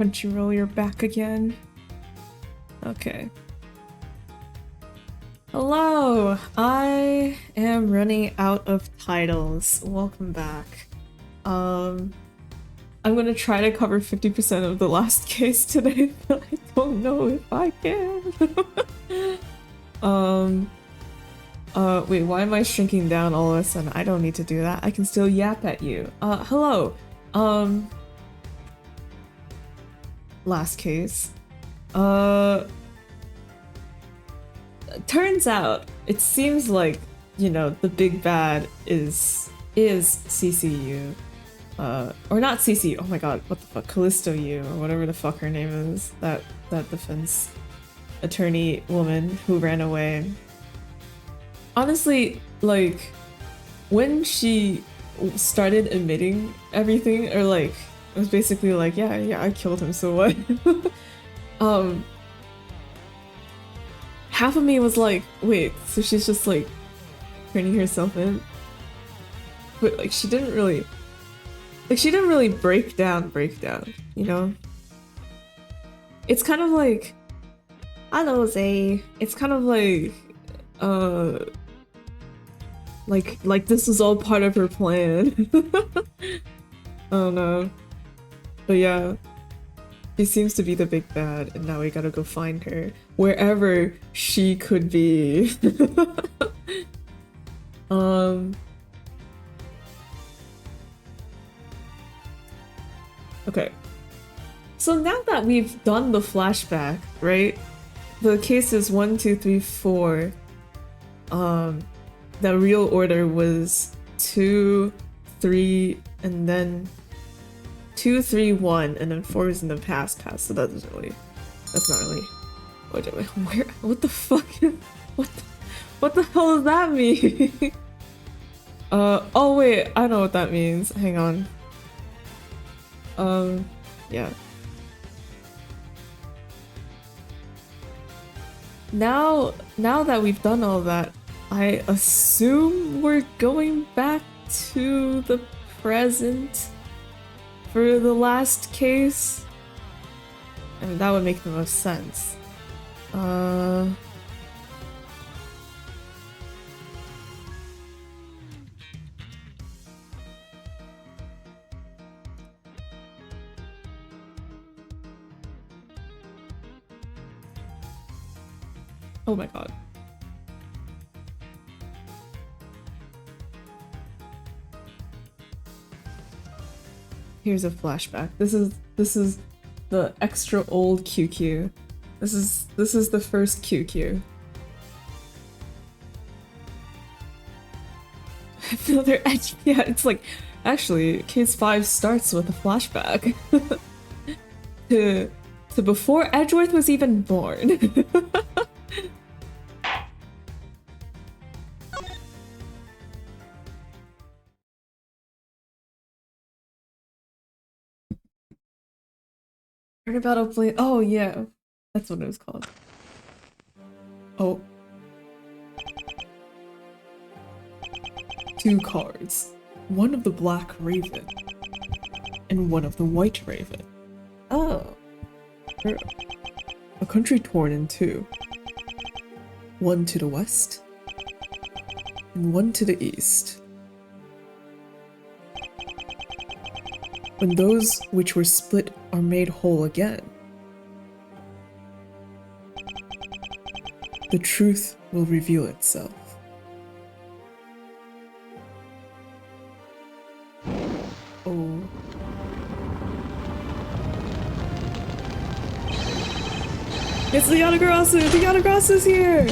Crunchyroll, you're back again. Okay. Hello! I am running out of titles. Welcome back. I'm gonna try to cover 50% of the last case today, but I don't know if I can. Wait, why am I shrinking down all of a sudden? I don't need to do that. I can still yap at you. Hello. Last case. Turns out, it seems like, you know, the big bad is CCU. Or not CCU, oh my god, what the fuck, Callisto U, or whatever the fuck her name is. That defense attorney woman who ran away. Honestly, like, when she started admitting everything, or like, it was basically like, yeah, I killed him, so what? Half of me was like, wait, so she's just like turning herself in? But like, she didn't really break down, you know? It's kind of like, I don't know, Zay. It's kind of like this is all part of her plan. I don't know. But yeah, she seems to be the big bad, and now we gotta go find her wherever she could be. Okay. So now that we've done the flashback, right? The cases 1, 2, 3, 4. The real order was 2, 3, and then 2, 3, 1, and then 4 is in the past, so that's not really. What the fuck? What the hell does that mean? Oh wait, I know what that means. Hang on. Yeah. Now that we've done all that, I assume we're going back to the present for the last case. I mean, that would make the most sense. Oh my god. Here's a flashback. This is the extra old QQ. This is the first QQ. Another edge. Yeah, it's like, actually, case 5 starts with a flashback to before Edgeworth was even born. Heard about a play. Oh yeah, that's what it was called. Oh. 2 cards. One of the Black Raven. And one of the White Raven. Oh. A country torn in 2. One to the west. And one to the east. When those which were split are made whole again, the truth will reveal itself. Oh. It's the Yatagarasu! The Yatagarasu's here!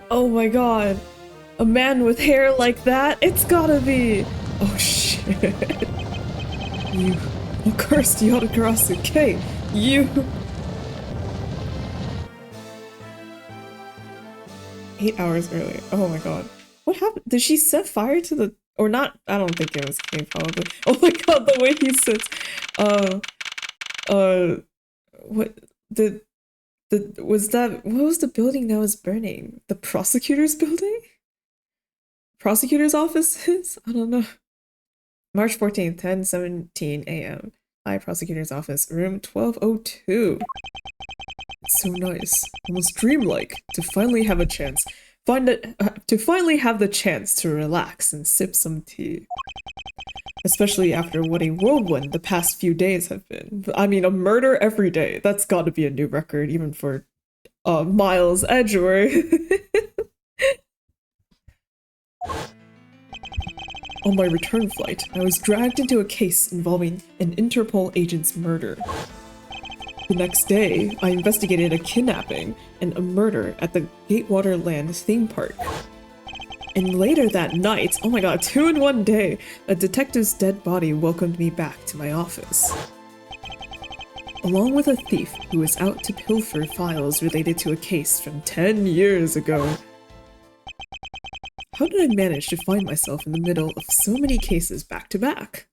Oh my god. A man with hair like that? It's gotta be! Oh shit. You accursed Yatagarasu K! You! 8 hours earlier. Oh my god. What happened? Did she set fire to the— or not? I don't think it was K, probably. Oh my god, the way he sits. What was the building that was burning? The prosecutor's building? Prosecutor's offices? I don't know. March 14th, 10:17 a.m. High Prosecutor's Office, room 1202. It's so nice, almost dreamlike, to finally have a chance. To finally have the chance to relax and sip some tea. Especially after what a whirlwind the past few days have been. I mean, a murder every day. That's gotta be a new record, even for Miles Edgeworth. On my return flight, I was dragged into a case involving an Interpol agent's murder. The next day, I investigated a kidnapping and a murder at the Gatewater Land theme park. And later that night, oh my god, 2 in 1 day, a detective's dead body welcomed me back to my office. Along with a thief who was out to pilfer files related to a case from 10 years ago. How did I manage to find myself in the middle of so many cases back to back?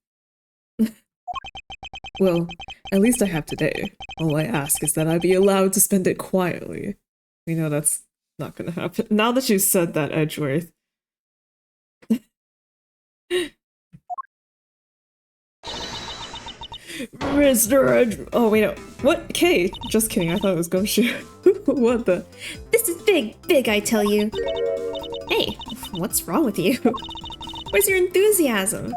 Well, at least I have today. All I ask is that I be allowed to spend it quietly. We know that's not gonna happen. Now that you said that, Edgeworth. Mr. Edgeworth. Oh, wait, no. What? Kay? Just kidding, I thought it was Gumshoe. What the? This is big, I tell you. Hey, what's wrong with you? Where's your enthusiasm?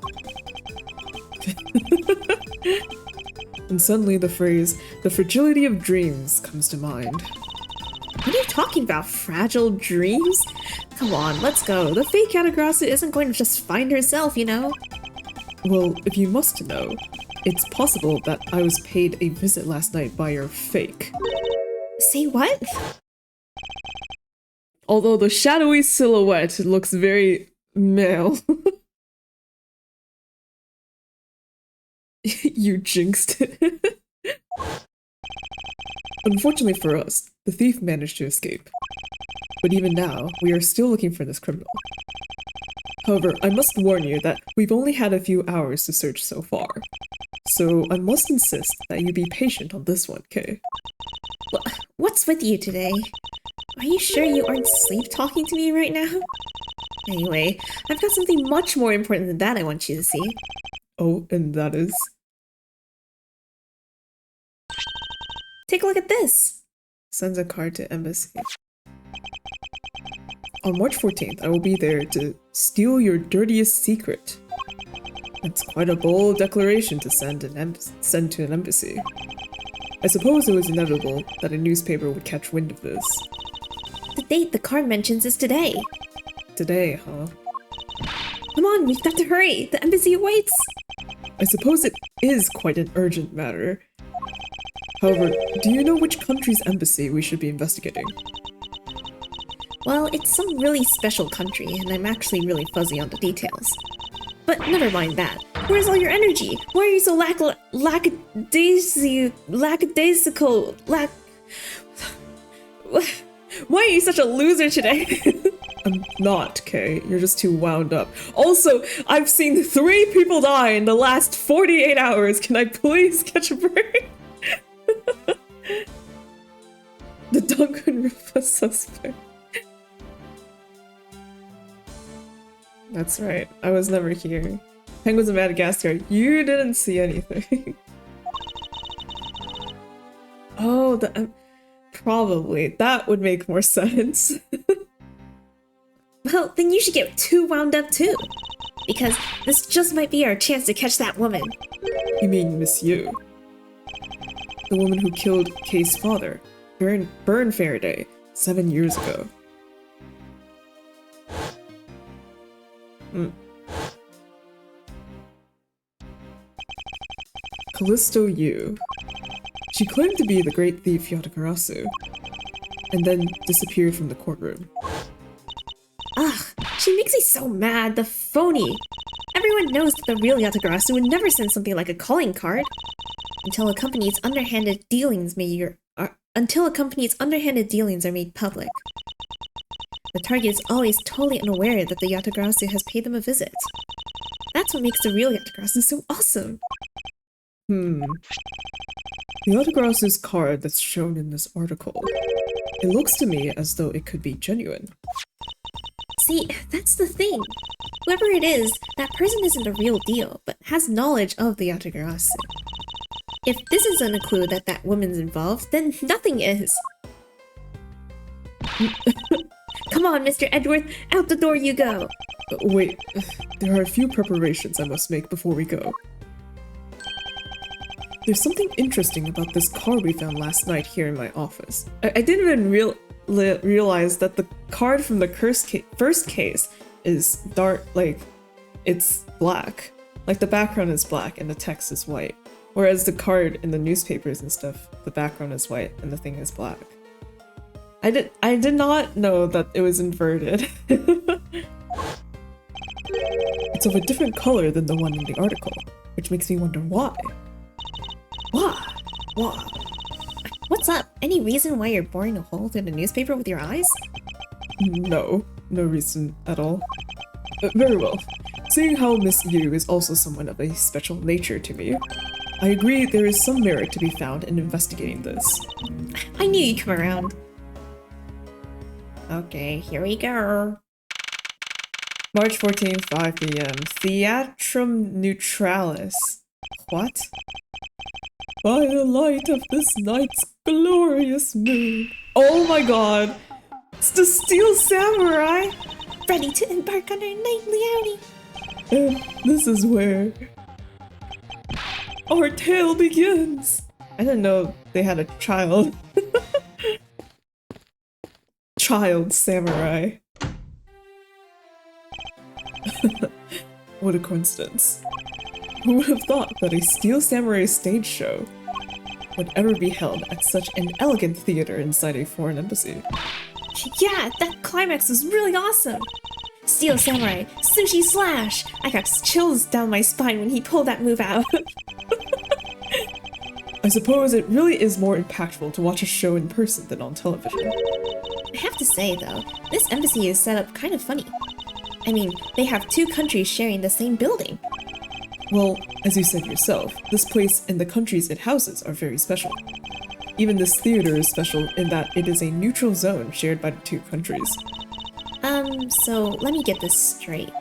And suddenly the phrase, the fragility of dreams, comes to mind. What are you talking about? Fragile dreams? Come on, let's go. The fake Yatagrasu isn't going to just find herself, you know? Well, if you must know, it's possible that I was paid a visit last night by your fake. Say what? Although the shadowy silhouette looks very male. You jinxed it. Unfortunately for us, the thief managed to escape. But even now, we are still looking for this criminal. However, I must warn you that we've only had a few hours to search so far. So I must insist that you be patient on this one, Kay. What's with you today? Are you sure you aren't sleep-talking to me right now? Anyway, I've got something much more important than that I want you to see. Oh, and that is? Take a look at this! Sends a card to embassy. On March 14th, I will be there to steal your dirtiest secret. That's quite a bold declaration to send to an embassy. I suppose it was inevitable that a newspaper would catch wind of this. The date the card mentions is today. Today, huh? Come on, we've got to hurry! The embassy awaits! I suppose it is quite an urgent matter. However, do you know which country's embassy we should be investigating? Well, it's some really special country, and I'm actually really fuzzy on the details. But never mind that. Where's all your energy? Why are you so lackadaisical? Why are you such a loser today? I'm not, Kay. You're just too wound up. Also, I've seen 3 people die in the last 48 hours. Can I please catch a break? The Duncan Rufus suspect. That's right. I was never here. Penguins of Madagascar, you didn't see anything. Oh, probably. That would make more sense. Well, then you should get too wound up too. Because this just might be our chance to catch that woman. You mean Monsieur? The woman who killed Kay's father, Byrne Faraday, 7 years ago. Callisto Yu. She claimed to be the great thief Yatagarasu, and then disappeared from the courtroom. Ugh, she makes me so mad, the phony! Everyone knows that the real Yatagarasu would never send something like a calling card. Until a company's underhanded dealings are made public. The target is always totally unaware that the Yatagarasu has paid them a visit. That's what makes the real Yatagarasu so awesome. The Yatagarasu's card that's shown in this article. It looks to me as though it could be genuine. See, that's the thing. Whoever it is, that person isn't a real deal, but has knowledge of the Yatagarasu. If this isn't a clue that that woman's involved, then nothing is. Come on, Mr. Edgeworth, out the door you go! Wait, there are a few preparations I must make before we go. There's something interesting about this card we found last night here in my office. I didn't even realize that the card from the first case is dark, like, it's black. Like, the background is black and the text is white. Whereas the card in the newspapers and stuff, the background is white and the thing is black. I did not know that it was inverted. It's of a different color than the one in the article, which makes me wonder why. Why? What's up? Any reason why you're boring a hole through the newspaper with your eyes? No reason at all. Very well. Seeing how Miss Yu is also someone of a special nature to me, I agree there is some merit to be found in investigating this. I knew you'd come around. Okay, here we go. March 14, 5 p.m. Theatrum Neutralis. What? By the light of this night's glorious moon. Oh my god! It's the Steel Samurai! Ready to embark on our nightly outing. And this is where our tale begins. I didn't know they had a child. Child samurai. What a coincidence. Who would have thought that a Steel Samurai stage show would ever be held at such an elegant theater inside a foreign embassy? Yeah, that climax was really awesome! Steel Samurai, Sushi Slash! I got chills down my spine when he pulled that move out. I suppose it really is more impactful to watch a show in person than on television. I have to say, though, this embassy is set up kind of funny. I mean, they have two countries sharing the same building. Well, as you said yourself, this place and the countries it houses are very special. Even this theater is special in that it is a neutral zone shared by the two countries. So let me get this straight.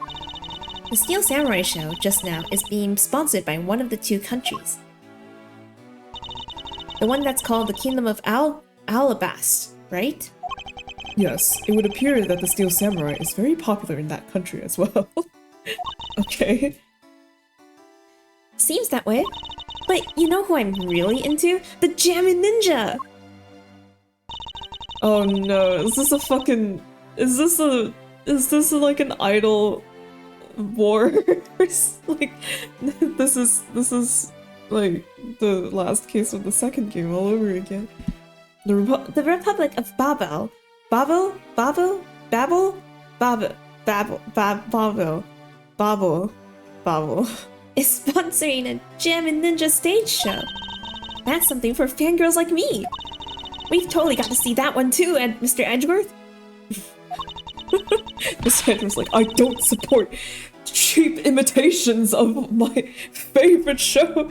The Steel Samurai show just now is being sponsored by one of the two countries. The one that's called the Kingdom of Alabast, right? Yes, it would appear that the Steel Samurai is very popular in that country as well. Okay. Seems that way. But you know who I'm really into? The Jammin' Ninja! Oh no, is this like an idol war? Like, this is like the last case of the second game all over again. The Republic of Babel is sponsoring a Jammin' Ninja stage show. That's something for fangirls like me. We've totally got to see that one too, Mr. Edgeworth. Mr. Edgeworth's like, I don't support cheap imitations of my favorite show.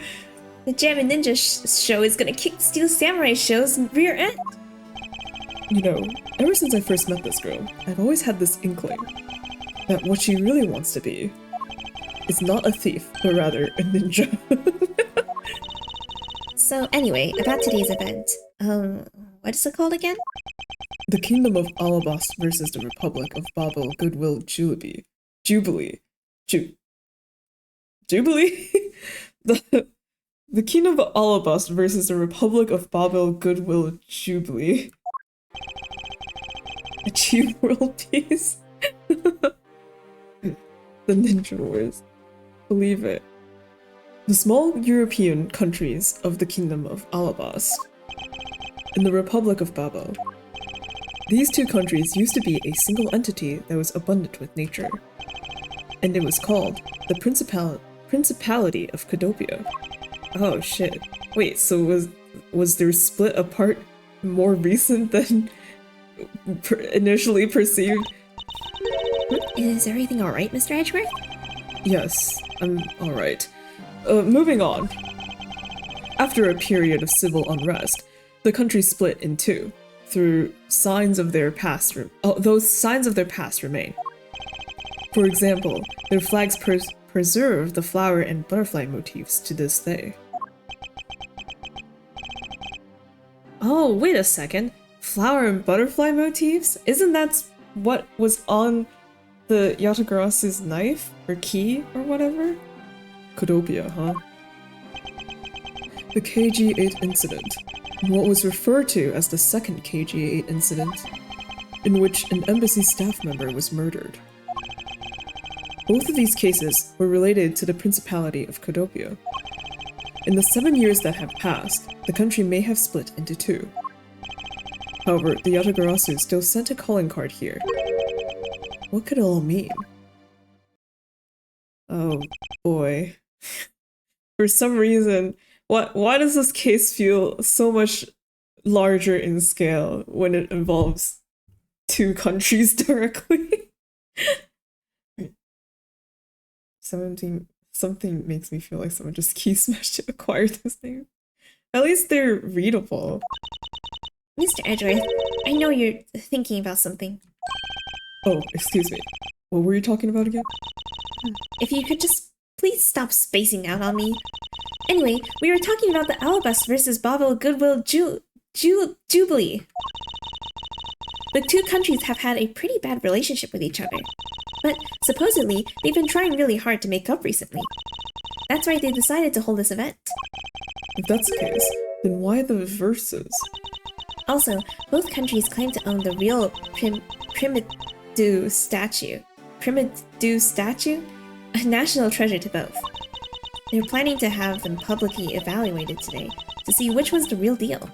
The Jammin' Ninja show is gonna kick Steel Samurai show's rear end. You know, ever since I first met this girl, I've always had this inkling that what she really wants to be is not a thief, but rather a ninja. So anyway, about today's event. What is it called again? The Kingdom of Alabast versus the Republic of Babel Goodwill Jubilee. Jubilee? The Kingdom of Alabast versus the Republic of Babel Goodwill Jubilee. Achieve world peace. The Ninja Wars. Believe it. The small European countries of the Kingdom of Alabast and the Republic of Babel. These two countries used to be a single entity that was abundant with nature, and it was called the Principality of Cadopia. Oh shit. Wait, so was their split apart more recent than initially perceived? Is everything alright, Mr. Edgeworth? Yes, I'm alright. Moving on. After a period of civil unrest, the country split in two, through signs of their past those signs of their past remain. For example, their flags preserve the flower and butterfly motifs to this day. Oh, wait a second. Flower and butterfly motifs? Isn't that what was on the Yatagarasu's knife? Or key? Or whatever? Kodopia, huh? The KG-8 incident. What was referred to as the second KG-8 incident, in which an embassy staff member was murdered. Both of these cases were related to the Principality of Kodopia. In the 7 years that have passed, the country may have split into two. However, the Yatagarasu still sent a calling card here. What could it all mean? Oh boy. For some reason, why does this case feel so much larger in scale when it involves two countries directly? Something makes me feel like someone just key smashed to acquire those things. At least they're readable. Mr. Edgeworth, I know you're thinking about something. Oh, excuse me. What were you talking about again? If you could just please stop spacing out on me. Anyway, we were talking about the Alabas versus Babel Goodwill Jubilee. The two countries have had a pretty bad relationship with each other, but supposedly they've been trying really hard to make up recently. That's why they decided to hold this event. If that's the case, then why the verses? Also, both countries claim to own the real Primidu statue. Primidu statue? A national treasure to both. They're planning to have them publicly evaluated today to see which was the real deal.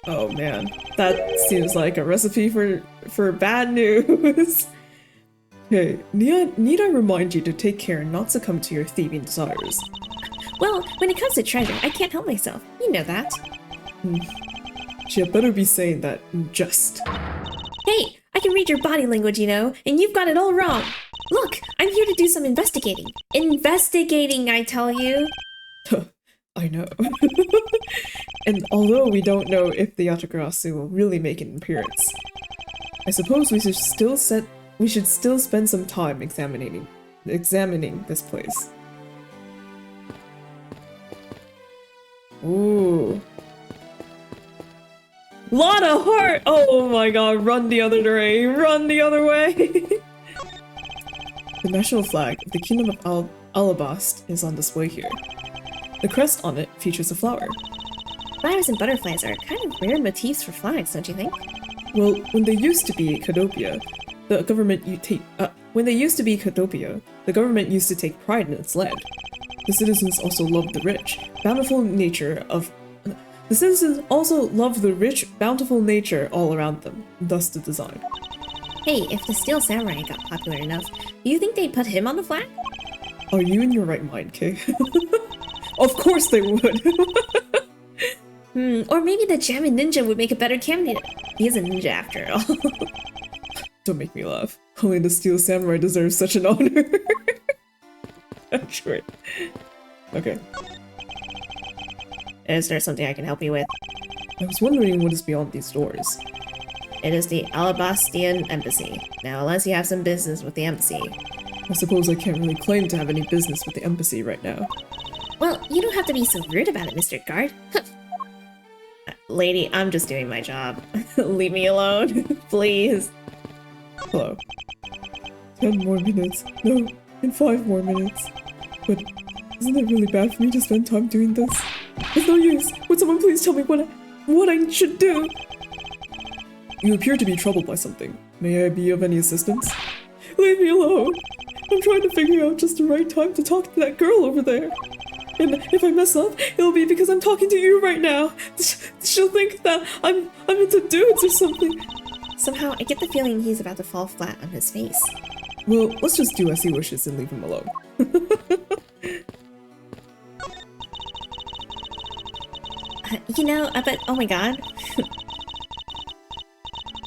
Oh man, that seems like a recipe for bad news. Hey, need I remind you to take care and not succumb to your thieving desires? Well, when it comes to treasure, I can't help myself. You know that. She had better be saying that in jest. Hey, I can read your body language, you know, and you've got it all wrong. Look, I'm here to do some investigating. Investigating, I tell you. I know. And although we don't know if the Yatagarasu will really make an appearance, I suppose we should still spend some time examining this place. Ooh. Lot of heart! Oh my god, run the other way! Run the other way! The national flag of the Kingdom of Alabast is on display here. The crest on it features a flower. Flowers and butterflies are kind of rare motifs for flags, don't you think? Well, when they used to be Kodopia, the government used to take pride in its land. The citizens also loved the rich, bountiful nature all around them, thus the design. Hey, if the Steel Samurai got popular enough, do you think they'd put him on the flag? Are you in your right mind, Kay? Of course they would! Or maybe the Jammin Ninja would make a better candidate. He is a ninja after all. Don't make me laugh. Only the Steel Samurai deserves such an honor. Actually. Okay. Is there something I can help you with? I was wondering what is beyond these doors. It is the Alabastian Embassy. Now, unless you have some business with the embassy. I suppose I can't really claim to have any business with the embassy right now. Well, you don't have to be so rude about it, Mr. Guard. Lady, I'm just doing my job. Leave me alone, please. Hello. 10 more minutes. No, in 5 more minutes. But isn't it really bad for me to spend time doing this? It's no use. Would someone please tell me what I should do? You appear to be troubled by something. May I be of any assistance? Leave me alone. I'm trying to figure out just the right time to talk to that girl over there. And if I mess up, it'll be because I'm talking to you right now. She'll think that I'm into dudes or something. Somehow, I get the feeling he's about to fall flat on his face. Well, let's just do as he wishes and leave him alone. But oh my god.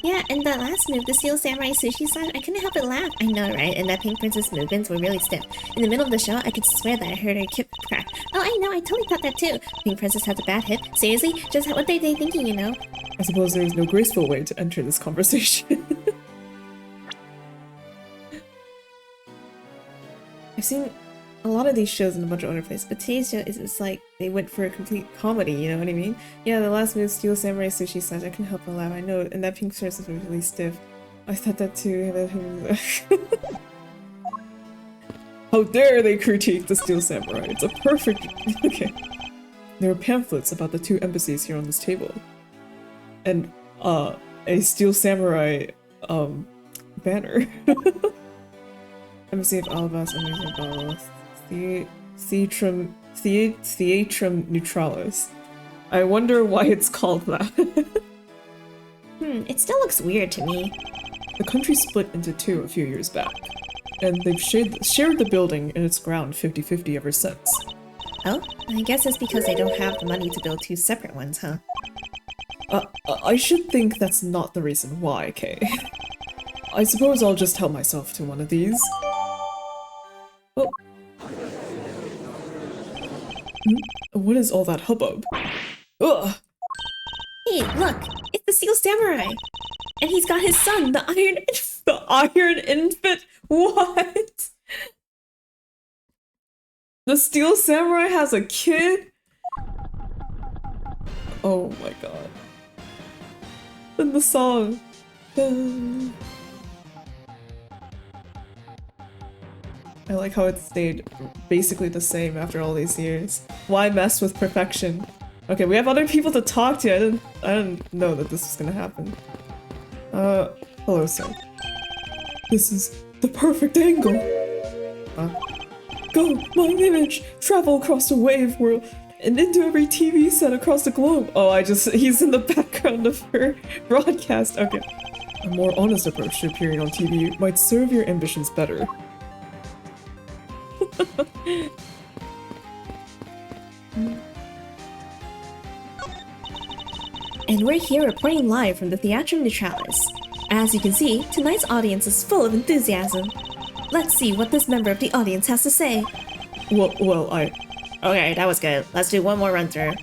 Yeah, and that last move, the Steel Samurai Sushi Side, I couldn't help but laugh. I know, right? And that Pink Princess movements were really stiff. In the middle of the show, I could swear that I heard her hip crack. Oh, I know, I totally thought that too. Pink Princess had a bad hip. Seriously? Just what they thinking, you know? I suppose there is no graceful way to enter this conversation. I've seen a lot of these shows in a bunch of other places, but today's show is it's like they went for a complete comedy, you know what I mean? Yeah, the last move, Steel Samurai Sushi slash, I couldn't help but laugh, I know, and that pink shirt is really stiff. I thought that too. How dare they critique the Steel Samurai? It's a perfect... Okay. There are pamphlets about the 2 embassies here on this table. And, a Steel Samurai, banner. Embassy of Alabas, Amazing Bottle. Theatrum Neutralis. I wonder why it's called that. It still looks weird to me. The country split into 2 a few years back, and they've shared the building and its ground 50-50 ever since. Oh? I guess it's because they don't have the money to build 2 separate ones, huh? I should think that's not the reason why, Kay. I suppose I'll just help myself to one of these. Oh. What is all that hubbub? Ugh! Hey, look! It's the Steel Samurai! And he's got his son, the Iron Infant! The Iron Infant? What? The Steel Samurai has a kid? Oh my god. And the song. I like how it stayed basically the same after all these years. Why mess with perfection? Okay, we have other people to talk to. I didn't know that this was gonna happen. Hello, sir. This is the perfect angle. Go, my image, travel across the wave world and into every TV set across the globe. Oh, he's in the background of her broadcast. Okay. A more honest approach to appearing on TV might serve your ambitions better. And we're here reporting live from the Theatrum Neutralis. As you can see, tonight's audience is full of enthusiasm. Let's see what this member of the audience has to say. Okay, that was good. Let's do one more run through.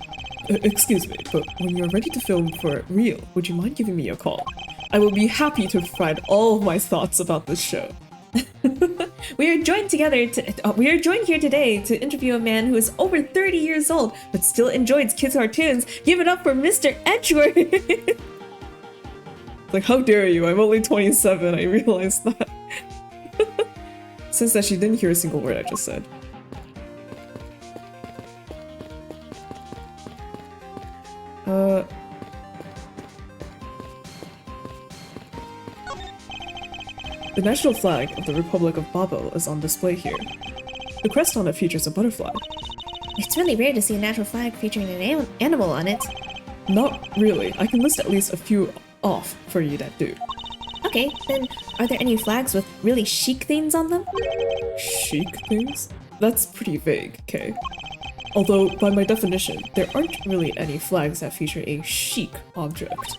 Excuse me, but when you're ready to film for real, would you mind giving me a call? I will be happy to provide all of my thoughts about this show. We are joined here today to interview a man who is over 30 years old but still enjoys kids' cartoons. Give it up for Mr. Edgeworth! Like, how dare you? I'm only 27, I realized that. Since that she didn't hear a single word I just said. The national flag of the Republic of Babel is on display here. The crest on it features a butterfly. It's really rare to see a national flag featuring an animal on it. Not really. I can list at least a few off for you that do. Okay, then are there any flags with really chic things on them? Chic things? That's pretty vague, okay? Although, by my definition, there aren't really any flags that feature a chic object.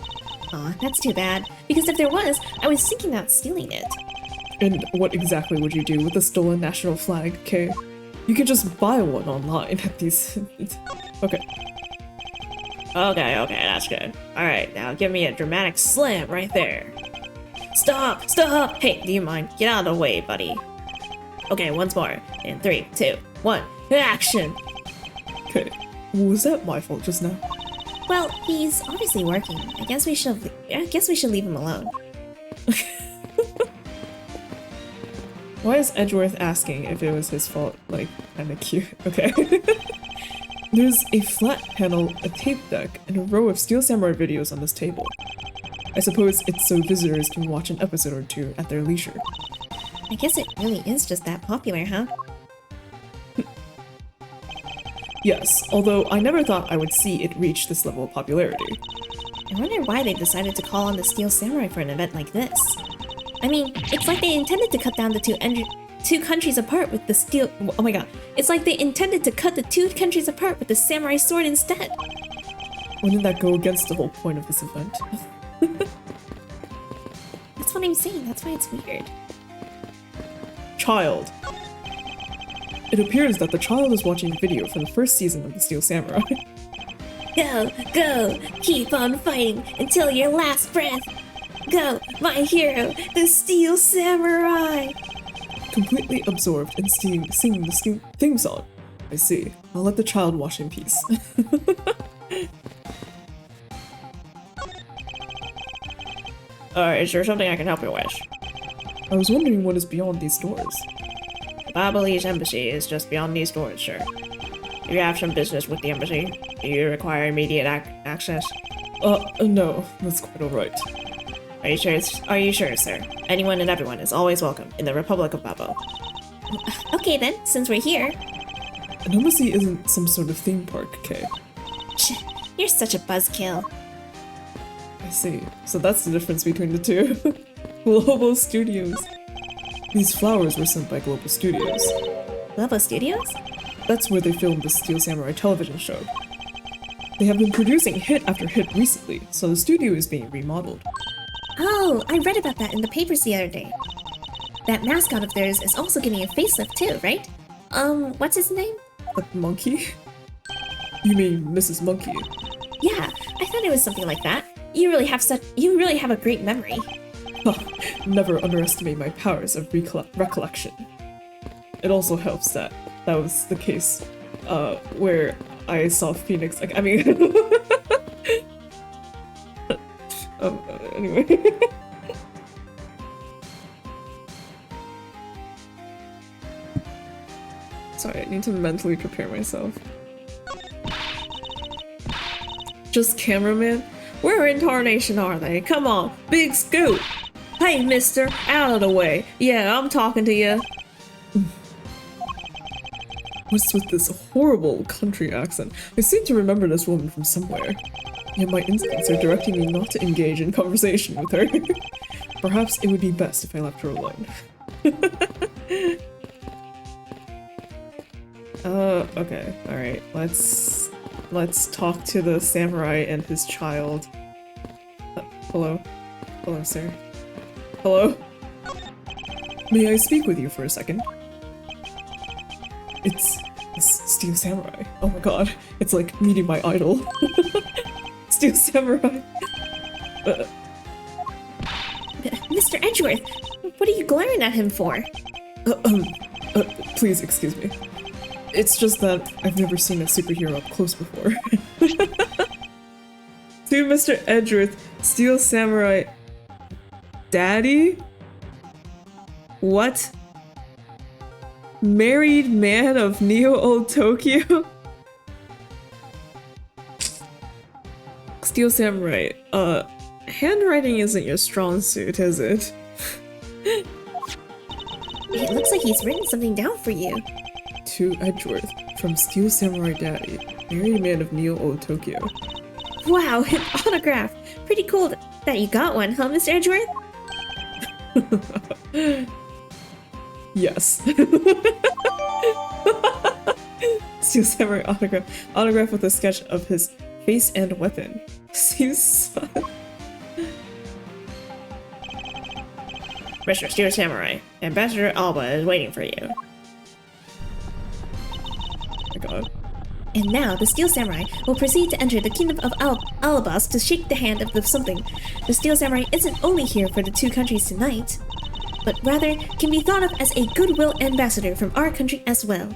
Aw, that's too bad, because if there was, I was thinking about stealing it. And what exactly would you do with a stolen national flag, Kay? You could just buy one online at these... Okay. Okay, that's good. Alright, now give me a dramatic slam right there. Stop! Hey, do you mind? Get out of the way, buddy. Okay, once more. In 3, 2, 1, action! Okay, was that my fault just now? Well, he's obviously working. I guess we should leave him alone. Why is Edgeworth asking if it was his fault? Like, kinda cute. Okay. There's a flat panel, a tape deck, and a row of Steel Samurai videos on this table. I suppose it's so visitors can watch an episode or two at their leisure. I guess it really is just that popular, huh? Yes, although I never thought I would see it reach this level of popularity. I wonder why they decided to call on the Steel Samurai for an event like this. I mean, it's like they intended to cut down the two countries apart with the steel... Oh my god. It's like they intended to cut the 2 countries apart with the samurai sword instead. Wouldn't that go against the whole point of this event? That's what I'm saying, that's why it's weird. Child. It appears that the child is watching a video from the first season of the Steel Samurai. Go! Keep on fighting until your last breath! Go, my hero, the Steel Samurai! completely absorbed in singing the theme song. I see. I'll let the child wash in peace. Is there something I can help you with? I was wondering what is beyond these doors. Babylese embassy is just beyond these doors, sir. Do you have some business with the embassy? Do you require immediate access? No, that's quite alright. Are you sure, sir? Anyone and everyone is always welcome in the Republic of Babo. Okay then, since we're here. An embassy isn't some sort of theme park, Kay. You're such a buzzkill. I see. So that's the difference between the two. Global Studios. These flowers were sent by Global Studios. Global Studios? That's where they filmed the Steel Samurai television show. They have been producing hit after hit recently, so the studio is being remodeled. Oh, I read about that in the papers the other day. That mascot of theirs is also getting a facelift too, right? What's his name? The monkey? You mean Mrs. Monkey? Yeah, I thought it was something like that. You really have a great memory. Never underestimate my powers of recollection. It also helps that that was the case, where I saw Phoenix. Like, I mean, anyway. Sorry, I need to mentally prepare myself. Just cameraman? Where in tarnation are they? Come on, big scoop! Hey, mister, out of the way. Yeah, I'm talking to you. What's with this horrible country accent? I seem to remember this woman from somewhere. Yet my instincts are directing me not to engage in conversation with her. Perhaps it would be best if I left her alone. Okay, alright, let's talk to the samurai and his child. Hello? Hello, sir. Hello? May I speak with you for a second? It's Steel Samurai. Oh my god, it's like meeting my idol. Steel Samurai. Mr. Edgeworth, what are you glaring at him for? Please excuse me. It's just that I've never seen a superhero up close before. To Mr. Edgeworth, Steel Samurai Daddy? What? Married man of Neo Old Tokyo? Steel Samurai, handwriting isn't your strong suit, is it? It looks like he's written something down for you. To Edgeworth, from Steel Samurai Daddy, married man of Neo Old Tokyo. Wow, an autograph! Pretty cool that you got one, huh, Mr. Edgeworth? Yes. Steel Samurai autograph with a sketch of his face and weapon. Seems fun. Mr. Steel Samurai, Ambassador Alba is waiting for you. Oh my god. And now, the Steel Samurai will proceed to enter the Kingdom of Alabas to shake the hand of something. The Steel Samurai isn't only here for the two countries tonight, but rather can be thought of as a goodwill ambassador from our country as well.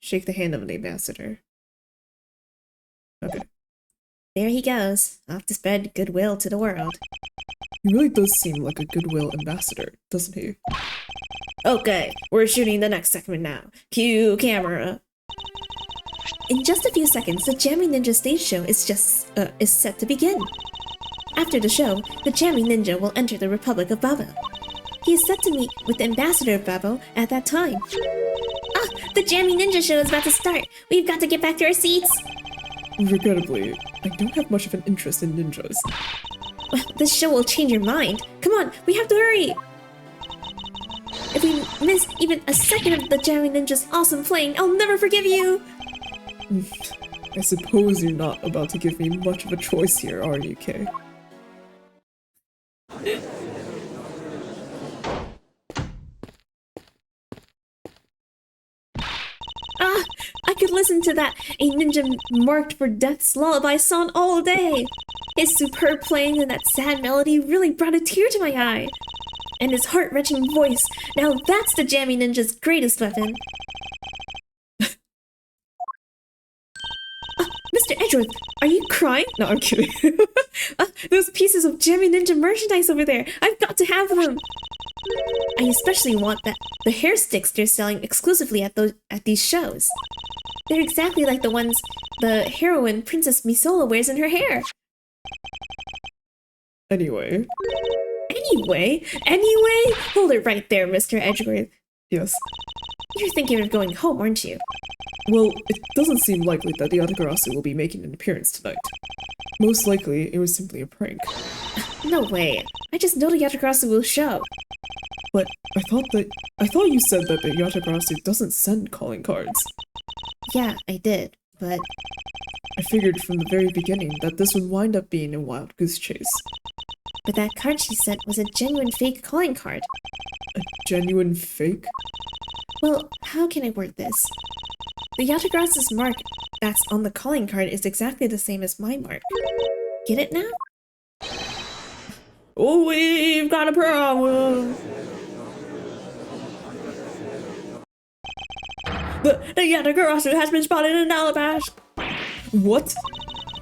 Shake the hand of an ambassador. Okay. There he goes, off to spread goodwill to the world. He really does seem like a goodwill ambassador, doesn't he? Okay, we're shooting the next segment now. Cue camera. In just a few seconds, the Jamming Ninja stage show is set to begin. After the show, the Jamming Ninja will enter the Republic of Babo. He is set to meet with the Ambassador of Babo at that time. Ah, the Jamming Ninja show is about to start. We've got to get back to our seats. Regrettably, I don't have much of an interest in ninjas. This show will change your mind. Come on, we have to hurry. If we miss even a second of the Jamming Ninja's awesome playing, I'll never forgive you. I suppose you're not about to give me much of a choice here, are you, Kay? Ah, I could listen to that A Ninja Marked for Death's Lullaby song all day. His superb playing and that sad melody really brought a tear to my eye. And his heart-wrenching voice, now that's the Jammy Ninja's greatest weapon. Mr. Edgeworth, are you crying? No, I'm kidding. Those pieces of Jammy Ninja merchandise over there, I've got to have them. I especially want the hair sticks they're selling exclusively at these shows. They're exactly like the ones the heroine Princess Misola wears in her hair. Anyway. Anyway? Hold it right there, Mr. Edgeworth. Yes. You're thinking of going home, aren't you? Well, it doesn't seem likely that the Yatagarasu will be making an appearance tonight. Most likely, it was simply a prank. No way. I just know the Yatagarasu will show. But I thought you said that the Yatagarasu doesn't send calling cards. Yeah, I did, but... I figured from the very beginning that this would wind up being a wild goose chase. But that card she sent was a genuine fake calling card. A genuine fake? Well, how can I word this? The Yatagarasu's mark that's on the calling card is exactly the same as my mark. Get it now? Oh, we've got a problem! The Yatagarasu has been spotted in Alabaster! What?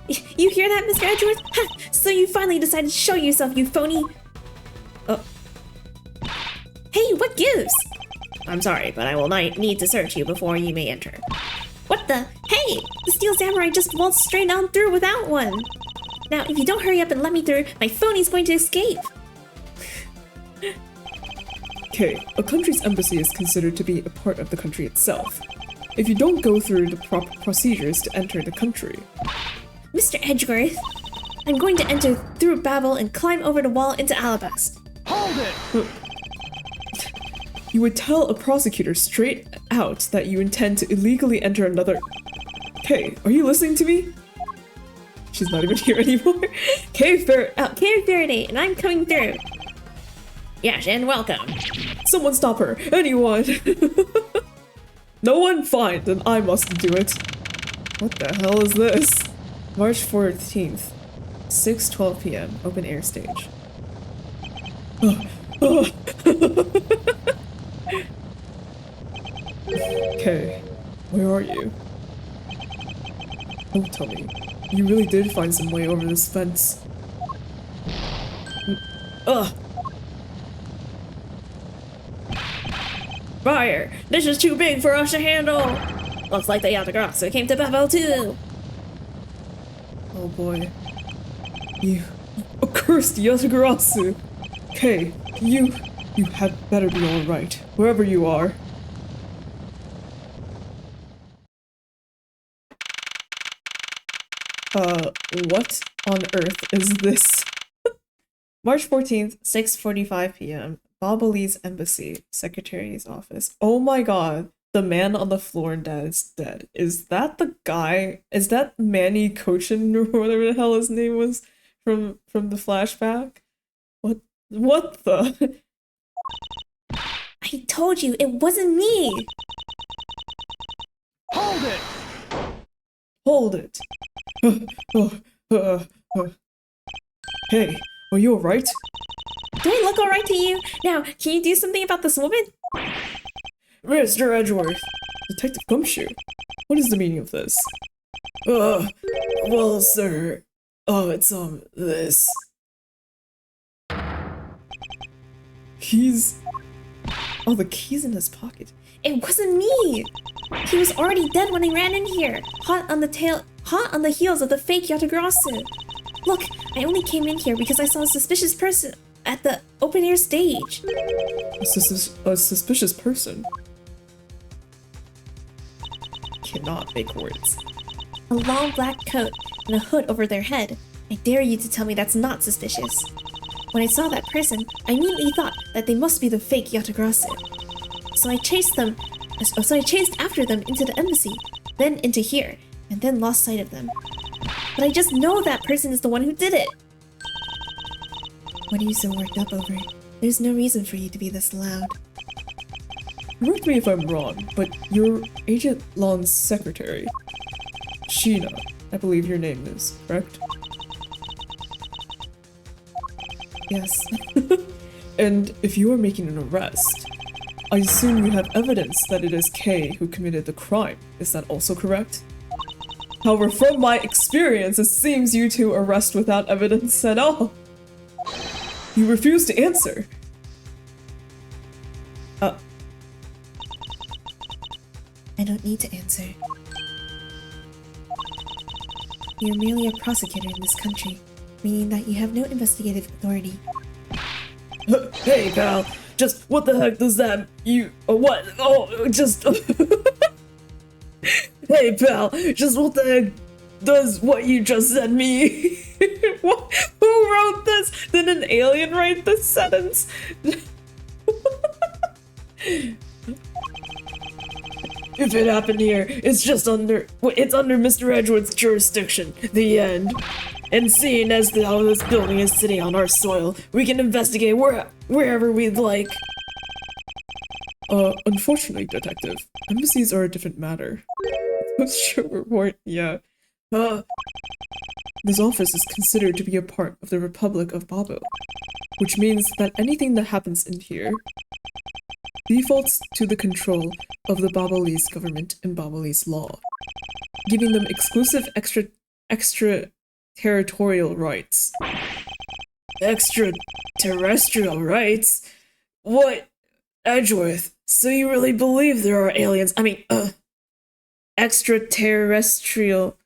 You hear that, Mr. Edgeworth? Ha! So you finally decided to show yourself, you phony! Hey, what gives? I'm sorry, but I will need to search you before you may enter. What the? Hey! The Steel Samurai just waltzed straight on through without one! Now, if you don't hurry up and let me through, my phony's going to escape! Okay, a country's embassy is considered to be a part of the country itself. If you don't go through the proper procedures to enter the country... Mr. Edgeworth, I'm going to enter through Babel and climb over the wall into Alabast. Hold it! You would tell a prosecutor straight out that you intend to illegally enter another... Okay, are you listening to me? She's not even here anymore. Cave Faraday, and I'm coming through. Yes, and welcome. Someone stop her! Anyone! No one? Fine, then I must do it. What the hell is this? March 14th, 6:12 p.m. Open air stage. Okay, where are you? Don't tell me. You really did find some way over this fence. Ugh! Fire! This is too big for us to handle! Looks like the Yatagarasu came to Babel too! Oh boy. You accursed Yatagarasu! Okay, you had better be alright, wherever you are. What on earth is this? March 14th, 6:45 p.m. Boboli's Embassy, Secretary's Office. Oh my god, the man on the floor is dead. Is that the guy? Is that Manny Cochin or whatever the hell his name was from the flashback? What the? I told you, it wasn't me! Hold it! Hold it! Hey, are you alright? Do I look alright to you? Now, can you do something about this woman? Mr. Edgeworth! Detective Gumshoe, what is the meaning of this? Well, sir, it's, this. He's... Oh, the key's in his pocket. It wasn't me! He was already dead when I ran in here, hot on the heels of the fake Yatagarasu. Look, I only came in here because I saw a suspicious person at the open air stage. A suspicious person? Cannot make words. A long black coat and a hood over their head. I dare you to tell me that's not suspicious. When I saw that person, I immediately thought that they must be the fake Yatagarasu. So I chased after them into the embassy, then into here, and then lost sight of them. But I just know that person is the one who did it! What are you so worked up over? There's no reason for you to be this loud. Correct me if I'm wrong, but you're Agent Lon's secretary. Sheena, I believe your name is, correct? Yes. And if you are making an arrest, I assume you have evidence that it is Kay who committed the crime. Is that also correct? However, from my experience, it seems you two arrest without evidence at all. You refuse to answer. I don't need to answer. You're merely a prosecutor in this country, meaning that you have no investigative authority. Hey, pal. Just what the heck does that what? Oh, just Hey, pal. Just what the heck does what you just said mean? What? Who wrote this? Did an alien write this sentence? If it happened here, it's under Mr. Edgeworth's jurisdiction. The end. And seeing as how this building is sitting on our soil, we can investigate wherever we'd like. Unfortunately, Detective, embassies are a different matter. Short report, yeah. This office is considered to be a part of the Republic of Babo, which means that anything that happens in here defaults to the control of the Babalese government and Babalese law, giving them exclusive extraterritorial rights. Extraterrestrial rights? What? Edgeworth, so you really believe there are aliens? Extraterrestrial.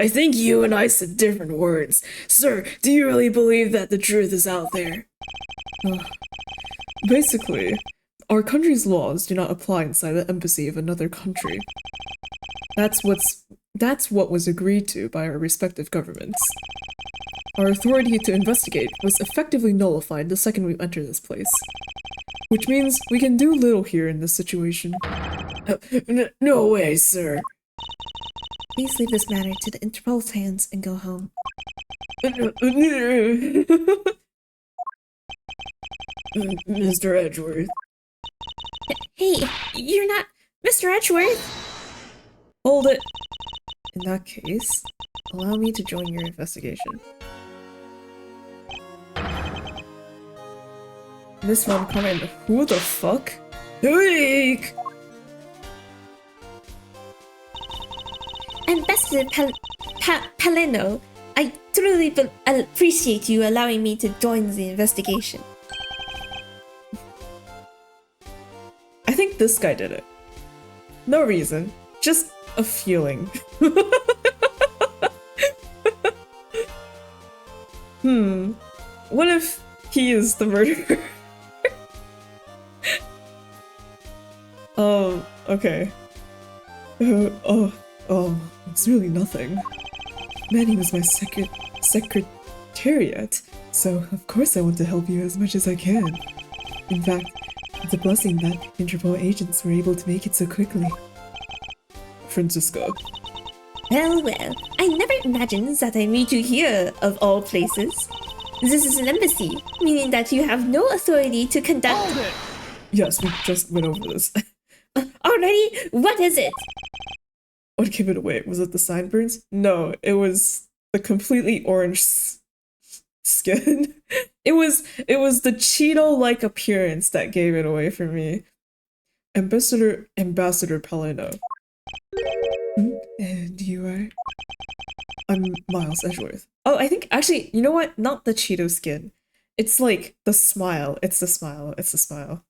I think you and I said different words. Sir, do you really believe that the truth is out there? Basically, our country's laws do not apply inside the embassy of another country. That's what was agreed to by our respective governments. Our authority to investigate was effectively nullified the second we entered this place. Which means we can do little here in this situation. No way, sir. Please leave this matter to the Interpol's hands and go home. Mr. Edgeworth. Hey, you're not Mr. Edgeworth! Hold it! In that case, allow me to join your investigation. Miss Von Carmen, who the fuck? Eek! Ambassador Paleno, I truly appreciate you allowing me to join the investigation. I think this guy did it. No reason, just a feeling. What if he is the murderer? Okay. It's really nothing. Manny was my secretariat, so of course I want to help you as much as I can. In fact, it's a blessing that Interpol agents were able to make it so quickly. Francisco. Well, I never imagined that I meet you here, of all places. This is an embassy, meaning that you have no authority to conduct— Yes, we just went over this. Already? What is it? What gave it away? Was it the sideburns? No, it was the completely orange skin. It was the Cheeto-like appearance that gave it away for me. Ambassador Paleno. And you are? I'm Miles Edgeworth. Oh, I think actually, you know what? Not the Cheeto skin. It's like the smile. It's the smile. It's the smile.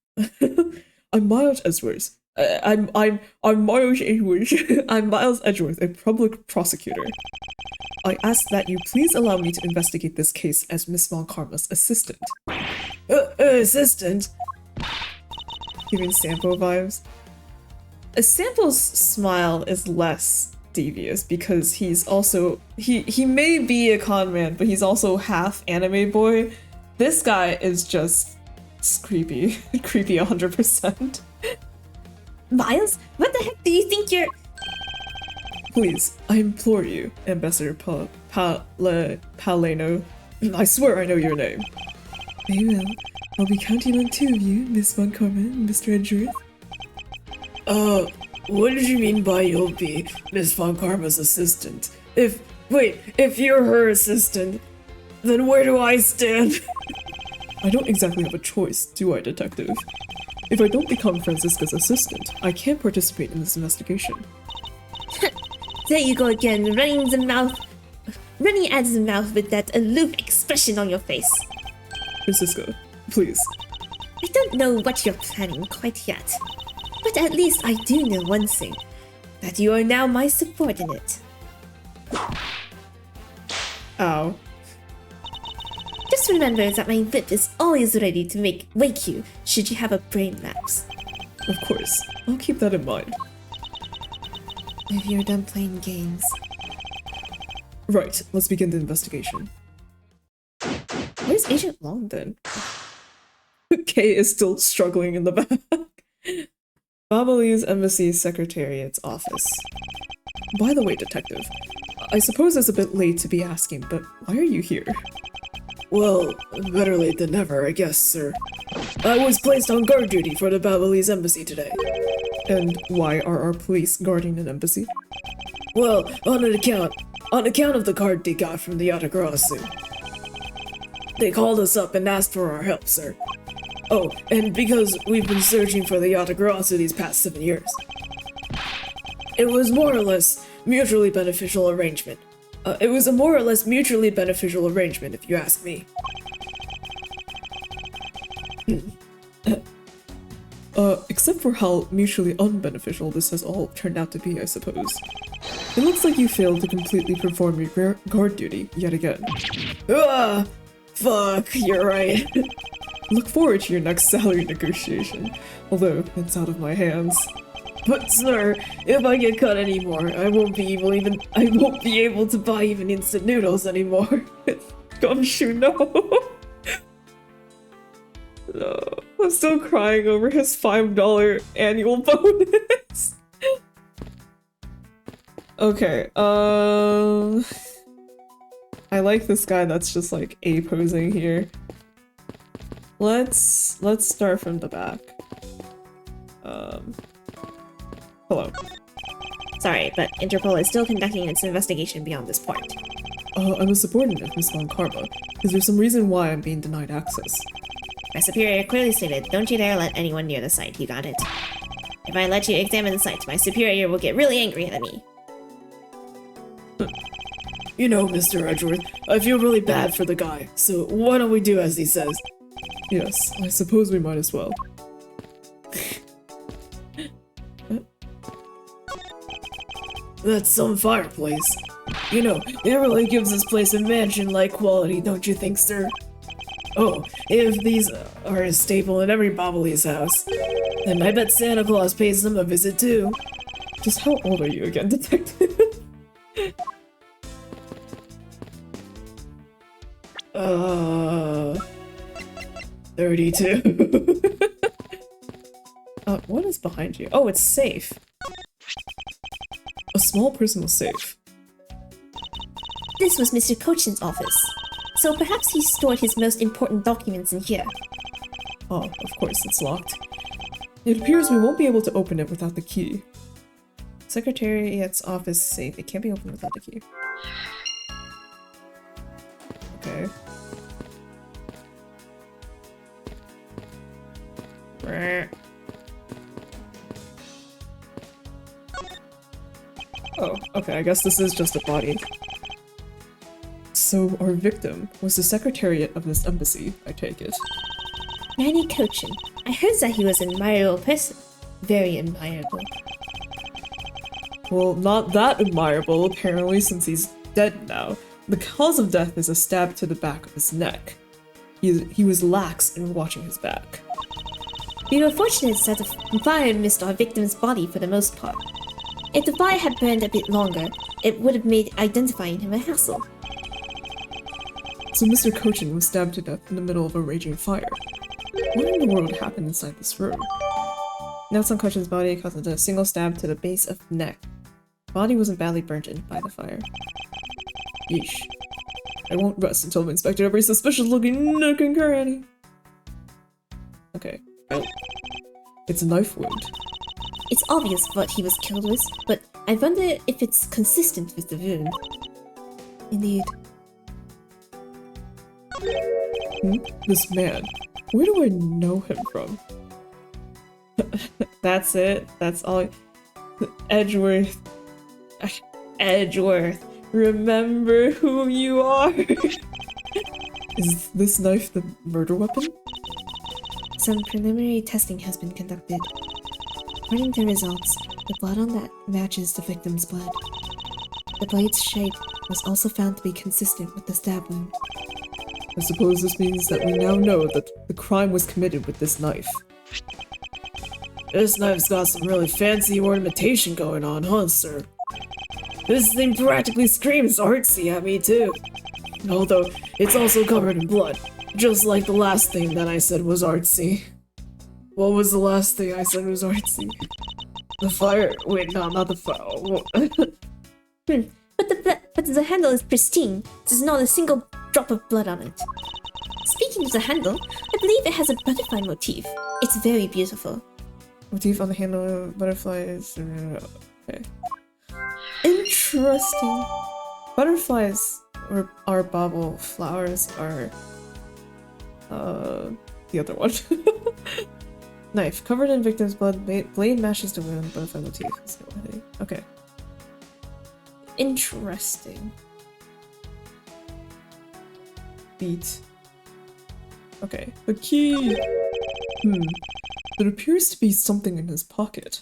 I'm Miles Edgeworth. I'm Miles Edgeworth. I'm Miles Edgeworth, a public prosecutor. I ask that you please allow me to investigate this case as Miss Von Karma's assistant. Assistant? Giving Sampo vibes. Sampo's smile is less devious because he's also he may be a con man, but he's also half anime boy. This guy is just creepy. Creepy 100%. Miles? What the heck do you think you're— Please, I implore you, Ambassador Paleno. I swear I know your name. Very well. I'll be counting on two of you, Miss Von Karma and Mr. Edgeworth. What did you mean by you'll be Miss Von Karma's assistant? If Wait, if you're her assistant, then where do I stand? I don't exactly have a choice, do I, Detective? If I don't become Franziska's assistant, I can't participate in this investigation. There you go again, running at the mouth with that aloof expression on your face. Franziska, please. I don't know what you're planning quite yet, but at least I do know one thing, that you are now my subordinate. Ow. Just remember that my whip is always ready to wake you should you have a brain lapse. Of course, I'll keep that in mind. If you're done playing games. Right, let's begin the investigation. Where's Agent Long then? Kay is still struggling in the back. Babali's Embassy Secretariat's office. By the way, Detective, I suppose it's a bit late to be asking, but why are you here? Well, better late than never, I guess, sir. I was placed on guard duty for the Babylese embassy today. And why are our police guarding an embassy? Well, on account of the card they got from the Yatagarasu. They called us up and asked for our help, sir. Oh, and because we've been searching for the Yatagarasu these past 7 years. It was more or less mutually beneficial arrangement. It was a more or less mutually beneficial arrangement, if you ask me. Except for how mutually unbeneficial this has all turned out to be, I suppose. It looks like you failed to completely perform your guard duty yet again. Ah! Fuck, you're right. Look forward to your next salary negotiation, although it's out of my hands. But sir, if I get cut anymore, I won't be able to buy even instant noodles anymore. Gumshoe, no! No, I'm still crying over his $5 annual bonus. Okay, I like this guy that's just like A-posing here. Let's start from the back. Hello. Sorry, but Interpol is still conducting its investigation beyond this point. I'm a subordinate of Miss Von Karma. Is there some reason why I'm being denied access? My superior clearly stated, don't you dare let anyone near the site, you got it? If I let you examine the site, my superior will get really angry at me. You know, Mr. Edgeworth, I feel really bad for the guy, so why don't we do as he says? Yes, I suppose we might as well. That's some fireplace. You know, it really gives this place a mansion-like quality, don't you think, sir? Oh, if these are a staple in every Babali's house, then I bet Santa Claus pays them a visit too. Just how old are you again, Detective? 32. What is behind you? Oh, it's safe. A small personal safe. This was Mr. Cochin's office, so perhaps he stored his most important documents in here. Oh, of course, it's locked. It appears we won't be able to open it without the key. Secretariat's office safe. It can't be opened without the key. Okay. Oh, okay, I guess this is just a body. So our victim was the secretariat of this embassy, I take it. Manny Cochin. I heard that he was an admirable person. Very admirable. Well, not that admirable, apparently, since he's dead now. The cause of death is a stab to the back of his neck. He was lax in watching his back. We were fortunate that the fire missed our victim's body for the most part. If the fire had burned a bit longer, it would have made identifying him a hassle. So Mr. Cochin was stabbed to death in the middle of a raging fire. What in the world happened inside this room? Notes on Cochin's body caused a single stab to the base of the neck. The body wasn't badly burnt in by the fire. Yeesh. I won't rest until I've inspected every suspicious-looking nook and cranny. Okay. Oh. It's a knife wound. It's obvious what he was killed with, but I wonder if it's consistent with the wound. Indeed. This man. Where do I know him from? That's it. That's all. Edgeworth. Edgeworth. Remember who you are. Is this knife the murder weapon? Some preliminary testing has been conducted. According to results, the blood on that matches the victim's blood. The blade's shape was also found to be consistent with the stab wound. I suppose this means that we now know that the crime was committed with this knife. This knife's got some really fancy ornamentation going on, huh, sir? This thing practically screams artsy at me, too. Although, it's also covered in blood, just like the last thing that I said was artsy. What was the last thing I said was artsy? The fire? Wait, no, not the fire. But the handle is pristine. There's not a single drop of blood on it. Speaking of the handle, I believe it has a butterfly motif. It's very beautiful. Motif on the handle of butterflies. Okay. Interesting. Butterflies are bauble, flowers are the other one. Knife covered in victim's blood, blade matches the wound, butterfly motif. Okay. Interesting. Beat. Okay, the key. There appears to be something in his pocket.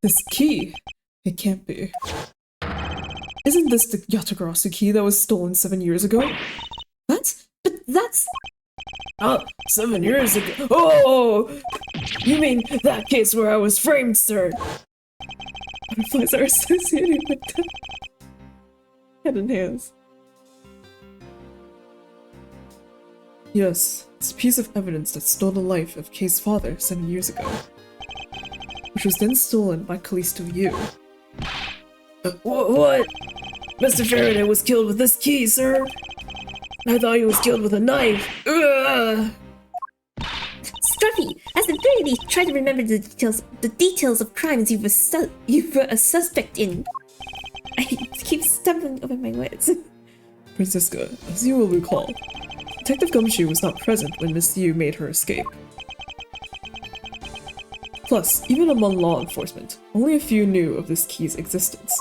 This key. It can't be. Isn't this the Yatagarasu key that was stolen 7 years ago? What? But that's... 7 years ago. Oh! You mean that case where I was framed, sir? Butterflies are associated with them. Head and hands. Yes, it's a piece of evidence that stole the life of Kei's father 7 years ago, which was then stolen by Callisto Yu. What? Mr. Faraday was killed with this key, sir? I thought he was killed with a knife. Ugh. Scruffy, at the very least, try to remember the details of crimes you were a suspect in. I keep stumbling over my words. Francisca, as you will recall, Detective Gumshoe was not present when Miss Yu made her escape. Plus, even among law enforcement, only a few knew of this key's existence.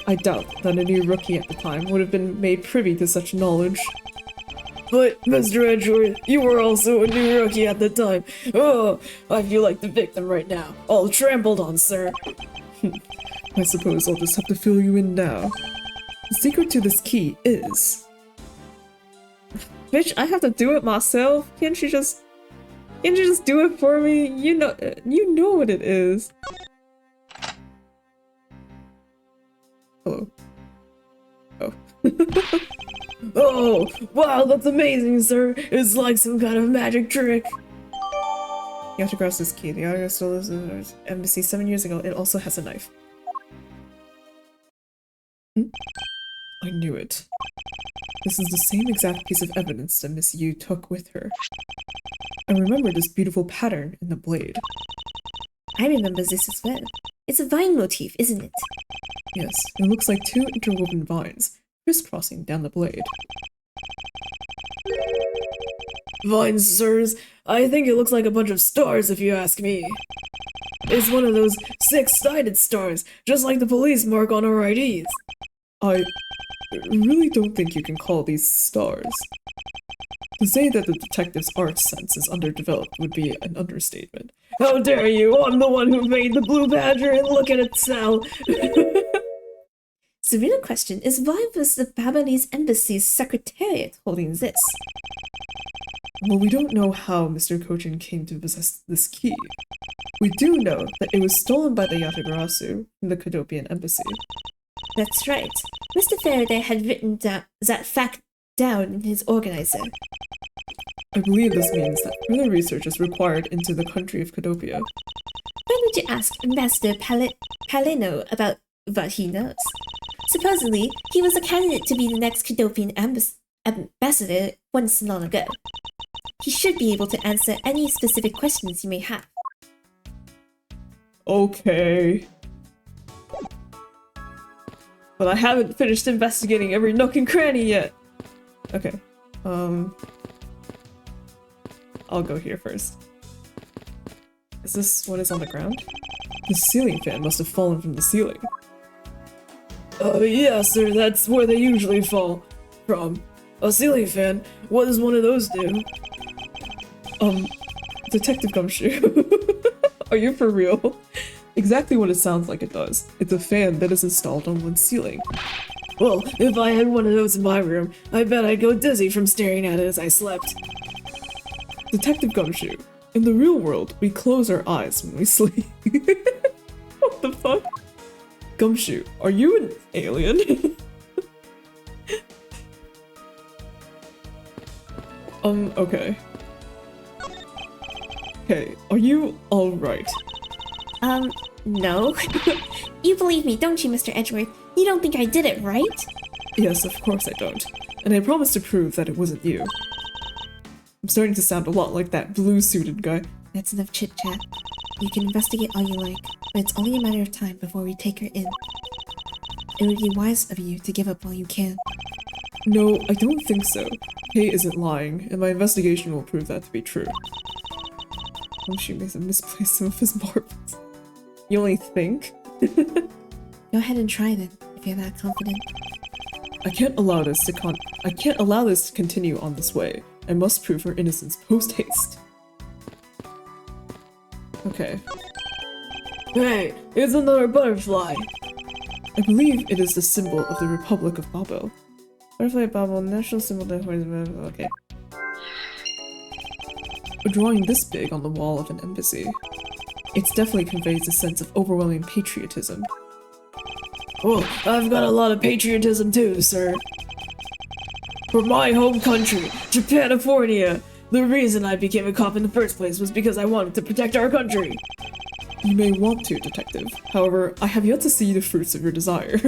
I doubt that a new rookie at the time would have been made privy to such knowledge. But, Mr. Edgeworth, you were also a new rookie at the time. Oh, I feel like the victim right now. All trampled on, sir. I suppose I'll just have to fill you in now. The secret to this key is... Bitch, I have to do it myself? Can't you just do it for me? You know what it is. Hello. Oh. Oh, wow, that's amazing, sir. It's like some kind of magic trick. You have to grasp this key. The audio stole this embassy 7 years ago. It also has a knife. I knew it. This is the same exact piece of evidence that Miss Yu took with her. I remember this beautiful pattern in the blade. I remember this as well. It's a vine motif, isn't it? Yes, it looks like two interwoven vines, crisscrossing down the blade. Vines, sirs. I think it looks like a bunch of stars, if you ask me. It's one of those six-sided stars, just like the police mark on our IDs. I really don't think you can call these stars. To say that the detective's art sense is underdeveloped would be an understatement. How dare you! I'm the one who made the blue badger and look at its cell! The real question is, why was the Balinese embassy's secretariat holding this? Well, we don't know how Mr. Kojin came to possess this key. We do know that it was stolen by the Yatagarasu from the Kadopian embassy. That's right. Mr. Faraday had written that fact down in his organizer. I believe this means that further research is required into the country of Kadopia. Why don't you ask Ambassador Paleno about what he knows? Supposedly, he was a candidate to be the next Kadopian ambassador once long ago. He should be able to answer any specific questions you may have. Okay. but I haven't finished investigating every nook and cranny yet. Okay, I'll go here first. Is this what is on the ground? The ceiling fan must have fallen from the ceiling. Yeah, sir, that's where they usually fall from. A ceiling fan? What does one of those do? Detective Gumshoe. Are you for real? Exactly what it sounds like it does. It's a fan that is installed on one's ceiling. Well, if I had one of those in my room, I bet I'd go dizzy from staring at it as I slept. Detective Gumshoe, in the real world, we close our eyes when we sleep. What the fuck? Gumshoe, are you an alien? Okay. Hey, are you alright? No. You believe me, don't you, Mr. Edgeworth? You don't think I did it, right? Yes, of course I don't. And I promise to prove that it wasn't you. I'm starting to sound a lot like that blue-suited guy. That's enough chit-chat. You can investigate all you like, but it's only a matter of time before we take her in. It would be wise of you to give up while you can. No, I don't think so. Kay isn't lying, and my investigation will prove that to be true. Oh, she may have misplaced some of his marbles. You only think? Go ahead and try then, if you're that confident. I can't allow this to continue on this way. I must prove her innocence post-haste. Okay. Hey, it's another butterfly! I believe it is the symbol of the Republic of Babel. Butterfly Babel, national symbol that okay. A drawing this big on the wall of an embassy. It definitely conveys a sense of overwhelming patriotism. Oh, I've got a lot of patriotism too, sir. For my home country, Japanifornia! The reason I became a cop in the first place was because I wanted to protect our country. You may want to, detective. However, I have yet to see the fruits of your desire.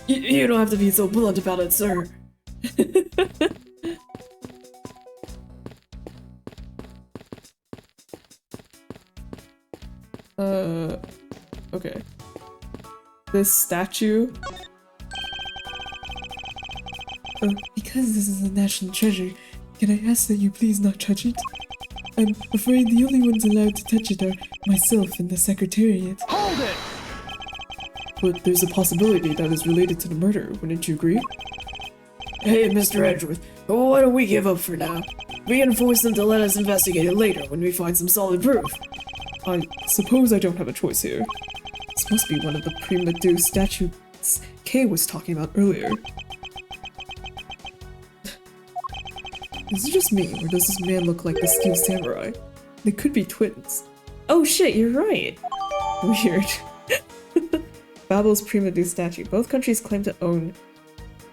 You don't have to be so blunt about it, sir. Okay. This statue... because this is a national treasure, can I ask that you please not touch it? I'm afraid the only ones allowed to touch it are myself and the Secretariat. Hold it! But there's a possibility that is related to the murder, wouldn't you agree? Hey, Mr. Edgeworth, why don't we give up for now? We can force them to let us investigate it later when we find some solid proof. I suppose I don't have a choice here. This must be one of the prima due statues Kay was talking about earlier. Is it just me, or does this man look like the Steel Samurai? They could be twins. Oh shit, you're right! Weird. Babel's prima due statue. Both countries claim to own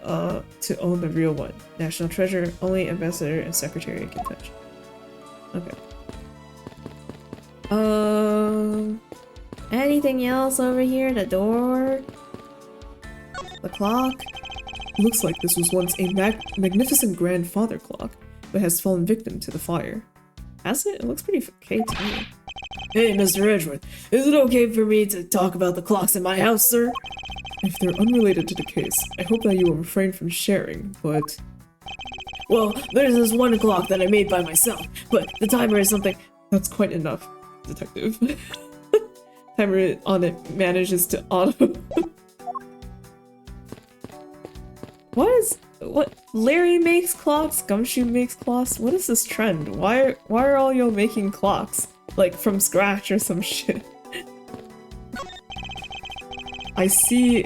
the real one. National treasure, only ambassador and secretary can touch. Okay. Anything else over here? The door? The clock? Looks like this was once a magnificent grandfather clock, but has fallen victim to the fire. Has it? It looks pretty okay to me. Hey, Mr. Edgeworth, is it okay for me to talk about the clocks in my house, sir? If they're unrelated to the case, I hope that you will refrain from sharing, but... Well, there's this one clock that I made by myself, but the timer is something... That's quite enough, detective. Timer on it manages to auto... What? Larry makes clocks? Gumshoe makes clocks? What is this trend? Why are all y'all making clocks? Like, from scratch or some shit? I see,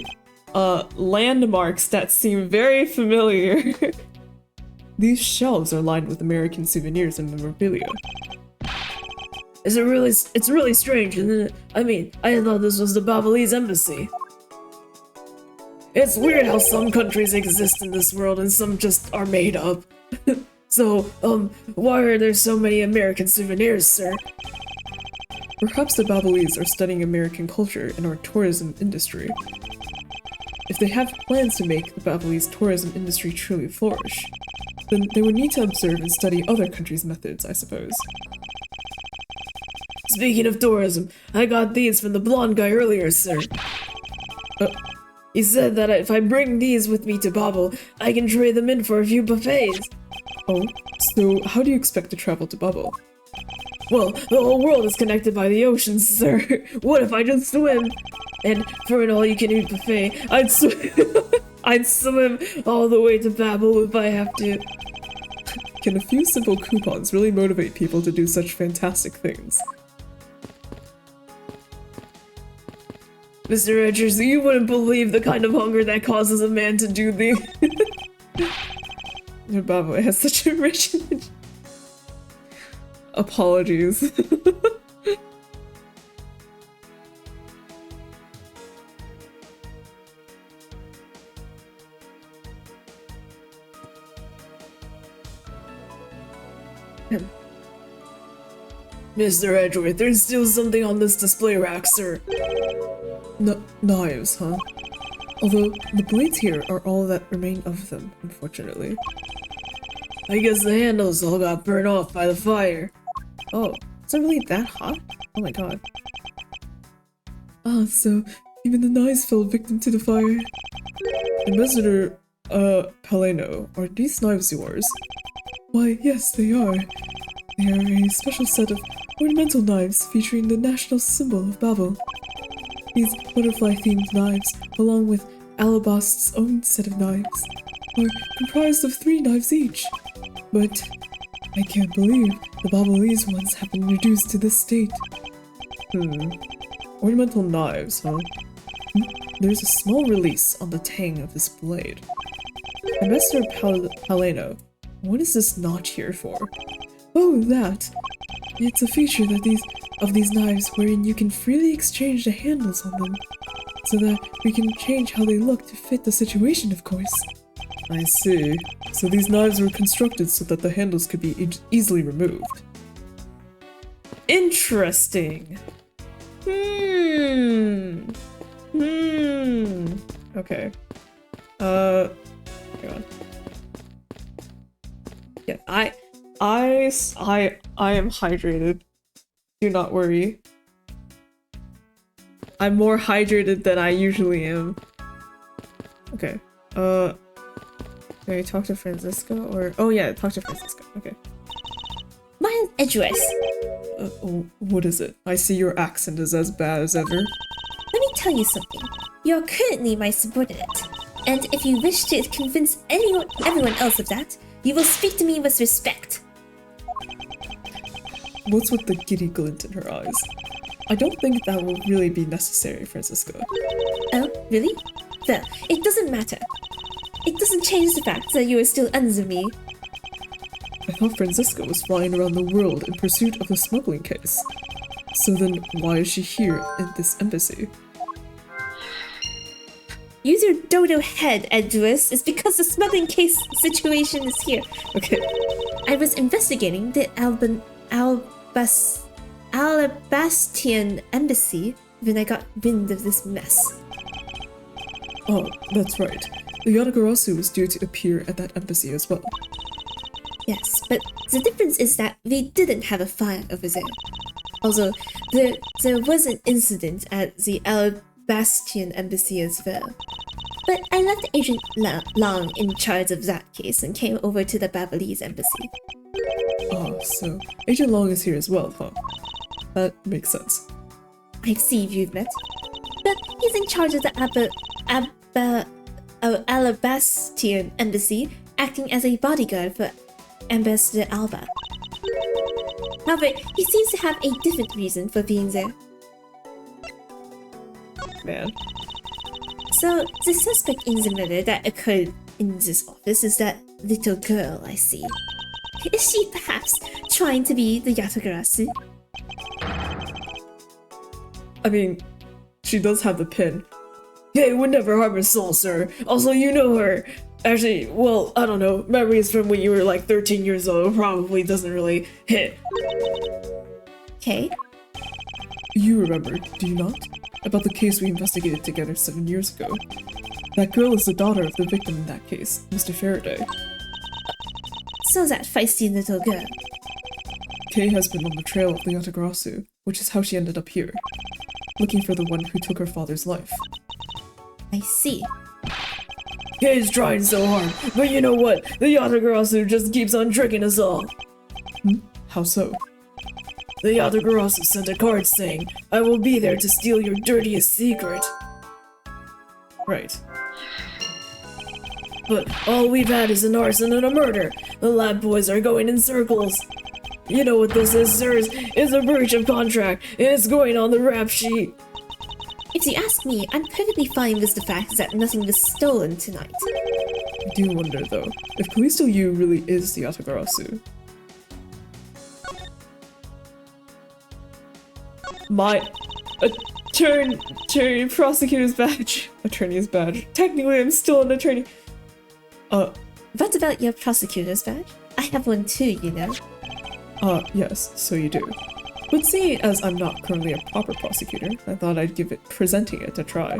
landmarks that seem very familiar. These shelves are lined with American souvenirs and memorabilia. It's really strange, isn't it? I mean, I thought this was the Babelese embassy. It's weird how some countries exist in this world and some just are made up. So, why are there so many American souvenirs, sir? Perhaps the Babelese are studying American culture and our tourism industry. If they have plans to make the Babelese tourism industry truly flourish, then they would need to observe and study other countries' methods, I suppose. Speaking of tourism, I got these from the blonde guy earlier, sir. He said that if I bring these with me to Bobble, I can trade them in for a few buffets. Oh, so how do you expect to travel to Bubble? Well, the whole world is connected by the ocean, sir. What if I just swim? And for an all-you-can-eat buffet, I'd swim. I'd swim all the way to Babel if I have to. Can a few simple coupons really motivate people to do such fantastic things? Mr. Edgers, you wouldn't believe the kind of hunger that causes a man to do the. Babel has such a rich. Apologies. Mr. Edgeworth, there's still something on this display rack, sir. Knives, huh? Although the blades here are all that remain of them, unfortunately. I guess the handles all got burned off by the fire. Oh, is it really that hot? Oh my god. Ah, so even the knives fell victim to the fire. Ambassador, Paleno, are these knives yours? Why, yes, they are. They are a special set of ornamental knives featuring the national symbol of Babel. These butterfly-themed knives, along with Alabast's own set of knives, are comprised of 3 knives each. But I can't believe the Babelese ones have been reduced to this state. Ornamental knives, huh? There's a small release on the tang of this blade. Ambassador Paleno, what is this notch here for? Oh, that! It's a feature that these knives wherein you can freely exchange the handles on them, so that we can change how they look to fit the situation, of course. I see. So these knives were constructed so that the handles could be easily removed. Interesting. Okay. Hang on. Yeah, I am hydrated. Do not worry. I'm more hydrated than I usually am. Okay. Can I talk to Francisco or? Oh yeah, talk to Francisco. Okay. Mild Edgeworth, Oh, what is it? I see your accent is as bad as ever. let me tell you something. You are currently my subordinate, and if you wish to convince everyone else of that, you will speak to me with respect. What's with the giddy glint in her eyes? I don't think that will really be necessary, Francisco. Oh, really? Well, it doesn't matter. It doesn't change the fact that you are still under me. I thought Francisco was flying around the world in pursuit of the smuggling case. So then why is she here in this embassy? Use your dodo head, Edgeworth. It's because the smuggling case situation is here. Okay. I was investigating the Alabastian embassy when I got wind of this mess. Oh, that's right. The Yatagarasu was due to appear at that embassy as well. Yes, but the difference is that we didn't have a fire over there. Also, there was an incident at the Alabastian embassy as well. But I left Agent Long in charge of that case and came over to the Babelese embassy. Oh, so Agent Long is here as well, huh? That makes sense. I see you've met. But he's in charge of the Alabastian embassy, acting as a bodyguard for Ambassador Alba. However, he seems to have a different reason for being there. Man. So, the suspect in the murder that occurred in this office is that little girl I see. Is she perhaps trying to be the Yatagarasu? I mean, she does have the pin. Hey, would never harm a soul, sir. Also, you know her. Actually, well, I don't know. Memories from when you were like 13 years old probably doesn't really hit. Okay. You remember, do you not? About the case we investigated together 7 years ago. That girl is the daughter of the victim in that case, Mr. Faraday. So that feisty little girl. Kay has been on the trail of the Yatagarasu, which is how she ended up here. Looking for the one who took her father's life. I see. He's trying so hard, but you know what? The Yatagarasu just keeps on tricking us all. How so? The Yatagarasu sent a card saying, I will be there to steal your dirtiest secret. Right. But all we've had is an arson and a murder. The lab boys are going in circles. You know what this is, sirs? It's a breach of contract, and it's going on the rap sheet. If you ask me, I'm perfectly fine with the fact that nothing was stolen tonight. I do wonder though, if Callisto Yu really is the Yatagarasu. My attorney prosecutor's badge. Attorney's badge. Technically I'm still an attorney. What about your prosecutor's badge? I have one too, you know. Yes, so you do. But seeing as I'm not currently a proper prosecutor, I thought I'd give it presenting it a try.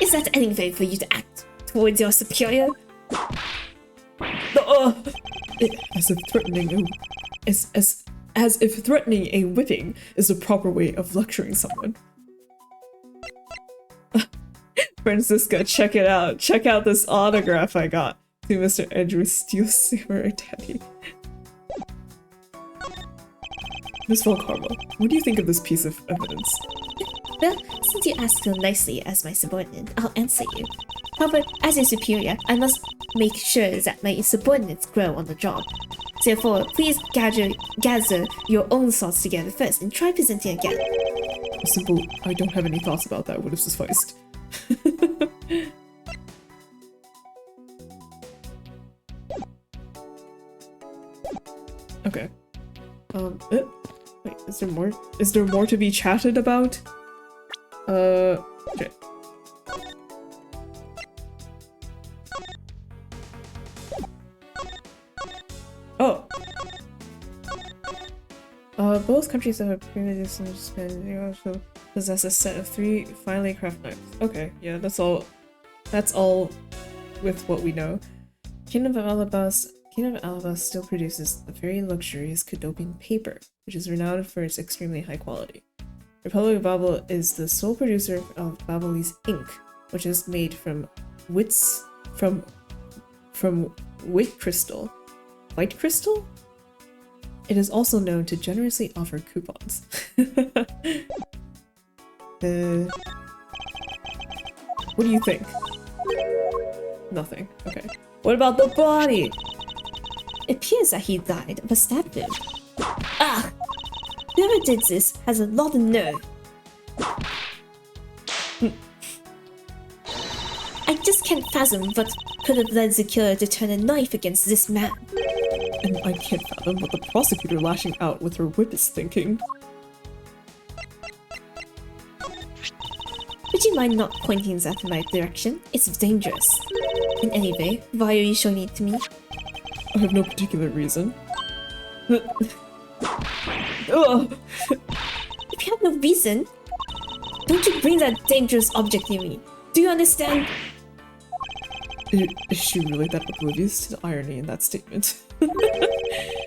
Is that any way for you to act towards your superior? As if threatening as if threatening a whipping is the proper way of lecturing someone. Francisca, check it out. Check out this autograph I got to Mr. Andrew Steele's Samurai Daddy. Miss Volkarma, what do you think of this piece of evidence? Well, since you asked so nicely as my subordinate, I'll answer you. However, as your superior, I must make sure that my subordinates grow on the job. Therefore, please gather your own thoughts together first and try presenting again. A simple, I don't have any thoughts about that would have sufficed. Okay. Wait, is there more? Is there more to be chatted about? Okay. Oh! Both countries have previously suspended. They also possess a set of 3 finely crafted knives. Okay, yeah, that's all. That's all with what we know. Kingdom of Alabas still produces the very luxurious Cadopian paper, which is renowned for its extremely high quality. Republic of Babel is the sole producer of Babelese ink, which is made from white crystal. White crystal? It is also known to generously offer coupons. What do you think? Nothing. Okay. What about the body? It appears that he died of a stab wound. Ah! Whoever did this has a lot of nerve. I just can't fathom what could have led the killer to turn a knife against this man. And I can't fathom what the prosecutor lashing out with her whip is thinking. Would you mind not pointing that in my direction? It's dangerous. And anyway, why are you showing it to me? I have no particular reason. If you have no reason, don't you bring that dangerous object near me. Do you understand? Is she really that oblivious to the irony in that statement?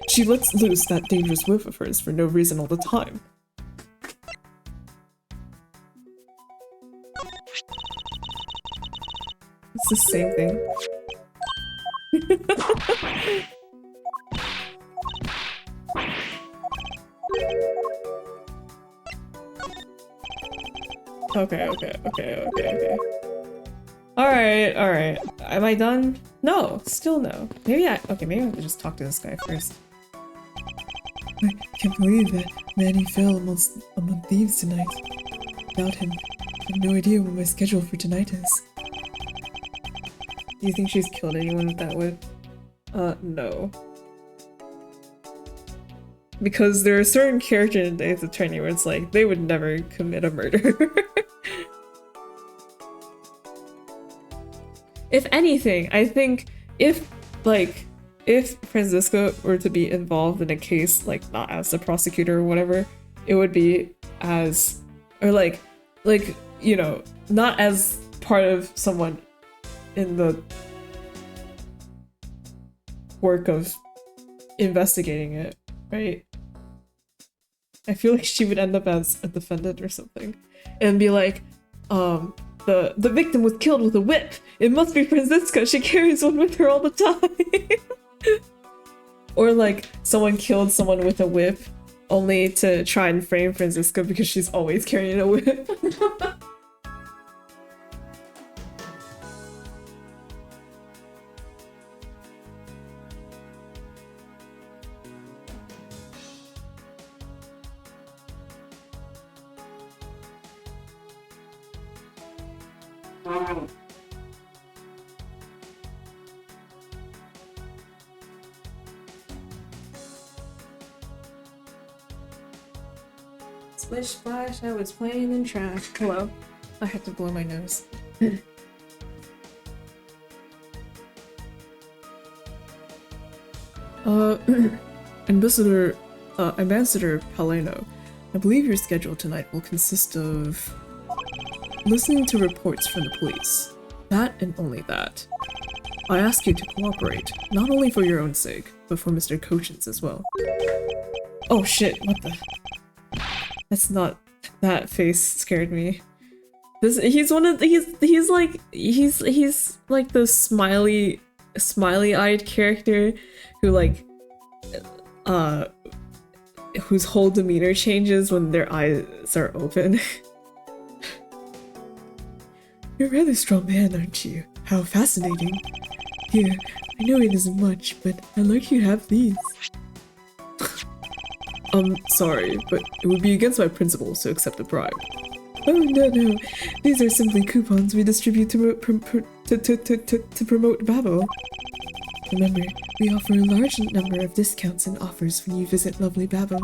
She lets loose that dangerous whip of hers for no reason all the time. It's the same thing. Okay. Alright. Am I done? No, still no. Maybe I have to just talk to this guy first. I can't believe that Manny fell among thieves tonight. Without him, I have no idea what my schedule for tonight is. Do you think she's killed anyone with that whip? No. Because there are certain characters in Ace Attorney where it's like, they would never commit a murder. If anything, I think if Francisco were to be involved in a case, like, not as the prosecutor or whatever, it would be as, or you know, not as part of someone in the work of investigating it, right? I feel like she would end up as a defendant or something and be like, the victim was killed with a whip. It must be Franziska. She carries one with her all the time. Or like someone killed someone with a whip only to try and frame Franziska because she's always carrying a whip. Splish splash, I was playing in trash. Hello. I have to blow my nose. Ambassador Paleno, I believe your schedule tonight will consist of listening to reports from the police. That and only that. I ask you to cooperate, not only for your own sake, but for Mr. Cochin's as well. Oh shit, what the... That's not... That face scared me. He's like the smiley-eyed character who like whose whole demeanor changes when their eyes are open. You're a rather strong man, aren't you? How fascinating. Here, I know it isn't much, but I'd like you to have these. Sorry, but it would be against my principles to accept a bribe. Oh, no. These are simply coupons we distribute to promote Babel. Remember, we offer a large number of discounts and offers when you visit lovely Babel.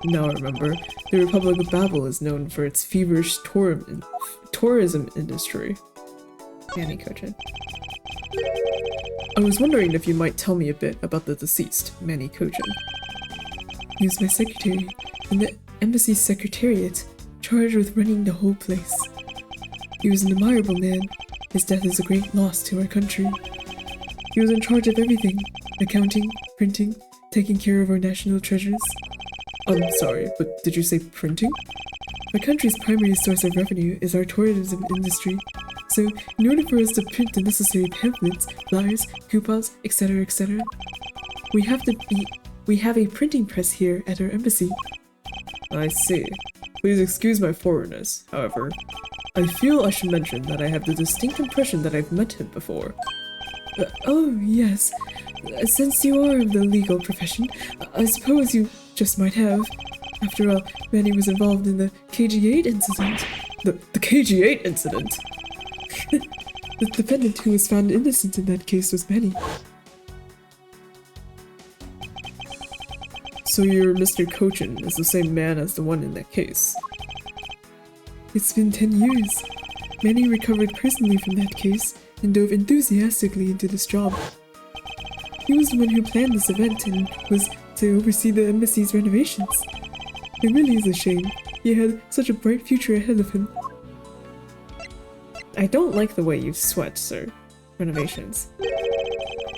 Now remember, the Republic of Babel is known for its feverish tourism industry. Manny Kochin. I was wondering if you might tell me a bit about the deceased, Manny Kochin. He was my secretary in the embassy's secretariat, charged with running the whole place. He was an admirable man. His death is a great loss to our country. He was in charge of everything: accounting, printing, taking care of our national treasures. I'm sorry, but did you say printing? Our country's primary source of revenue is our tourism industry. So, in order for us to print the necessary pamphlets, flyers, coupons, etc., etc., we have a printing press here at our embassy. I see. Please excuse my forwardness, however. I feel I should mention that I have the distinct impression that I've met him before. Oh, yes. Since you are of the legal profession, I suppose you just might have. After all, Manny was involved in the KG8 incident. The KG8 incident? The defendant who was found innocent in that case was Manny. So your Mr. Cochin is the same man as the one in that case? It's been 10 years. Manny recovered personally from that case and dove enthusiastically into this job. He was the one who planned this event and was to oversee the embassy's renovations. It really is a shame. He had such a bright future ahead of him. I don't like the way you sweat, sir. Renovations.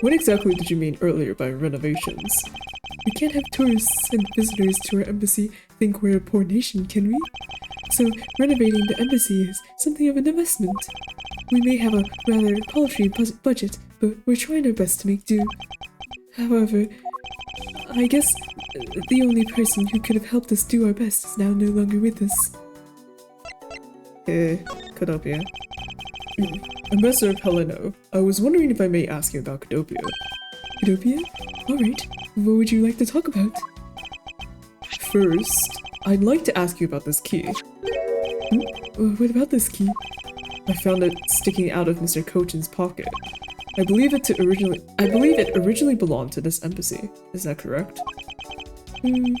What exactly did you mean earlier by renovations? We can't have tourists and visitors to our embassy think we're a poor nation, can we? So, renovating the embassy is something of an investment. We may have a rather paltry budget, but we're trying our best to make do. However, I guess the only person who could have helped us do our best is now no longer with us. Cadopia. Ambassador Paleno, I was wondering if I may ask you about Cadopia. Cadopia? Alright, what would you like to talk about? First, I'd like to ask you about this key. What about this key? I found it sticking out of Mr. Cochin's pocket. I believe it originally belonged to this embassy. Is that correct? On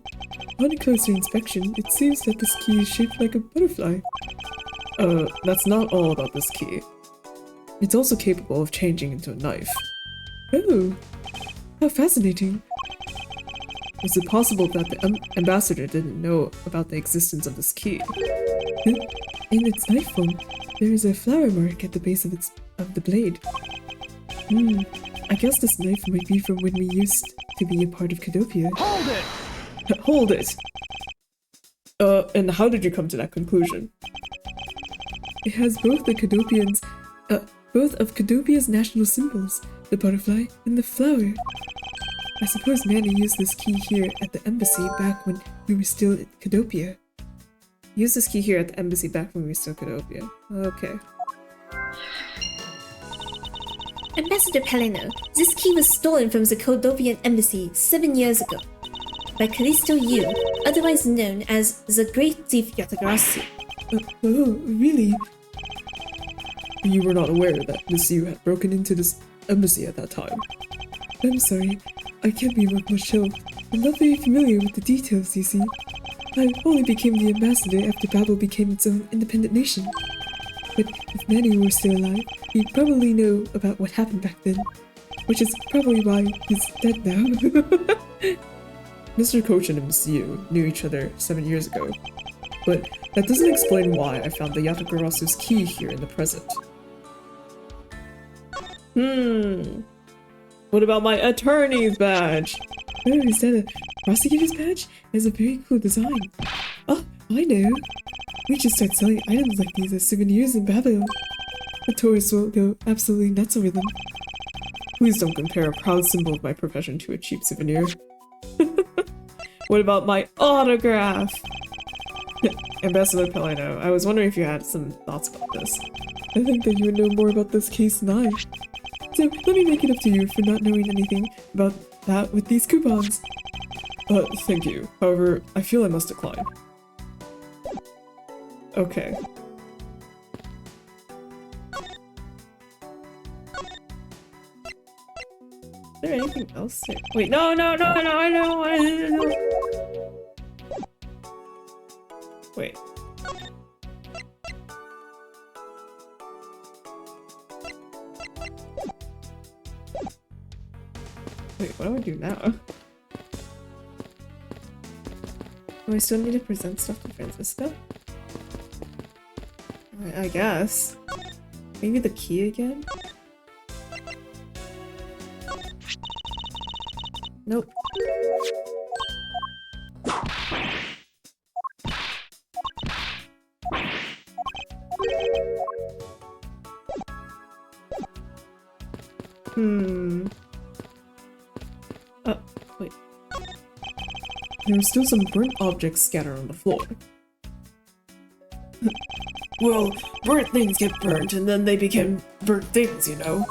a closer inspection, it seems that this key is shaped like a butterfly. That's not all about this key. It's also capable of changing into a knife. Oh, how fascinating. Is it possible that the ambassador didn't know about the existence of this key? In its knife form, there is a flower mark at the base of the blade. I guess this knife might be from when we used to be a part of Cadopia. Hold it! Hold it! And how did you come to that conclusion? It has both both of Cadopia's national symbols, the butterfly and the flower. I suppose Manny used this key here at the embassy back when we were still at Cadopia. Use this key here at the embassy back when we were still Cadopia. Okay. Ambassador Paleno, this key was stolen from the Cordovian embassy 7 years ago by Callisto Yu, otherwise known as the Great Thief Yatagarasi. Oh, really? You were not aware that Miss Yu had broken into this embassy at that time. I'm sorry, I can't be of much help. I'm not very familiar with the details, you see. I only became the ambassador after Babel became its own independent nation. But if Manny were still alive, he'd probably know about what happened back then. Which is probably why he's dead now. Mr. Kochin and Miss Yu knew each other 7 years ago. But that doesn't explain why I found the Yatagarasu's key here in the present. What about my attorney's badge? Oh, is that a prosecutor's badge? It has a very cool design. Oh, I know. We should start selling items like these as souvenirs in Babel. The tourists will go absolutely nuts over them. Please don't compare a proud symbol of my profession to a cheap souvenir. What about my autograph? Ambassador Pelino, I was wondering if you had some thoughts about this. I think that you would know more about this case than I. So let me make it up to you for not knowing anything about that with these coupons. Thank you. However, I feel I must decline. Okay. Is there anything else here? Wait, no, I know. Wait. Wait, what do I do now? Do I still need to present stuff to Francisca? I guess. Maybe the key again? Nope. Oh, wait. There are still some burnt objects scattered on the floor. Well, burnt things get burnt and then they become burnt things, you know?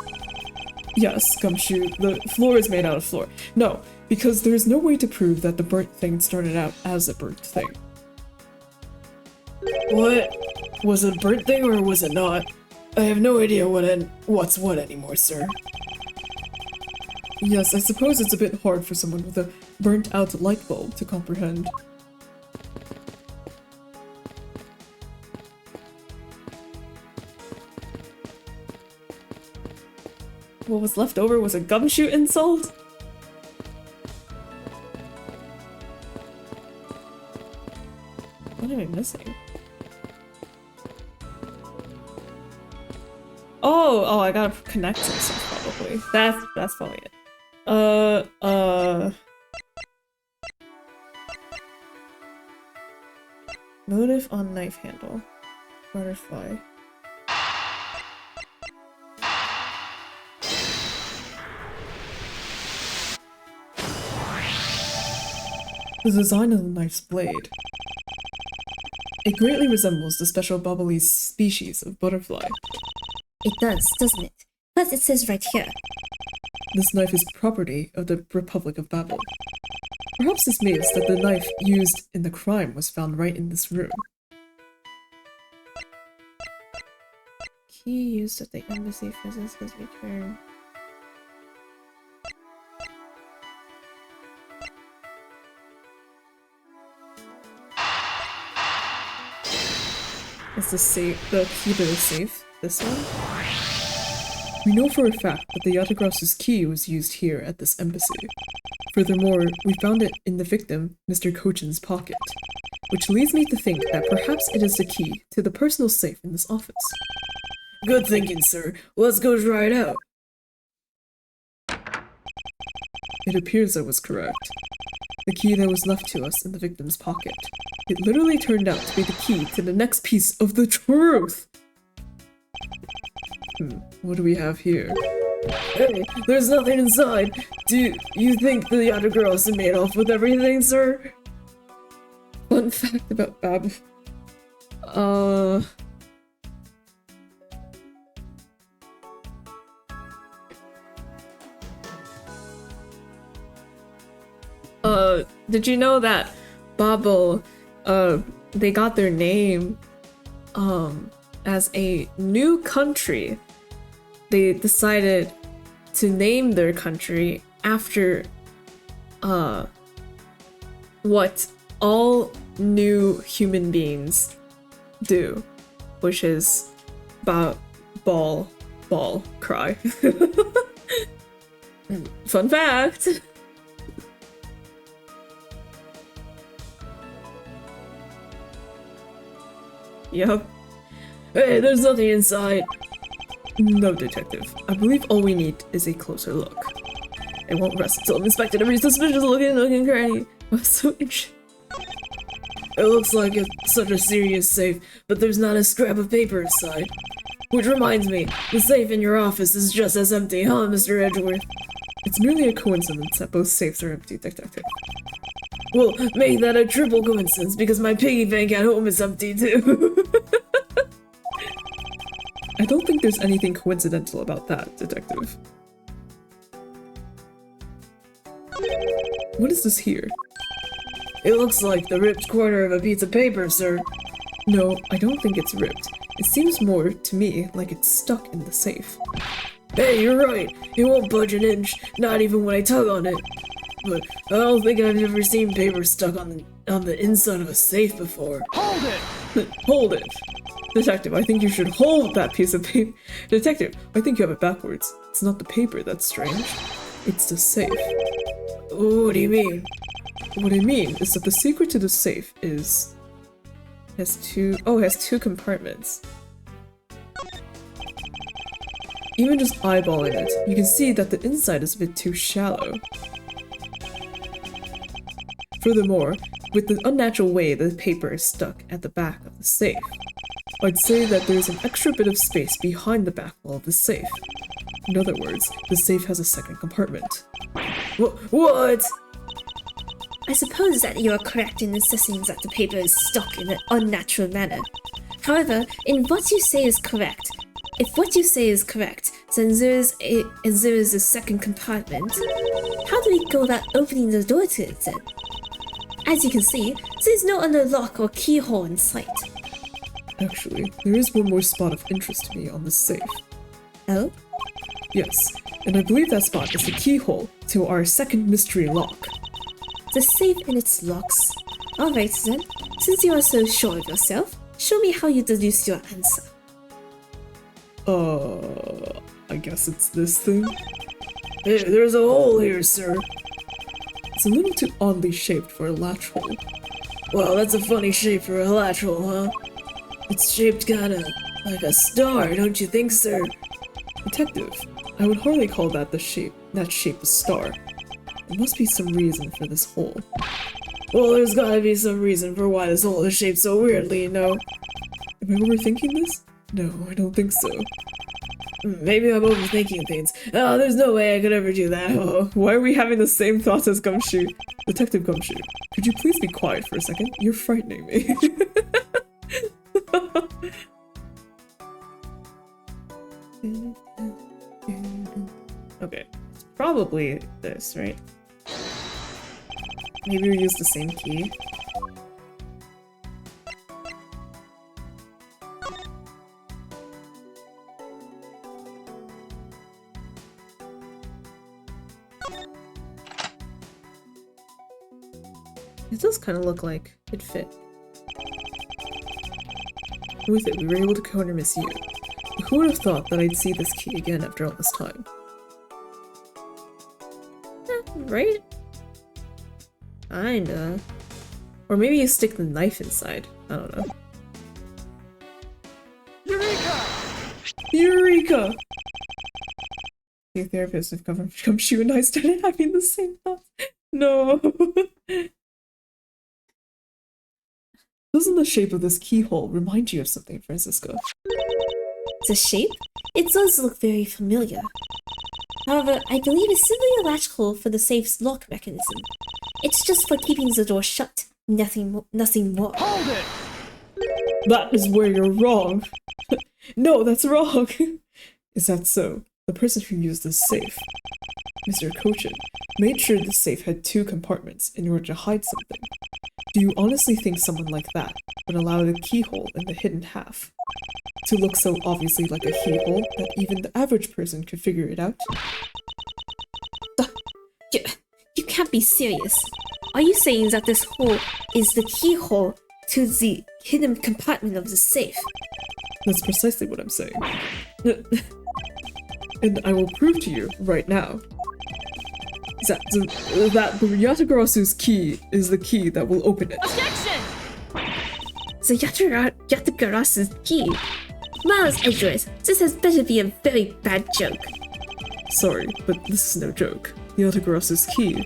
Yes, Gumshoe, the floor is made out of floor. No, because there is no way to prove that the burnt thing started out as a burnt thing. What? Was it a burnt thing or was it not? I have no idea what's what anymore, sir. Yes, I suppose it's a bit hard for someone with a burnt-out light bulb to comprehend. What was left over was a gumshoe insult? What am I missing? Oh, I gotta connect some stuff probably. That's probably it. Motive on knife handle. Butterfly. The design of the knife's blade. It greatly resembles the special bubbly species of butterfly. It does, doesn't it? Plus it says right here. This knife is property of the Republic of Babel. Perhaps this means that the knife used in the crime was found right in this room. Key used at the embassy physics has returned. Is the key to the safe this one? We know for a fact that the Yatagrasu's key was used here at this embassy. Furthermore, we found it in the victim, Mr. Kochin's pocket, which leads me to think that perhaps it is the key to the personal safe in this office. Good thinking, sir. Let's go try it out. It appears I was correct. The key that was left to us in the victim's pocket. It literally turned out to be the key to the next piece of the truth! What do we have here? Hey, there's nothing inside. Do you think the other girls made off with everything, sir? Fun fact about Babel. Did you know that Babel, they got their name, as a new country? They decided to name their country after, what all new human beings do, which is ball, cry. Fun fact! Yep. Hey, there's nothing inside. No, detective. I believe all we need is a closer look. I won't rest until I've inspected every suspicious looking cranny. I'm so interested. It looks like it's such a serious safe, but there's not a scrap of paper inside. Which reminds me, the safe in your office is just as empty, huh, Mr. Edgeworth? It's merely a coincidence that both safes are empty, detective. Well, make that a triple coincidence, because my piggy bank at home is empty too. I don't think there's anything coincidental about that, detective. What is this here? It looks like the ripped corner of a piece of paper, sir. No, I don't think it's ripped. It seems more, to me, like it's stuck in the safe. Hey, you're right. It won't budge an inch, not even when I tug on it. But I don't think I've ever seen paper stuck on the inside of a safe before. Hold it! Hold it! Detective, I think you should hold that piece of paper. Detective, I think you have it backwards. It's not the paper that's strange. It's the safe. What do you mean? What I mean is that the secret to the safe has two compartments. Even just eyeballing it, you can see that the inside is a bit too shallow. Furthermore, with the unnatural way the paper is stuck at the back of the safe, I'd say that there's an extra bit of space behind the back wall of the safe. In other words, the safe has a second compartment. What? I suppose that you are correct in insisting that the paper is stuck in an unnatural manner. However, if what you say is correct, then there is a second compartment. How do we go about opening the door to it then? As you can see, there is no other lock or keyhole in sight. Actually, there is one more spot of interest to me on this safe. Oh? Yes, and I believe that spot is the keyhole to our second mystery lock. The safe and its locks. Alright then, since you are so sure of yourself, show me how you deduce your answer. I guess it's this thing. Hey, there's a hole here, sir. It's a little too oddly shaped for a latch hole. Well, that's a funny shape for a latch hole, huh? It's shaped kinda like a star, don't you think, sir? Detective, I would hardly call that shape a star. There must be some reason for this hole. Well, there's gotta be some reason for why this hole is shaped so weirdly, you know? Am I overthinking this? No, I don't think so. Maybe I'm overthinking things. Oh, there's no way I could ever do that. Oh, why are we having the same thoughts as Gumshoe? Detective Gumshoe, could you please be quiet for a second? You're frightening me. Okay, it's probably this, right? Maybe we use the same key. It does kind of look like it fit. With it, we were able to corner Miss Yu. Who would have thought that I'd see this key again after all this time? Right? Kinda. Or maybe you stick the knife inside. I don't know. Eureka! Eureka! The therapist of Gumshoe and I started having the same thoughts. No! Doesn't the shape of this keyhole remind you of something, Francisca? the shape, it does look very familiar. However, I believe it's simply a latch hole for the safe's lock mechanism. It's just for keeping the door shut, nothing more. Hold it! That is where you're wrong. No, that's wrong. Is that so? The person who used this safe, Mr. Kochin, made sure the safe had 2 compartments in order to hide something. Do you honestly think someone like that would allow the keyhole in the hidden half to look so obviously like a keyhole that even the average person could figure it out? You can't be serious. Are you saying that this hole is the keyhole to the hidden compartment of the safe? That's precisely what I'm saying. And I will prove to you right now that the Yatagarasu's key is the key that will open it. The Yatagarasu's key? Miles Edgeworth, this has better be a very bad joke. Sorry, but this is no joke. The Yatagarasu's key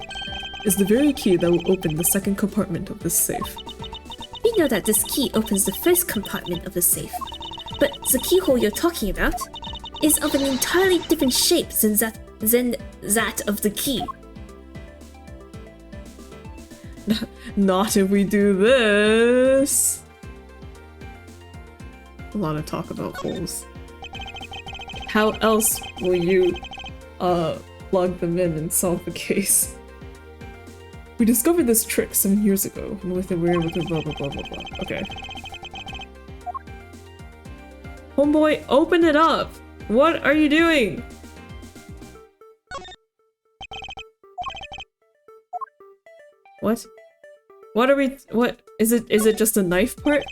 is the very key that will open the second compartment of this safe. We know that this key opens the first compartment of the safe, but the keyhole you're talking about is of an entirely different shape than that of the key. Not if we do this. A lot of talk about holes. How else will you plug them in and solve the case? We discovered this trick 7 years ago, and with it we were able to blah blah blah blah blah. Okay. Homeboy, open it up! What are you doing? What? What are we- what? Is it just a knife part?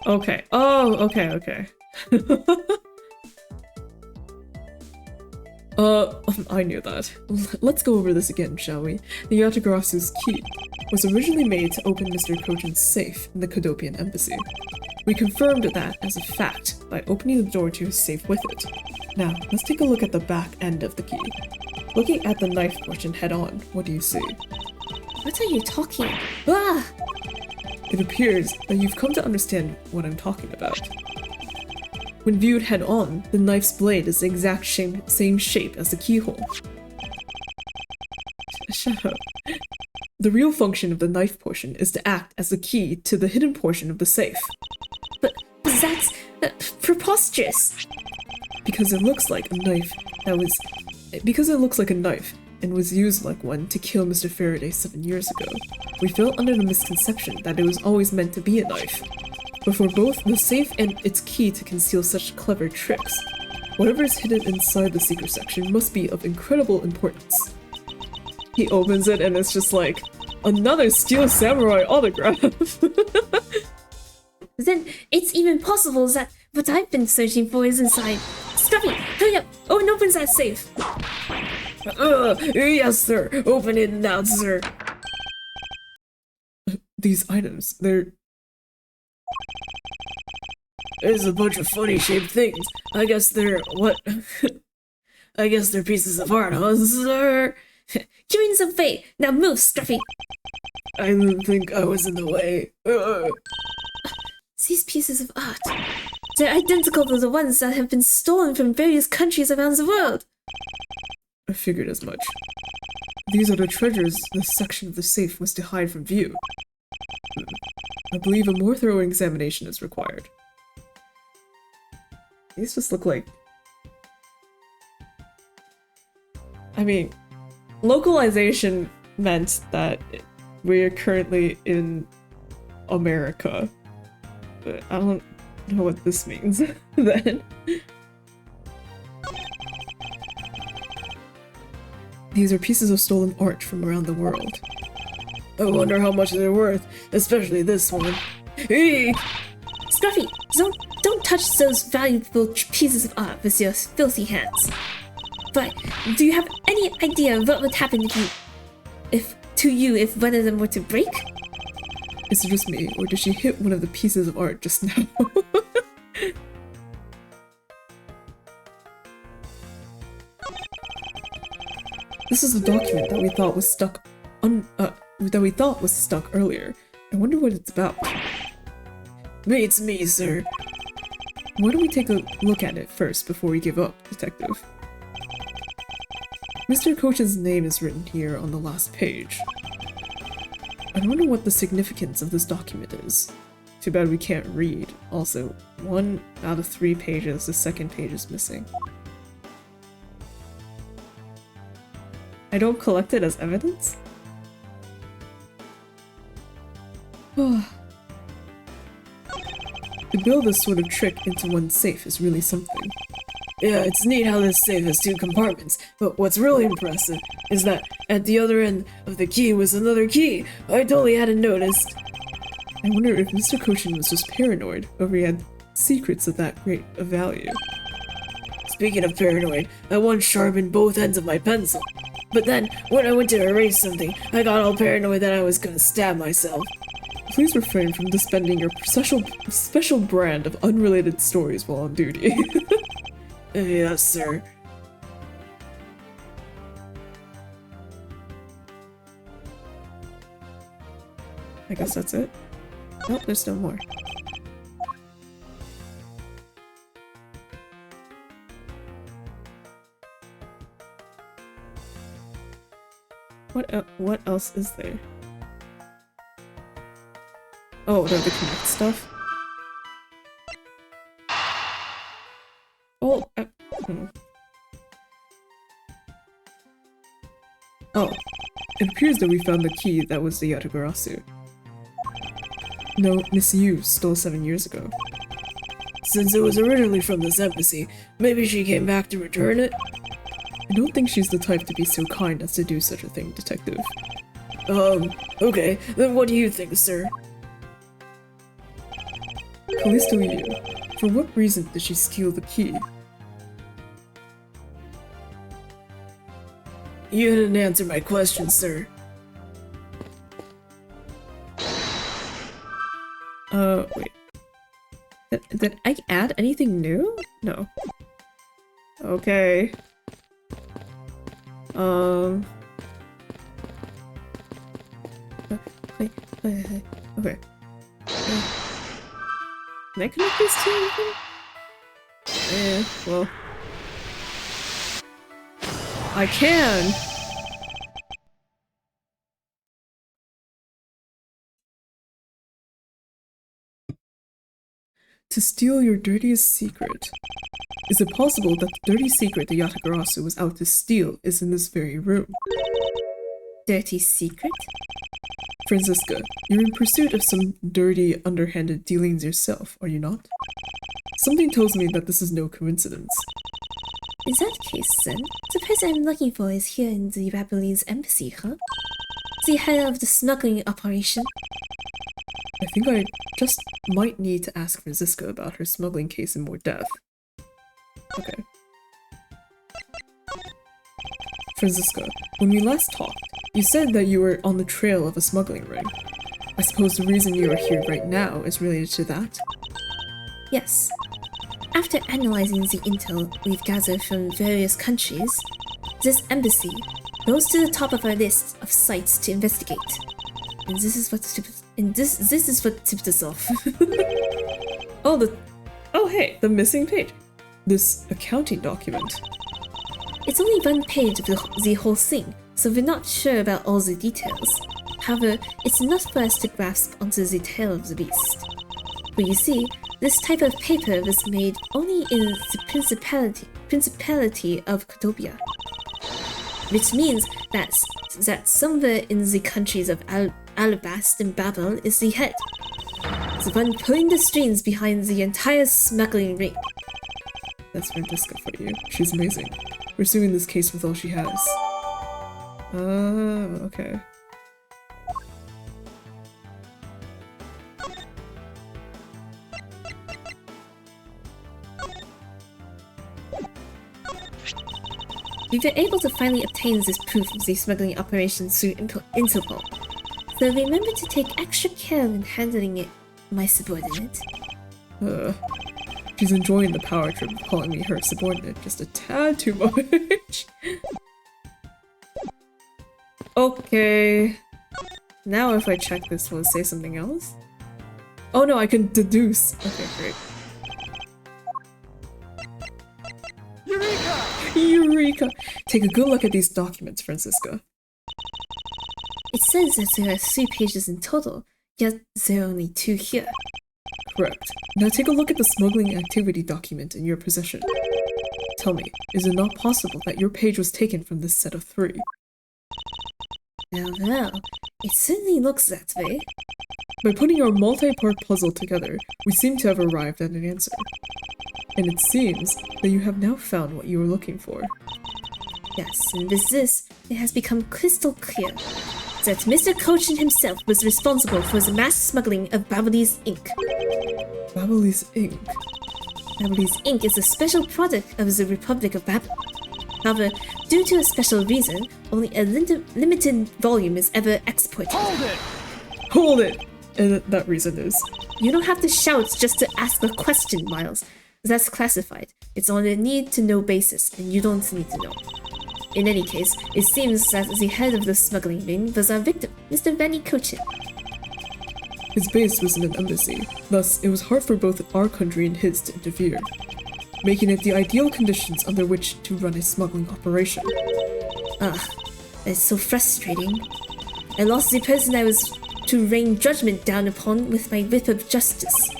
Okay. Oh, okay. I knew that. Let's go over this again, shall we? The Yatagarasu's key was originally made to open Mr. Kochin's safe in the Kodopian embassy. We confirmed that as a fact by opening the door to his safe with it. Now, let's take a look at the back end of the key. Looking at the knife portion head on, what do you see? What are you talking? Ah! It appears that you've come to understand what I'm talking about. When viewed head on, the knife's blade is the exact same shape as the keyhole. Shut up. The real function of the knife portion is to act as the key to the hidden portion of the safe. But that's preposterous. Because it looks like a knife and was used like one to kill Mr. Faraday 7 years ago. We fell under the misconception that it was always meant to be a knife. But for both the safe and its key to conceal such clever tricks, whatever is hidden inside the secret section must be of incredible importance. He opens it and it's just like, another Steel Samurai autograph! Then it's even possible that what I've been searching for is inside. Scruffy, hurry up! Owen opens that safe! Yes, sir. Open it now, sir. These items, There's a bunch of funny shaped things. I guess they're what? I guess they're pieces of art, huh, sir? You're in the way! Now move, Scruffy! I didn't think I was in the way. These pieces of art. They're identical to the ones that have been stolen from various countries around the world. I figured as much. These are the treasures this section of the safe was to hide from view. I believe a more thorough examination is required. These just look like... I mean, localization meant that we're currently in America. But I don't know what this means then. These are pieces of stolen art from around the world. I wonder how much they're worth, especially this one. Eek! Scruffy, don't touch those valuable pieces of art with your filthy hands. But do you have any idea what would happen if one of them were to break? Is it just me, or did she hit one of the pieces of art just now? This is the document that we thought was stuck earlier. I wonder what it's about. It's me, sir. Why don't we take a look at it first before we give up, Detective? Mr. Coach's name is written here on the last page. I wonder what the significance of this document is. Too bad we can't read. Also, 1 out of 3 pages, the second page is missing. I don't collect it as evidence? To build this sort of trick into one safe is really something. Yeah, it's neat how this safe has 2 compartments, but what's really impressive is that at the other end of the key was another key. I totally hadn't noticed. I wonder if Mr. Koshin was just paranoid, or if he had secrets of that great of value. Speaking of paranoid, I once sharpened both ends of my pencil. But then, when I went to erase something, I got all paranoid that I was gonna stab myself. Please refrain from dispensing your special brand of unrelated stories while on duty. Yes, sir. I guess that's it. Nope, there's still more. What else is there? Oh, the connect stuff. Oh, Oh, it appears that we found the key that was the Yatagarasu. No, Miss Yu stole 7 years ago. Since it was originally from this embassy, maybe she came back to return it? I don't think she's the type to be so kind as to do such a thing, Detective. Okay, then what do you think, sir? Callisto Yu, for what reason did she steal the key? You didn't answer my question, sir. Wait. Did I add anything new? No. Okay. Okay. Can I connect these two even? Well. I can! To steal your dirtiest secret. Is it possible that the dirty secret the Yatagarasu was out to steal is in this very room? Dirty secret? Franziska, you're in pursuit of some dirty, underhanded dealings yourself, are you not? Something tells me that this is no coincidence. Is that the case, then? The person I'm looking for is here in the Japanese embassy, huh? The head of the smuggling operation. I think I just might need to ask Franziska about her smuggling case in more depth. Okay. Franziska, when we last talked, you said that you were on the trail of a smuggling ring. I suppose the reason you are here right now is related to that? Yes. After analyzing the intel we've gathered from various countries, this embassy rose to the top of our list of sites to investigate. And this is what tipped us off. Oh hey, the missing page. This accounting document. It's only one page of the whole thing, so we're not sure about all the details. However, it's enough for us to grasp onto the tail of the beast. But you see, this type of paper was made only in the Principality of Cotopia, which means that somewhere in the countries of Alabast and Babel is the head, the one pulling the strings behind the entire smuggling ring. That's Franziska for you. She's amazing. Pursuing this case with all she has. Okay. We were able to finally obtain this proof of the smuggling operations through Interpol, so remember to take extra care when handling it, my subordinate. She's enjoying the power trip of calling me her subordinate just a tad too much. Okay. Now if I check this, will it say something else? Oh no, I can deduce. Okay, great. Eureka! Take a good look at these documents, Francisca. It says that there are 3 pages in total, yet there are only 2 here. Correct. Now take a look at the smuggling activity document in your possession. Tell me, is it not possible that your page was taken from this set of 3? Well, it certainly looks that way. By putting our multi-part puzzle together, we seem to have arrived at an answer. And it seems that you have now found what you were looking for. Yes, and with this, it has become crystal clear that Mr. Cochin himself was responsible for the mass smuggling of Babbly's ink. Babbly's ink? Babbly's ink is a special product of the Republic of Babel. However, due to a special reason, only a limited volume is ever exported. Hold it! And that reason is... You don't have to shout just to ask a question, Miles. That's classified. It's on a need-to-know basis, and you don't need to know. In any case, it seems that the head of the smuggling ring was our victim, Mr. Vanny Cochin. His base was in an embassy, thus it was hard for both our country and his to interfere, making it the ideal conditions under which to run a smuggling operation. That's so frustrating. I lost the person I was to rain judgment down upon with my whip of justice.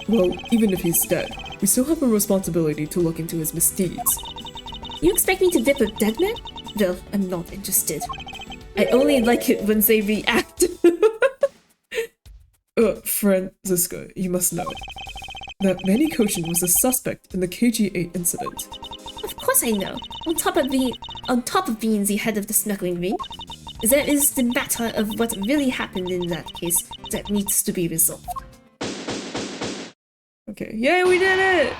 Well, even if he's dead, we still have a responsibility to look into his misdeeds. You expect me to whip a dead man? Well, I'm not interested. I only like it when they react. Francisca, you must know that Manny Cochin was a suspect in the KG-8 incident. Of course I know. On top of being the head of the smuggling ring, there is the matter of what really happened in that case that needs to be resolved. Okay, yay, we did it!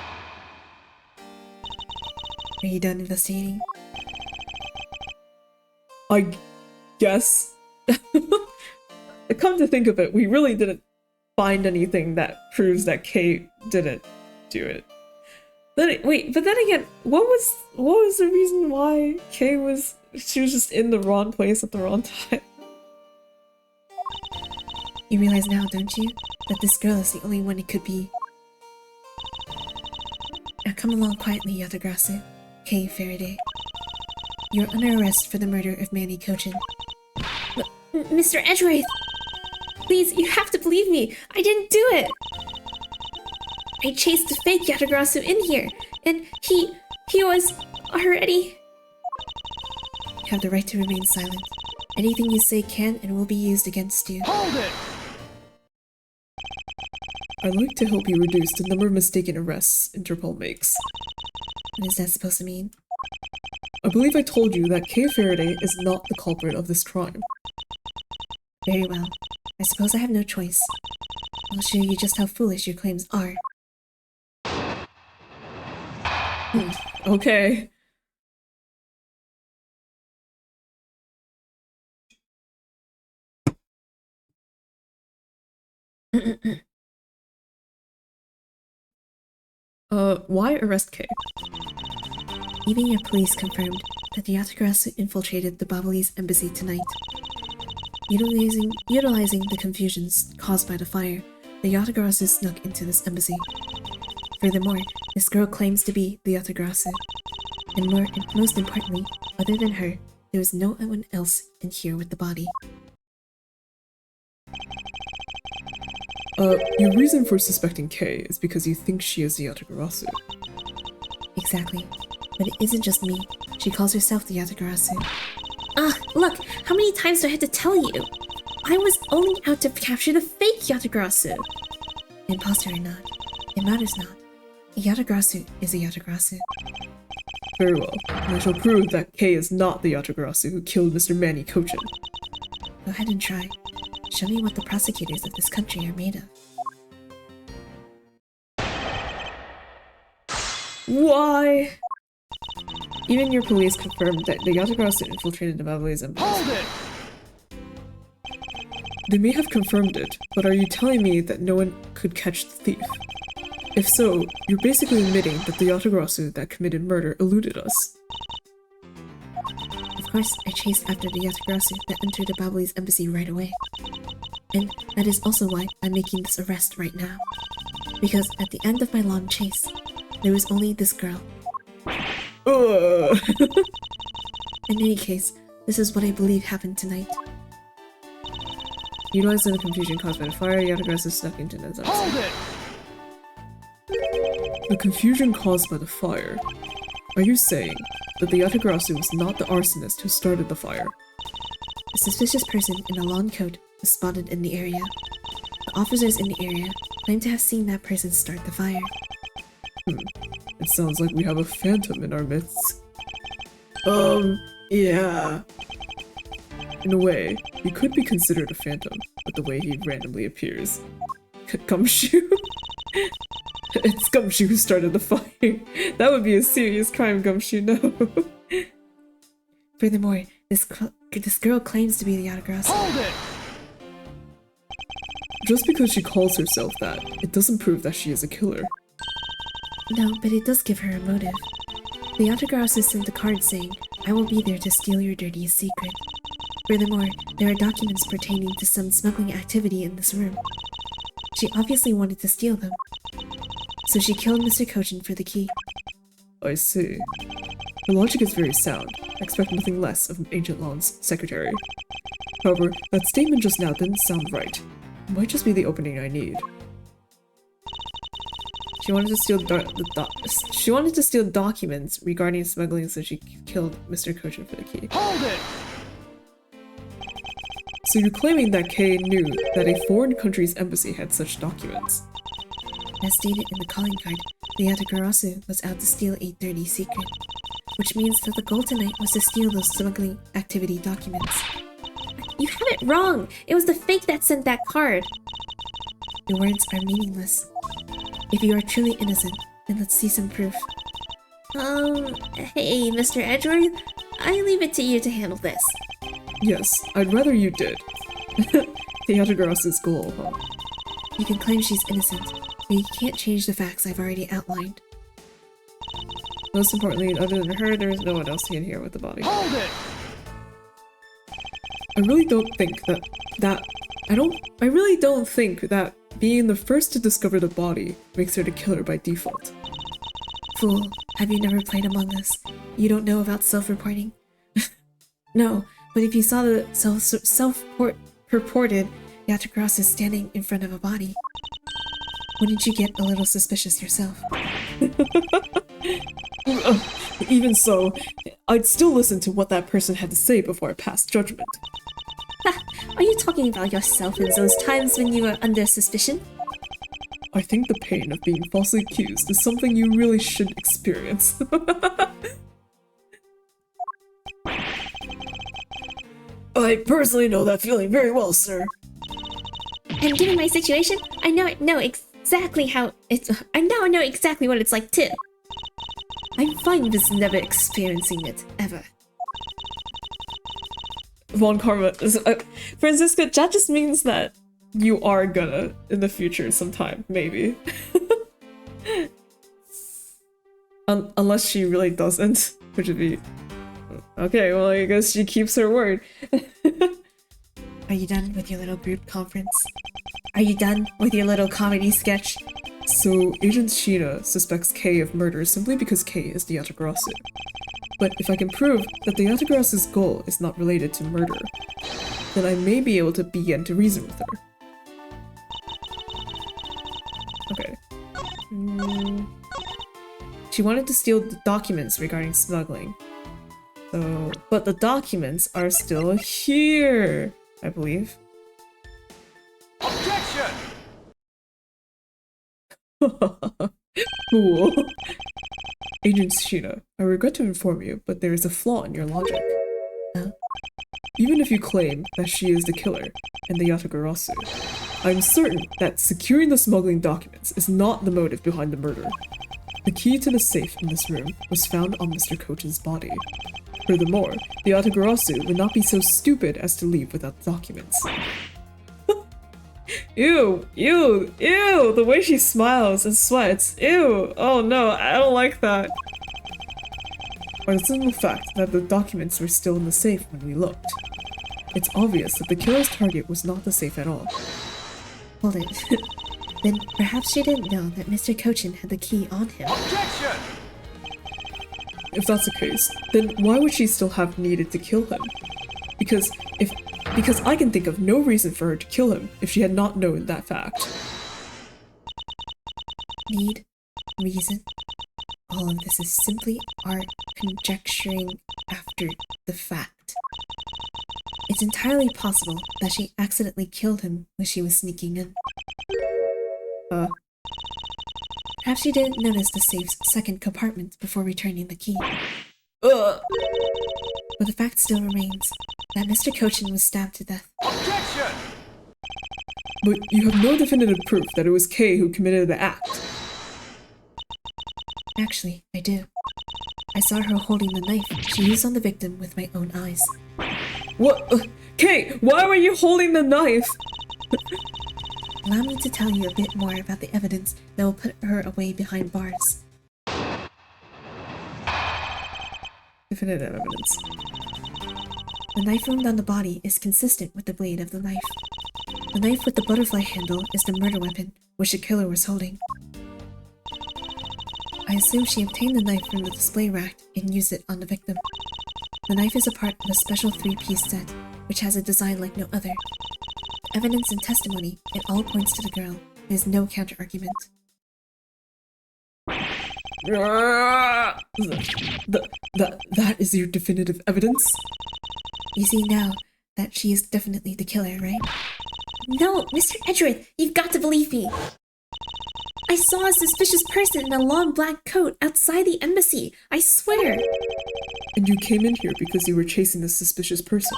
Are you done investigating? I guess. Come to think of it, we really didn't find anything that proves that Kay didn't do it. Wait, but then again, what was the reason why Kay was just in the wrong place at the wrong time? You realize now, don't you, that this girl is the only one it could be? Now come along quietly, Yatagrasu. Kay Faraday. You're under arrest for the murder of Manny Cochin. Mr. Edgeworth! Please, you have to believe me! I didn't do it! I chased the fake Yatagrasu in here, and he was already... You have the right to remain silent. Anything you say can and will be used against you. Hold it! I'd like to help you reduce the number of mistaken arrests Interpol makes. What is that supposed to mean? I believe I told you that Kay Faraday is not the culprit of this crime. Very well. I suppose I have no choice. I'll show you just how foolish your claims are. Okay. Why arrest Kay? Even your police confirmed that the Yatagarasu infiltrated the Babalese embassy tonight. Utilizing the confusions caused by the fire, the Yatagarasu snuck into this embassy. Furthermore, this girl claims to be the Yatagarasu. And most importantly, other than her, there was no one else in here with the body. Your reason for suspecting Kay is because you think she is the Yatagarasu. Exactly. But it isn't just me. She calls herself the Yatagarasu. Look! How many times do I have to tell you? I was only out to capture the fake Yatagarasu! Imposter or not, it matters not. A Yatagarasu is a Yatagarasu. Very well. I shall prove that Kay is not the Yatagarasu who killed Mr. Manny Cochin. Go ahead and try. Show me what the prosecutors of this country are made of. Why? Even your police confirmed that the Yatagarasu infiltrated the Babalese embassy. Hold it! They may have confirmed it, but are you telling me that no one could catch the thief? If so, you're basically admitting that the Yatagarasu that committed murder eluded us. Of course, I chased after the Yatagarasu that entered the Babalese embassy right away. And that is also why I'm making this arrest right now. Because at the end of my long chase, there was only this girl. Ugh. In any case, this is what I believe happened tonight. Utilizing the confusion caused by the fire, Yatagarasu snuck into the zone. Hold it! The confusion caused by the fire. Are you saying that the Yatagarasu was not the arsonist who started the fire? A suspicious person in a lawn coat was spotted in the area. The officers in the area claim to have seen that person start the fire. It sounds like we have a phantom in our midst. Yeah. In a way, he could be considered a phantom, with the way he randomly appears. Gumshoe? It's Gumshoe who started the fire. That would be a serious crime, Gumshoe, no. Furthermore, this girl claims to be the Yatagarasu. Hold it! Just because she calls herself that, it doesn't prove that she is a killer. No, but it does give her a motive. The Yatagarasu sent a card saying, "I will be there to steal your dirtiest secret." Furthermore, there are documents pertaining to some smuggling activity in this room. She obviously wanted to steal them. So she killed Mr. Kojin for the key. I see. Her logic is very sound. I expect nothing less of Ancient Lawn's secretary. However, that statement just now didn't sound right. It might just be the opening I need. She wanted to steal documents regarding smuggling, so she killed Mr. Kojin for the key. Hold it! So you're claiming that Kay knew that a foreign country's embassy had such documents? As stated in the calling card, the Yatagarasu was out to steal a dirty secret, which means that the goal tonight was to steal those smuggling activity documents. You have it wrong! It was the fake that sent that card! Your words are meaningless. If you are truly innocent, then let's see some proof. Hey, Mr. Edgeworth, I leave it to you to handle this. Yes, I'd rather you did. The Yatagarasu's goal, huh? You can claim she's innocent, but you can't change the facts I've already outlined. Most importantly, other than her, there is no one else in here with the body. Hold it! I really don't think I really don't think that being the first to discover the body makes her the killer by default. Fool, have you never played Among Us? You don't know about self-reporting? No, but if you saw the self-purported Yatagarasu standing in front of a body, wouldn't you get a little suspicious yourself? Even so, I'd still listen to what that person had to say before I passed judgment. Are you talking about yourself in those times when you were under suspicion? I think the pain of being falsely accused is something you really should experience. I personally know that feeling very well, sir. And given my situation, I now know exactly what it's like too. I'm fine with never experiencing it, ever. Von Karma is Francisca, that just means that you are gonna in the future sometime, maybe. Unless she really doesn't, which would be okay. Well, I guess she keeps her word. Are you done with your little group conference? Are you done with your little comedy sketch? So, Agent Sheena suspects Kay of murder simply because Kay is the Yatagarasu. But if I can prove that the Yatagarasu's goal is not related to murder, then I may be able to begin to reason with her. Okay. She wanted to steal the documents regarding smuggling. So, but the documents are still here, I believe. Objection! Fool. Agent Sheena, I regret to inform you, but there is a flaw in your logic. Even if you claim that she is the killer and the Yatagarasu, I'm certain that securing the smuggling documents is not the motive behind the murder. The key to the safe in this room was found on Mr. Kojin's body. Furthermore, the Yatagarasu would not be so stupid as to leave without the documents. Ew, ew, ew, the way she smiles and sweats. Ew, oh no, I don't like that. Or the simple fact that the documents were still in the safe when we looked. It's obvious that the killer's target was not the safe at all. Hold it. Then perhaps she didn't know that Mr. Kojin had the key on him. Objection! if that's the case, then why would she still have needed to kill him? Because I can think of no reason for her to kill him if she had not known that fact. Need, reason. All of this is simply art conjecturing after the fact. It's entirely possible that she accidentally killed him when she was sneaking in. Perhaps she didn't notice the safe's second compartment before returning the key. But the fact still remains that Mr. Cochin was stabbed to death. Objection! But you have no definitive proof that it was Kay who committed the act. Actually, I do. I saw her holding the knife she used on the victim with my own eyes. What? Kay, why were you holding the knife? Allow me to tell you a bit more about the evidence that will put her away behind bars. Definitive evidence. The knife wound on the body is consistent with the blade of the knife. The knife with the butterfly handle is the murder weapon, which the killer was holding. I assume she obtained the knife from the display rack and used it on the victim. The knife is a part of a special 3-piece set, which has a design like no other. The evidence and testimony, it all points to the girl. There's no counter-argument. That is your definitive evidence? You see now that she is definitely the killer, right? No, Mr. Edgeworth, you've got to believe me! I saw a suspicious person in a long black coat outside the embassy, I swear! And you came in here because you were chasing this suspicious person.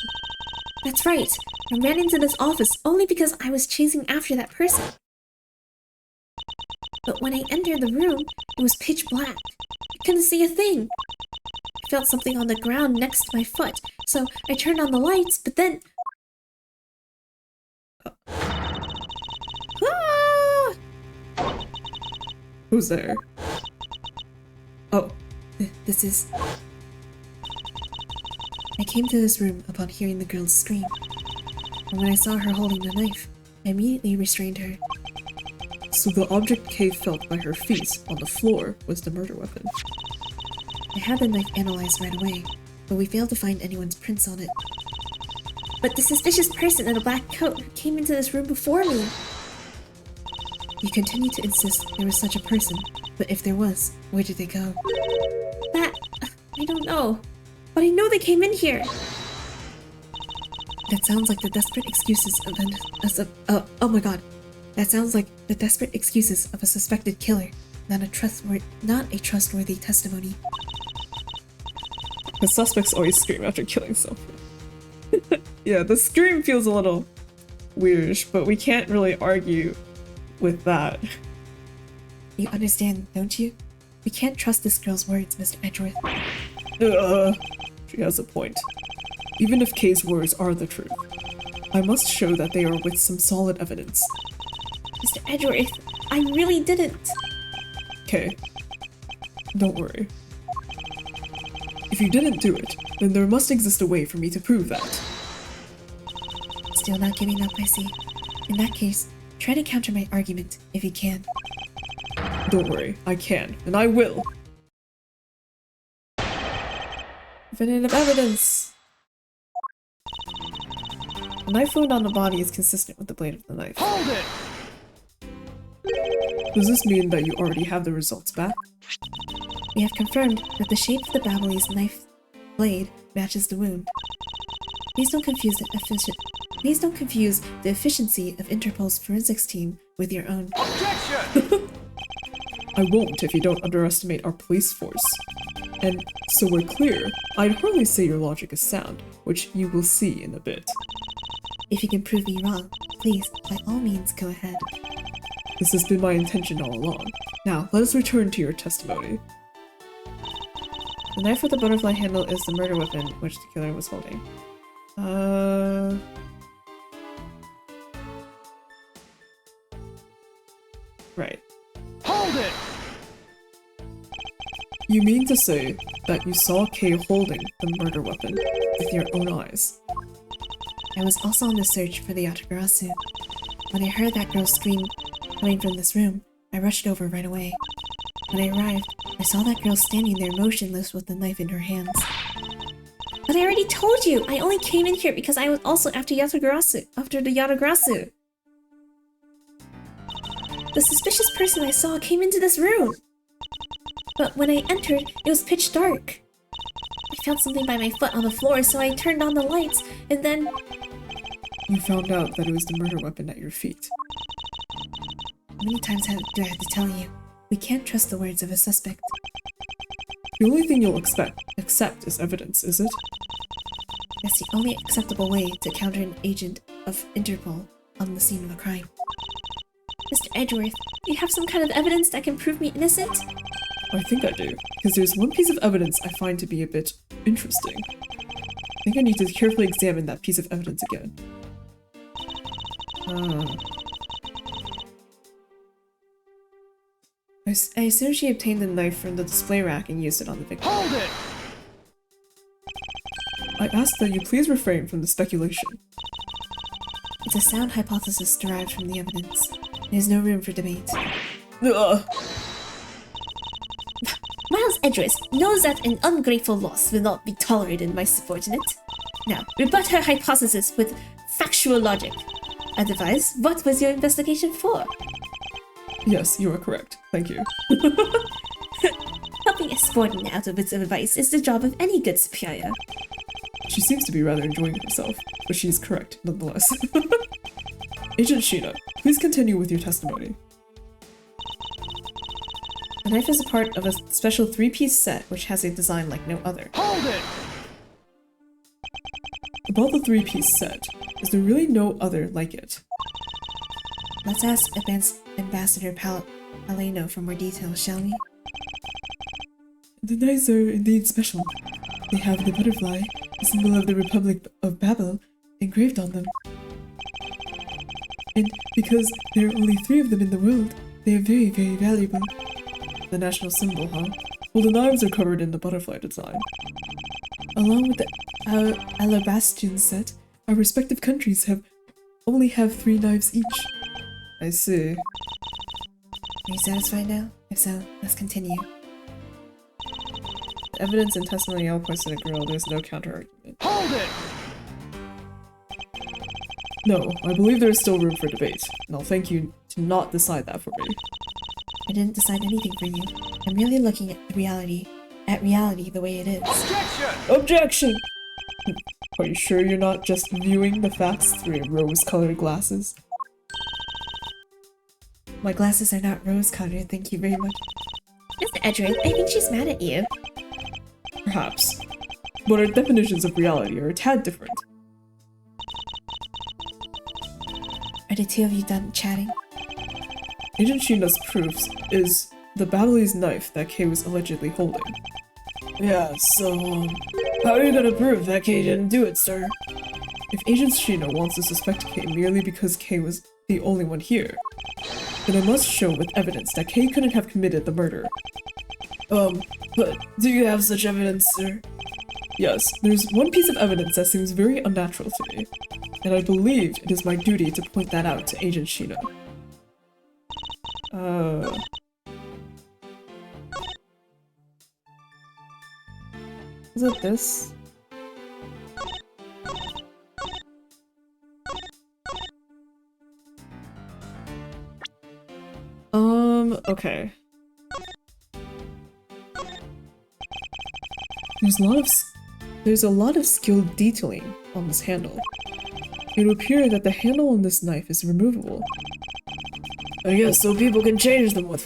That's right. I ran into this office only because I was chasing after that person. But when I entered the room, it was pitch black. I couldn't see a thing. I felt something on the ground next to my foot, so I turned on the lights, but then... Ah! Who's there? Oh. This is... I came to this room upon hearing the girl's scream. And when I saw her holding the knife, I immediately restrained her. So the object Kay felt by her feet on the floor was the murder weapon. I had the knife analyzed right away, but we failed to find anyone's prints on it. But the suspicious person in a black coat who came into this room before me! You continue to insist there was such a person, but if there was, where did they go? I don't know. But I know they came in here! That sounds like the desperate excuses of oh my god. That sounds like the desperate excuses of a suspected killer, not a trustworthy testimony. The suspects always scream after killing someone. Yeah, the scream feels a little weird, but we can't really argue with that. You understand, don't you? We can't trust this girl's words, Mr. Edgeworth. She has a point. Even if Kay's words are the truth, I must show that they are with some solid evidence. Mr. Edgeworth, I really didn't. Kay, don't worry. If you didn't do it, then there must exist a way for me to prove that. Still not giving up, I see. In that case, try to counter my argument, if you can. Don't worry, I can, and I will. Definitive evidence! The knife wound on the body is consistent with the blade of the knife. Hold it! Does this mean that you already have the results back? We have confirmed that the shape of the Babbly's knife blade matches the wound. Please don't confuse the efficiency of Interpol's forensics team with your own. Objection! I won't if you don't underestimate our police force. And so we're clear, I'd hardly say your logic is sound, which you will see in a bit. If you can prove me wrong, please, by all means, go ahead. This has been my intention all along. Now, let us return to your testimony. The knife with the butterfly handle is the murder weapon which the killer was holding. Right. Hold it! You mean to say that you saw Kay holding the murder weapon with your own eyes? I was also on the search for the Yatagarasu. When I heard that girl's scream coming from this room, I rushed over right away. When I arrived, I saw that girl standing there motionless with the knife in her hands. But I already told you! I only came in here because I was also after the Yatagarasu. The suspicious person I saw came into this room. But when I entered, it was pitch dark. I found something by my foot on the floor, so I turned on the lights, and then... You found out that it was the murder weapon at your feet. How many times do I have to tell you? We can't trust the words of a suspect. The only thing you'll accept is evidence, is it? That's the only acceptable way to counter an agent of Interpol on the scene of a crime. Mr. Edgeworth, do you have some kind of evidence that can prove me innocent? I think I do, because there's one piece of evidence I find to be a bit interesting. I think I need to carefully examine that piece of evidence again. I assume she obtained the knife from the display rack and used it on the victim. Hold it! I ask that you please refrain from the speculation. It's a sound hypothesis derived from the evidence. There's no room for debate. Ugh. Miles Edgeworth knows that an ungrateful loss will not be tolerated in my subordinate. Now, rebut her hypothesis with factual logic. Otherwise, what was your investigation for? Yes, you are correct. Thank you. Helping a subordinate out of its advice is the job of any good superior. She seems to be rather enjoying herself, but she is correct nonetheless. Agent Sheena, please continue with your testimony. The knife is a part of a special 3-piece set which has a design like no other. Hold it! About the 3-piece set, is there really no other like it? Let's ask Ambassador Paleno for more details, shall we? The knives are indeed special. They have the butterfly, the symbol of the Republic of Babel, engraved on them. And because there are only 3 of them in the world, they are very, very valuable. The national symbol, huh? Well, the knives are covered in the butterfly design. Along with the Alabastion set, our respective countries only have 3 knives each. I see. Are you satisfied now? If so, let's continue. The evidence and testimony all points to the girl. There's no counter-argument. Hold it! No, I believe there is still room for debate, and I'll thank you to not decide that for me. I didn't decide anything for you. I'm merely looking at reality the way it is. Objection! Objection! Are you sure you're not just viewing the facts through rose-colored glasses? My glasses are not rose-colored, thank you very much. Mr. Edgeworth, I think she's mad at you. Perhaps. But our definitions of reality are a tad different. Are the 2 of you done chatting? Agent Sheena's proofs is the Babalese knife that Kay was allegedly holding. Yeah, so, how are you gonna prove that Kay didn't do it, sir? If Agent Sheena wants to suspect Kay merely because Kay was the only one here, then I must show with evidence that Kay couldn't have committed the murder. But do you have such evidence, sir? Yes, there's one piece of evidence that seems very unnatural to me, and I believe it is my duty to point that out to Agent Sheena. Is it this? Okay. There's a lot of skilled detailing on this handle. It would appear that the handle on this knife is removable. I guess so people can change them with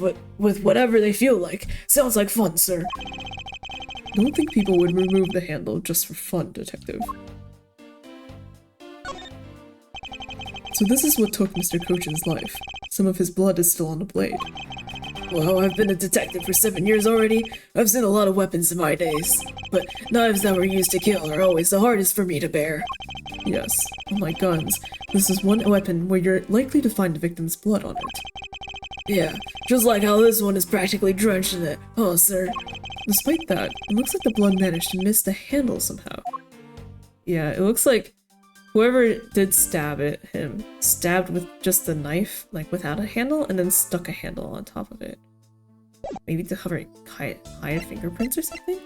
whatever they feel like. Sounds like fun, sir. Don't think people would remove the handle just for fun, Detective. So this is what took Mr. Cochin's life. Some of his blood is still on the blade. Well, I've been a detective for 7 years already. I've seen a lot of weapons in my days. But knives that were used to kill are always the hardest for me to bear. Yes, unlike guns, this is one weapon where you're likely to find the victim's blood on it. Yeah, just like how this one is practically drenched in it, huh, sir? Despite that, it looks like the blood managed to miss the handle somehow. Yeah, it looks like whoever did stab him stabbed with just the knife, like without a handle, and then stuck a handle on top of it. Maybe to hide fingerprints or something?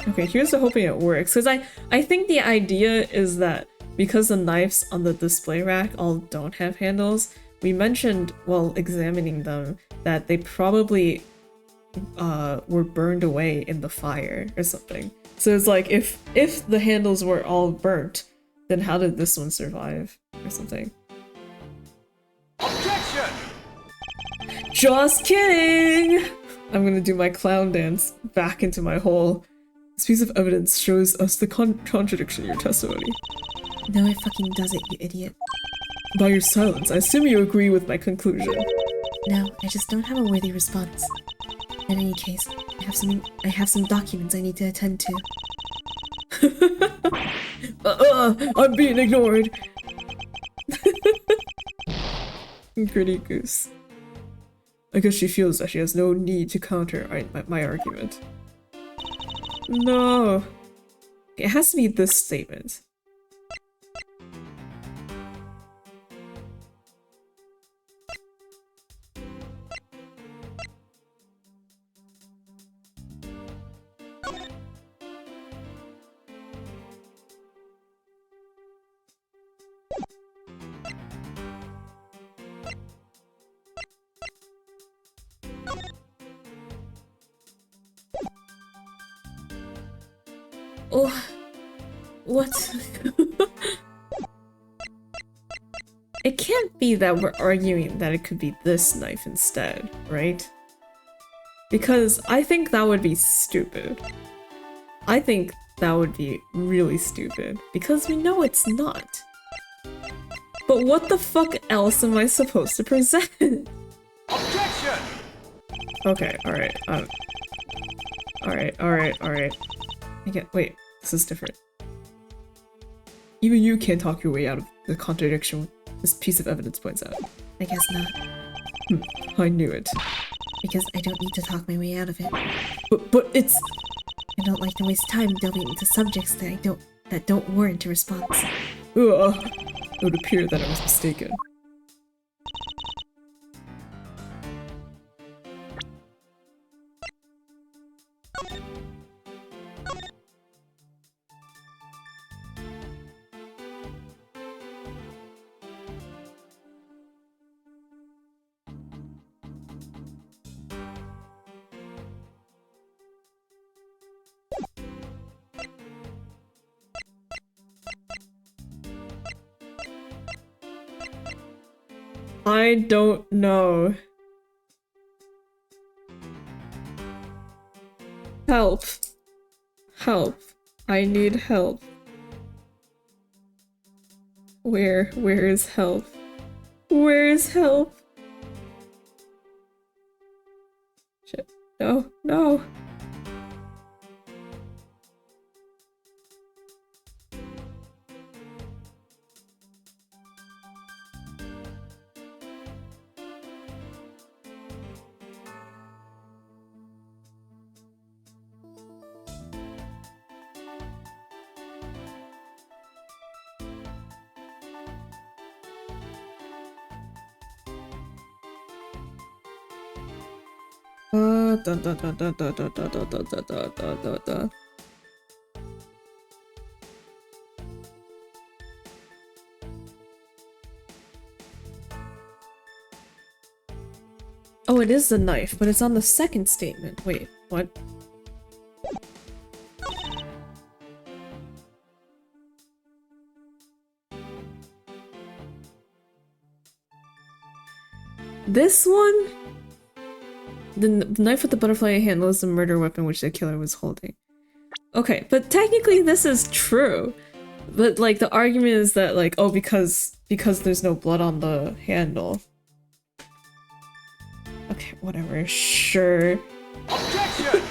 Okay, here's to hoping it works, because I think the idea is that because the knives on the display rack all don't have handles, we mentioned while examining them that they probably were burned away in the fire or something. So it's like if the handles were all burnt, then how did this one survive or something? Objection! Just kidding! I'm gonna do my clown dance back into my hole. This piece of evidence shows us the contradiction in your testimony. No, it fucking doesn't, you idiot. By your silence, I assume you agree with my conclusion. No, I just don't have a worthy response. In any case, I have some documents I need to attend to. I'm being ignored. Gritty goose. I guess she feels that she has no need to counter my argument. No. It has to be this statement. Oh, what? It can't be that we're arguing that it could be this knife instead, right? Because I think that would be stupid. I think that would be really stupid, because we know it's not. But what the fuck else am I supposed to present? Objection! Okay, alright, alright. Wait, this is different. Even you can't talk your way out of the contradiction this piece of evidence points out. I guess not. I knew it. Because I don't need to talk my way out of it. But it's... I don't like to waste time delving into subjects that don't warrant a response. It would appear that I was mistaken. I don't know. Help. Help. I need help. Where is help? Where is help? Shit. No, no. Dun, dun, dun, dun, dun, dun, dun, dun, dun, dun, dun, dun, dun, dun. Oh, it is the knife, but it's on the second statement. Wait, what? This one? The knife with the butterfly handle is the murder weapon which the killer was holding. Okay, but technically this is true. But like the argument is that like, oh, because there's no blood on the handle. Okay, whatever, sure. Objection!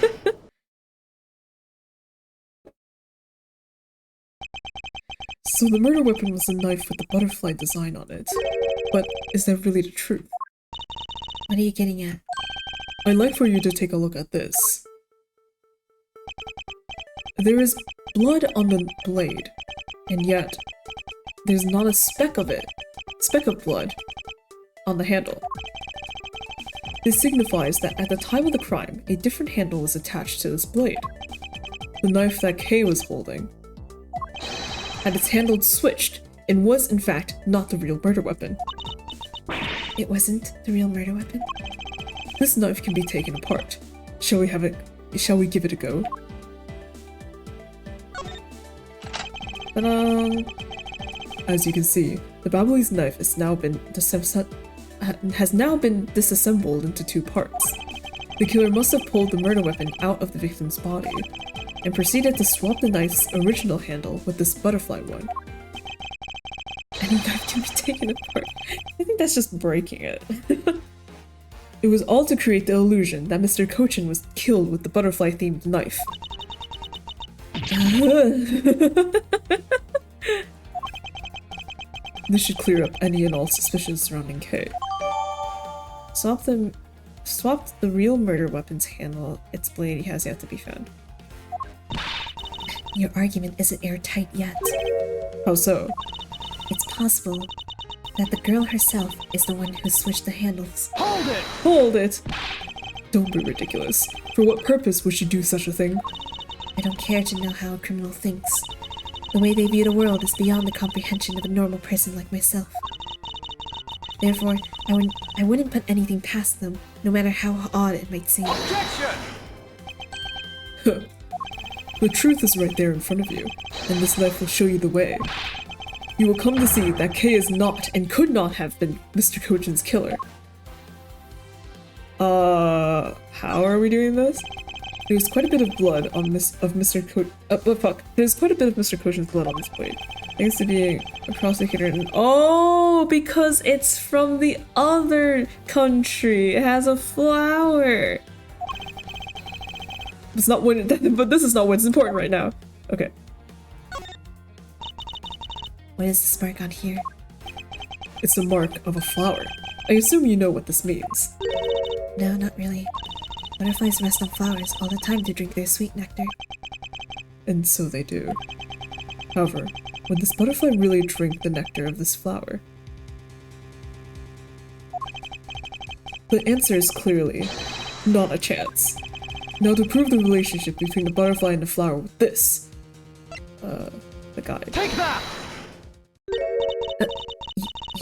So the murder weapon was a knife with the butterfly design on it. But is that really the truth? What are you getting at? I'd like for you to take a look at this. There is blood on the blade, and yet there's not a speck of blood on the handle. This signifies that at the time of the crime, a different handle was attached to this blade. The knife that Kay was holding had its handle switched and was in fact not the real murder weapon. It wasn't the real murder weapon? This knife can be taken apart. Shall we give it a go? Ta-da! As you can see, the Baboolie's knife has now been disassembled into two parts. The killer must have pulled the murder weapon out of the victim's body and proceeded to swap the knife's original handle with this butterfly one. Any knife can be taken apart. I think that's just breaking it. It was all to create the illusion that Mr. Cochin was killed with the butterfly-themed knife. This should clear up any and all suspicions surrounding Kay. Swap the real murder weapon's handle. Its blade has yet to be found. Your argument isn't airtight yet. How so? It's possible that the girl herself is the one who switched the handles. Hold it! Hold it! Don't be ridiculous. For what purpose would she do such a thing? I don't care to know how a criminal thinks. The way they view the world is beyond the comprehension of a normal person like myself. Therefore, I wouldn't put anything past them, no matter how odd it might seem. Objection! The truth is right there in front of you, and this knife will show you the way. You will come to see that Kay is not and could not have been Mr. Cochin's killer. How are we doing this? There's quite a bit of blood on Mr. Cochin's blood on this blade. Thanks to being a prosecutor and— oh, because it's from the other country. It has a flower. It's not when, but this is not what's important right now. Okay. What is this mark on here? It's the mark of a flower. I assume you know what this means. No, not really. Butterflies rest on flowers all the time to drink their sweet nectar. And so they do. However, would this butterfly really drink the nectar of this flower? The answer is clearly not a chance. Now to prove the relationship between the butterfly and the flower with this, the guide. Take that!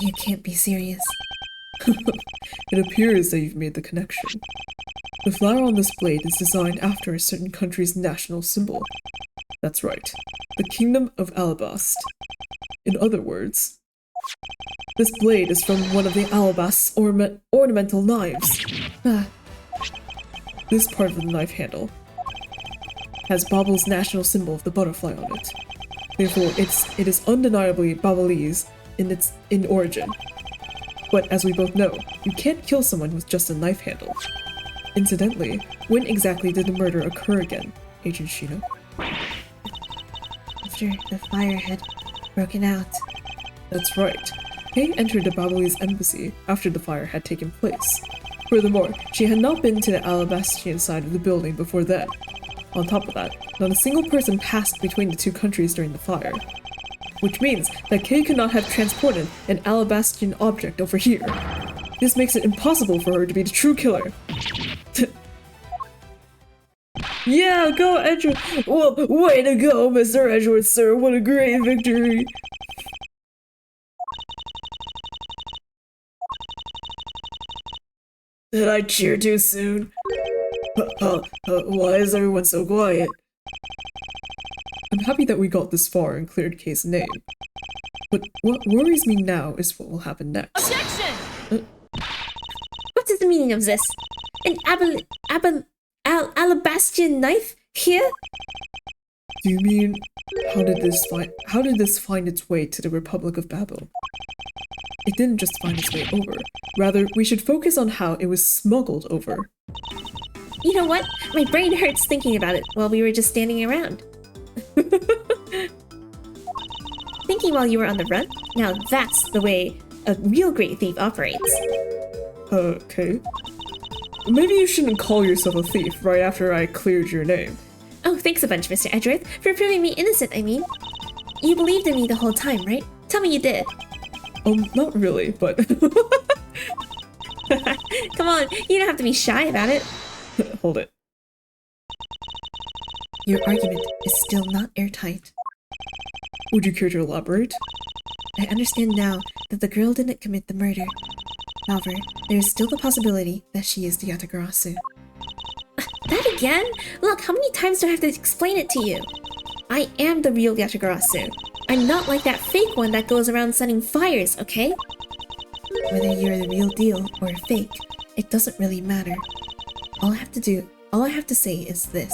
You can't be serious. It appears that you've made the connection. The flower on this blade is designed after a certain country's national symbol. That's right, the Kingdom of Alabast. In other words, this blade is from one of the Alabast's ornamental knives. This part of the knife handle has Babel's national symbol of the butterfly on it. Therefore, it is undeniably Babelese in origin. But as we both know, you can't kill someone with just a knife handle. Incidentally, when exactly did the murder occur again, Agent Shino? After the fire had broken out. That's right. Kay entered the Babelese embassy after the fire had taken place. Furthermore, she had not been to the Alabastian side of the building before then. On top of that, not a single person passed between the two countries during the fire. Which means that Kay could not have transported an Alabastian object over here. This makes it impossible for her to be the true killer. Yeah, go Edgeworth! Well, way to go, Mr. Edgeworth, sir! What a great victory! Did I cheer too soon? Why is everyone so quiet? I'm happy that we got this far and cleared Kay's name. But what worries me now is what will happen next. Objection! What is the meaning of this? An Alabastian knife here? Do you mean, how did this find its way to the Republic of Babel? It didn't just find its way over. Rather, we should focus on how it was smuggled over. You know what? My brain hurts thinking about it while we were just standing around. Thinking while you were on the run? Now that's the way a real great thief operates. Okay. Maybe you shouldn't call yourself a thief right after I cleared your name. Oh, thanks a bunch, Mr. Edgeworth, for proving me innocent, I mean. You believed in me the whole time, right? Tell me you did. Not really, but Come on, you don't have to be shy about it. hold it. Your argument is still not airtight. Would you care to elaborate? I understand now that the girl didn't commit the murder. However, there is still the possibility that she is the Yatagarasu. That again? Look, how many times do I have to explain it to you? I am the real Yatagarasu. I'm not like that fake one that goes around setting fires, okay? Whether you're the real deal or a fake, it doesn't really matter. All I have to say is this.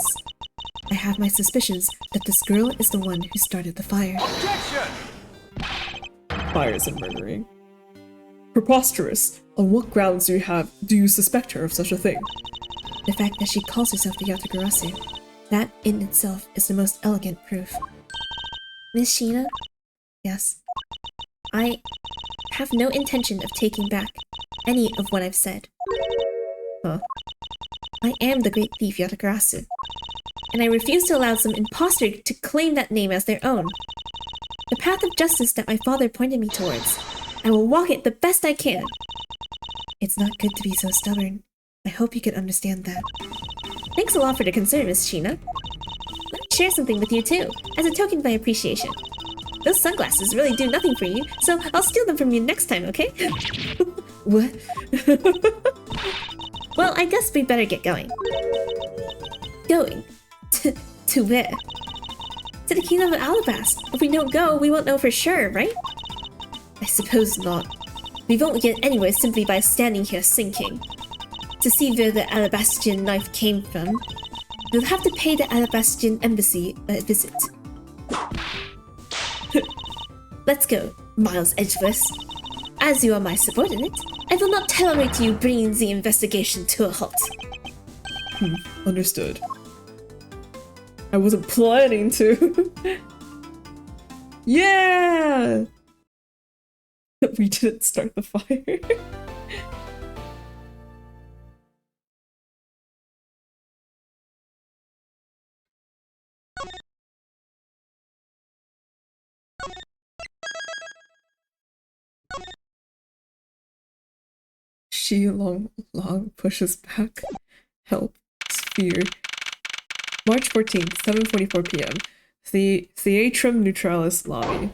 I have my suspicions that this girl is the one who started the fire. Objection! Fires and murdering. Preposterous. On what grounds do you suspect her of such a thing? The fact that she calls herself the Yatagarasu, that in itself is the most elegant proof. Miss Sheena? Yes. I have no intention of taking back any of what I've said. Huh? I am the great thief Yatagarasu, and I refuse to allow some imposter to claim that name as their own. The path of justice that my father pointed me towards, I will walk it the best I can. It's not good to be so stubborn. I hope you can understand that. Thanks a lot for the concern, Miss Sheena. Let me share something with you too, as a token of my appreciation. Those sunglasses really do nothing for you, so I'll steal them from you next time, okay? What? Well, I guess we better get going. Going? To where? To the Kingdom of Alabast. If we don't go, we won't know for sure, right? I suppose not. We won't get anywhere simply by standing here thinking. To see where the Alabastian knife came from, we'll have to pay the Alabastian embassy a visit. Let's go, Miles Edgeworth. As you are my subordinate, I will not tolerate you bringing the investigation to a halt. Understood. I wasn't planning to. Yeah! We didn't start the fire. She long pushes back. Help. Sphere. March 14th, 7:44 p.m. The Theatrum Neutralis lobby.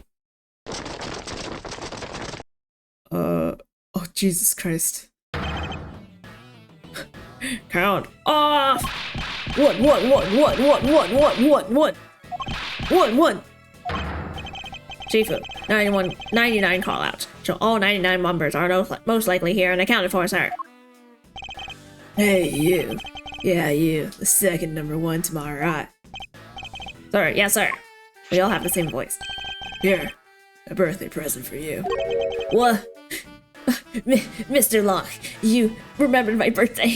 Oh Jesus Christ. Count off! One. Shifu, 99 callouts. So all 99 members are most likely here and accounted for, sir. Hey, you. Yeah, you. The second number one to my right. Sir, yes, sir. We all have the same voice. Here, a birthday present for you. What? Mr. Locke, you remembered my birthday.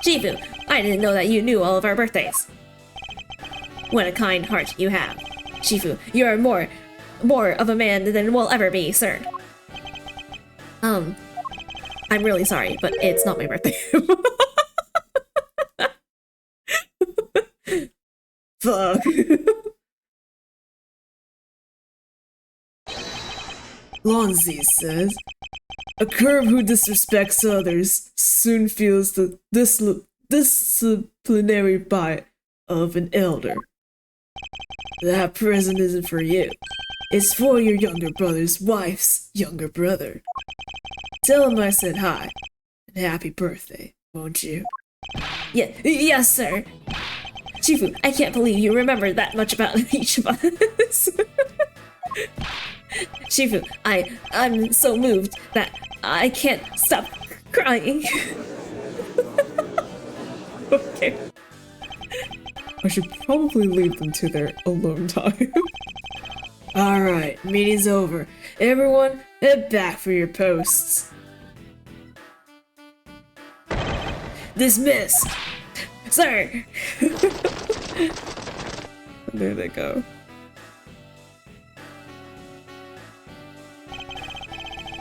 Shifu, I didn't know that you knew all of our birthdays. What a kind heart you have. Shifu, you are more of a man than we'll ever be, sir. I'm really sorry, but it's not my birthday. Fuck. Lonzi says, a curb who disrespects others soon feels the disciplinary bite of an elder. That present isn't for you. It's for your younger brother's wife's younger brother. Tell him I said hi, and happy birthday, won't you? Yes, sir. Shifu, I can't believe you remember that much about each of us. Shifu, I'm so moved that I can't stop crying. Okay. I should probably leave them to their alone time. Alright, meeting's over. Everyone, head back for your posts. Dismissed! Sir! There they go.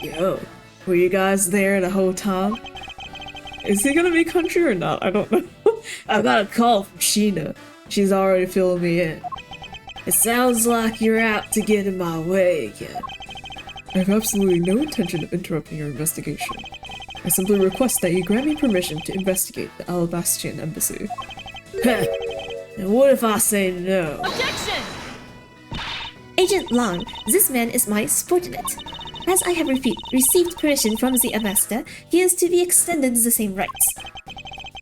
Yo, were you guys there the whole time? Is he gonna be country or not? I don't know. I got a call from Sheena. She's already filling me in. It sounds like you're out to get in my way again. I have absolutely no intention of interrupting your investigation. I simply request that you grant me permission to investigate the Alabastian embassy. Heh. And what if I say no? Agent Long, this man is my subordinate. As I have received permission from the ambassador, he is to be extended the same rights.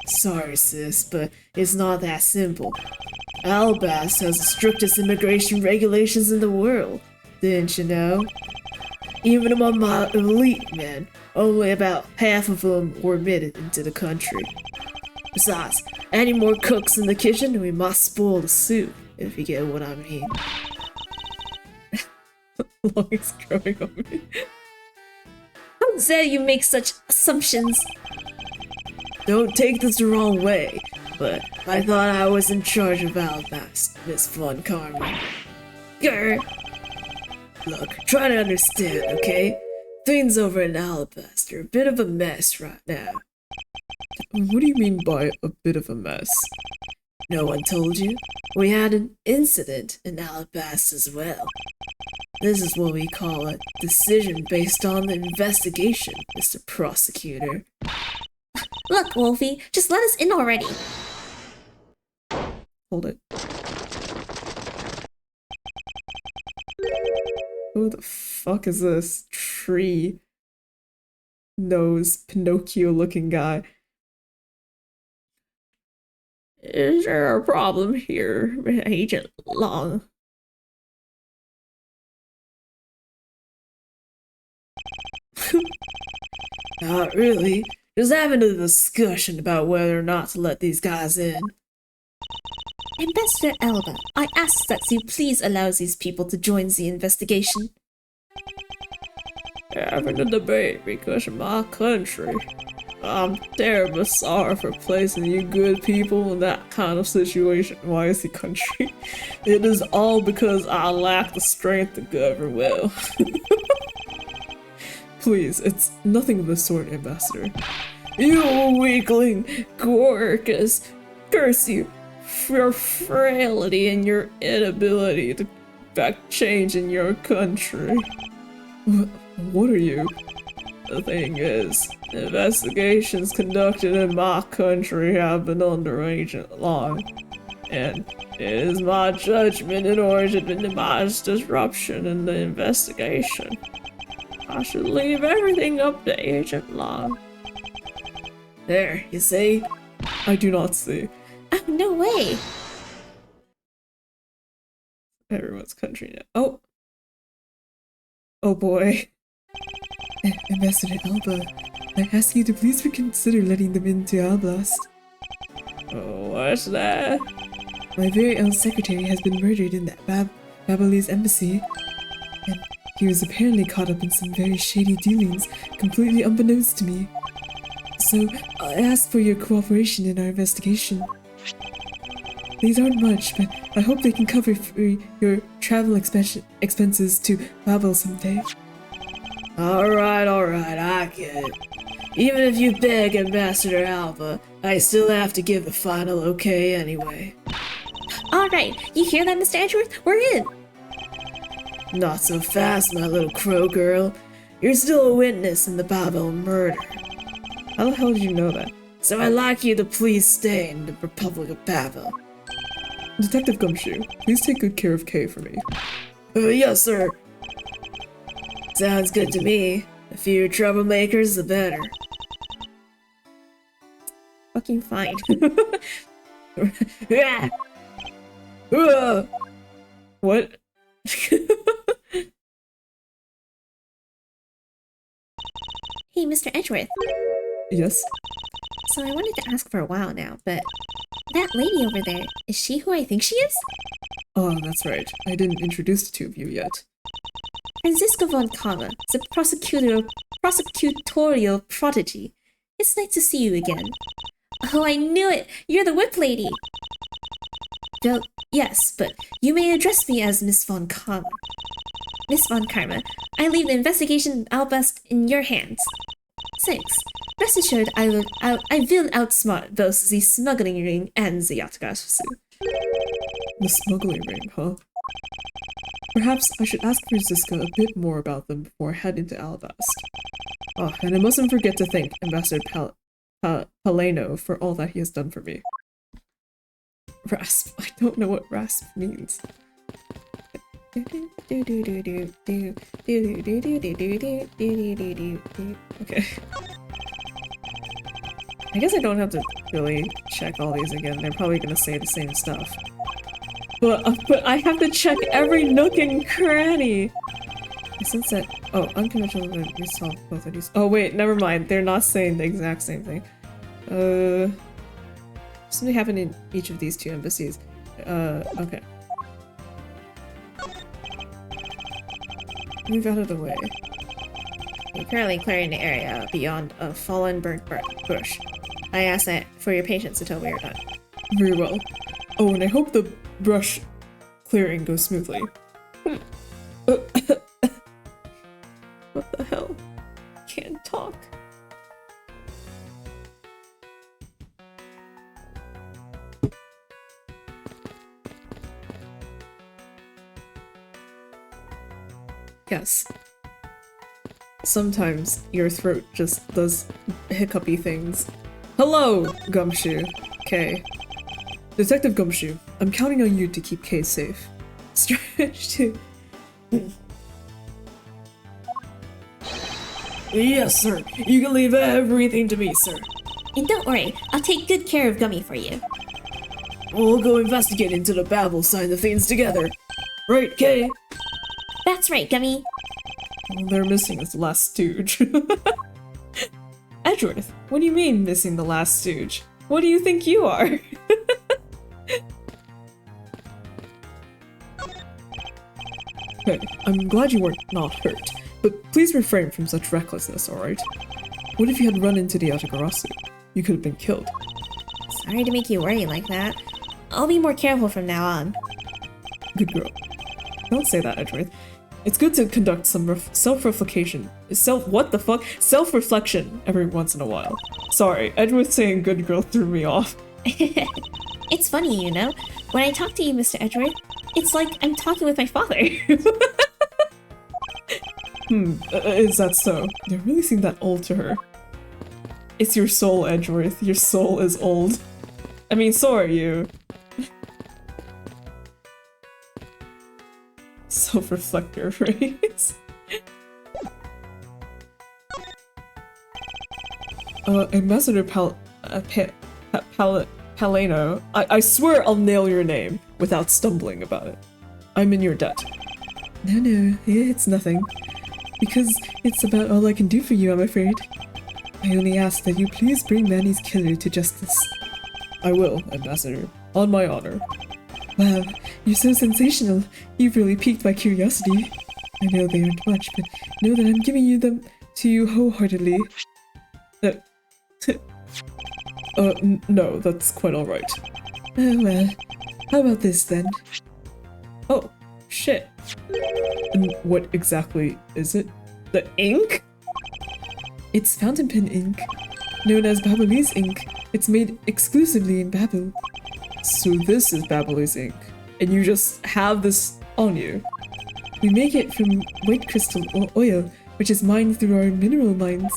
Sorry, sis, but it's not that simple. Alabast has the strictest immigration regulations in the world. Didn't you know? Even among my elite men, only about half of them were admitted into the country. Besides, any more cooks in the kitchen, we must spoil the soup, if you get what I mean. Long is growing on me. How dare you make such assumptions? Don't take this the wrong way, but I thought I was in charge of Alabast, Miss Von Karma. Grr! Look, try to understand, okay? Things over in Alabast are a bit of a mess right now. What do you mean by a bit of a mess? No one told you? We had an incident in Alabast as well. This is what we call a decision based on the investigation, Mr. Prosecutor. Look, Wolfie, just let us in already. Hold it. Who the fuck is this tree nose Pinocchio looking guy? Is there a problem here, Agent Long? Not really. Just having a discussion about whether or not to let these guys in. Ambassador Alba, I ask that you please allow these people to join the investigation. Having a debate because of my country. I'm terribly sorry for placing you good people in that kind of situation. Why is he country? It is all because I lack the strength to govern well. Please, it's nothing of the sort, Ambassador. You weakling, Gorkus, curse you for your frailty and your inability to effect change in your country. What are you? The thing is, investigations conducted in my country have been under Agent Long, and it is my judgment in order to minimize disruption in the investigation. I should leave everything up to Agent Long. There, you see? I do not see. Oh, no way! Everyone's country now. Oh! Oh boy. Ambassador Alba, I ask you to please reconsider letting them into Alblast. Oh, what's that? My very own secretary has been murdered in the Babalese embassy, and he was apparently caught up in some very shady dealings, completely unbeknownst to me. So, I ask for your cooperation in our investigation. These aren't much, but I hope they can cover for your travel expenses to Babel someday. Alright, I get it. Even if you beg Ambassador Alba, I still have to give the final okay anyway. Alright, you hear that, Mr. Edgeworth? We're in! Not so fast, my little crow girl. You're still a witness in the Babel murder. How the hell did you know that? So I'd like you to please stay in the Republic of Babel. Detective Gumshoe, please take good care of Kay for me. Yes, sir. Sounds good to me. The fewer troublemakers, the better. Fucking fine. Yeah. What? Hey, Mr. Edgeworth. Yes? So I wanted to ask for a while now, but that lady over there, is she who I think she is? Oh, that's right. I didn't introduce the two of you yet. Francisco von Kama, the prosecutorial prodigy. It's nice to see you again. Oh, I knew it! You're the whip lady! Well, yes, but you may address me as Miss von Kama. Miss von Karma, I leave the investigation of Albast in your hands. Thanks. Rest assured, I will outsmart both the smuggling ring and the Yatagasu. The smuggling ring, huh? Perhaps I should ask Francisca a bit more about them before I head into Alabast. Oh, and I mustn't forget to thank Ambassador Paleno for all that he has done for me. Rasp. I don't know what rasp means. Okay. I guess I don't have to really check all these again. They're probably gonna say the same stuff. But I have to check every nook and cranny! Since that— oh, unconventional we solved both of these— oh wait, never mind. They're not saying the exact same thing. Something happened in each of these two embassies. Okay. Move out of the way. We're currently clearing the area beyond a fallen burnt bush. I ask that for your patience until we are done. Very well. Oh, and I hope the brush clearing goes smoothly. What the hell? Can't talk. Yes. Sometimes your throat just does hiccupy things. Hello, Gumshoe. Kay. Detective Gumshoe, I'm counting on you to keep Kay safe. Stretch to— Yes, sir. You can leave everything to me, sir. And don't worry, I'll take good care of Gummy for you. We'll go investigate into the Babel side of things together. Right, Kay? That's right, Gummy. All they're missing is the last stooge. Edgeworth, what do you mean missing the last stooge? What do you think you are? Hey, I'm glad you were not hurt, but please refrain from such recklessness, alright? What if you had run into the Yatagarasu? You could have been killed. Sorry to make you worry like that. I'll be more careful from now on. Good girl. Don't say that, Edgeworth. It's good to conduct some self-reflection. What the fuck? Self-reflection every once in a while. Sorry, Edgeworth saying good girl threw me off. It's funny, you know? When I talk to you, Mr. Edgeworth, it's like I'm talking with my father. Is that so? You really seem that old to her. It's your soul, Edgeworth. Your soul is old. I mean, so are you. Self-reflect your phrase. Ambassador Paleno, I swear I'll nail your name without stumbling about it. I'm in your debt. No, it's nothing. Because it's about all I can do for you, I'm afraid. I only ask that you please bring Manny's killer to justice. I will, Ambassador. On my honor. Wow, you're so sensational. You've really piqued my curiosity. I know they aren't much, but know that I'm giving them to you wholeheartedly. No, that's quite alright. Oh well, how about this then? Oh, shit. And what exactly is it? The ink? It's fountain pen ink, known as Babelese ink. It's made exclusively in Babel. So this is Babelese ink, and you just have this on you. We make it from white crystal or oil, which is mined through our mineral mines.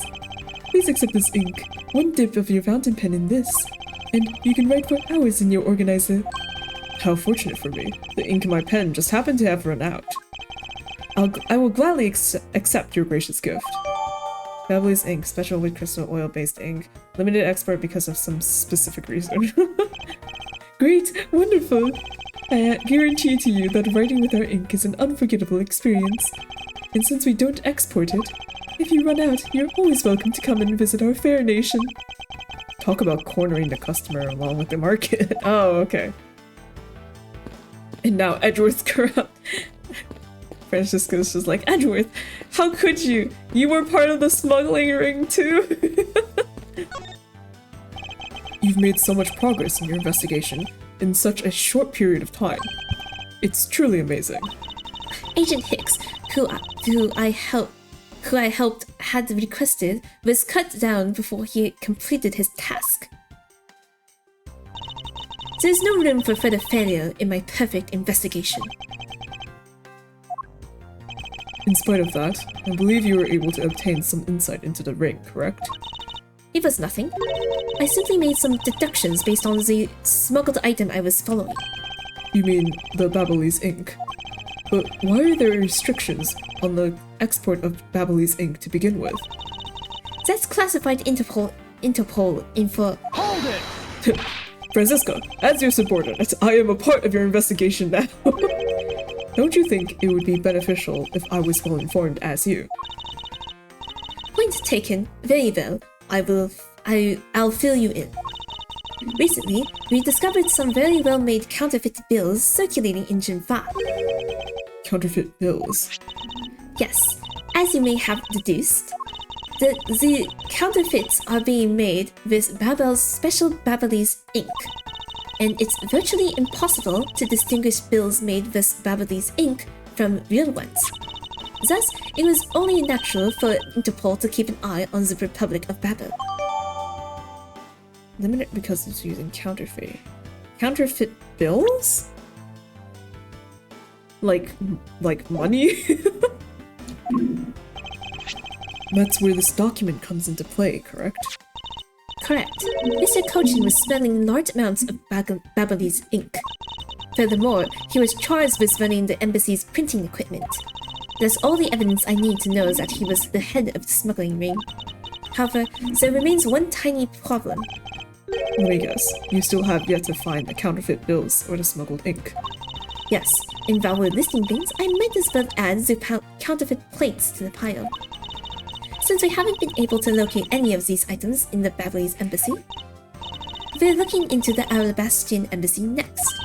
Please accept this ink. One dip of your fountain pen in this, and you can write for hours in your organizer. How fortunate for me. The ink in my pen just happened to have run out. I will gladly accept your gracious gift. Babelese ink, special wood crystal oil-based ink. Limited export because of some specific reason. Great! Wonderful! I guarantee to you that writing with our ink is an unforgettable experience. And since we don't export it, if you run out, you're always welcome to come and visit our fair nation. Talk about cornering the customer along with the market. Oh, okay. And now Edgeworth's corrupt. Francisca's just like, Edgeworth, how could you? You were part of the smuggling ring too? You've made so much progress in your investigation in such a short period of time. It's truly amazing. Agent Hicks, who I helped who I helped had requested, was cut down before he completed his task. There's no room for further failure in my perfect investigation. In spite of that, I believe you were able to obtain some insight into the ring, correct? It was nothing. I simply made some deductions based on the smuggled item I was following. You mean the Babyliss ink? But why are there restrictions on the export of Babyliss ink to begin with? That's classified Interpol info. Hold it! Francisca, as your subordinate, I am a part of your investigation now. Don't you think it would be beneficial if I was well informed as you? Point taken. Very well. I'll fill you in. Recently, we discovered some very well-made counterfeit bills circulating in Gym 5. Counterfeit bills. Yes, as you may have deduced, the counterfeits are being made with Babel's special Babyliss ink, and it's virtually impossible to distinguish bills made with Babyliss ink from real ones. Thus, it was only natural for Interpol to keep an eye on the Republic of Babel. Limited because it's using counterfeit. Counterfeit bills? Like money? That's where this document comes into play, correct? Correct. Mr. Cochin was smuggling large amounts of Babyliss ink. Furthermore, he was charged with running the embassy's printing equipment. That's all the evidence I need to know that he was the head of the smuggling ring. However, there remains one tiny problem. Let me guess, you still have yet to find the counterfeit bills or the smuggled ink. Yes, and while we're listing things, I might as well add the counterfeit plates to the pile. Since we haven't been able to locate any of these items in the Babyliss embassy, we're looking into the Alabastian embassy next.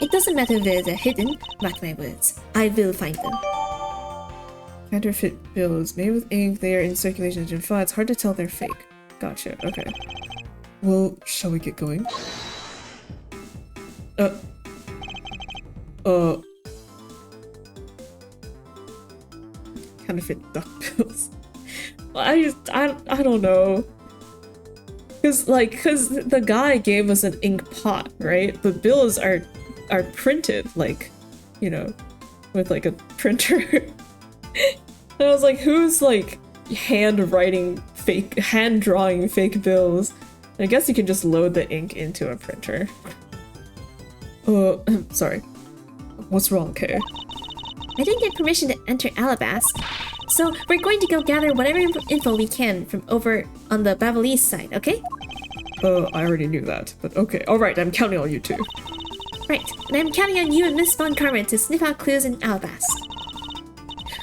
It doesn't matter where they're hidden, mark my words, I will find them. Counterfeit bills made with ink, they are in circulation in Gym 5. It's hard to tell they're fake. Gotcha, okay. Well, shall we get going? Counterfeit duck bills. I don't know. Cause the guy gave us an ink pot, right? The bills are printed, like, you know, with like a printer. And I was like, who's like hand drawing fake bills? I guess you can just load the ink into a printer. Sorry. What's wrong, Kay? I didn't get permission to enter Alabast, so we're going to go gather whatever info we can from over on the Babyliss side, okay? I already knew that, but okay. Alright, I'm counting on you too. Right, and I'm counting on you and Miss Von Karma to sniff out clues in Alabast.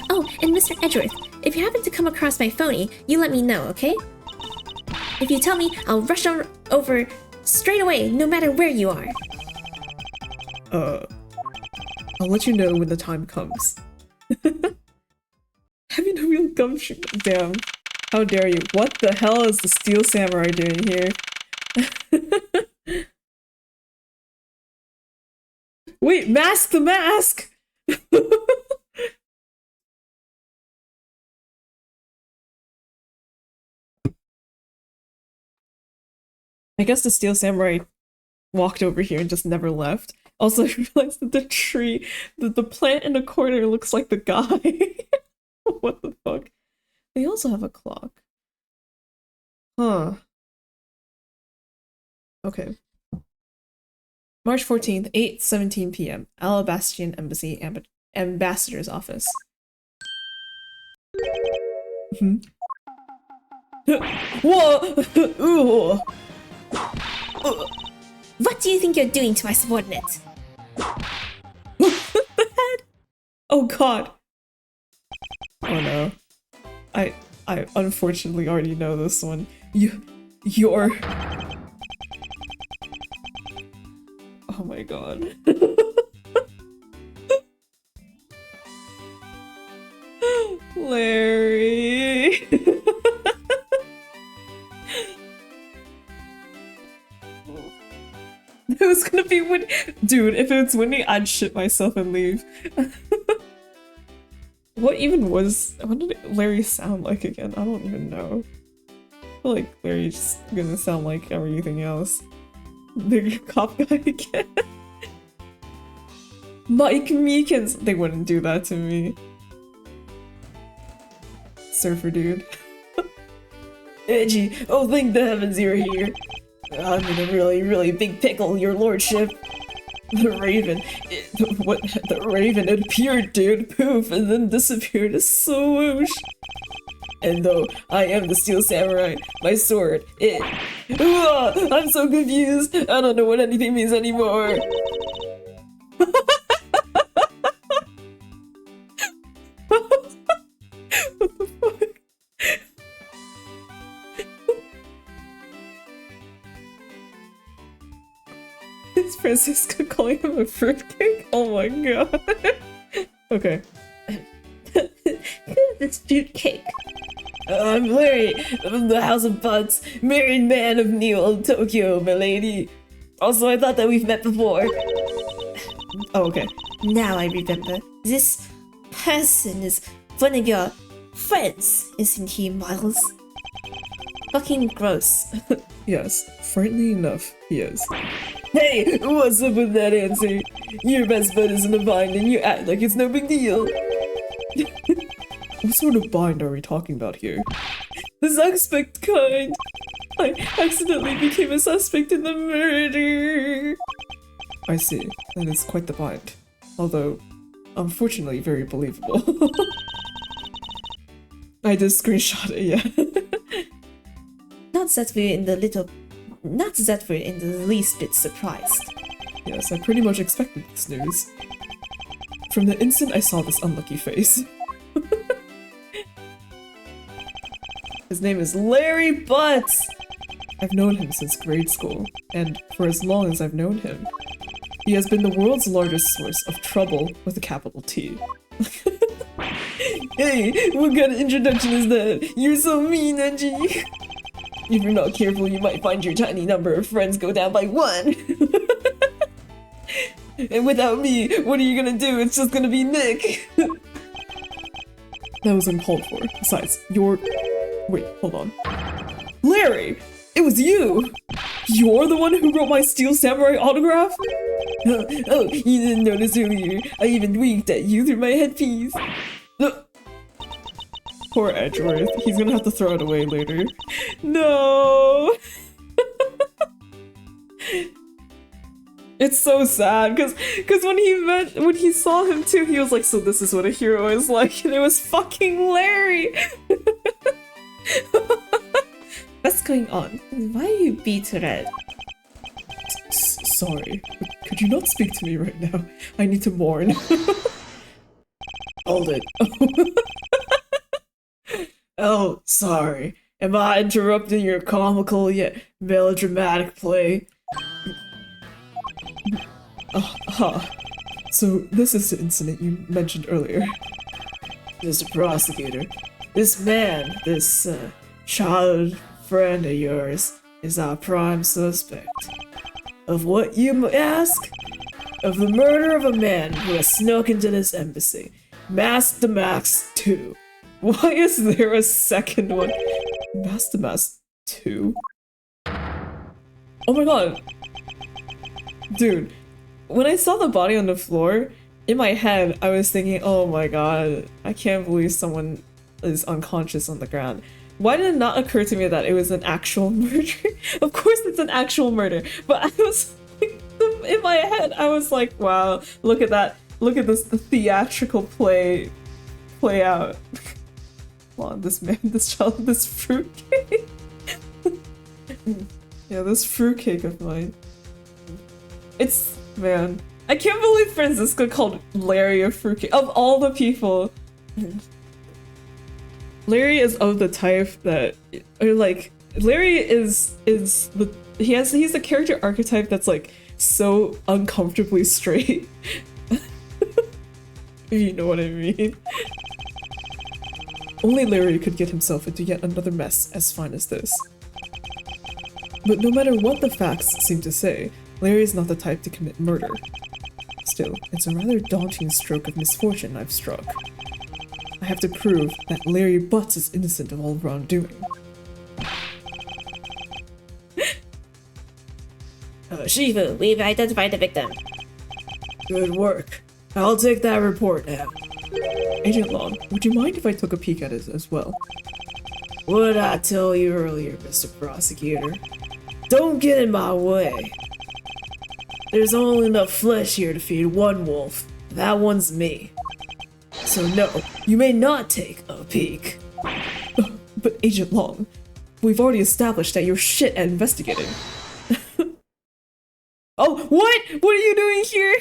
Oh, and Mr. Edgeworth, if you happen to come across my phony, you let me know, okay? If you tell me, I'll rush on over straight away, no matter where you are. I'll let you know when the time comes. Having a real gumshoe. Damn. How dare you? What the hell is the Steel Samurai doing here? Wait, mask the mask! I guess the Steel Samurai walked over here and just never left. Also, I realized that the tree, the plant in the corner looks like the guy. What the fuck? They also have a clock. Huh. Okay. March 14th, 8:17 p.m. Alabastian Embassy Ambassador's Office. Whoa! Ooh. What do you think you're doing to my subordinate? Oh god. Oh no. I unfortunately already know this one. You're... Oh my god. Larry. It was gonna be when, dude, if it's windy, I'd shit myself and leave. What did Larry sound like again? I don't even know. I feel like Larry's just gonna sound like everything else. The cop guy again. Mike Meekins! They wouldn't do that to me. Surfer dude. Edgy, oh thank the heavens you're here. I'm in a really, really big pickle, your lordship. The raven. The raven had appeared, dude. Poof, and then disappeared. Swoosh. And though I am the Steel Samurai, my sword, I'm so confused. I don't know what anything means anymore. What the fuck? Is Francisco calling him a fruitcake? Oh my god. Okay. This fruitcake. I'm Larry, from the House of Buds, married man of New Old Tokyo, milady. Also, I thought that we've met before. Oh, okay. Now I remember. This person is one of your friends, isn't he, Miles? Fucking gross. Yes, frightening enough, he is. Hey, what's up with that answer? Your best bud is in a bind and you act like it's no big deal. What sort of bind are we talking about here? The suspect kind. I accidentally became a suspect in the murder. I see, that is quite the bind. Although, unfortunately very believable. I just screenshot it, yeah. Not that we're in the least bit surprised. Yes, I pretty much expected this news. From the instant I saw this unlucky face. His name is Larry Butts! I've known him since grade school, and for as long as I've known him, he has been the world's largest source of trouble with a capital T. Hey, what kind of introduction is that? You're so mean, Edgy. If you're not careful, you might find your tiny number of friends go down by 1. And without me, what are you gonna do? It's just gonna be Nick. That was uncalled for. Besides, you're... Wait, hold on. Larry! It was you! You're the one who wrote my Steel Samurai autograph? Oh, you didn't notice earlier. I even winked at you through my headpiece. Poor Edgeworth. He's gonna have to throw it away later. No! It's so sad, cause when he saw him too, he was like, so this is what a hero is like, and it was fucking Larry! What's going on? Why are you beat red? Sorry, but could you not speak to me right now? I need to mourn. Hold it. Oh, sorry. Am I interrupting your comical yet melodramatic play? So this is the incident you mentioned earlier. Mr. Prosecutor, this man, this child friend of yours, is our prime suspect. Of what, you ask? Of the murder of a man who has snuck into this embassy. Mask the Max 2. Why is there a second one? Master Mask 2? Oh my god. Dude, when I saw the body on the floor, in my head, I was thinking, oh my god, I can't believe someone is unconscious on the ground. Why did it not occur to me that it was an actual murder? Of course it's an actual murder, but I was like, in my head, I was like, wow, look at that. Look at this theatrical play out. Come on, this man, this child, this fruitcake. Yeah, this fruitcake of mine. It's, man, I can't believe Francisco called Larry a fruitcake. Of all the people, Larry is of the type that, or like, Larry is the, he's the character archetype that's like so uncomfortably straight. If you know what I mean. Only Larry could get himself into yet another mess as fine as this. But no matter what the facts seem to say, Larry is not the type to commit murder. Still, it's a rather daunting stroke of misfortune I've struck. I have to prove that Larry Butts is innocent of all wrongdoing. Shifu, we've identified the victim. Good work. I'll take that report now. Agent Long, would you mind if I took a peek at it as well? What did I tell you earlier, Mr. Prosecutor? Don't get in my way. There's only enough flesh here to feed one wolf. That one's me. So no, you may not take a peek. But Agent Long, we've already established that you're shit at investigating. Oh, what? What are you doing here?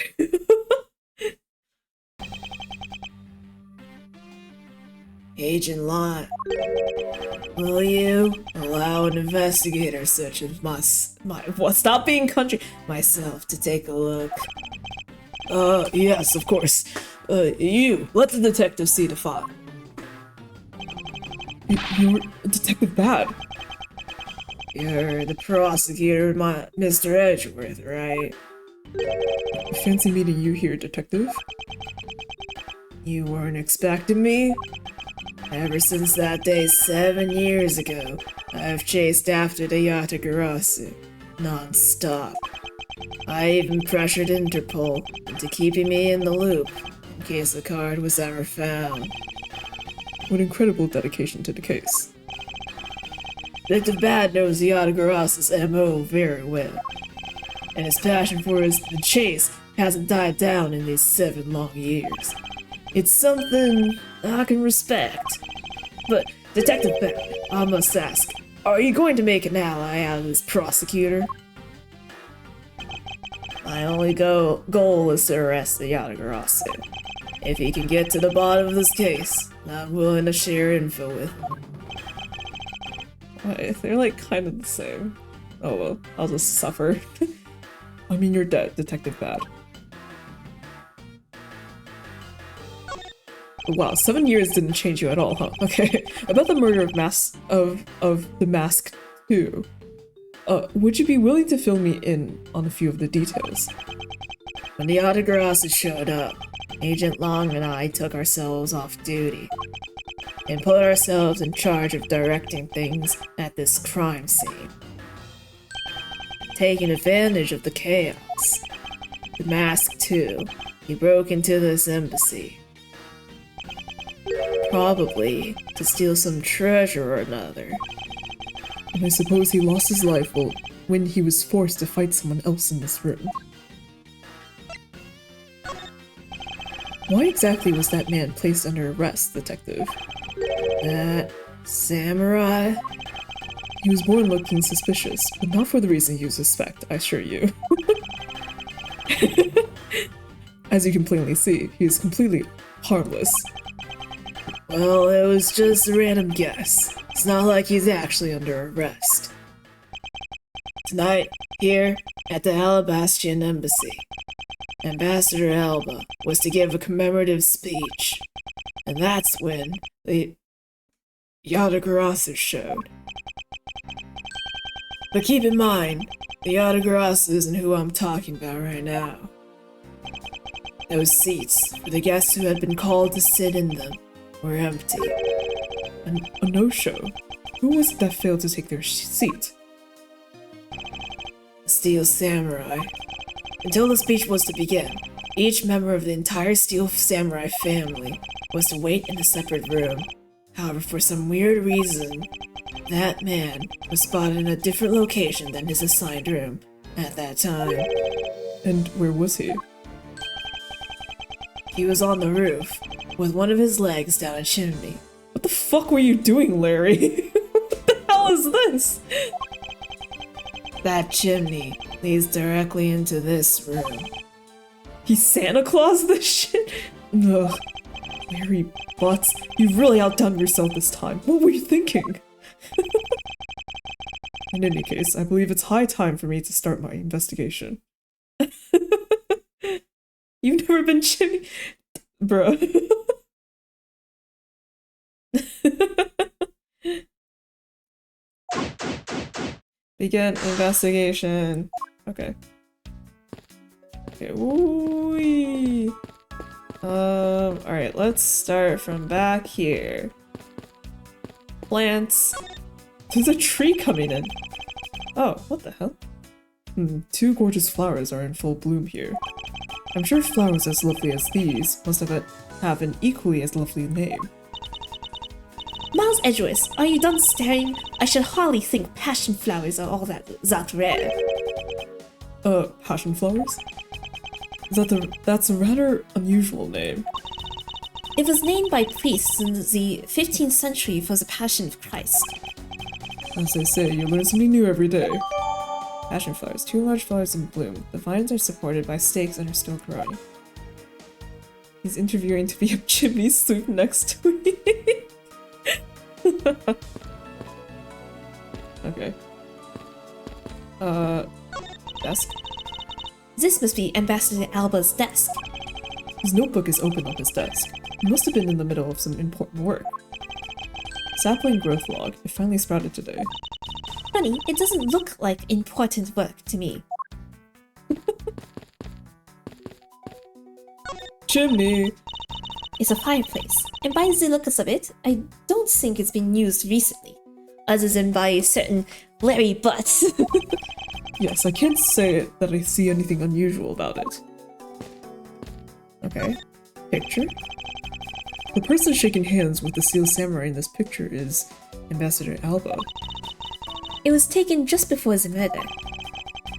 Agent Lon, will you allow an investigator such as What? Stop being country. myself to take a look? Yes, of course. You, let the detective see the file. You're Detective Bad. You're the prosecutor, Mr. Edgeworth, right? Fancy meeting you here, Detective. You weren't expecting me? Ever since that day 7 years ago, I've chased after the Yatagarasu, non-stop. I even pressured Interpol into keeping me in the loop, in case the card was ever found. What incredible dedication to the case. Detective Bad knows Yatagarasu's MO very well, and his passion for the chase hasn't died down in these 7 long years. It's something I can respect. But, Detective Bad, I must ask, are you going to make an ally out of this prosecutor? My only goal is to arrest the Yatagarasu. If he can get to the bottom of this case, I'm willing to share info with him. They're like kind of the same. Oh well, I'll just suffer. I mean, you're dead, Detective Bad. Wow, 7 years didn't change you at all, huh? Okay. About the murder of the Mask 2. Would you be willing to fill me in on a few of the details? When the Yatagarasu showed up, Agent Long and I took ourselves off duty and put ourselves in charge of directing things at this crime scene. Taking advantage of the chaos, the Mask 2, he broke into this embassy. Probably to steal some treasure or another. And I suppose he lost his life when he was forced to fight someone else in this room. Why exactly was that man placed under arrest, Detective? That samurai? He was born looking suspicious, but not for the reason you suspect, I assure you. As you can plainly see, he is completely harmless. Well, it was just a random guess. It's not like he's actually under arrest. Tonight, here at the Alabastian Embassy, Ambassador Alba was to give a commemorative speech, and that's when the Yatagarasu showed. But keep in mind, the Yatagarasu isn't who I'm talking about right now. Those seats for the guests who had been called to sit in them were empty. A no-show? Who was it that failed to take their seat? The Steel Samurai. Until the speech was to begin, each member of the entire Steel Samurai family was to wait in a separate room. However, for some weird reason, that man was spotted in a different location than his assigned room at that time. And where was he? He was on the roof, with one of his legs down a chimney. What the fuck were you doing, Larry? What the hell is this? That chimney leads directly into this room. He Santa Claus this shit? Ugh. Larry Butts, you really outdone yourself this time. What were you thinking? In any case, I believe it's high time for me to start my investigation. You've never been chimney... Bruh. Begin investigation. Okay. Okay, ooh. Alright, let's start from back here. Plants. There's a tree coming in. Oh, what the hell? Two gorgeous flowers are in full bloom here. I'm sure flowers as lovely as these must have an equally as lovely name. Miles Edgeworth, are you done staring? I should hardly think passion flowers are all that rare. Passion flowers? That's a rather unusual name. It was named by priests in the 15th century for the Passion of Christ. As they say, you learn something new every day. Passion flowers. Two large flowers in bloom. The vines are supported by stakes and are still growing. He's interviewing to be a chimney sweep next week. Okay. Desk? This must be Ambassador Alba's desk. His notebook is open on his desk. He must have been in the middle of some important work. Sapling growth log. It finally sprouted today. Funny, it doesn't look like important work to me. Chimney! It's a fireplace, and by the looks of it, I don't think it's been used recently, other than by a certain Larry Butts. Yes, I can't say that I see anything unusual about it. Okay. Picture? The person shaking hands with the Steel Samurai in this picture is Ambassador Alba. It was taken just before the murder.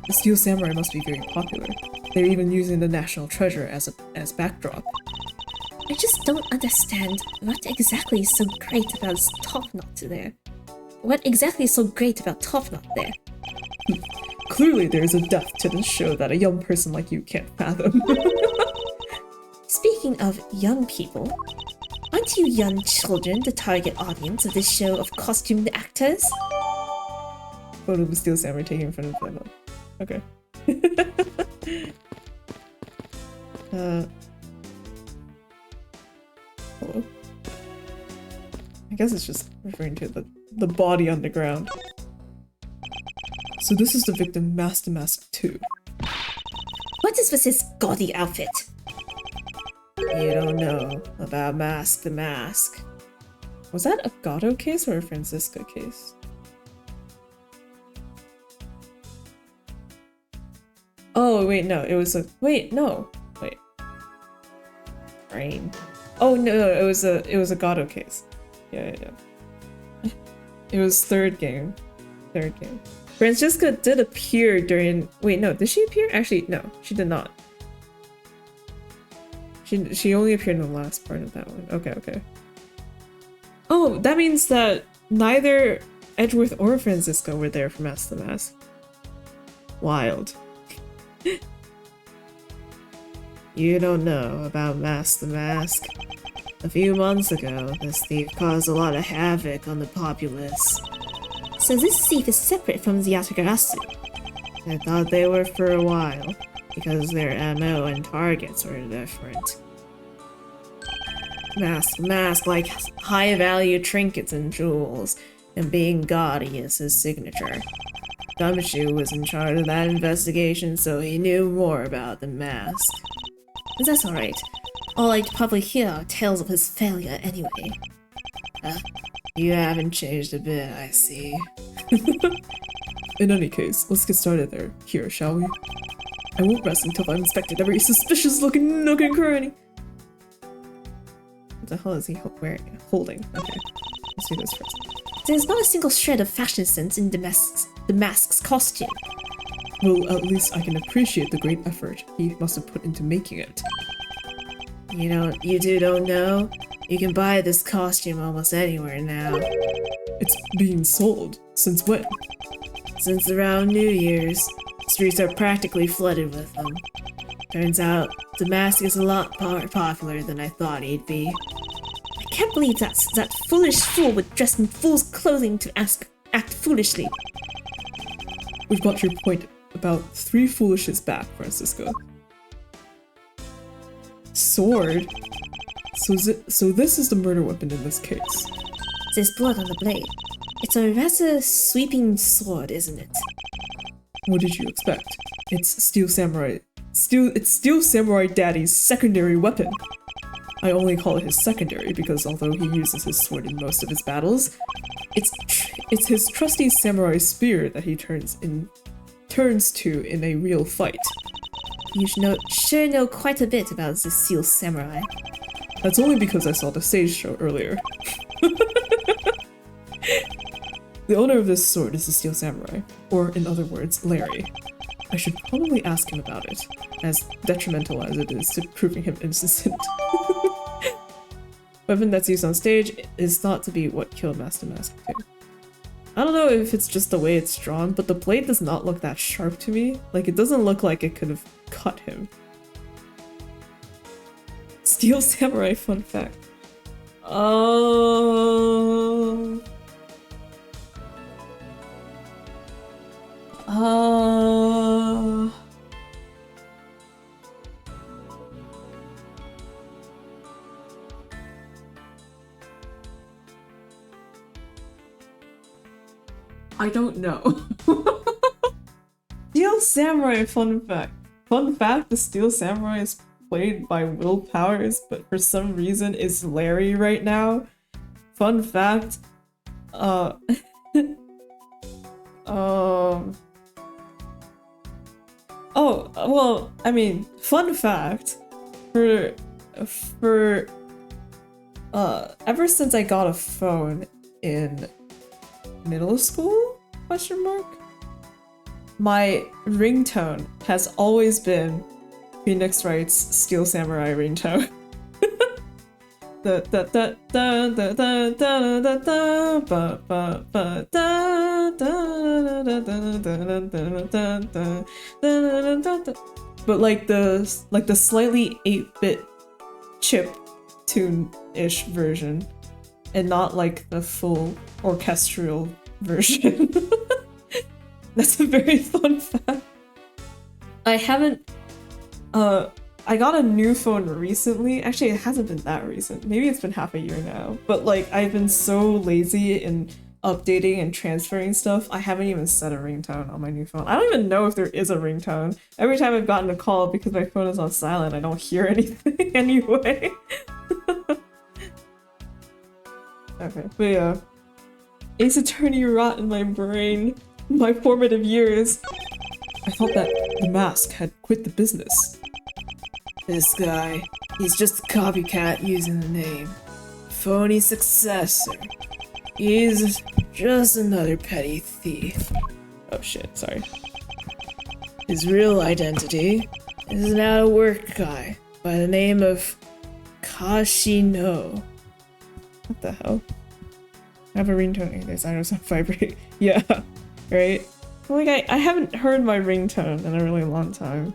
The Steel Samurai must be very popular. They're even using the National Treasure as backdrop. I just don't understand what exactly is so great about Top Knot there. What exactly is so great about Top Knot there? Clearly there's a depth to this show that a young person like you can't fathom. Speaking of young people, aren't you young children the target audience of this show of costumed actors? Photo of the Steel Samurai taken in front of them. Okay. Hello? I guess it's just referring to the body on the ground. So this is the victim Mask to Mask 2. What is with this gaudy outfit? You don't know about Mask to Mask. Was that a Gato case or a Francisca case? Oh, wait, no, it was a- wait, no. Wait. Brain. Oh, no, it was a Gato case. Yeah. It was third game. Francisca did appear during- wait, no, did she appear? Actually, no, she did not. She only appeared in the last part of that one. Okay. Oh, that means that neither Edgeworth or Francisco were there for Mask to Mask. Wild. You don't know about Mask to Mask. A few months ago, this thief caused a lot of havoc on the populace. So this thief is separate from the Yatagarasu. I thought they were for a while, because their MO and targets were different. Mask like high-value trinkets and jewels, and being gaudy is his signature. Gumshoe was in charge of that investigation, so he knew more about the mask. That's alright. All I'd probably hear are tales of his failure anyway. You haven't changed a bit, I see. In any case, let's get started there. Here, shall we? I won't rest until I've inspected every suspicious-looking nook and cranny. What the hell is he holding? Okay, let's do this first. There's not a single shred of fashion sense in the mask's costume. Well, at least I can appreciate the great effort he must have put into making it. You two don't know? You can buy this costume almost anywhere now. It's being sold. Since when? Since around New Year's. Streets are practically flooded with them. Turns out, the mask is a lot more popular than I thought he'd be. I can't believe that foolish fool would dress in fool's clothing to act foolishly. We've got your point about 3 foolishes back, Francisco. Sword? So this is the murder weapon in this case. There's blood on the blade. It's a rather sweeping sword, isn't it? What did you expect? It's Steel Samurai Daddy's secondary weapon. I only call it his secondary because although he uses his sword in most of his battles, it's his trusty samurai spear that he turns to in a real fight. You sure know quite a bit about the Steel Samurai. That's only because I saw the stage show earlier. The owner of this sword is the Steel Samurai, or in other words, Larry. I should probably ask him about it, as detrimental as it is to proving him innocent. Weapon that's used on stage is thought to be what killed Master Mask 2. I don't know if it's just the way it's drawn, but the blade does not look that sharp to me. Like, it doesn't look like it could have cut him. Steel Samurai fun fact. I don't know. Steel Samurai fun fact. Fun fact, the Steel Samurai is played by Will Powers, but for some reason is Larry right now. Fun fact, oh, well, I mean, fun fact, for ever since I got a phone in middle school, question mark, my ringtone has always been Phoenix Wright's Steel Samurai ringtone. But like the slightly 8-bit chip tune-ish version, and not like the full orchestral version. That's a very fun fact. I haven't I got a new phone recently. Actually, it hasn't been that recent. Maybe it's been half a year now. But like, I've been so lazy in updating and transferring stuff, I haven't even set a ringtone on my new phone. I don't even know if there is a ringtone. Every time I've gotten a call, because my phone is on silent, I don't hear anything anyway. Okay, but yeah. Ace Attorney rot in my brain. My formative years. I thought that the Mask had quit the business. This guy, he's just a copycat using the name. Phony successor. He's just another petty thief. Oh shit, sorry. His real identity is an out-of-work guy by the name of Kashino. What the hell? I have a ringtone. There's I don't vibrate. Yeah, right? Like I haven't heard my ringtone in a really long time.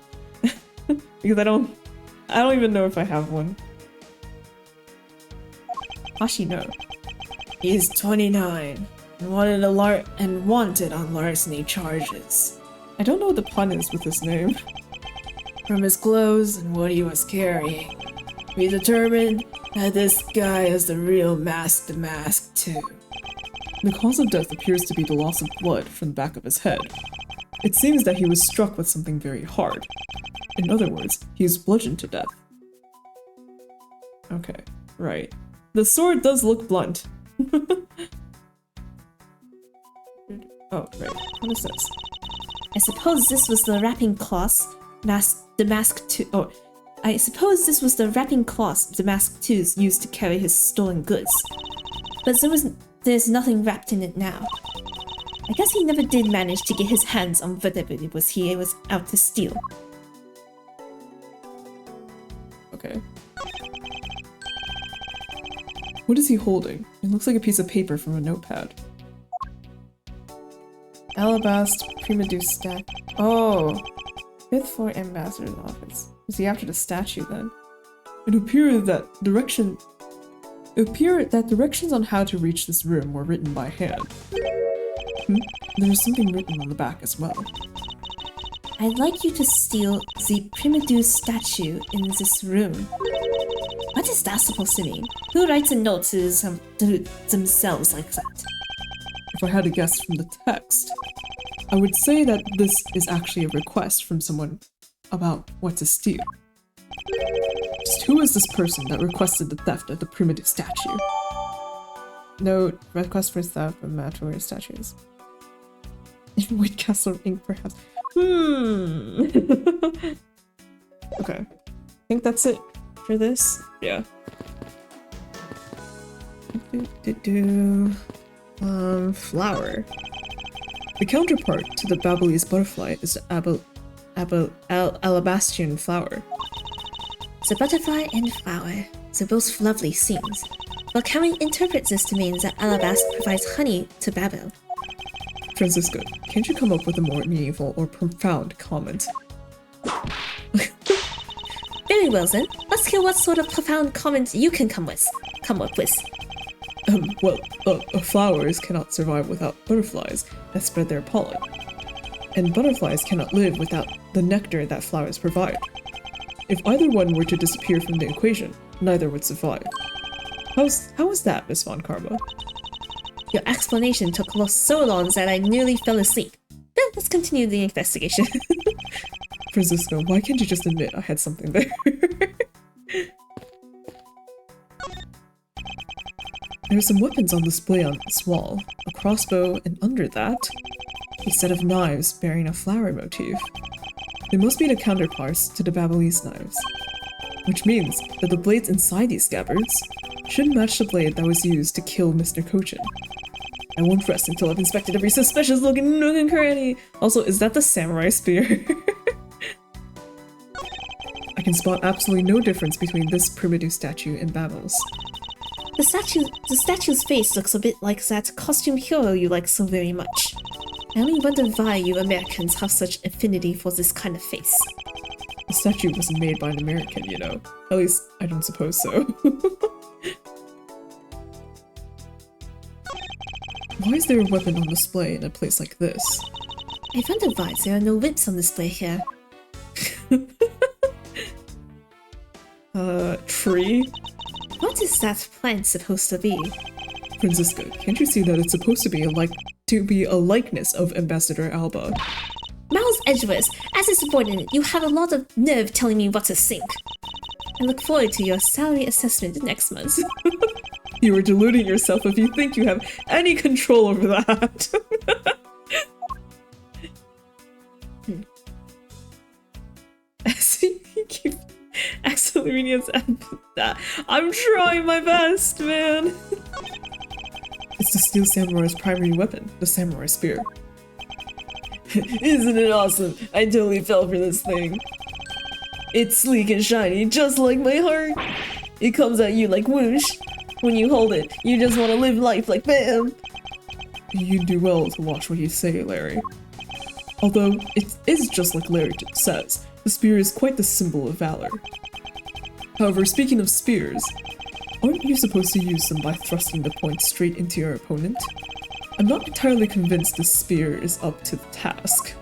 Because I don't even know if I have one. Hashino. He's 29 and wanted on larceny charges. I don't know what the pun is with his name. From his clothes and what he was carrying, we determined that this guy is the real Mask the Mask 2. The cause of death appears to be the loss of blood from the back of his head. It seems that he was struck with something very hard. In other words, he was bludgeoned to death. Okay, right. The sword does look blunt. Oh, right. What is this? I suppose this was the wrapping cloth the Mask 2. Oh, I suppose this was the wrapping cloth the Mask 2's used to carry his stolen goods. But there's nothing wrapped in it now. I guess he never did manage to get his hands on whatever it was he was out to steal. Okay. What is he holding? It looks like a piece of paper from a notepad. Alabast Primaduce stack. Oh! 5th floor ambassador's office. Is he after the statue then? It appeared that directions on how to reach this room were written by hand. There is something written on the back as well. I'd like you to steal the Primaduce statue in this room. What is that supposed to mean? Who writes a note to themselves like that? If I had to guess from the text, I would say that this is actually a request from someone about what to steal. Just who is this person that requested the theft of the primitive statue? Note, request for theft of Matchware statues. In White Castle ink, perhaps. Okay. I think that's it for this. Yeah. Flower. The counterpart to the Babyliss butterfly is the alabastrian flower. The butterfly and flower. They're both lovely things. But can we interpret this to mean that Alabast provides honey to Babel? Francisco, can't you come up with a more meaningful or profound comment? Very well then. Let's hear what sort of profound comment you can come up with. Well, flowers cannot survive without butterflies that spread their pollen. And butterflies cannot live without the nectar that flowers provide. If either one were to disappear from the equation, neither would survive. How was that, Miss Von Karma? Your explanation took so long that I nearly fell asleep. Then let's continue the investigation. Francisco, why can't you just admit I had something there? There are some weapons on display on this wall. A crossbow, and under that, a set of knives bearing a flower motif. They must be the counterparts to the Babyliss knives. Which means that the blades inside these scabbards should match the blade that was used to kill Mr. Kochin. I won't rest until I've inspected every suspicious looking nook and cranny. Also, is that the samurai spear? I can spot absolutely no difference between this primitive statue and Babel's. The statue's face looks a bit like that costume hero you like so very much. I only wonder why you Americans have such affinity for this kind of face. The statue wasn't made by an American, you know. At least, I don't suppose so. Why is there a weapon on display in a place like this? I wonder why there are no whips on display here. Tree? What is that plant supposed to be? Francisco, can't you see that it's supposed to be a likeness of Ambassador Alba? Miles Edgeworth, as a subordinate, you have a lot of nerve telling me what to think. I look forward to your salary assessment next month. You are deluding yourself if you think you have any control over that. As you keep accidentally reading that, I'm trying my best, man. It's the Steel Samurai's primary weapon, the samurai spear. Isn't it awesome? I totally fell for this thing. It's sleek and shiny, just like my heart. It comes at you like whoosh. When you hold it, you just want to live life like bam. You do well to watch what you say, Larry. Although, it is just like Larry says, the spear is quite the symbol of valor. However, speaking of spears, aren't you supposed to use them by thrusting the point straight into your opponent? I'm not entirely convinced this spear is up to the task.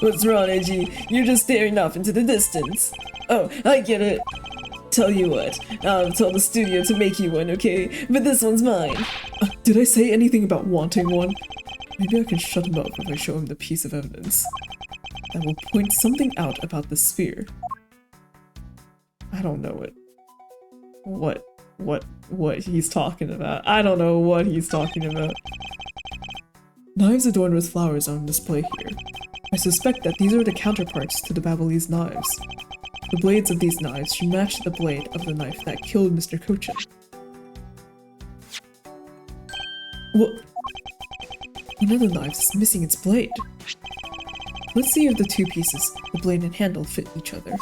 What's wrong, Edgy? You're just staring off into the distance. Oh, I get it. Tell you what, I've told the studio to make you one, okay? But this one's mine. Did I say anything about wanting one? Maybe I can shut him up if I show him the piece of evidence that will point something out about the spear. I don't know what he's talking about. I don't know what he's talking about. Knives adorned with flowers are on display here. I suspect that these are the counterparts to the Babyliss knives. The blades of these knives should match the blade of the knife that killed Mr. Kochin. What? One of the knives is missing its blade. Let's see if the two pieces, the blade and handle, fit each other.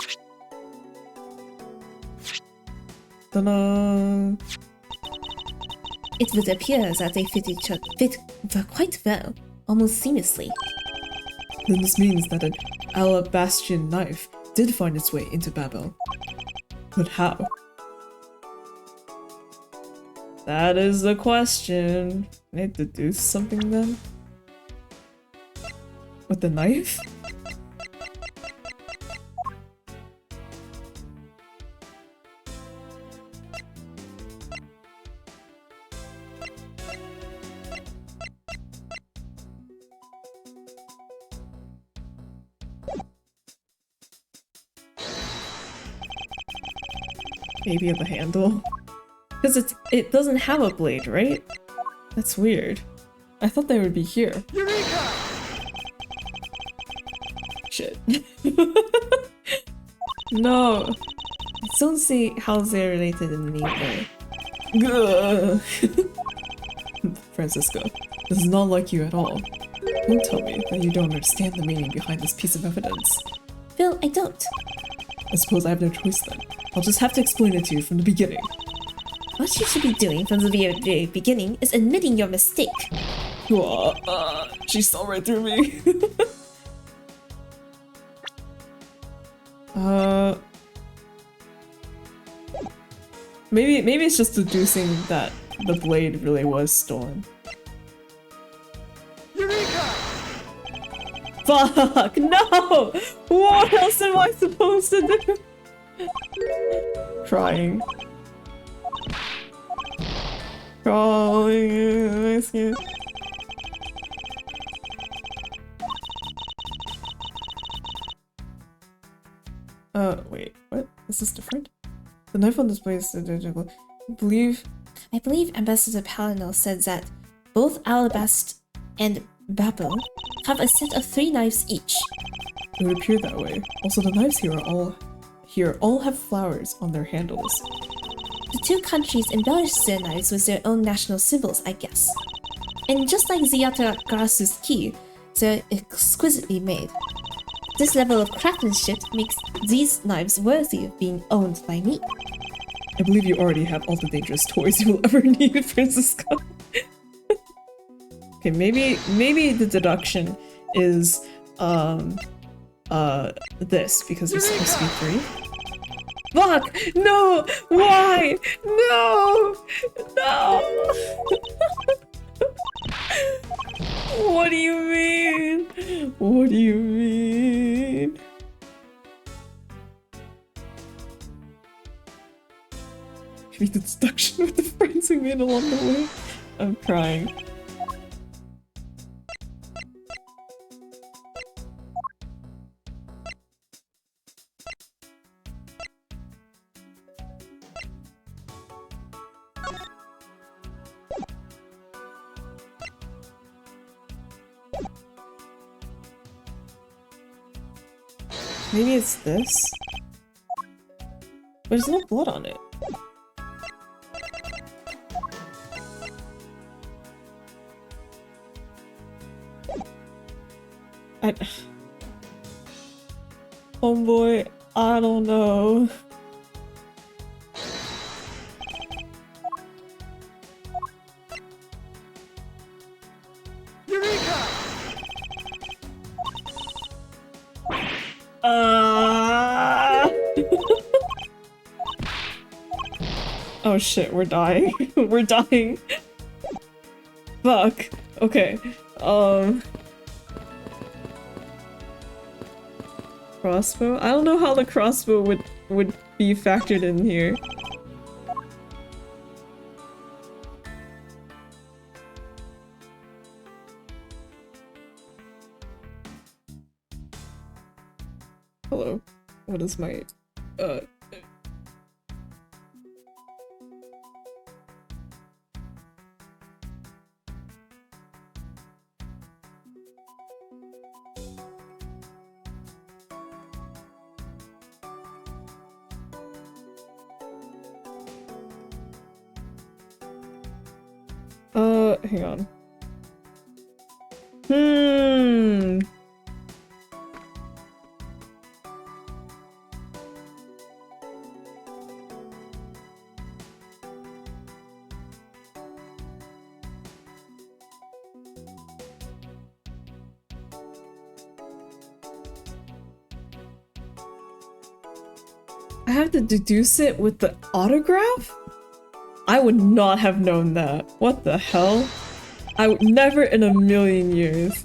Ta-da! It would appear that they fit quite well, almost seamlessly. Then this means that an alabastrian knife did find its way into Babel. But how? That is the question. I need to do something then? With the knife? Maybe the handle? Because it doesn't have a blade, right? That's weird. I thought they would be here. Eureka! Shit. No! I don't see how they're related in any way. Gah. Francisco, this is not like you at all. Don't tell me that you don't understand the meaning behind this piece of evidence. Phil, I don't. I suppose I have no choice then. I'll just have to explain it to you from the beginning. What you should be doing from the very beginning is admitting your mistake. She saw right through me. Maybe it's just deducing that the blade really was stolen. Eureka! Fuck! No! What else am I supposed to do? Crying. Crawling in my skin. Wait, what? Is this different? The knife on display is identical. I believe Ambassador Palinel said that both Alabast and Babel have a set of 3 knives each. it would appear that way. Also, the knives here all have flowers on their handles. The 2 countries embellished their knives with their own national symbols, I guess. And just like Ziata-Grasu's key, they're exquisitely made. This level of craftsmanship makes these knives worthy of being owned by me. I believe you already have all the dangerous toys you will ever need, Francisco. Okay, maybe the deduction is this, because there's supposed to be 3. Fuck! No! Why? No! No! What do you mean? What do you mean? Maybe the deduction with the friends we made along the way. I'm crying. Maybe it's this? But there's no blood on it. Homeboy, I don't know. Eureka! Oh shit, we're dying. We're dying. Fuck. Okay. Crossbow? I don't know how the crossbow would be factored in here. Hello. What is my hang on. I have to deduce it with the autograph? I would not have known that. What the hell? I would never in a million years.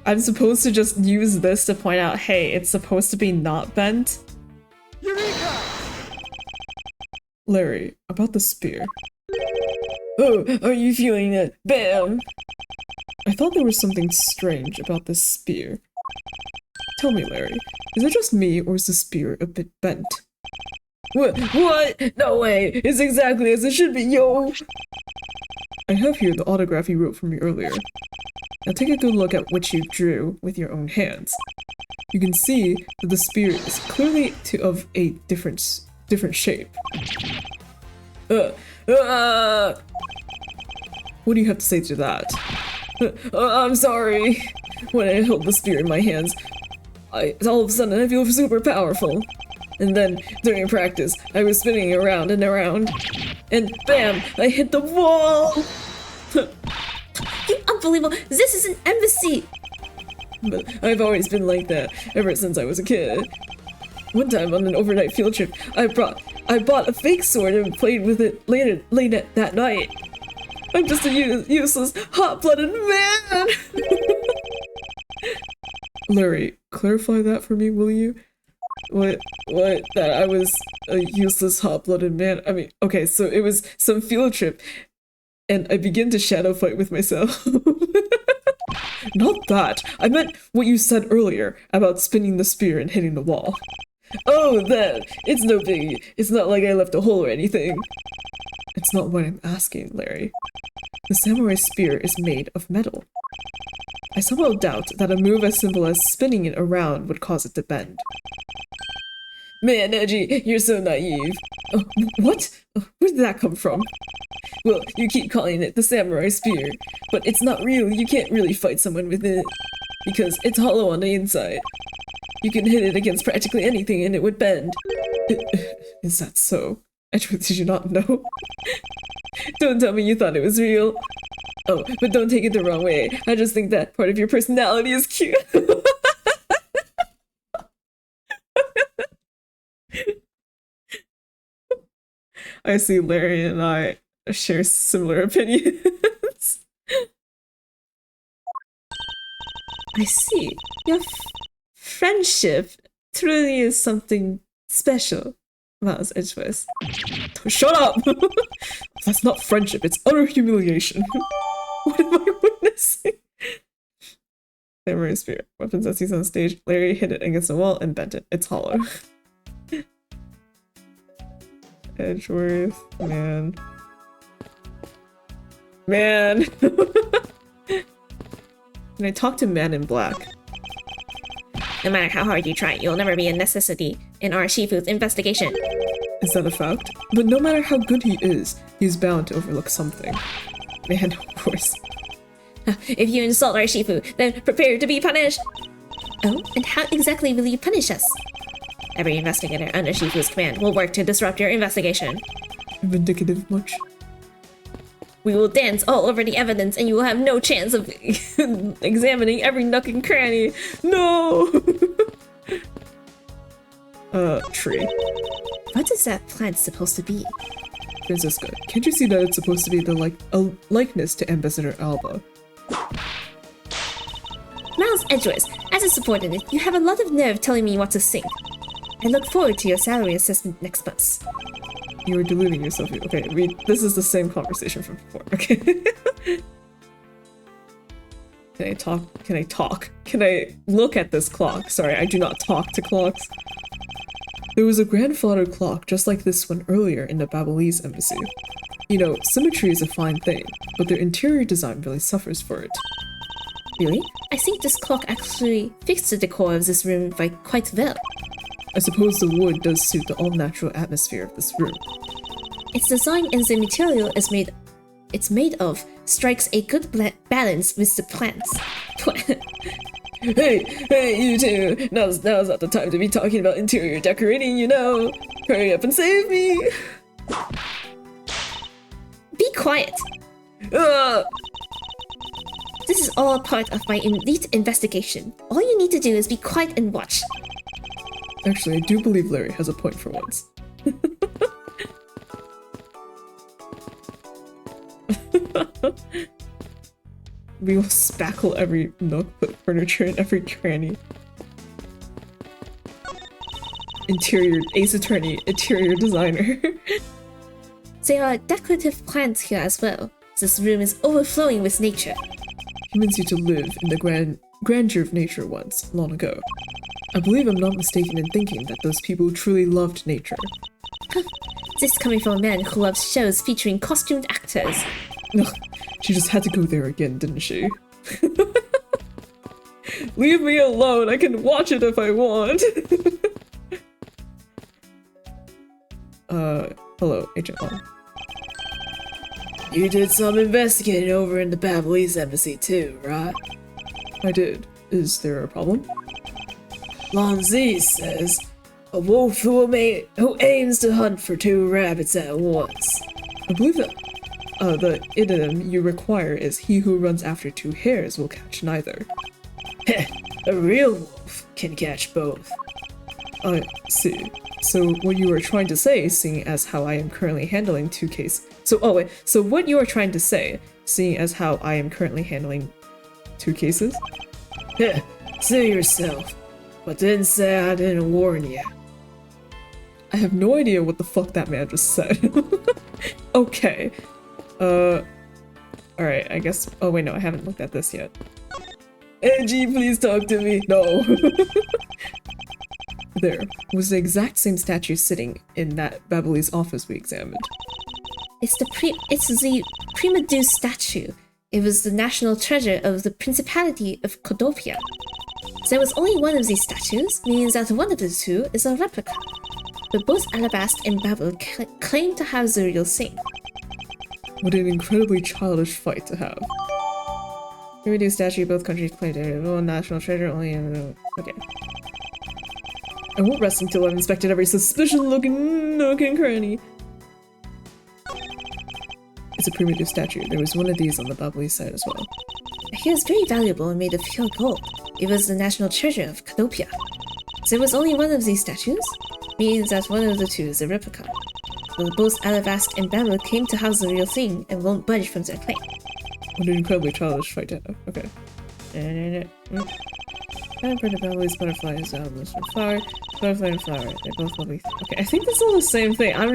I'm supposed to just use this to point out, hey, it's supposed to be not bent? Eureka! Larry, about the spear. Oh, are you feeling it? Bam! I thought there was something strange about this spear. Tell me, Larry, is it just me or is the spear a bit bent? What? No way! It's exactly as it should be, yo! I have here the autograph you wrote for me earlier. Now take a good look at what you drew with your own hands. You can see that the spear is clearly of a different shape. What do you have to say to that? I'm sorry. When I held the spear in my hands, all of a sudden I feel super powerful. And then, during practice, I was spinning around and around. And bam! I hit the wall! You unbelievable! This is an embassy! But I've always been like that, ever since I was a kid. One time on an overnight field trip, I bought a fake sword and played with it late at that night. I'm just a useless, hot-blooded man! Larry, clarify that for me, will you? What? That I was a useless, hot-blooded man? I mean, okay, so it was some field trip, and I began to shadow fight with myself. Not that! I meant what you said earlier about spinning the spear and hitting the wall. Oh, that! It's no biggie. It's not like I left a hole or anything. It's not what I'm asking, Larry. The samurai spear is made of metal. I somehow doubt that a move as simple as spinning it around would cause it to bend. Man, Edgy, you're so naive. What? Where did that come from? Well, you keep calling it the samurai spear, but it's not real. You can't really fight someone with it, because it's hollow on the inside. You can hit it against practically anything and it would bend. Is that so? Edgeworth, did you not know? Don't tell me you thought it was real. Oh, but don't take it the wrong way. I just think that part of your personality is cute. I see Larry and I share similar opinions. I see. Your friendship truly is something special, Miles Edgeworth. Shut up! That's not friendship, it's utter humiliation. What am I witnessing? Samurai spear. Weapons as he's on stage. Larry hit it against the wall and bent it. It's hollow. Edgeworth, man. Man! Can I talk to Man in Black? No matter how hard you try, you'll never be a necessity in our Shifu's investigation. Is that a fact? But no matter how good he is, he's bound to overlook something. Man, of course. If you insult our Shifu, then prepare to be punished! Oh, and how exactly will you punish us? Every investigator under Shifu's command will work to disrupt your investigation. Vindicative much? We will dance all over the evidence and you will have no chance of examining every nook and cranny. No! Tree. What is that plant supposed to be? Francisca, can't you see that it's supposed to be a likeness to Ambassador Alba? Miles Edgeworth, as a subordinate, you have a lot of nerve telling me what to think. I look forward to your salary assessment next month. You were deluding yourself. Okay, this is the same conversation from before. Okay. Can I talk? Can I talk? Can I look at this clock? Sorry, I do not talk to clocks. There was a grandfather clock just like this one earlier in the Babylese embassy. You know, symmetry is a fine thing, but their interior design really suffers for it. Really? I think this clock actually fixed the decor of this room by quite well. I suppose the wood does suit the all-natural atmosphere of this room. Its design and the material it's made of strikes a good balance with the plants. Hey, you two! Now's not the time to be talking about interior decorating, you know! Hurry up and save me! Be quiet! This is all part of my elite investigation. All you need to do is be quiet and watch. Actually, I do believe Larry has a point for once. We will spackle every nook, put furniture in every cranny. Ace Attorney, interior designer. There are decorative plants here as well. This room is overflowing with nature. Humans used to live in the grandeur of nature once, long ago. I believe I'm not mistaken in thinking that those people truly loved nature. This coming from a man who loves shows featuring costumed actors. Ugh, she just had to go there again, didn't she? Leave me alone, I can watch it if I want! Hello, Agent Long. You did some investigating over in the Babylese embassy too, right? I did. Is there a problem? Lon Z says, a wolf who aims to hunt for 2 rabbits at once. I believe that the idiom you require is he who runs after 2 hares will catch neither. Heh, a real wolf can catch both. I see. So what you are trying to say, seeing as how I am currently handling 2 cases... So what you are trying to say, seeing as how I am currently handling 2 cases? Heh, sue yourself. But didn't say I didn't warn you. I have no idea what the fuck that man just said. Okay. Alright, I guess... Oh wait, no, I haven't looked at this yet. Angie, please talk to me. No. There was the exact same statue sitting in that Babylese office we examined. It's the Prima Deuce statue. It was the national treasure of the Principality of Codopia. There was only one of these statues, meaning that one of the 2 is a replica. But both Alabast and Babel claim to have the real thing. What an incredibly childish fight to have. Here we do statue, both countries claim to one national treasure, only okay. I won't rest until I've inspected every suspicious-looking nook and cranny. It's a primitive statue. There was one of these on the Babylese side as well. He was very valuable and made of pure gold. It was the national treasure of Codopia. There was only one of these statues, meaning that one of the 2 is a replica. But both Alabast and Babel came to house the real thing and won't budge from their claim. What an incredibly childish fight to have. Okay. And for the Babylese butterfly is this flower. Butterfly and flower. They're both lovely. Okay, I think this is all the same thing. I'm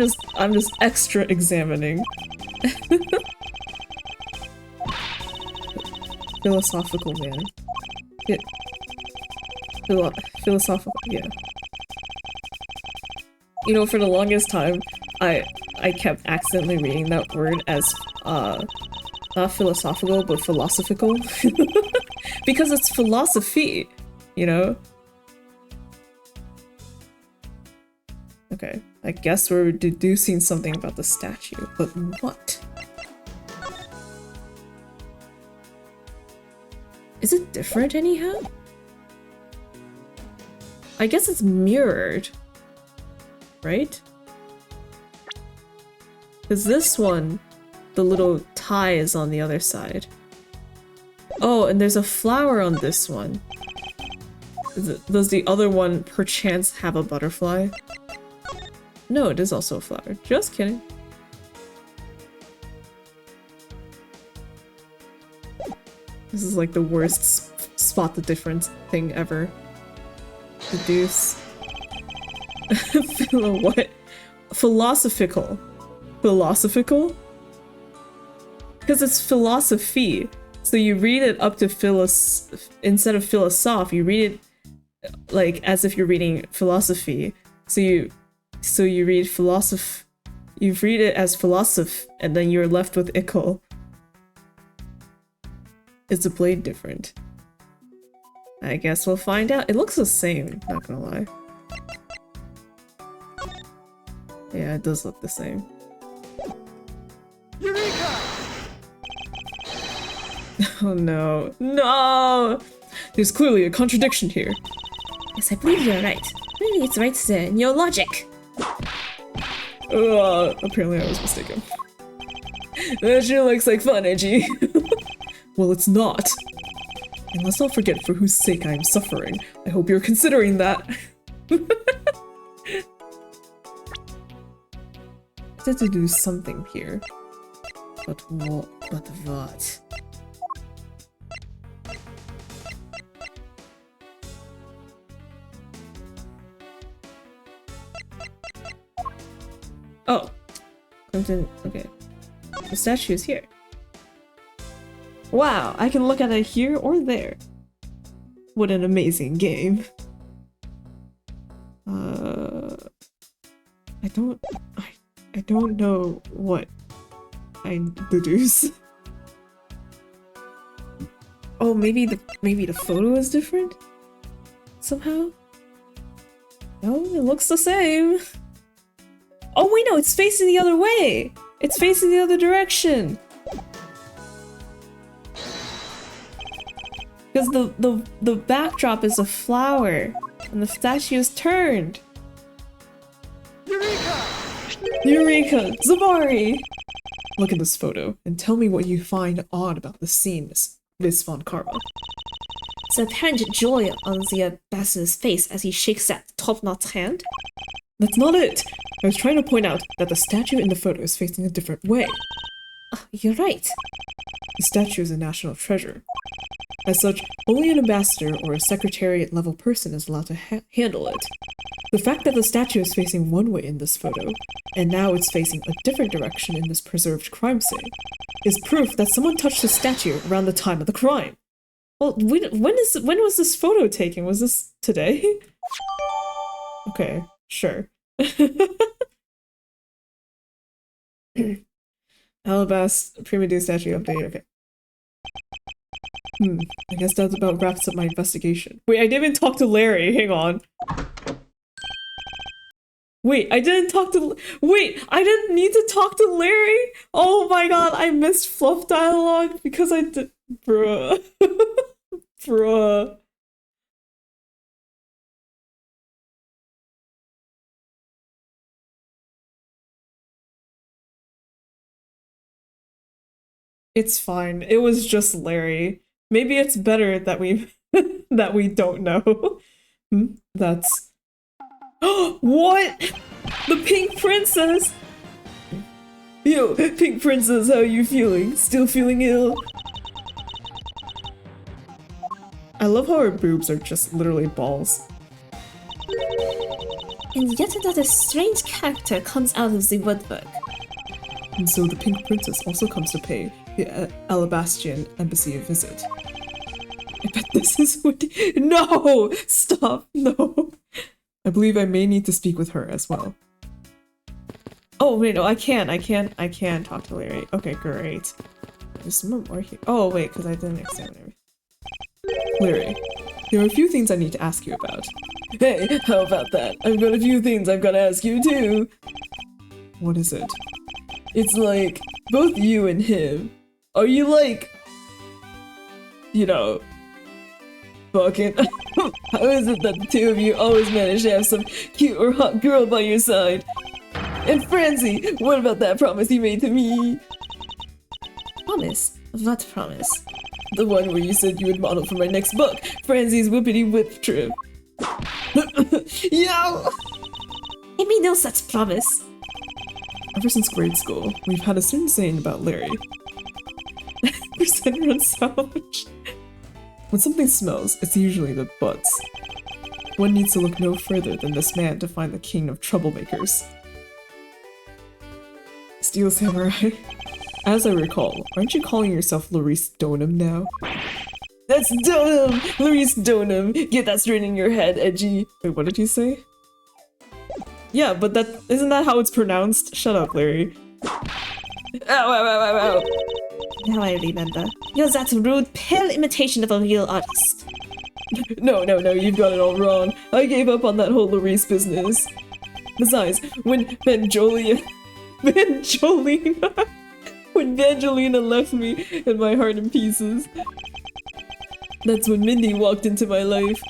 just extra examining. Philosophical man. Yeah. Philosophical, yeah. You know, for the longest time, I kept accidentally reading that word as not philosophical, but philosophical. Because it's philosophy, you know? Okay, I guess we're deducing something about the statue, but what? Is it different anyhow? I guess it's mirrored, right? Because this one, the little tie is on the other side. Oh, and there's a flower on this one. Does the other one perchance have a butterfly? No, it is also a flower. Just kidding. This is like the worst spot the difference thing ever. Deduce. What? Philosophical. Philosophical? Because it's philosophy. So you read it up to instead of philosoph, you read it like as if you're reading philosophy. So you read you read it as philosoph, and then you're left with ickle. Is the blade different? I guess we'll find out. It looks the same, not gonna lie. Yeah, it does look the same. Eureka! Oh no. No! There's clearly a contradiction here. Yes, I believe you're right. Maybe it's right there in your logic. Apparently I was mistaken. That sure looks like fun, Edgy. Well, it's not. And let's not forget for whose sake I am suffering. I hope you're considering that. Had to do something here. But what? But what? Oh. Clinton, okay. The statue is here. Wow, I can look at it here or there. What an amazing game. I don't know what I deduce. Oh, maybe the photo is different? Somehow? No, it looks the same. Oh wait, no, it's facing the other way! It's facing the other direction! Because the backdrop is a flower, and the statue is turned! Eureka! Eureka! Zabari! Look at this photo, and tell me what you find odd about the scene, Miss Von Karma. The apparent joy on the ambassador's face as he shakes that top-knot hand. That's not it! I was trying to point out that the statue in the photo is facing a different way. Oh, you're right. The statue is a national treasure. As such, only an ambassador or a secretariat-level person is allowed to handle it. The fact that the statue is facing one way in this photo, and now it's facing a different direction in this preserved crime scene, is proof that someone touched the statue around the time of the crime. Well, when was this photo taken? Was this today? Okay, sure. Alabast Prima Due statue update, okay. I guess that about wraps up my investigation. Wait, I didn't even talk to Larry, hang on. Wait, I didn't need to talk to Larry? Oh my god, I missed fluff dialogue because I did. Bruh. Bruh. It's fine. It was just Larry. Maybe it's better that we that we don't know. That's what? The Pink Princess! Yo, Pink Princess, how you feeling? Still feeling ill? I love how her boobs are just literally balls. And yet another strange character comes out of the woodwork. And so the Pink Princess also comes to pay the Alabastian embassy a visit. I bet this is what— No! Stop! No! I believe I may need to speak with her as well. Oh, wait, no, I can talk to Larry. Okay, great. There's someone more here. Oh, wait, because I didn't examine everything. Larry, there are a few things I need to ask you about. Hey, how about that? I've got a few things I've got to ask you too. What is it? It's like, both you and him, are you like, you know, fucking? How is it that the two of you always manage to have some cute or hot girl by your side? And Francie, what about that promise you made to me? Promise? What promise? The one where you said you would model for my next book, Francie's Whippity Whip Trip. Yo! I made no such promise. Ever since grade school, we've had a certain saying about Larry. Percent run sandwich. When something smells, it's usually the butts. One needs to look no further than this man to find the king of troublemakers. Steel Samurai. As I recall, aren't you calling yourself Larice Donum now? That's Donum! Larice Donum! Get that straight in your head, Edgy! Wait, what did you say? Yeah, but isn't that how it's pronounced? Shut up, Larry. Ow, ow, ow, ow, ow. Now I remember. You're that rude, pale imitation of a real artist. No, you've got it all wrong. I gave up on that whole Larice business. Besides, when Vanjolina left me and my heart in pieces, that's when Mindy walked into my life.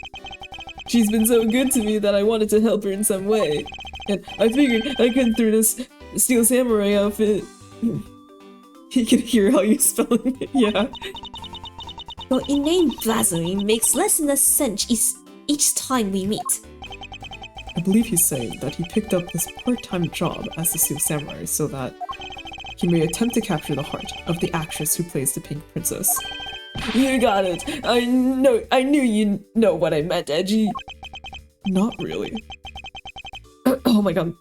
She's been so good to me that I wanted to help her in some way. And I figured I could through this Steel Samurai outfit. He can hear how you're spelling it, yeah. Your inane blasphemy makes less and less sense each time we meet. I believe he's saying that he picked up this part-time job as the Steel Samurai so that he may attempt to capture the heart of the actress who plays the Pink Princess. You got it! I knew you know what I meant, Edgy! Not really. Oh my god.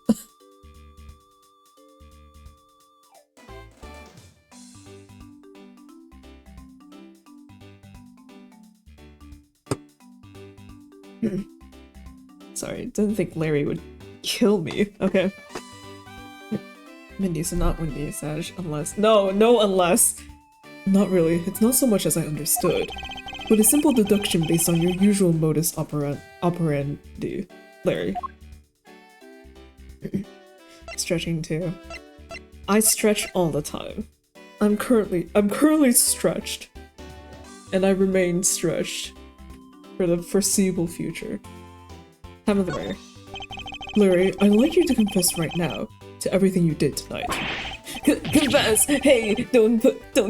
Sorry, didn't think Larry would kill me. Okay. Mindy, so not Wendy, Sag, unless... No, no unless! Not really. It's not so much as I understood, but a simple deduction based on your usual modus operandi. Larry. Stretching too. I stretch all the time. I'm currently stretched. And I remain stretched. For the foreseeable future. Time of the rare. Larry, I'd like you to confess right now to everything you did tonight. Confess! Hey, don't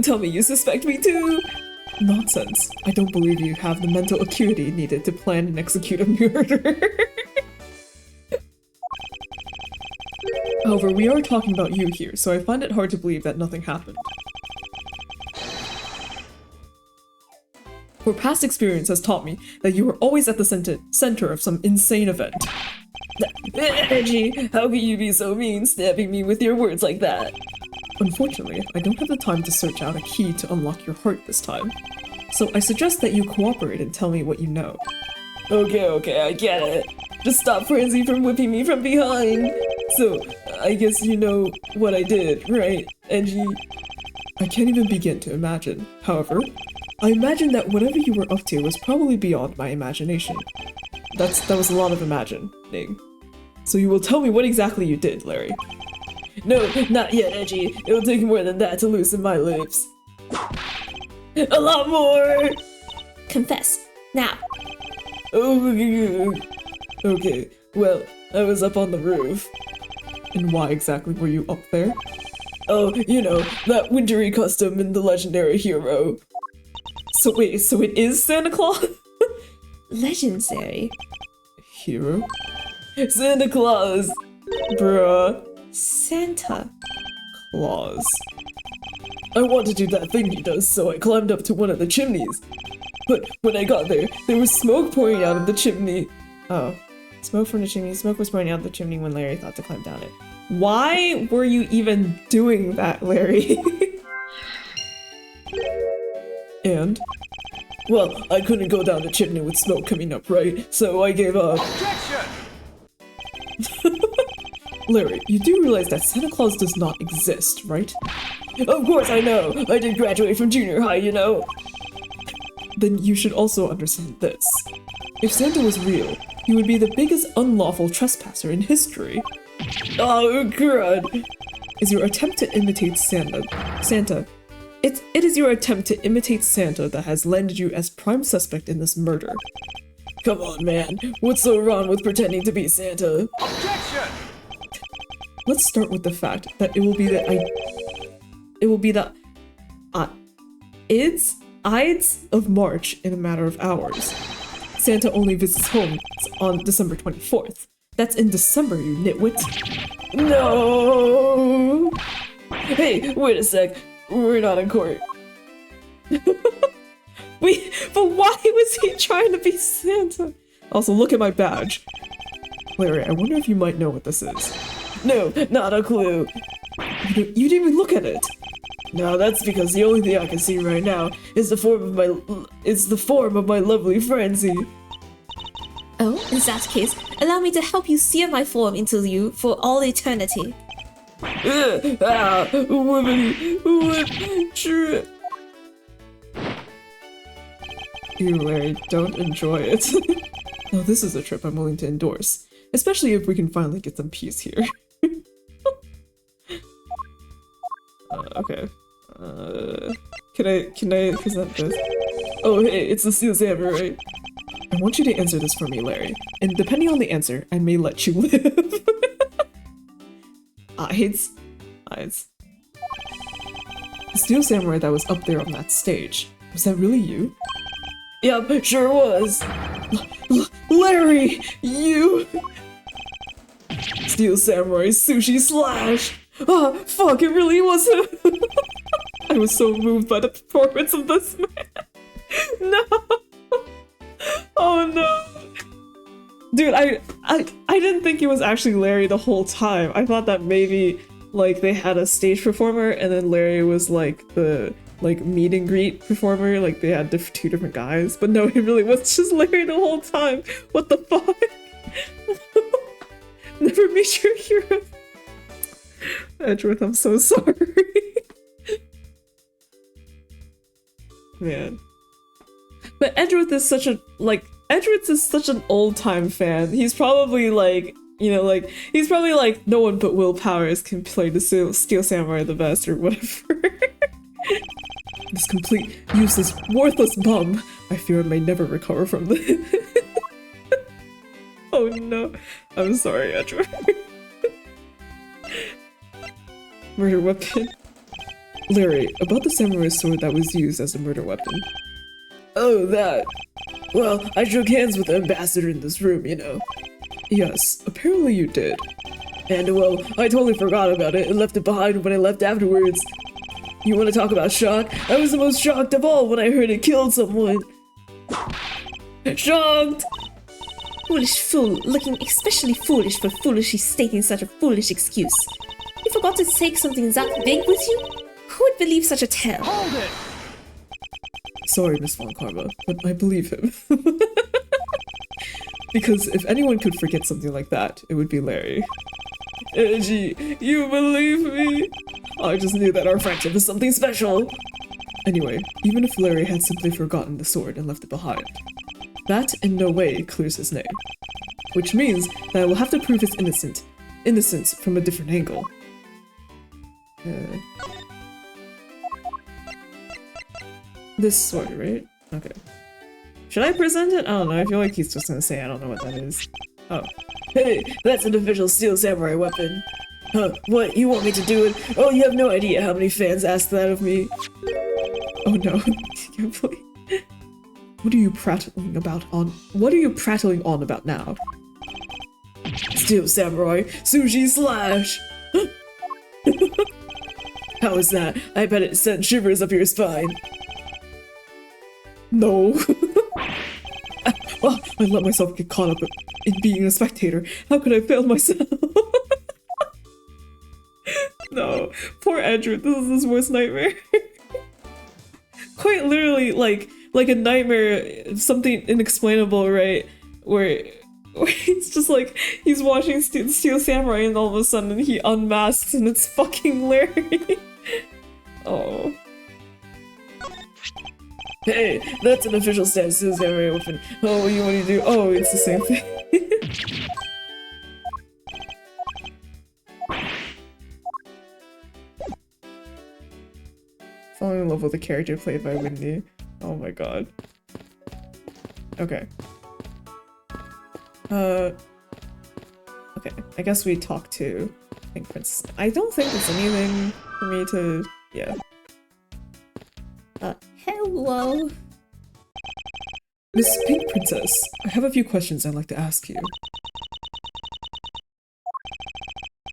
tell me you suspect me too! Nonsense. I don't believe you have the mental acuity needed to plan and execute a murder. However, we are talking about you here, so I find it hard to believe that nothing happened. For past experience has taught me that you were always at the center of some insane event. Edgy, how can you be so mean, stabbing me with your words like that? Unfortunately, I don't have the time to search out a key to unlock your heart this time. So I suggest that you cooperate and tell me what you know. Okay, I get it. Just stop Francie from whipping me from behind. So, I guess you know what I did, right, Edgy? I can't even begin to imagine. However, I imagine that whatever you were up to was probably beyond my imagination. That was a lot of imagining. So you will tell me what exactly you did, Larry. No, not yet, Edgy. It'll take more than that to loosen my lips. A lot more! Confess. Now. Oh, okay, well, I was up on the roof. And why exactly were you up there? Oh, you know, that wintry custom in the legendary hero. So wait, so it is Santa Claus? Legendary. Hero? Santa Claus! Bruh. Santa Claus. I want to do that thing he does, so I climbed up to one of the chimneys. But when I got there was smoke pouring out of the chimney. Oh. Smoke from the chimney. Smoke was pouring out the chimney when Larry thought to climb down it. Why were you even doing that, Larry? And? Well, I couldn't go down the chimney with smoke coming up, right? So I gave up. Objection! Larry, you do realize that Santa Claus does not exist, right? Of course I know! I did graduate from junior high, you know! Then you should also understand this. If Santa was real, he would be the biggest unlawful trespasser in history. Oh, crud! Is your attempt to imitate Santa. It is your attempt to imitate Santa that has landed you as prime suspect in this murder. Come on, man. What's so wrong with pretending to be Santa? Objection! Let's start with the fact that it will be the Ides of March in a matter of hours. Santa only visits home on December 24th. That's in December, you nitwit. No! Hey, wait a sec. We're not in court. Wait, but why was he trying to be Santa? Also, look at my badge. Larry, I wonder if you might know what this is. No, not a clue. You didn't even look at it. No, that's because the only thing I can see right now is the form of my lovely Francie. Oh, in that case, allow me to help you sear my form into you for all eternity. Woman, trip. Ew, Larry, don't enjoy it. Now this is a trip I'm willing to endorse, especially if we can finally get some peace here. Okay. Can I present this? Oh, hey, it's the Steel Samurai. I want you to answer this for me, Larry, and depending on the answer, I may let you live. Ides. The Steel Samurai that was up there on that stage, was that really you? Yep, sure was. Larry, you! Steel Samurai Sushi Slash! Oh, fuck, it really was him! I was so moved by the performance of this man. No! Oh no! Dude, I didn't think it was actually Larry the whole time. I thought that maybe, like, they had a stage performer and then Larry was, like, the, like, meet and greet performer. Like, they had two different guys. But no, it really was just Larry the whole time. What the fuck? Never meet your hero. Edgeworth, I'm so sorry. Man. But Edgeworth is such a, like, Edgeworth is such an old-time fan. He's probably like, you know, like, he's probably like, no one but Will Powers can play the Steel Samurai the best or whatever. This complete, useless, worthless bum. I fear I may never recover from this. Oh no. I'm sorry, Edgeworth. Murder weapon. Larry, about the samurai sword that was used as a murder weapon. Oh, that. Well, I shook hands with the ambassador in this room, you know. Yes, apparently you did. And, well, I totally forgot about it and left it behind when I left afterwards. You want to talk about shock? I was the most shocked of all when I heard it killed someone. Shocked! Foolish fool, looking especially foolish for foolishly stating such a foolish excuse. You forgot to take something that big with you? Who would believe such a tale? Hold it! Sorry, Miss Von Karma, but I believe him. Because if anyone could forget something like that, it would be Larry. Edgy, you believe me? I just knew that our friendship is something special. Anyway, even if Larry had simply forgotten the sword and left it behind, that in no way clears his name. Which means that I will have to prove his innocence from a different angle. This sword, right? Okay. Should I present it? I don't know, I feel like he's just gonna say I don't know what that is. Oh. Hey, that's an official Steel Samurai weapon. Huh, what, you want me to do it? Oh, you have no idea how many fans asked that of me. Oh no, can't believe. What are you prattling about on? What are you prattling on about now? Steel Samurai, Sushi Slash! How is that? I bet it sent shivers up your spine. No. Well, I let myself get caught up in being a spectator. How could I fail myself? No. Poor Edgeworth, this is his worst nightmare. Quite literally, like a nightmare, something inexplainable, right? Where it's just like, he's watching Steel Samurai and all of a sudden he unmasks and it's fucking Larry. Oh. Hey, that's an official Steel Samurai weapon. Oh, what do you do? Oh, it's the same thing. Falling in love with a character played by Wendy. Oh my god. Okay. Okay, I guess we talk to Pink Princess. I don't think there's anything for me to... yeah. Hello. Miss Pink Princess, I have a few questions I'd like to ask you.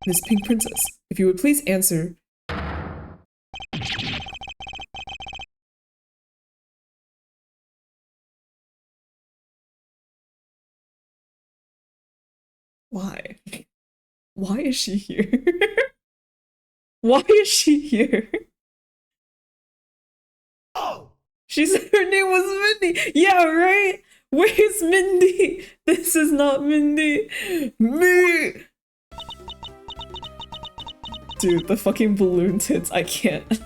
Miss Pink Princess, if you would please answer... Why? Why is she here? Why is she here? She said her name was Mindy! Yeah, right? Where's Mindy? This is not Mindy. Me! Dude, the fucking balloon tits, I can't.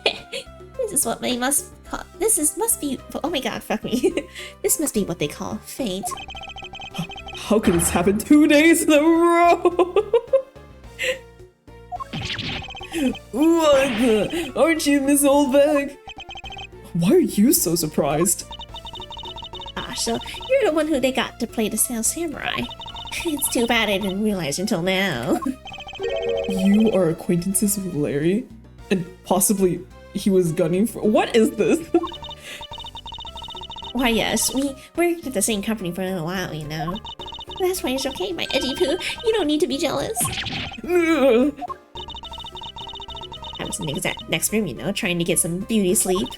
This is what they must call. Must be. Oh my god, fuck me. This must be what they call fate. How could this happen 2 days in a row? What the? Aren't you Miss Oldbag? Why are you so surprised? Ah, so you're the one who they got to play the Steel Samurai. It's too bad I didn't realize until now. You are acquaintances with Larry? And possibly he was gunning for- What is this? Why, yes, we worked at the same company for a little while, you know. That's why it's okay, my edgy poo. You don't need to be jealous. I was in the exact next room, you know, trying to get some beauty sleep.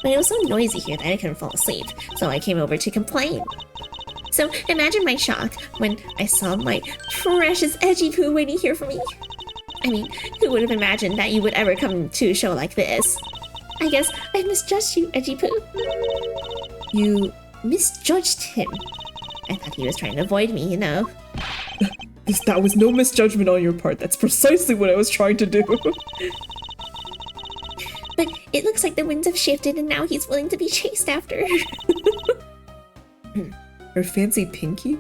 But it was so noisy here that I couldn't fall asleep, so I came over to complain. So imagine my shock when I saw my precious edgy poo waiting here for me. I mean, who would have imagined that you would ever come to a show like this? I guess I misjudged you, edgy poo. You misjudged him. I thought he was trying to avoid me, you know. That was no misjudgment on your part. That's precisely what I was trying to do. But it looks like the winds have shifted and now he's willing to be chased after. Her fancy pinky?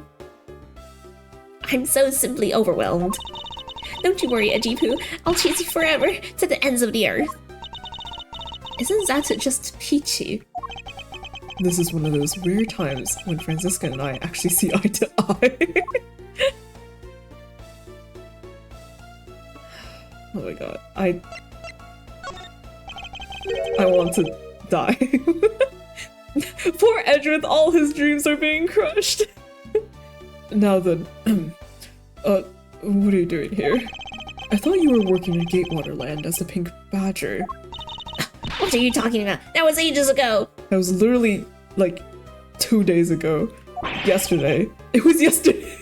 I'm so simply overwhelmed. Don't you worry, Ejipu. I'll chase you forever to the ends of the earth. Isn't that just peachy? This is one of those rare times when Franziska and I actually see eye to eye. Oh my god. I want to die. Poor Edgeworth, all his dreams are being crushed. Now then, what are you doing here? I thought you were working in Gatewater Land as a pink badger. What are you talking about? That was ages ago! That was literally, like, 2 days ago. Yesterday. It was yesterday!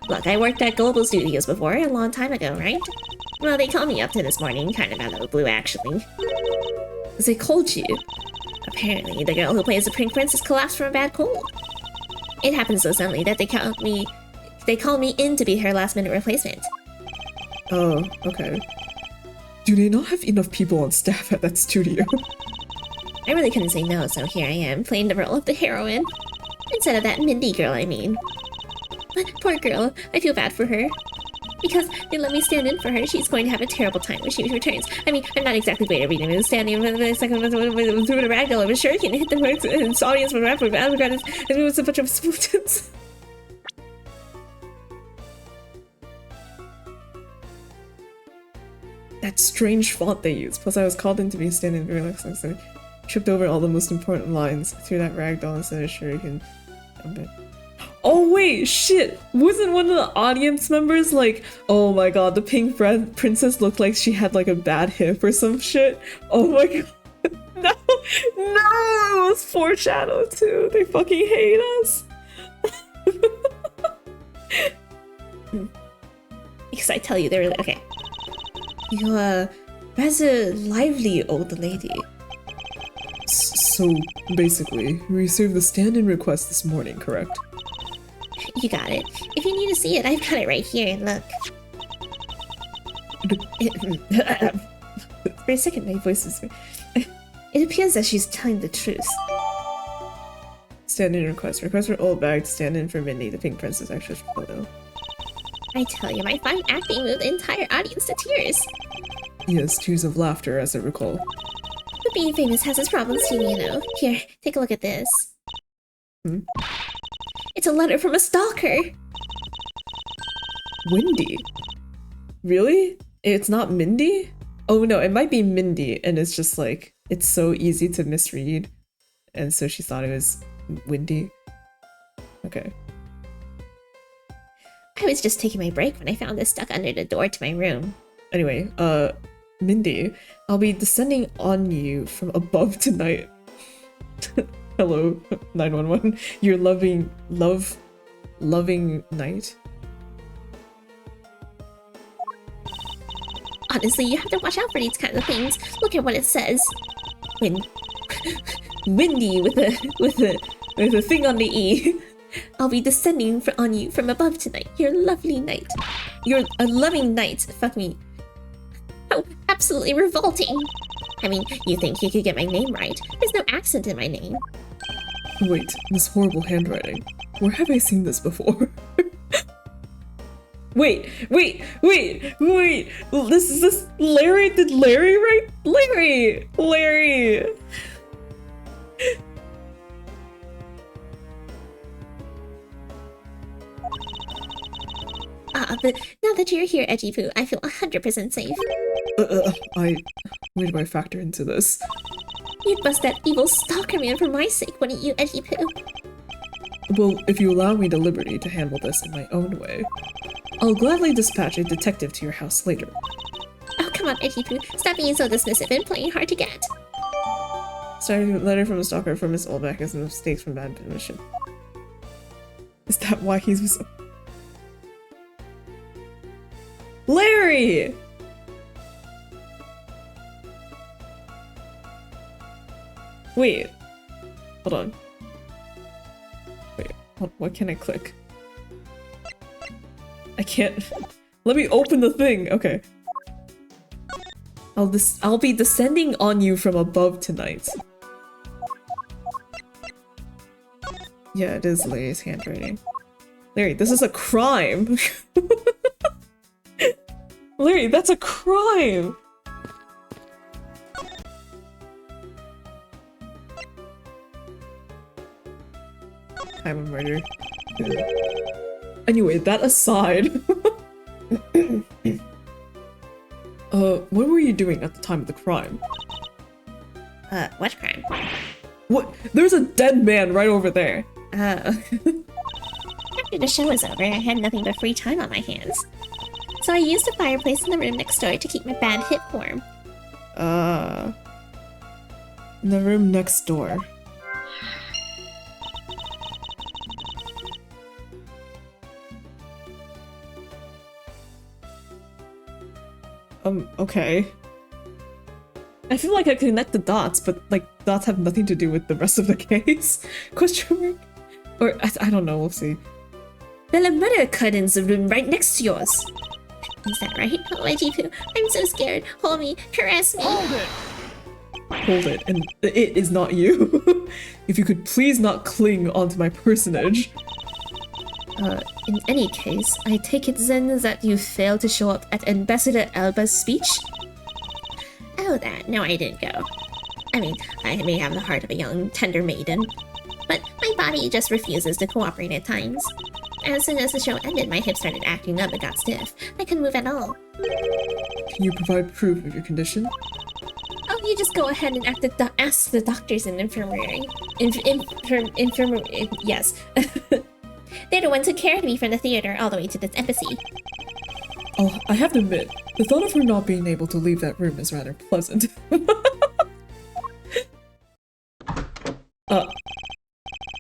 Look, I worked at Global Studios before, a long time ago, right? Well, they called me up to this morning, kind of out of the blue, actually. They called you? Apparently, the girl who plays the Pink Princess collapsed from a bad cold. It happened so suddenly that they called me in to be her last-minute replacement. Oh, okay. Do they not have enough people on staff at that studio? I really couldn't say no, so here I am, playing the role of the heroine. Instead of that Mindy girl, I mean. But poor girl, I feel bad for her. Because they let me stand in for her, she's going to have a terrible time when she returns. I mean, I'm not exactly great at reading and standing in the second through the ragdoll of a shuriken and hit the words and its audience with rap with regard as it was a bunch of skeletons. That strange font they use. Plus I was called in to be standing very next to me. Tripped over all the most important lines through that ragdoll instead of shuriken. Oh wait, shit! Wasn't one of the audience members like, oh my god, the pink princess looked like she had like a bad hip or some shit? Oh my god. No! No! It was foreshadowed too. They fucking hate us. Because I tell you, they're really okay. You're a rather lively old lady. So basically, we received the stand-in request this morning, correct? You got it. If you need to see it, I've got it right here. Look. For a second, my voice is... It appears that she's telling the truth. Stand-in request. Request for old bag to stand in for Mindy, the pink princess extra photo. I tell you, my fine acting moved the entire audience to tears. Yes, tears of laughter, as I recall. But being famous has its problems too, you know. Here, take a look at this. Hmm? It's a letter from a stalker! Wendy? Really? It's not Mindy? Oh no, it might be Mindy, and it's just like, it's so easy to misread. And so she thought it was Wendy. Okay. I was just taking my break when I found this stuck under the door to my room. Anyway, Mindy, I'll be descending on you from above tonight. Hello, 911. Your loving night. Honestly, you have to watch out for these kinds of things. Look at what it says. Windy with a thing on the E. I'll be descending on you from above tonight. Your lovely night. You're a loving night. Fuck me. How absolutely revolting. I mean, you think you could get my name right. There's no accent in my name. Wait, this horrible handwriting. Where have I seen this before? Wait! This is this Larry? Did Larry write? Larry! But now that you're here, Ejipu, I feel 100% safe. Where do I factor into this? You'd bust that evil stalker man for my sake, wouldn't you, Ejipu? Well, if you allow me the liberty to handle this in my own way, I'll gladly dispatch a detective to your house later. Oh, come on, Ejipu. Stop being so dismissive and playing hard to get. Starting a letter from a stalker from Miss Oldback as mistakes from bad permission. Is that why he was... Larry! Wait. Hold on. Wait, what can I click? I can't. Let me open the thing. Okay. I'll be descending on you from above tonight. Yeah, it is Larry's handwriting. Larry, this is a crime. Larry, that's a crime. Time of murder. Anyway, that aside. What were you doing at the time of the crime? What crime? What? There's a dead man right over there. After the show was over, I had nothing but free time on my hands. So I used the fireplace in the room next door to keep my bad hip warm. In the room next door. Okay. I feel like I connect the dots, but like dots have nothing to do with the rest of the case. Question mark? Or I don't know, we'll see. Well, a murder occurred in the room right next to yours. Is that right? Oh, my Jipu, I'm so scared. Hold me, harass me. Hold it! Hold it, and it is not you. If you could please not cling onto my personage. In any case, I take it then that you failed to show up at Ambassador Alba's speech? Oh, that. No, I didn't go. I mean, I may have the heart of a young, tender maiden, but my body just refuses to cooperate at times. As soon as the show ended, my hips started acting up and got stiff. I couldn't move at all. Can you provide proof of your condition? Oh, you just go ahead and ask the doctors in infirmary. Yes. They're the ones who carried me from the theater all the way to this embassy. Oh, I have to admit, the thought of her not being able to leave that room is rather pleasant.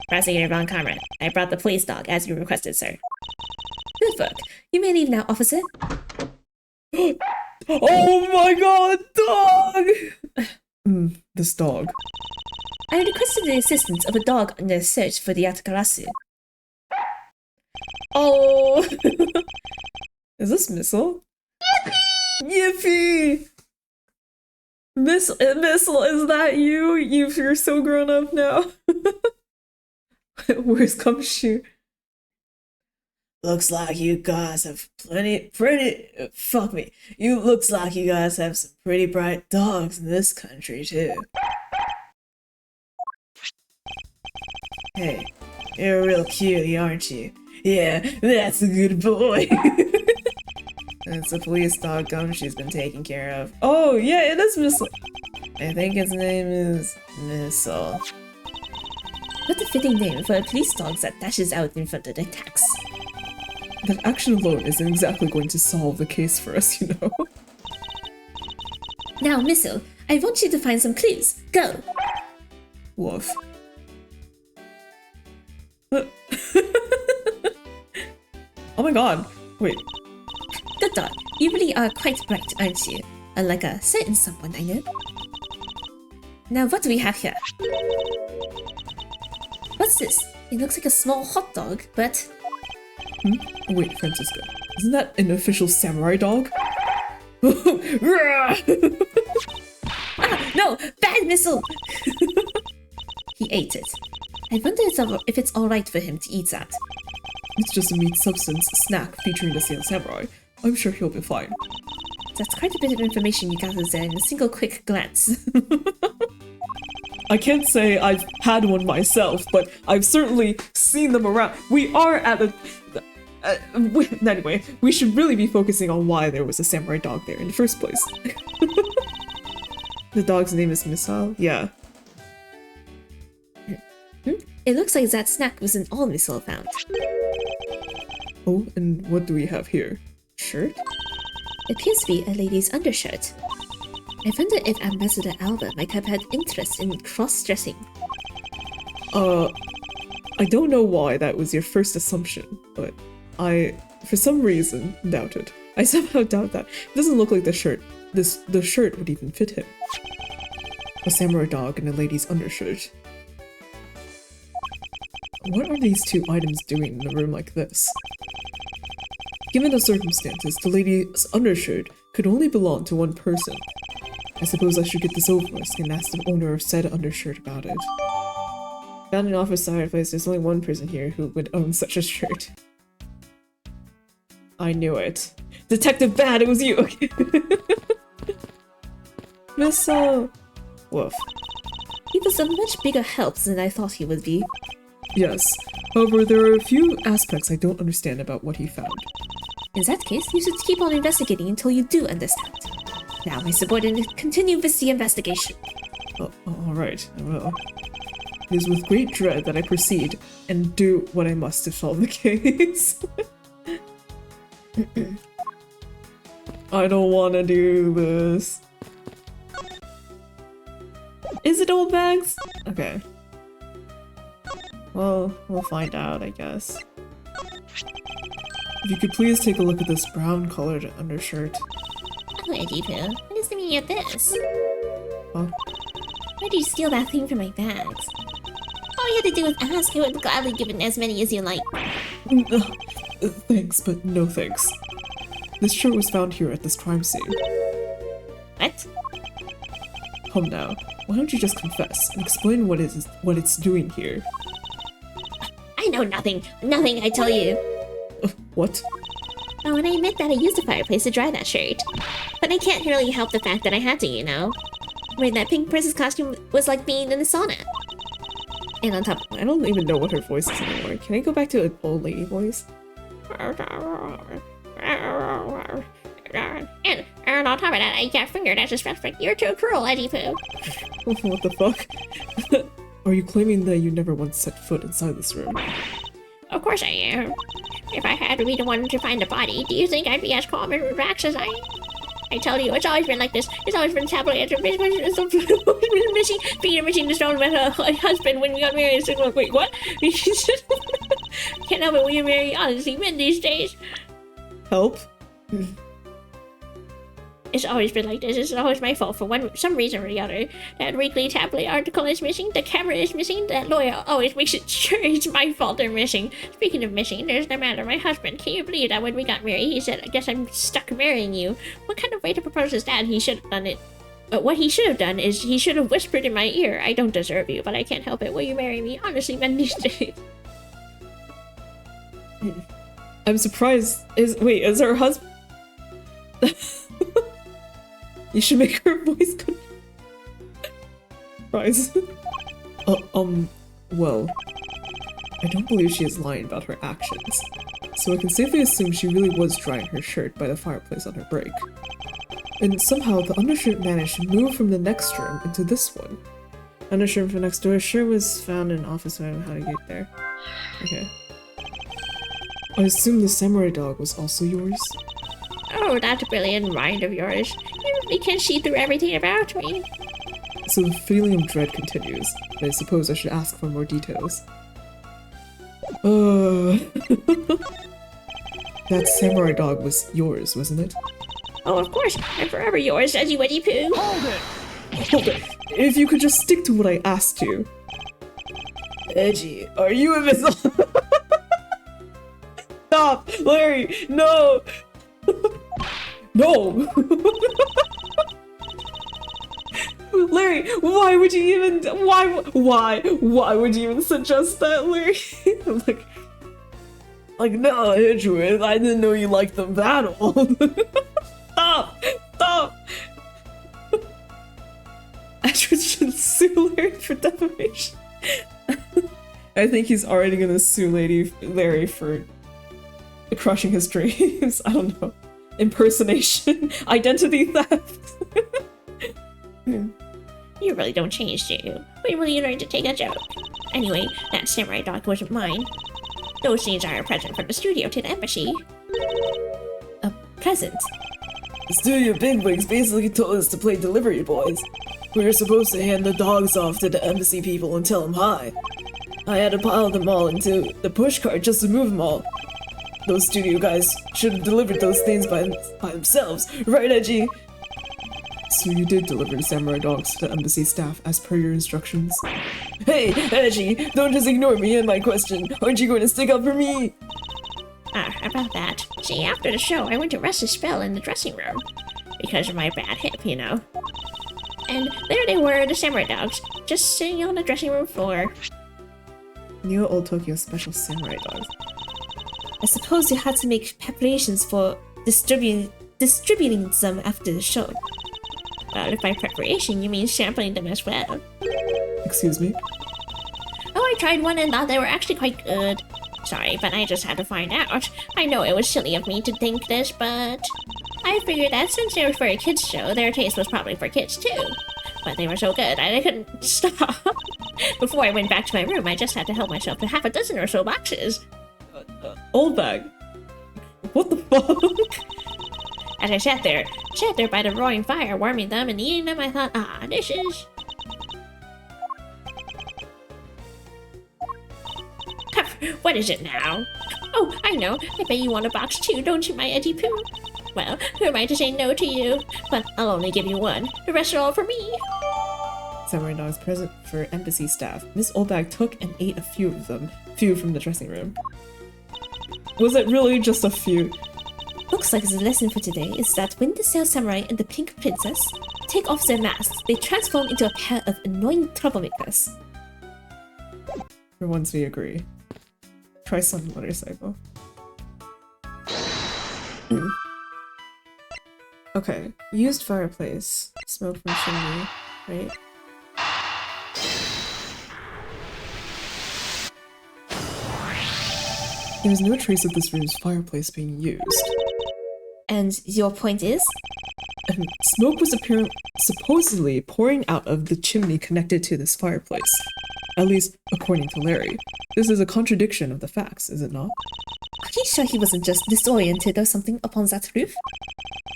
Prosecutor Von Comrade, I brought the police dog as you requested, sir. Good work. You may leave now, officer. Oh my god, dog! This dog. I requested the assistance of a dog in the search for the Atakarasu. Oh! Is this Missile? Yippee! Missile, is that you? You're so grown up now. Where's Gumshoe? Looks like you guys have fuck me. Looks like you guys have some pretty bright dogs in this country too. Hey, you're a real cutie, aren't you? Yeah, that's a good boy. That's a police dog Gumshoe's been taking care of. Oh, yeah, it is Missile. I think his name is Missile. What a fitting name for a police dog that dashes out in front of the attacks. That action alone isn't exactly going to solve the case for us, you know? Now, Missile, I want you to find some clues. Go! Woof. Oh my god. Wait. Good dog. You really are quite bright, aren't you? Unlike a certain someone I know. Now, what do we have here? What's this? It looks like a small hot dog, but... Wait, Francisco. Isn't that an official samurai dog? Ah, no! Bad Missile! He ate it. I wonder if it's alright for him to eat that. It's just a meat substance snack featuring the Steel Samurai. I'm sure he'll be fine. That's quite a bit of information you gathered there in a single quick glance. I can't say I've had one myself, but I've certainly seen them around. We are at a... anyway, we should really be focusing on why there was a samurai dog there in the first place. The dog's name is Missile? Yeah. It looks like that snack was an all Missile found. Oh, and what do we have here? Shirt? Appears to be a lady's undershirt. I wonder if Ambassador Alba might have had interest in cross-dressing. I don't know why that was your first assumption, but I, for some reason, doubt it. I somehow doubt that. It doesn't look like the shirt would even fit him. A samurai dog and a lady's undershirt. What are these two items doing in a room like this? Given the circumstances, the lady's undershirt could only belong to one person. I suppose I should get this over with and ask the owner of said undershirt about it. Found an office fireplace, there's only one person here who would own such a shirt. I knew it. Detective Bad, it was you! Miss, Woof. He was a much bigger help than I thought he would be. Yes. However, there are a few aspects I don't understand about what he found. In that case, you should keep on investigating until you do understand. Now, my subordinate, continue with the investigation. Alright, I will. It is with great dread that I proceed and do what I must to solve the case. I don't want to do this. Is it old bags? Okay. Well, we'll find out, I guess. If you could please take a look at this brown-colored undershirt. Oh, Edipo, what is the meaning of this? Huh? Why did you steal that thing from my bags? All you had to do was ask. I would gladly give it as many as you like. Thanks, but no thanks. This shirt was found here at this crime scene. What? Come now, why don't you just confess and explain what it's doing here? I know nothing. Nothing, I tell you. What? Oh, and I admit that I used the fireplace to dry that shirt. But I can't really help the fact that I had to, you know? Wearing that pink princess costume was like being in a sauna. And on top I don't even know what her voice is anymore. Can I go back to an old lady voice? And on top of that, I got fingered as a suspect. You're too cruel, Eddie Pooh. What the fuck? Are you claiming that you never once set foot inside this room? Of course I am. If I had to be the one to find the body, do you think I'd be as calm and relaxed as I am? I tell you, it's always been like this. It's always been tabloid after missing, Peter missing the stone with her husband when we got married. So, wait, what? Can't help it when you marry honestly men these days. Help? It's always been like this. It's always my fault for some reason or the other. That weekly tabloid article is missing. The camera is missing. That lawyer always makes it sure it's my fault they're missing. Speaking of missing, there's the matter. My husband. Can you believe that when we got married, he said, "I guess I'm stuck marrying you." What kind of way to propose is that? He should have done it. What he should have done is he should have whispered in my ear, "I don't deserve you, but I can't help it. Will you marry me?" Honestly, men these days. I'm surprised. Is her husband? You should make her voice good. Surprise. Well, I don't believe she is lying about her actions, so I can safely assume she really was drying her shirt by the fireplace on her break. And somehow the undershirt managed to move from the next room into this one. Undershirt from next door sure was found in an office. I don't know how to get there. Okay. I assume the samurai dog was also yours? Oh, that's a brilliant mind of yours. You really can see through everything about me. So the feeling of dread continues, but I suppose I should ask for more details. That samurai dog was yours, wasn't it? Oh, of course. I'm forever yours, Edgy Wedgy Poo. Hold it! Hold it! If you could just stick to what I asked you. Edgy, are you invisible? Stop! Larry, no! No! Larry, why would you even why would you even suggest that, Larry? I'm like no, Edgeworth, I didn't know you liked them that old. Stop! Edgeworth should sue Larry for defamation. I think he's already gonna sue Larry for crushing his dreams. I don't know. Impersonation, identity theft. You really don't change, do you? When will you learn to take a joke? Anyway, that samurai dog wasn't mine. Those things are a present from the studio to the embassy. a present. The studio bigwigs basically told us to play delivery boys. We were supposed to hand the dogs off to the embassy people and tell them hi. I had to pile them all into the pushcart just to move them all. Those studio guys should have delivered those things by themselves, right, Edgy? So you did deliver the samurai dogs to the embassy staff as per your instructions? Hey, Edgy, don't just ignore me and my question. Aren't you going to stick up for me? About that. See, after the show, I went to rest a spell in the dressing room. Because of my bad hip, you know. And there they were, the samurai dogs, just sitting on the dressing room floor. Neo Old Tokyo special samurai dogs. I suppose you had to make preparations for distributing them after the show. Well, if by preparation you mean sampling them as well. Excuse me? Oh, I tried one and thought they were actually quite good. Sorry, but I just had to find out. I know it was silly of me to think this, but I figured that since they were for a kids show, their taste was probably for kids too. But they were so good, I couldn't stop. Before I went back to my room, I just had to help myself to half a dozen or so boxes. Old bag. What the fuck? As I sat there by the roaring fire, warming them and eating them, I thought, this is... What is it now? Oh, I know. I bet you want a box too, don't you, my Edgy Poo? Well, who am I to say no to you? But I'll only give you one. The rest are all for me. Samurai dogs present for embassy staff. Miss Oldbag took and ate a few of them. Few from the dressing room. Was it really just a few? Looks like the lesson for today is that when the Sail Samurai and the Pink Princess take off their masks, they transform into a pair of annoying troublemakers. For once we agree. Try some motorcycle. Okay. Used fireplace. Smoke from chimney. Right? There is no trace of this room's fireplace being used. And your point is? Smoke was supposedly pouring out of the chimney connected to this fireplace. At least, according to Larry. This is a contradiction of the facts, is it not? Are you sure he wasn't just disoriented or something upon that roof?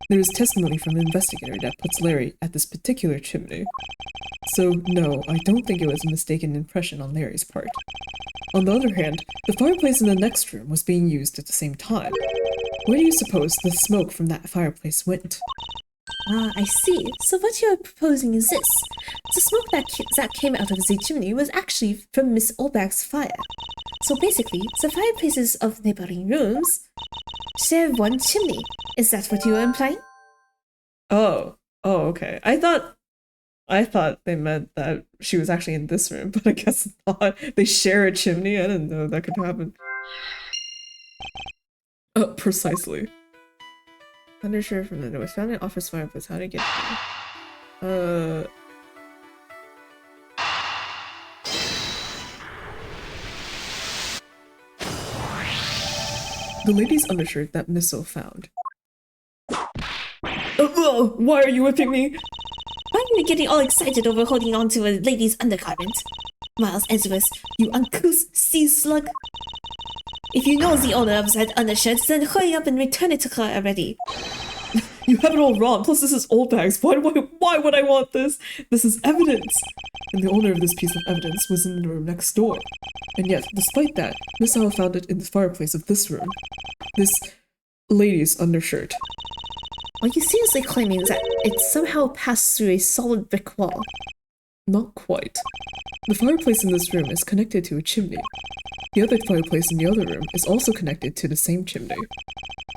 There is testimony from an investigator that puts Larry at this particular chimney. So, no, I don't think it was a mistaken impression on Larry's part. On the other hand, the fireplace in the next room was being used at the same time. Where do you suppose the smoke from that fireplace went? Ah, I see. So what you're proposing is this. The smoke that came out of the chimney was actually from Miss Olbach's fire. So basically, the fireplaces of neighboring rooms share one chimney. Is that what you are implying? Oh, okay. I thought they meant that she was actually in this room, but I guess not. They share a chimney? I didn't know that could happen. Precisely. Undershirt from the north. Found an office fireplace. How to get there? The lady's undershirt that Missile found. Why are you whipping me? Why are you getting all excited over holding on to a lady's undergarment? Miles Edgeworth, you uncouth sea slug. If you know the owner of that undershirt, then hurry up and return it to her already. You have it all wrong. Plus, this is old bags. Why would I want this? This is evidence. And the owner of this piece of evidence was in the room next door. And yet, despite that, Miss Owl found it in the fireplace of this room. This lady's undershirt. Are you seriously claiming that it somehow passed through a solid brick wall? Not quite. The fireplace in this room is connected to a chimney. The other fireplace in the other room is also connected to the same chimney,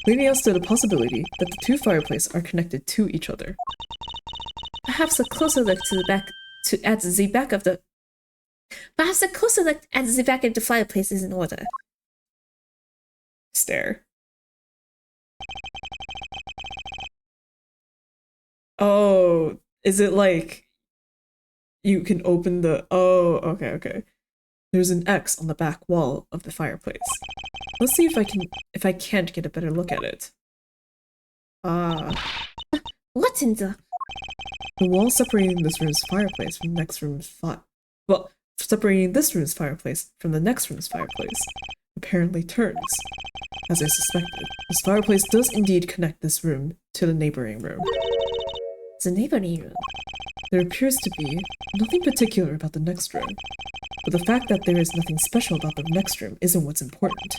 leading us to the possibility that the two fireplaces are connected to each other. Perhaps a closer look at the back of the fireplace is in order. Stare. Oh, is it like you can open the... Oh, okay. There's an X on the back wall of the fireplace. Let's see if I can't get a better look at it. What in the... The wall separating this room's fireplace from the next room's separating this room's fireplace from the next room's fireplace apparently turns. As I suspected, this fireplace does indeed connect this room to the neighboring room. The neighboring room? There appears to be nothing particular about the next room, but the fact that there is nothing special about the next room isn't what's important.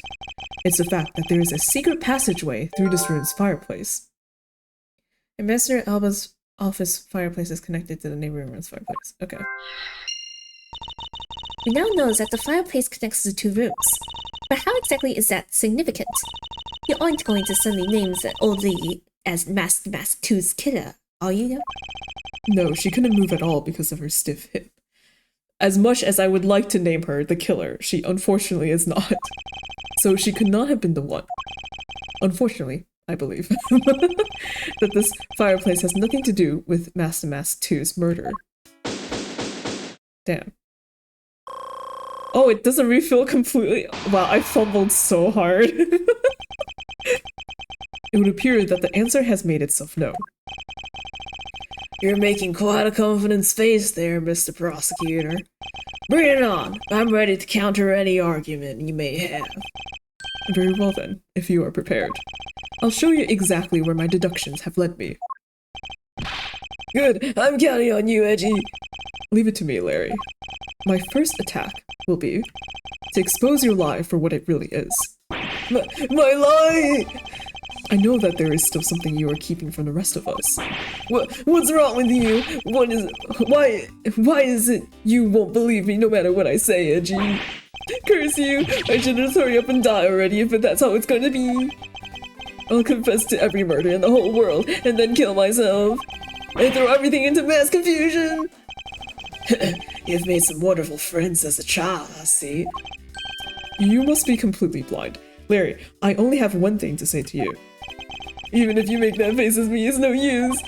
It's the fact that there is a secret passageway through this room's fireplace. Ambassador Alba's office fireplace is connected to the neighboring room's fireplace. Okay. We now know that the fireplace connects the two rooms. But how exactly is that significant? You aren't going to suddenly name the old lady as Mask 2's killer, are you? No, she couldn't move at all because of her stiff hip. As much as I would like to name her the killer, she unfortunately is not. So she could not have been the one. Unfortunately, I believe that this fireplace has nothing to do with Mask 2's murder. Damn. Oh, it doesn't refill completely. Wow, I fumbled so hard. It would appear that the answer has made itself known. You're making quite a confident face there, Mr. Prosecutor. Bring it on. I'm ready to counter any argument you may have. Very well then, if you are prepared. I'll show you exactly where my deductions have led me. Good. I'm counting on you, Edgy. Leave it to me, Larry. My first attack will be to expose your lie for what it really is. My lie! I know that there is still something you are keeping from the rest of us. What's wrong with you? Why is it you won't believe me no matter what I say, Edgy? Curse you! I should just hurry up and die already if that's how it's gonna be. I'll confess to every murder in the whole world and then kill myself. And throw everything into mass confusion. You've made some wonderful friends as a child, I see. You must be completely blind. Larry, I only have one thing to say to you. Even if you make that face at me, it's no use.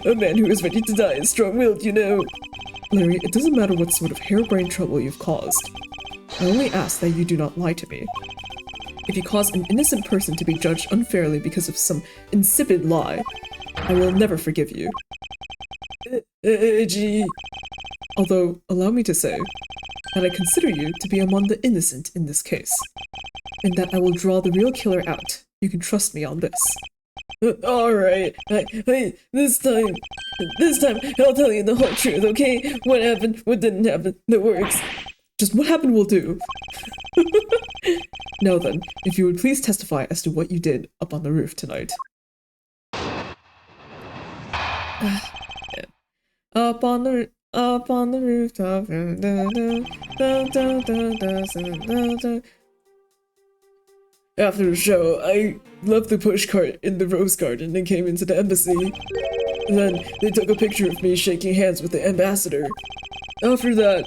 A man who is ready to die is strong-willed, you know. Larry, it doesn't matter what sort of harebrained trouble you've caused. I only ask that you do not lie to me. If you cause an innocent person to be judged unfairly because of some insipid lie, I will never forgive you. Gee. Although, allow me to say that I consider you to be among the innocent in this case, and that I will draw the real killer out. You can trust me on this. Alright, this time I'll tell you the whole truth, okay? What happened, what didn't happen, the works. Just what happened will do. Now then, if you would please testify as to what you did up on the roof tonight. Up on the rooftop. After the show, I left the pushcart in the rose garden and came into the embassy. Then they took a picture of me shaking hands with the ambassador. After that,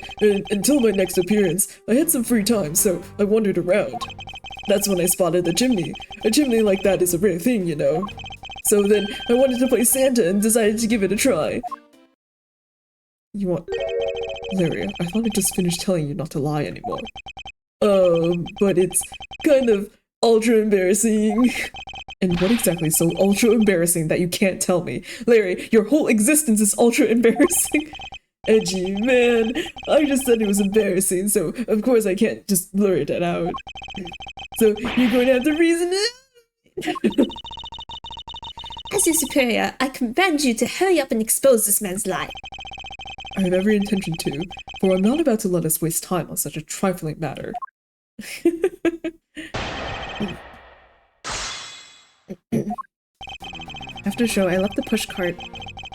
until my next appearance, I had some free time, so I wandered around. That's when I spotted the chimney. A chimney like that is a rare thing, you know. So then I wanted to play Santa and decided to give it a try. You want... Larry, I thought I just finished telling you not to lie anymore. But it's kind of ultra embarrassing. And what exactly is so ultra embarrassing that you can't tell me? Larry, your whole existence is ultra embarrassing. Edgy, man. I just said it was embarrassing, so of course I can't just blurt it out. So you're going to have to reason it? As your superior, I command you to hurry up and expose this man's lie. I have every intention to, for I'm not about to let us waste time on such a trifling matter. After the show, I left the pushcart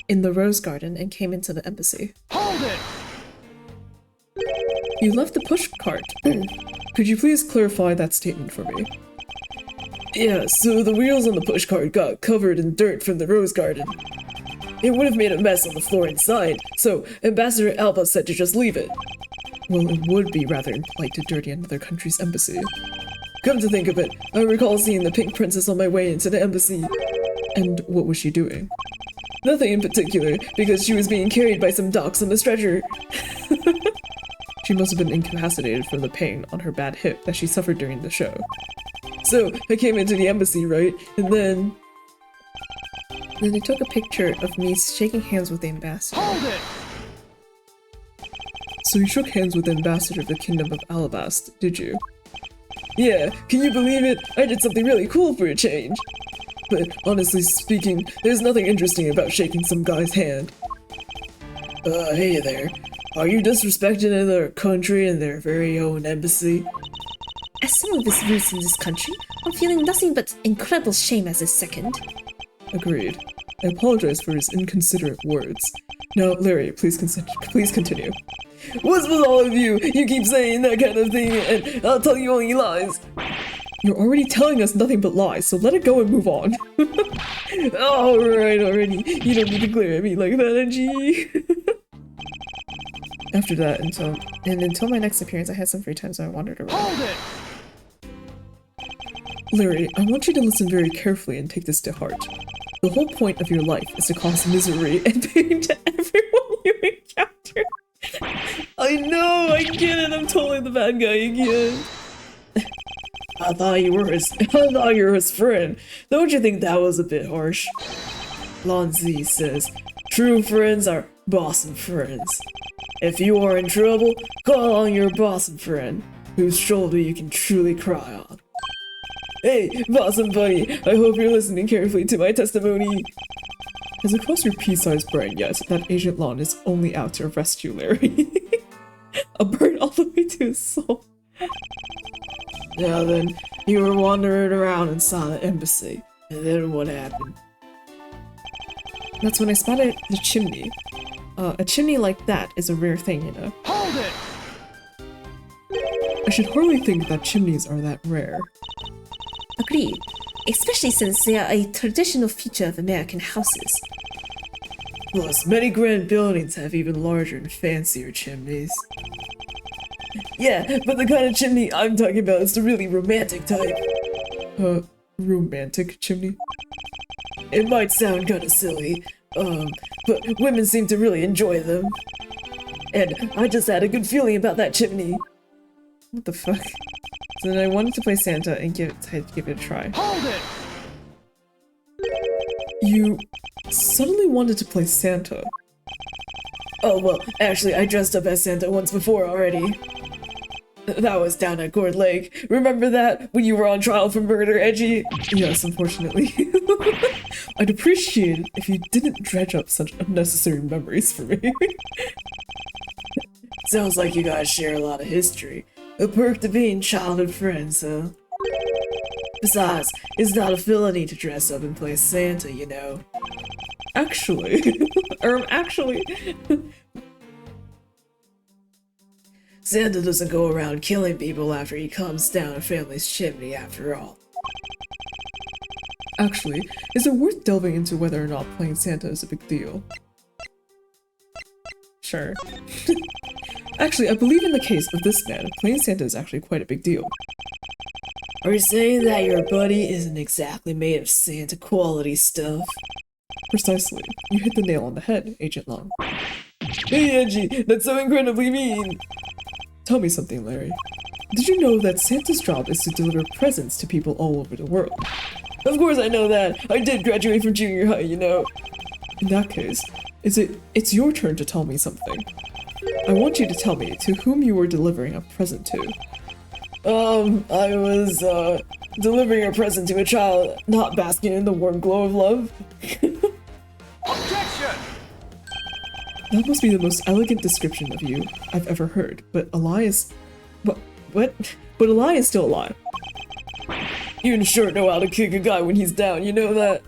in the rose garden and came into the embassy. Hold it! You left the pushcart. Could you please clarify that statement for me? Yeah, so the wheels on the pushcart got covered in dirt from the rose garden. It would have made a mess on the floor inside, so Ambassador Alba said to just leave it. Well, it would be rather impolite to dirty another country's embassy. Come to think of it, I recall seeing the Pink Princess on my way into the embassy. And what was she doing? Nothing in particular, because she was being carried by some docs on a stretcher. She must have been incapacitated from the pain on her bad hip that she suffered during the show. So, I came into the embassy, right? And then they took a picture of me shaking hands with the ambassador. Hold it! So you shook hands with the ambassador of the Kingdom of Alabast, did you? Yeah, can you believe it? I did something really cool for a change. But honestly speaking, there's nothing interesting about shaking some guy's hand. Hey there. Are you disrespecting another country and their very own embassy? As someone with roots in this country, I'm feeling nothing but incredible shame as a second. Agreed. I apologize for his inconsiderate words. Now, Larry, please continue. What's with all of you? You keep saying that kind of thing, and I'll tell you only lies. You're already telling us nothing but lies, so let it go and move on. Alright, already. You don't need to glare at me like that, Angie. After that, until my next appearance, I had some free time, so I wandered around. Hold it! Larry, I want you to listen very carefully and take this to heart. The whole point of your life is to cause misery and pain to everyone you encounter. I know, I get it. I'm totally the bad guy again. I thought you were his friend. Don't you think that was a bit harsh? Lonzi says, true friends are bosom friends. If you are in trouble, call on your bosom friend, whose shoulder you can truly cry on. Hey, bosom buddy, I hope you're listening carefully to my testimony. Has it crossed your pea-sized brain yet that Agent Lon is only out to rescue Larry? A burn all the way to his soul. Now then, you were wandering around inside the embassy, and then what happened? That's when I spotted the chimney. A chimney like that is a rare thing, you know. Hold it! I should hardly think that chimneys are that rare. Agreed, especially since they are a traditional feature of American houses. Plus, many grand buildings have even larger and fancier chimneys. Yeah, but the kind of chimney I'm talking about is the really romantic type. Romantic chimney? It might sound kinda silly, but women seem to really enjoy them. And I just had a good feeling about that chimney. What the fuck? So then I wanted to play Santa and give it a try. Hold it! You suddenly wanted to play Santa. Oh, well, actually, I dressed up as Santa once before already. That was down at Gourd Lake. Remember that? When you were on trial for murder, Edgy? Yes, unfortunately. I'd appreciate it if you didn't dredge up such unnecessary memories for me. Sounds like you guys share a lot of history. A perk to being childhood friends, huh? Besides, it's not a felony to dress up and play Santa, you know. Actually, actually. Santa doesn't go around killing people after he comes down a family's chimney, after all. Actually, is it worth delving into whether or not playing Santa is a big deal? Sure. Actually, I believe in the case of this man, playing Santa is actually quite a big deal. Are you saying that your buddy isn't exactly made of Santa quality stuff? Precisely. You hit the nail on the head, Agent Long. Hey, Edgy, that's so incredibly mean! Tell me something, Larry. Did you know that Santa's job is to deliver presents to people all over the world? Of course I know that! I did graduate from junior high, you know. In that case, it's your turn to tell me something. I want you to tell me to whom you were delivering a present to. I was, delivering a present to a child not basking in the warm glow of love. Objection! That must be the most elegant description of you I've ever heard, but a lie is... What? But a lie is still a lie. You sure know how to kick a guy when he's down, you know that?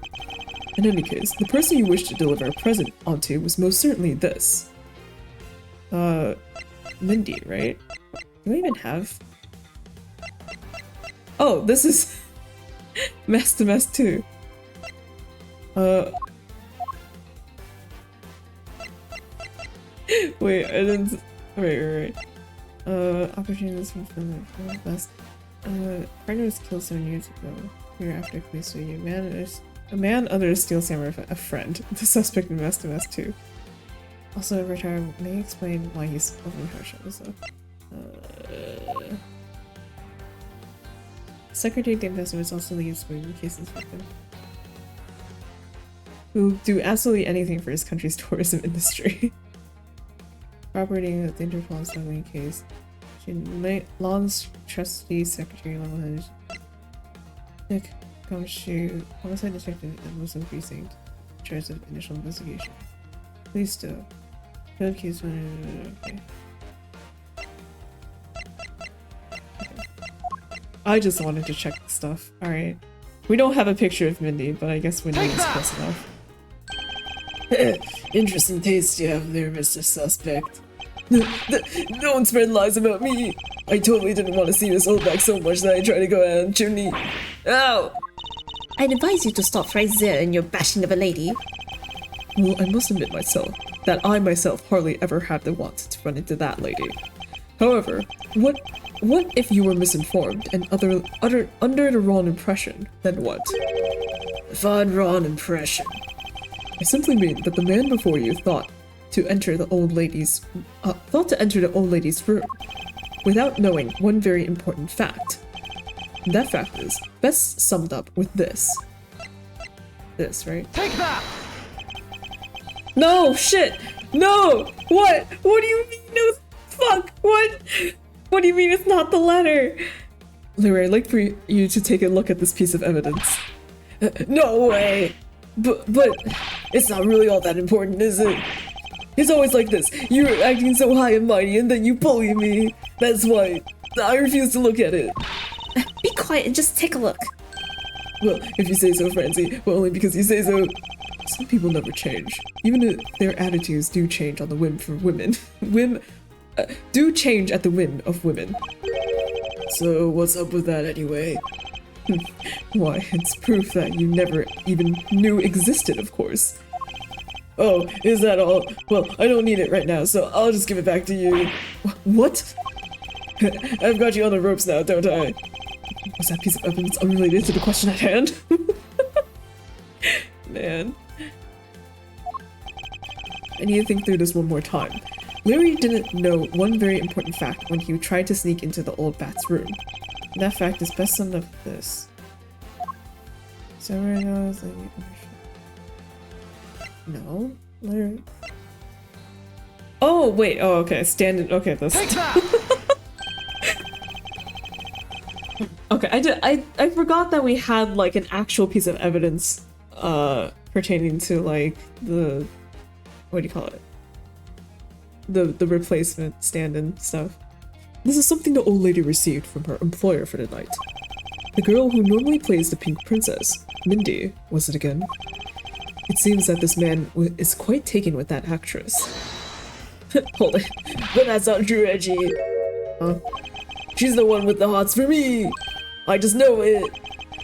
In any case, the person you wished to deliver a present onto was most certainly this. Mindy, right? Do I even have... Oh, this is... Mess to Mess 2. Wait, I didn't... Wait. Opportunities for the best. Partner was killed 7 years ago. Year after police so you. A man under a steel hammer, a friend. The suspect in Mess to Mess 2. Also, retired may explain why he's overly harsh on himself. Secretary of the Investor is also leaves moving cases with him. Who do absolutely anything for his country's tourism industry. Cooperating with the Interpol smuggling case. Lon's trustee secretary level headed. Nick Gumshoe, homicide detective at Muslim Precinct, in charge of initial investigation. Please still. Code case okay. I just wanted to check the stuff. Alright. We don't have a picture of Mindy, but I guess Mindy is close enough. Interesting taste you have there, Mr. Suspect. Don't spread lies about me. I totally didn't want to see this old back so much that I tried to go out on chimney. Ow! I'd advise you to stop right there in your bashing of a lady. Well, I must admit myself that I myself hardly ever had the want to run into that lady. However, what if you were misinformed and under the wrong impression? Then what? If I had wrong impression. I simply mean that the man before you thought to enter the old lady's room without knowing one very important fact. And that fact is best summed up with this. This, right? Take that! No, shit! No! What? What do you mean? No, fuck! What? What do you mean it's not the letter? Larry, I'd like for you to take a look at this piece of evidence. No way! But it's not really all that important, is it? It's always like this. You're acting so high and mighty and then you bully me. That's why I refuse to look at it. Be quiet and just take a look. Well, if you say so, Francie, but only because you say so. Some people never change. Even if their attitudes do change on the whim for women. Do change at the whim of women. So what's up with that anyway? Why, it's proof that you never even knew existed, of course. Oh, is that all? Well, I don't need it right now, so I'll just give it back to you. What? I've got you on the ropes now, don't I? Was that piece of evidence unrelated to the question at hand? Man. I need to think through this one more time. Larry didn't know one very important fact when he tried to sneak into the old bat's room. And that fact is best summed up with this. So right now is like... No? Larry... Oh, wait. Oh, okay. Standing... Okay, this... Take that! Okay, I forgot that we had, like, an actual piece of evidence, pertaining to, like, the... What do you call it? The replacement stand-in stuff. This is something the old lady received from her employer for the night. The girl who normally plays the Pink Princess, Mindy, was it again? It seems that this man is quite taken with that actress. Hold it. But that's not true, Reggie. Huh? She's the one with the hots for me! I just know it!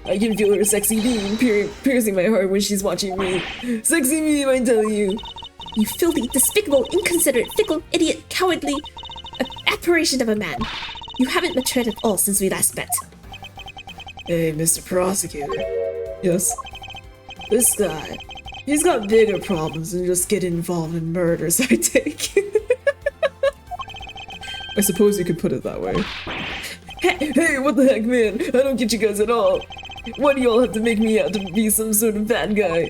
I can feel her sexy beam piercing my heart when she's watching me. Sexy beam, I tell you! You filthy, despicable, inconsiderate, fickle, idiot, cowardly apparition of a man. You haven't matured at all since we last met. Hey, Mr. Prosecutor. Yes? This guy, he's got bigger problems than just getting involved in murders, I take. I suppose you could put it that way. Hey, what the heck, man? I don't get you guys at all. Why do y'all have to make me out to be some sort of bad guy?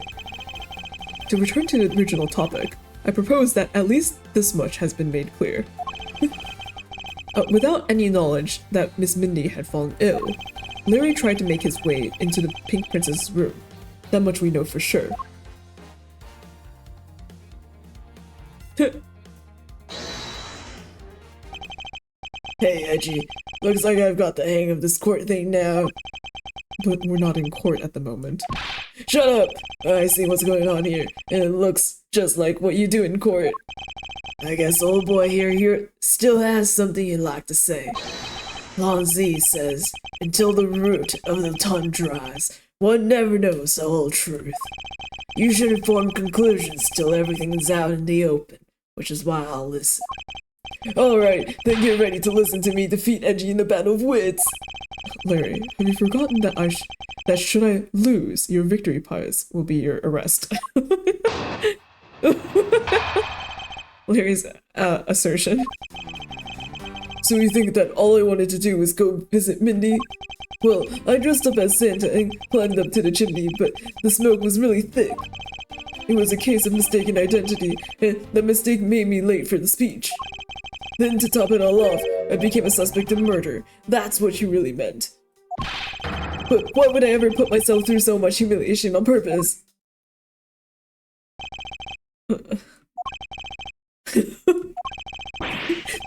To return to the original topic, I propose that at least this much has been made clear. Without any knowledge that Miss Mindy had fallen ill, Larry tried to make his way into the Pink Princess's room. That much we know for sure. Hey, Edgy. Looks like I've got the hang of this court thing now. But we're not in court at the moment. Shut up! I see what's going on here, and it looks just like what you do in court. I guess old boy here still has something he'd like to say. Long Z says, until the root of the tongue dries, one never knows the whole truth. You shouldn't form conclusions till everything is out in the open, which is why I'll listen. Alright, then get ready to listen to me defeat Edgy in the battle of wits! Larry, have you forgotten that should I lose, your victory prize will be your arrest? Larry's assertion. So you think that all I wanted to do was go visit Mindy? Well, I dressed up as Santa and climbed up to the chimney, but the smoke was really thick. It was a case of mistaken identity, and the mistake made me late for the speech. Then to top it all off, I became a suspect of murder. That's what you really meant. But why would I ever put myself through so much humiliation on purpose?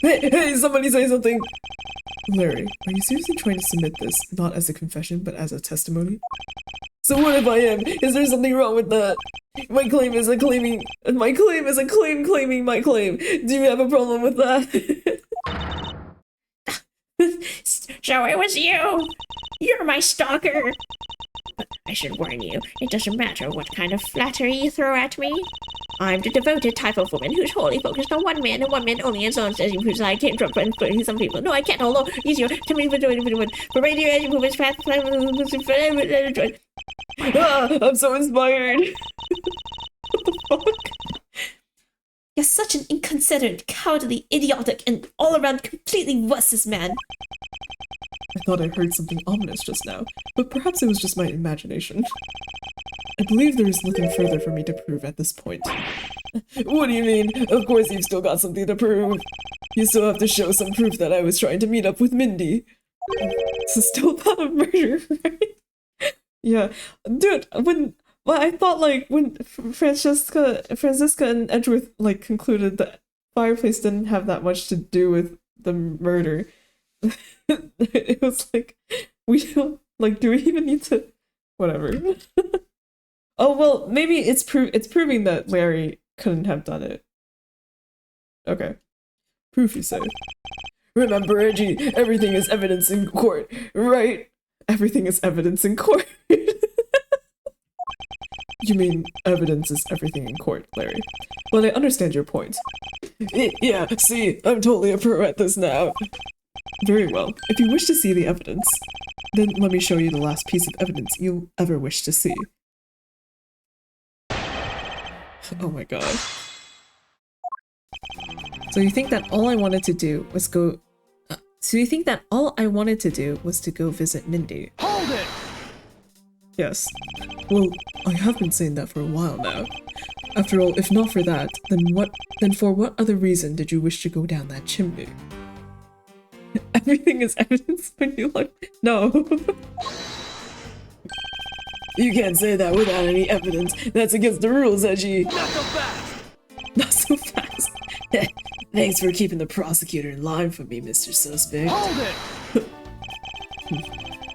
Hey, somebody say something! Larry, are you seriously trying to submit this, not as a confession, but as a testimony? So what if I am? Is there something wrong with that? My claim is a claiming. My claim is a claim claiming my claim. Do you have a problem with that? So it was you! You're my stalker! But I should warn you, it doesn't matter what kind of flattery you throw at me. I'm the devoted type of woman who's wholly focused on one man and one man only, and so says you whose I can't drop and put some people. No, I can't, although easier to me for radio edge movements fast I'm so inspired. What the fuck? You're such an inconsiderate, cowardly, idiotic, and all-around completely wuss man. I thought I heard something ominous just now, but perhaps it was just my imagination. I believe there is nothing further for me to prove at this point. What do you mean? Of course you've still got something to prove. You still have to show some proof that I was trying to meet up with Mindy. This is still not a murder, right? Yeah, dude. Well, I thought like when Francisca and Edgeworth like concluded that fireplace didn't have that much to do with the murder. It was like, we don't like. Do we even need to? Whatever. Oh well, maybe it's proving that Larry couldn't have done it. Okay, proof you say. Remember, Reggie, everything is evidence in court, right? Everything is evidence in court. You mean evidence is everything in court, Larry? Well, I understand your point. Yeah, see, I'm totally a pro at this now. Very well. If you wish to see the evidence, then let me show you the last piece of evidence you'll ever wish to see. Oh my god. So you think that all I wanted to do was go... so you think that all I wanted to do was to go visit Mindy? Hold it! Yes. Well, I have been saying that for a while now. After all, if not for that, then for what other reason did you wish to go down that chimney? Everything is evidence when you like... No. You can't say that without any evidence. That's against the rules, Edgy. Not so fast! Not so fast. Thanks for keeping the prosecutor in line for me, Mr. Suspect. Hold it!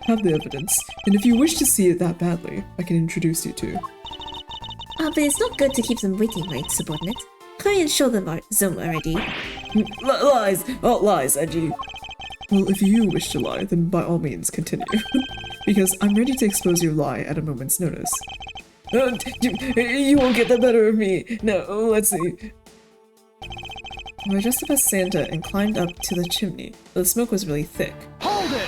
Have the evidence, and if you wish to see it that badly, I can introduce you to... But it's not good to keep them waiting, right, subordinate? Try and show them Zoom already. Lies! Oh, lies, Edgy. Well, if you wish to lie, then by all means continue. Because I'm ready to expose your lie at a moment's notice. You won't get the better of me. No, let's see. I dressed up as Santa and climbed up to the chimney, but the smoke was really thick. Hold it!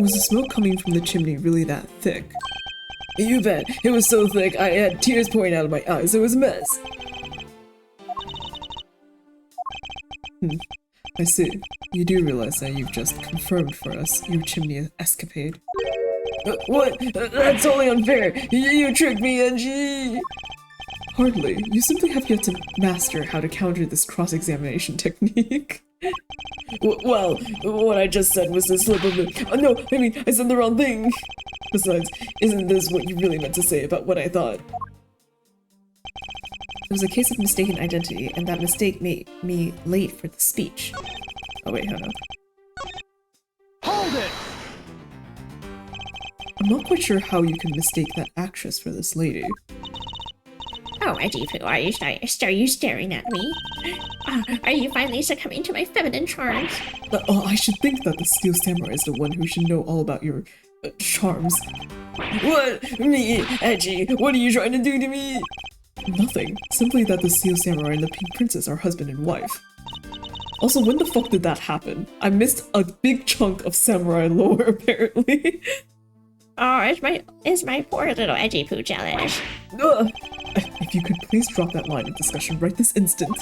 Was the smoke coming from the chimney really that thick? You bet. It was so thick, I had tears pouring out of my eyes. It was a mess. I see. You do realize that you've just confirmed for us your chimney escapade. What? That's totally unfair. You tricked me, NG. Hardly. You simply have yet to master how to counter this cross-examination technique. Well, what I just said was a slip of the... Oh, no, I mean, I said the wrong thing. Besides, isn't this what you really meant to say about what I thought? It was a case of mistaken identity, and that mistake made me late for the speech. Oh wait, hold on. Hold it! I'm not quite sure how you can mistake that actress for this lady. Oh, Reggie Poo, are you staring at me? Are you finally succumbing to my feminine charms? I should think that the Steel Samurai is the one who should know all about your charms. What? Me? Edgy? What are you trying to do to me? Nothing. Simply that the Steel Samurai and the Pink Princess are husband and wife. Also, when the fuck did that happen? I missed a big chunk of samurai lore, apparently. Oh, is my poor little Edgy Poo jealous? If you could please drop that line of discussion right this instant.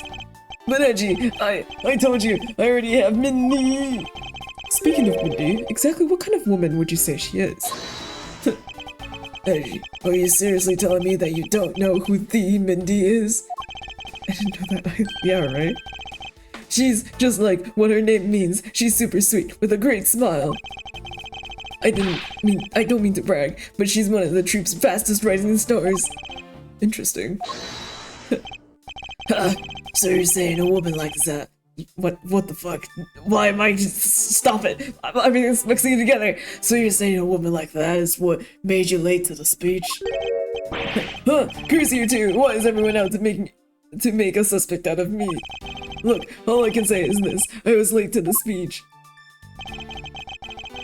But Edgy, I told you, I already have Mindy. Speaking of Mindy, exactly what kind of woman would you say she is? Edgy, are you seriously telling me that you don't know who the Mindy is? I didn't know that. Yeah, right? She's just like what her name means. She's super sweet, with a great smile. I don't mean to brag, but she's one of the troop's fastest rising stars. Interesting. So you're saying a woman like that? What the fuck? Why am I stop it? Everything's mixing together. So you're saying a woman like that is what made you late to the speech? Huh, curse you two! Why is everyone out to make a suspect out of me? Look, all I can say is this. I was late to the speech.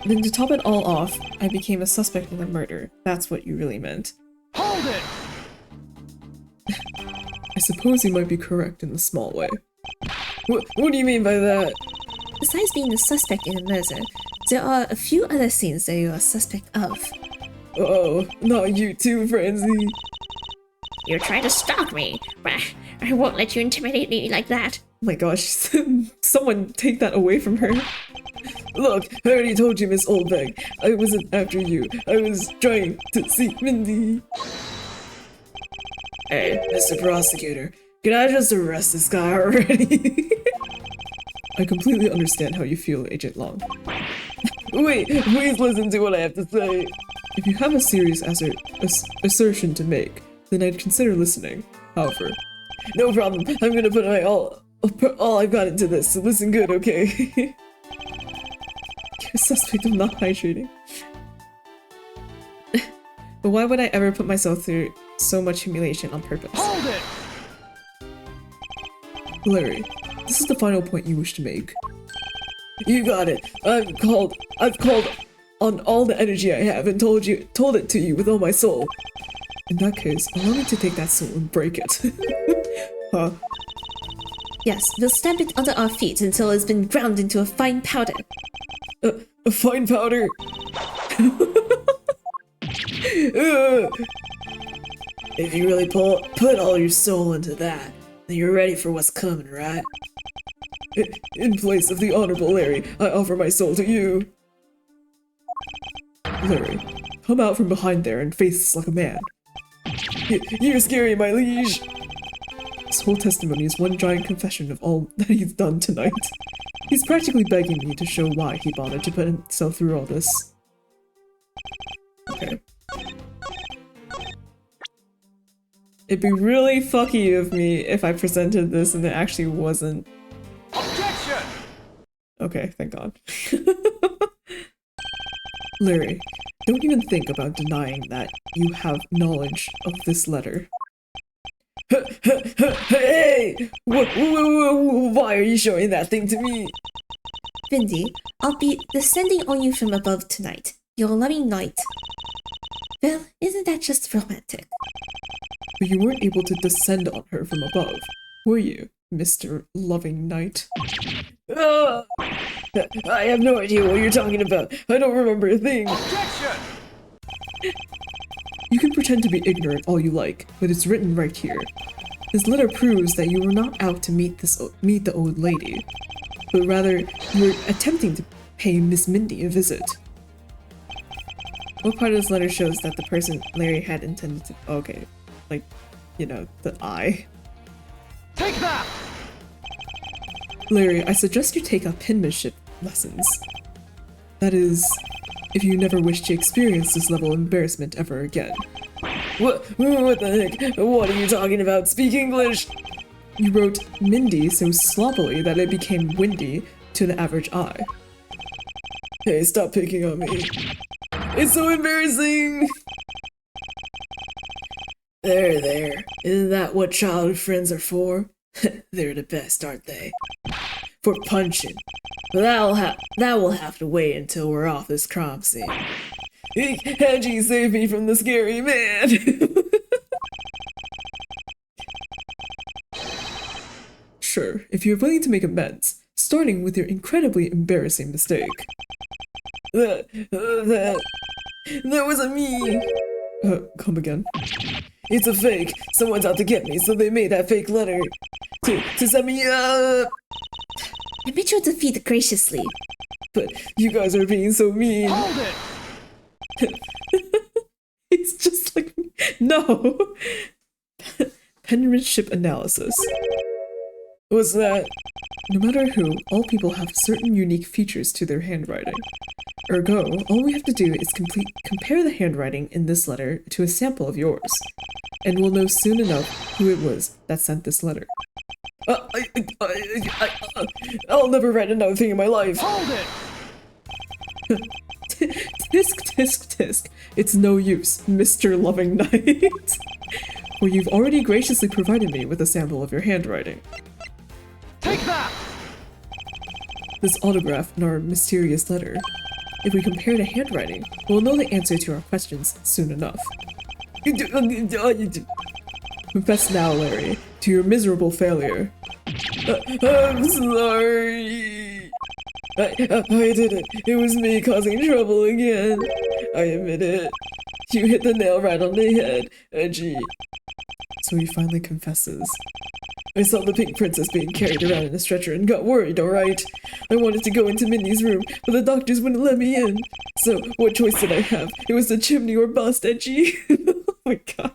Then to top it all off, I became a suspect in the murder. That's what you really meant. Hold it! I suppose you might be correct in a small way. What do you mean by that? Besides being a suspect in a murder, there are a few other scenes that you are a suspect of. Oh, not you too, Francie. You're trying to stalk me, but I won't let you intimidate me like that. Oh my gosh, someone take that away from her. Look, I already told you, Miss Oldbeck. I wasn't after you. I was trying to see Mindy. Hey, Mr. Prosecutor, can I just arrest this guy already? I completely understand how you feel, Agent Long. Wait, please listen to what I have to say. If you have a serious assertion to make, then I'd consider listening. However, No problem. I'm gonna put all I've got into this, so listen good, okay? You're a suspect of not hydrating. But why would I ever put myself through so much humiliation on purpose? Hold it! Larry, this is the final point you wish to make. You got it. I've called on all the energy I have and told it to you with all my soul. In that case, allow me to take that soul and break it. Huh? Yes, we'll stamp it under our feet until it's been ground into a fine powder. A fine powder. If you really put all your soul into that, then you're ready for what's coming, right? In place of the Honorable Larry, I offer my soul to you. Larry, come out from behind there and face this like a man. You're scary, my liege. This whole testimony is one giant confession of all that he's done tonight. He's practically begging me to show why he bothered to put himself through all this. Okay. It'd be really fucky of me if I presented this and it actually wasn't. Objection! Okay, thank God. Larry, don't even think about denying that you have knowledge of this letter. Hey! Why are you showing that thing to me? Vindy, I'll be descending on you from above tonight. Your loving knight. Well, isn't that just romantic? But you weren't able to descend on her from above, were you, Mr. Loving Knight? I have no idea what you're talking about. I don't remember a thing. Objection! You can pretend to be ignorant all you like, but it's written right here. This letter proves that you were not out to meet the old lady, but rather you were attempting to pay Miss Mindy a visit. What part of this letter shows that the person Larry had intended to? Okay, like, you know, the eye. Take that! Larry, I suggest you take up penmanship lessons. That is, if you never wish to experience this level of embarrassment ever again. What the heck? What are you talking about? Speak English! You wrote Mindy so sloppily that it became windy to the average eye. Hey, stop picking on me. It's so embarrassing! There. Isn't that what childhood friends are for? They're the best, aren't they? For punching. But that will have to wait until we're off this crime scene. Angie, save me from the scary man! Sure, if you're willing to make amends, starting with your incredibly embarrassing mistake. That wasn't me! Come again. It's a fake. Someone's out to get me, so they made that fake letter to set me up. Admit your defeat graciously. But you guys are being so mean. Hold it! It's just like, no. Penmanship analysis. What's that? No matter who, all people have certain unique features to their handwriting. Ergo, all we have to do is compare the handwriting in this letter to a sample of yours, and we'll know soon enough who it was that sent this letter. I'll never write another thing in my life. Hold it! Tisk, tisk, tisk. It's no use, Mr. Loving Knight. For you've already graciously provided me with a sample of your handwriting. Take that! This autograph in our mysterious letter. If we compare the handwriting, we'll know the answer to our questions soon enough. Confess now, Larry, to your miserable failure. I'm sorry. I did it. It was me causing trouble again. I admit it. You hit the nail right on the head, Edgy. So he finally confesses. I saw the pink princess being carried around in a stretcher and got worried, alright? I wanted to go into Minnie's room, but the doctors wouldn't let me in. So, what choice did I have? It was the chimney or bust, Edgy. Oh my god.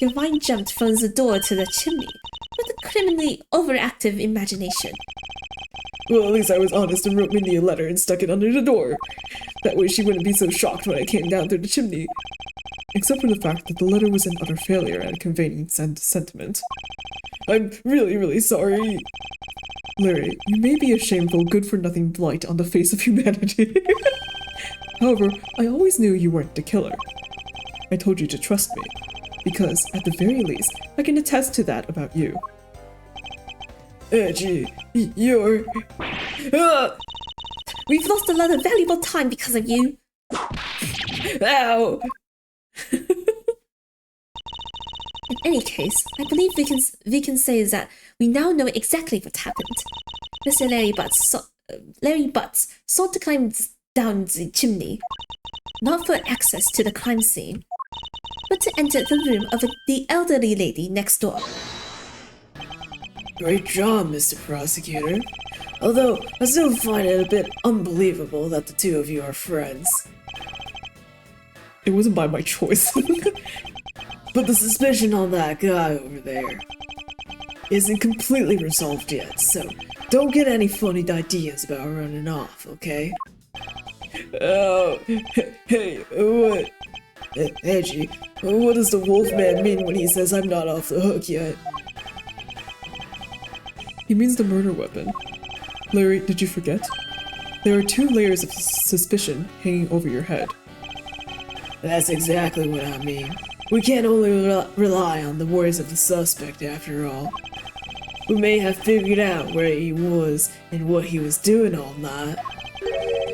Your mind jumped from the door to the chimney with a criminally overactive imagination. Well, at least I was honest and wrote Minnie a letter and stuck it under the door. That way she wouldn't be so shocked when I came down through the chimney. Except for the fact that the letter was an utter failure at conveying sentiment. I'm really, really sorry. Larry, you may be a shameful, good-for-nothing blight on the face of humanity. However, I always knew you weren't the killer. I told you to trust me, because, at the very least, I can attest to that about you. Edgy, you're... We've lost a lot of valuable time because of you. Ow! In any case, I believe we can say that we now know exactly what happened. Mr. Larry Butts sought to climb down the chimney, not for access to the crime scene, but to enter the room of the elderly lady next door. Great job, Mr. Prosecutor. Although, I still find it a bit unbelievable that the two of you are friends. It wasn't by my choice. But the suspicion on that guy over there isn't completely resolved yet, so don't get any funny ideas about running off, okay? Oh, hey, what? Edgy, what does the Wolfman mean when he says I'm not off the hook yet? He means the murder weapon. Larry, did you forget? There are 2 layers of suspicion hanging over your head. That's exactly what I mean. We can't only rely on the words of the suspect after all. We may have figured out where he was and what he was doing all night.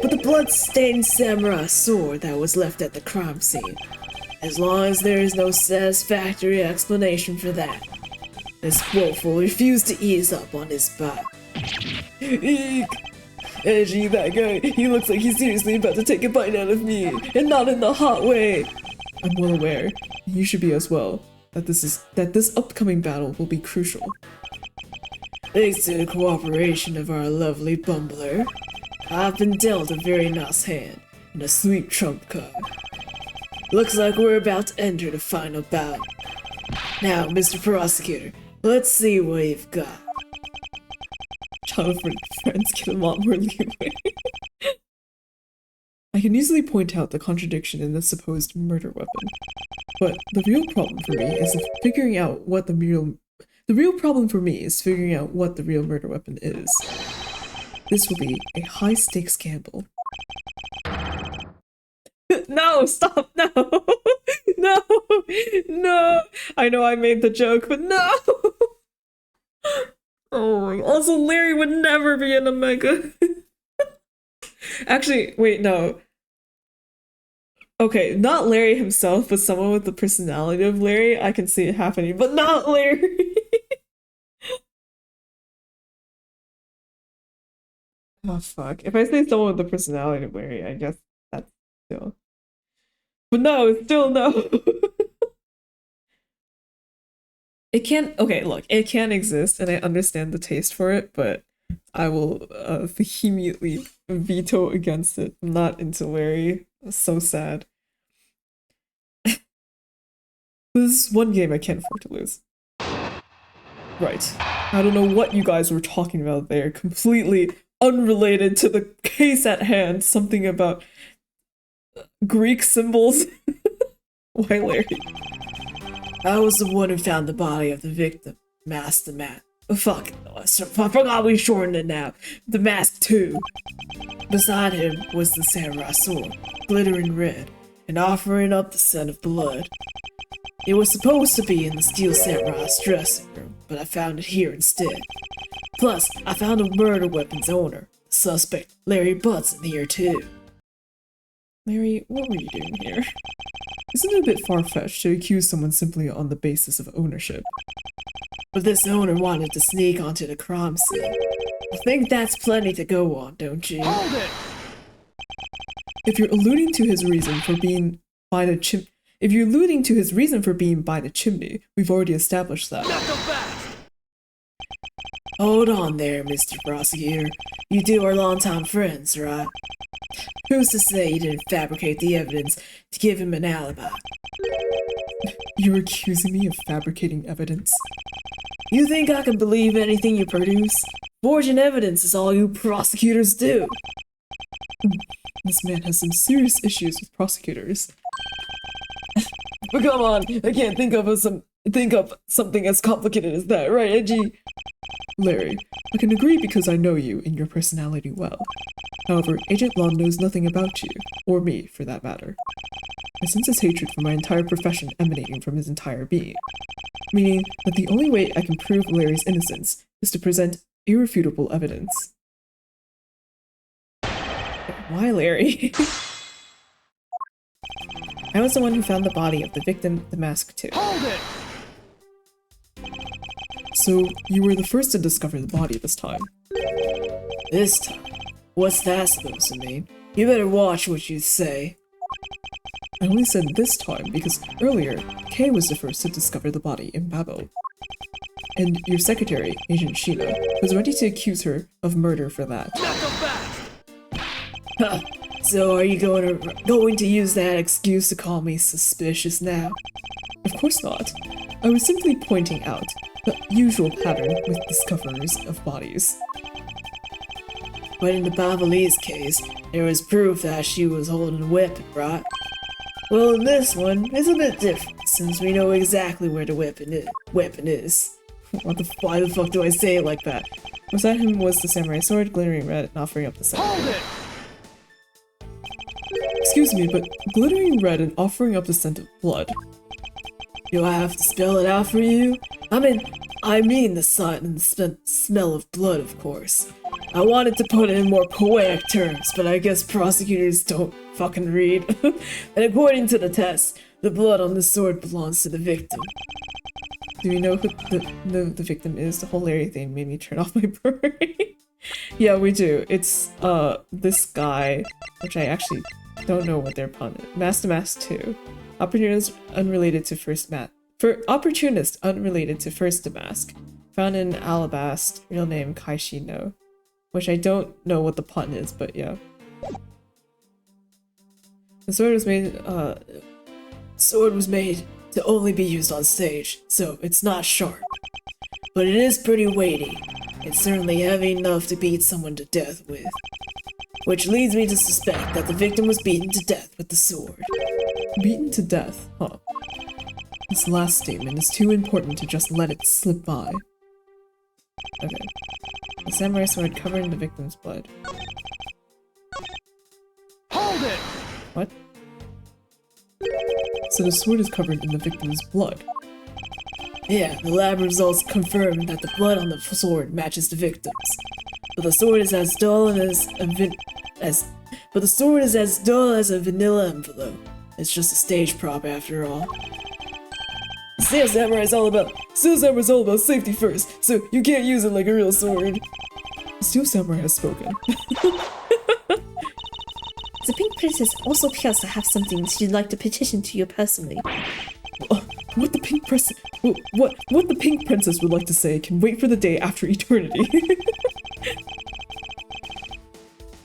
But the blood-stained samurai sword that was left at the crime scene, as long as there is no satisfactory explanation for that, this wolf will refuse to ease up on his bite. Eek! Edgy, that guy, he looks like he's seriously about to take a bite out of me, and not in the hot way! I'm well aware, you should be as well, that this upcoming battle will be crucial. Thanks to the cooperation of our lovely bumbler, I've been dealt a very nice hand and a sweet trump card. Looks like we're about to enter the final bout. Now, Mr. Prosecutor, let's see what you've got. Childhood friends get a lot more leeway. I can easily point out the contradiction in the supposed murder weapon, but the real problem for me is figuring out what the real murder weapon is. This will be a high-stakes gamble. No, stop, no! No! No! I know I made the joke, but no! Oh, also Larry would never be an Omega. Actually, wait, no. Okay, not Larry himself, but someone with the personality of Larry, I can see it happening, but not Larry! Oh fuck. If I say someone with the personality of Larry, I guess that's still... But no, still no! It can't... Okay, look, it can exist, and I understand the taste for it, but I will vehemently veto against it. I'm not into Larry. That's so sad. This is one game I can't afford to lose. Right. I don't know what you guys were talking about there. Completely unrelated to the case at hand. Something about Greek symbols. Why Larry? I was the one who found the body of the victim. Mask the man. Fuck, I forgot we shortened it now. The Mask 2. Beside him was the samurai sword, glittering red, and offering up the scent of blood. It was supposed to be in the Steel Samurai's dressing room, but I found it here instead. Plus, I found a murder weapon's owner, the suspect, Larry Butson, here too. Larry, what were you doing here? Isn't it a bit far-fetched to accuse someone simply on the basis of ownership? But this owner wanted to sneak onto the crime scene. I think that's plenty to go on, don't you? Hold it! If you're alluding to his reason for being by the chimney, we've already established that. Not so fast! Hold on there, Mr. Prosecutor. You two are longtime friends, right? Who's to say you didn't fabricate the evidence to give him an alibi? You're accusing me of fabricating evidence? You think I can believe anything you produce? Forging evidence is all you prosecutors do. This man has some serious issues with prosecutors. But come on, I can't think of something as complicated as that, right, Edgy? Larry, I can agree because I know you and your personality well. However, Agent Law knows nothing about you, or me, for that matter. I sense his hatred for my entire profession emanating from his entire being, meaning that the only way I can prove Larry's innocence is to present irrefutable evidence. Why, Larry? I was the one who found the body of the victim, the mask too. Hold it! So, you were the first to discover the body this time. This time? What's that supposed to mean? You better watch what you say. I only said this time because earlier, Kay was the first to discover the body in Babel. And your secretary, Agent Sheena, was ready to accuse her of murder for that. Not so fast! Huh. So are you going to use that excuse to call me suspicious now? Of course not. I was simply pointing out the usual pattern with discoverers of bodies. But in the Babalese case, there was proof that she was holding a weapon, right? Well, in this one, it's a bit different, since we know exactly where the weapon is. Why the fuck do I say it like that? Beside him was the samurai sword, glittering red, and offering up the scent. Hold it! Excuse me, but glittering red and offering up the scent of blood. Do I have to spell it out for you? I mean the sight and the smell of blood, of course. I wanted to put it in more poetic terms, but I guess prosecutors don't fucking read. And according to the test, the blood on the sword belongs to the victim. Do we know who the victim is? The whole Larry thing made me turn off my brain. Yeah, we do. It's this guy, which I actually don't know what their pun is. Mask to Mask 2. Opportunist unrelated to First to Mask. Found in Alabast, real name Kaishino. Which I don't know what the pun is, but yeah. The sword was made to only be used on stage, so it's not sharp. But it is pretty weighty. It's certainly heavy enough to beat someone to death with. Which leads me to suspect that the victim was beaten to death with the sword. Beaten to death, huh? This last statement is too important to just let it slip by. Okay. The samurai sword covered in the victim's blood. Hold it! What? So the sword is covered in the victim's blood. Yeah, the lab results confirm that the blood on the sword matches the victim's. But the sword is as dull as a vanilla envelope. It's just a stage prop after all. Steel Samurai is all about safety first, so you can't use it like a real sword. Steel Samurai has spoken. The Pink Princess also appears to have something she'd like to petition to you personally. What the Pink Princess would like to say can wait for the day after eternity.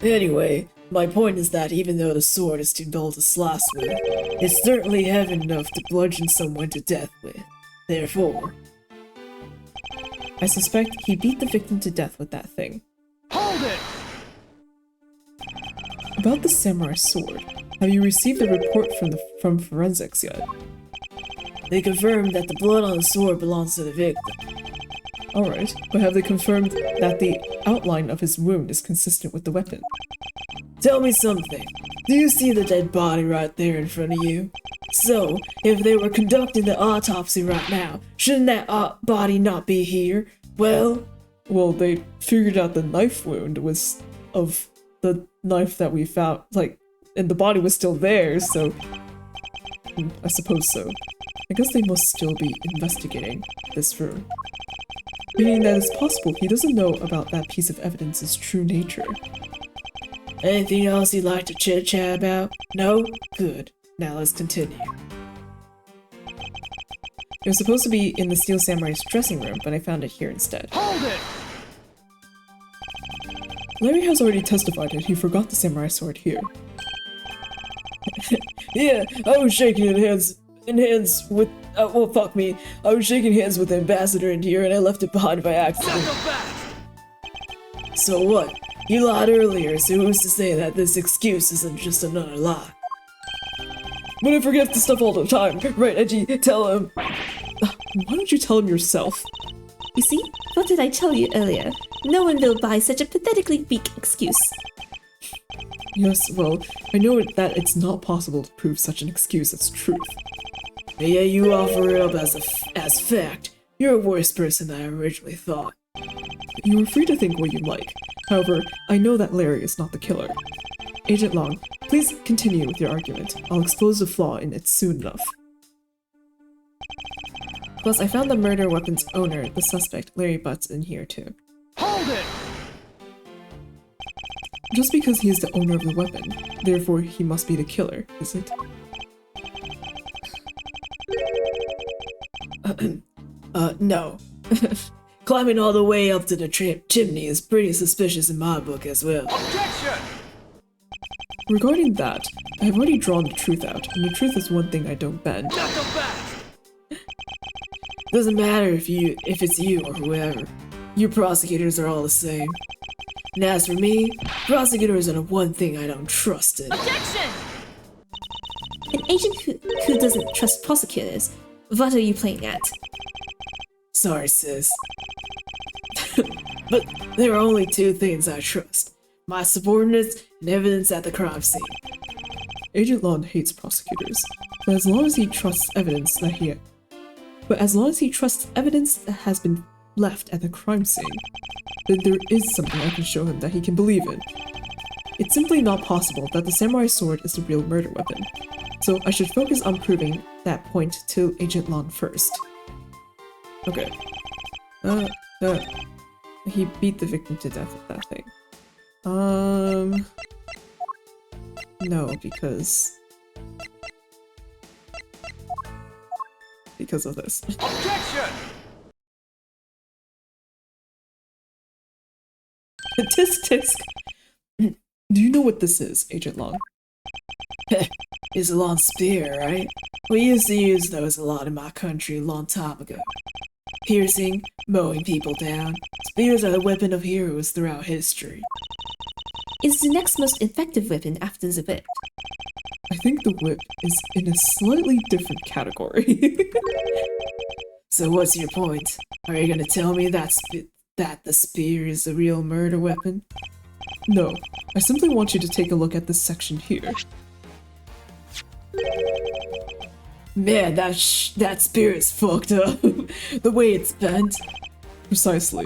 Anyway, my point is that even though the sword is too dull to slash with, it's certainly heavy enough to bludgeon someone to death with. Therefore, I suspect he beat the victim to death with that thing. Hold it! About the samurai sword, have you received a report from forensics yet? they confirmed that the blood on the sword belongs to the victim. Alright, but have they confirmed that the outline of his wound is consistent with the weapon? Tell me something. Do you see the dead body right there in front of you? So, if they were conducting the autopsy right now, shouldn't that body not be here? Well, they figured out the knife wound was of the knife that we found, like, and the body was still there, so I suppose so. I guess they must still be investigating this room. Meaning that it's possible he doesn't know about that piece of evidence's true nature. anything else you'd like to chit-chat about? No? Good. Now let's continue. It was supposed to be in the Steel Samurai's dressing room, but I found it here instead. Hold it! Larry has already testified that he forgot the samurai sword here. Yeah, I was shaking hands with. Well, fuck me. I was shaking hands with the ambassador in here and I left it behind by accident. Not so fast! So what? You lied earlier, so who's to say that this excuse isn't just another lie? But I forget this stuff all the time. Right, Edgy? Tell him. Why don't you tell him yourself? You see? What did I tell you earlier? No one will buy such a pathetically weak excuse. Yes, well, I know that it's not possible to prove such an excuse as truth. And yet you offer it up as fact. You're a worse person than I originally thought. You are free to think what you like. However, I know that Larry is not the killer. Agent Long, please continue with your argument. I'll expose the flaw in it soon enough. Plus, I found the murder weapon's owner, the suspect, Larry Butts, in here too. Hold it! Just because he is the owner of the weapon, therefore he must be the killer, is it? No. Climbing all the way up to the chimney is pretty suspicious in my book as well. Objection! Regarding that, I have already drawn the truth out, and the truth is one thing I don't bend. Not so fast! Doesn't matter if it's you or whoever. You prosecutors are all the same. And as for me, prosecutors are the one thing I don't trust in. Objection! An agent who doesn't trust prosecutors. What are you playing at? Sorry, sis. But there are only two things I trust. My subordinates and evidence at the crime scene. Agent Long hates prosecutors, but as long as he trusts evidence that has been left at the crime scene, then there is something I can show him that he can believe in. It's simply not possible that the samurai sword is the real murder weapon, so I should focus on proving that point to Agent Long first. Okay. He beat the victim to death with that thing. No, because of this. Objection! Tisk tisk. Do you know what this is, Agent Long? It's a long spear, right? We used to use those a lot in my country a long time ago. Piercing, mowing people down. Spears are the weapon of heroes throughout history. It's the next most effective weapon after the whip. I think the whip is in a slightly different category. So what's your point? Are you gonna tell me that the spear is the real murder weapon? No, I simply want you to take a look at this section here. Man, that spear is fucked up. The way it's bent. Precisely.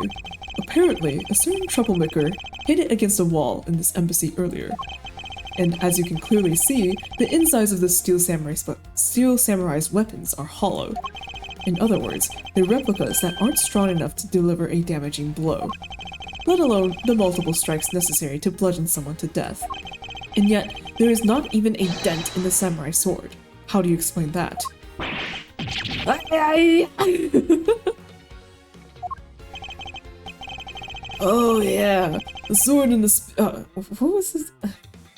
Apparently, a certain troublemaker hit it against a wall in this embassy earlier. And as you can clearly see, the insides of the Steel Samurai's weapons are hollow. In other words, they're replicas that aren't strong enough to deliver a damaging blow, let alone the multiple strikes necessary to bludgeon someone to death. And yet, there is not even a dent in the samurai sword. How do you explain that? Oh yeah, the sword and the what was this?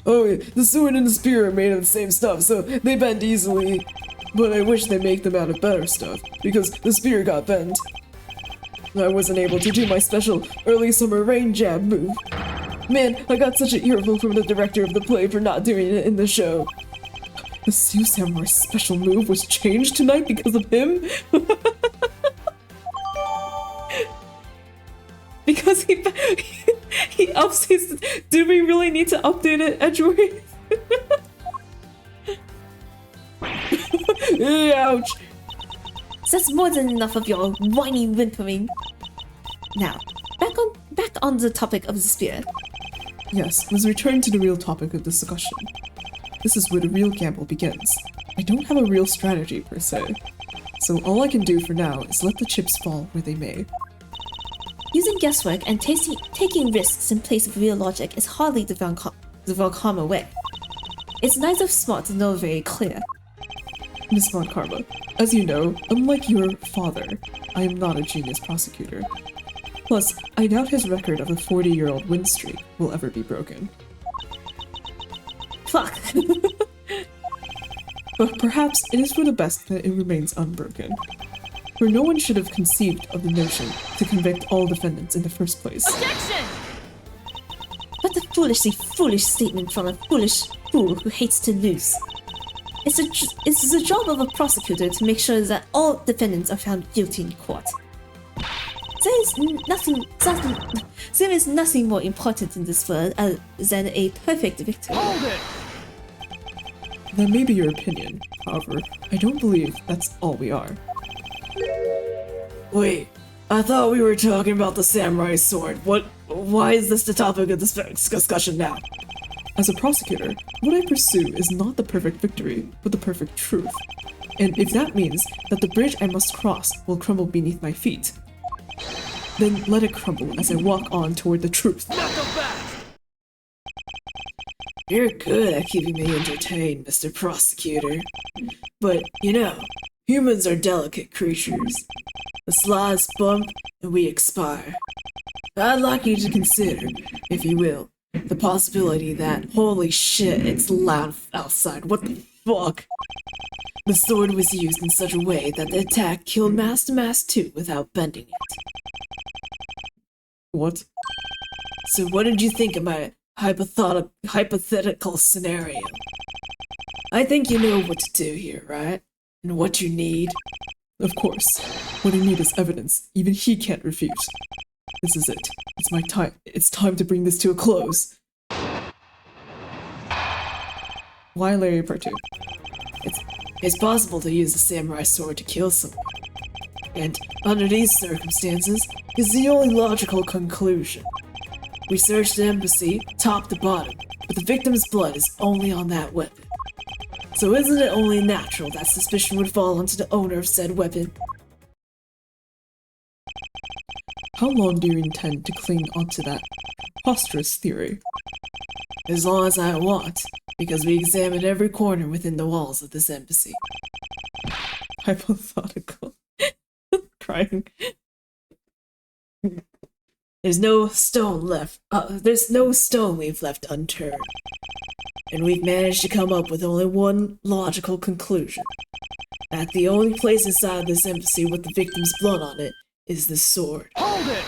Oh yeah, the sword and the spear are made of the same stuff, so they bend easily. But I wish they make them out of better stuff, because the spear got bent. I wasn't able to do my special early summer rain jab move. Man, I got such an earful from the director of the play for not doing it in the show. The Steel Samurai's special move was changed tonight because of him? Because he updates. Do we really need to update it, Edgeworth? Ouch. That's more than enough of your whiny whimpering. Now, back on the topic of the spear. Yes, let's return to the real topic of discussion. This is where the real gamble begins. I don't have a real strategy per se, so all I can do for now is let the chips fall where they may. Using guesswork and taking risks in place of real logic is hardly the Von Karma way. It's neither smart nor very clear. Miss Von Karma, as you know, unlike your father, I am not a genius prosecutor. Plus, I doubt his record of a 40-year-old win streak will ever be broken. Fuck. But perhaps it is for the best that it remains unbroken. For no one should have conceived of the notion to convict all defendants in the first place. Objection! What a foolish statement from a foolish fool who hates to lose. It's the job of a prosecutor to make sure that all defendants are found guilty in court. There is nothing more important in this world than a perfect victory. Hold it! That may be your opinion, however, I don't believe that's all we are. Wait, I thought we were talking about the samurai sword. Why is this the topic of this discussion now? As a prosecutor, what I pursue is not the perfect victory, but the perfect truth. And if that means that the bridge I must cross will crumble beneath my feet, then let it crumble as I walk on toward the truth. Knuckle back! You're good at keeping me entertained, Mr. Prosecutor. But, you know, humans are delicate creatures. The slightest bump, and we expire. I'd like you to consider, if you will, the possibility that, holy shit, it's loud outside, what the fuck? The sword was used in such a way that the attack killed Master Mass 2 without bending it. What? So what did you think of my hypothetical scenario? I think you know what to do here, right? And what you need. Of course. What I need is evidence. Even he can't refute. This is it. It's my time. It's time to bring this to a close. Why Larry Part 2? It's possible to use a samurai sword to kill someone. And under these circumstances, is the only logical conclusion. We searched the embassy, top to bottom, but the victim's blood is only on that weapon. So isn't it only natural that suspicion would fall onto the owner of said weapon? How long do you intend to cling onto that preposterous theory? As long as I want, because we examined every corner within the walls of this embassy. Hypothetical. Crying. There's no stone we've left unturned. And we've managed to come up with only one logical conclusion. That the only place inside this embassy with the victim's blood on it is the sword. Hold it!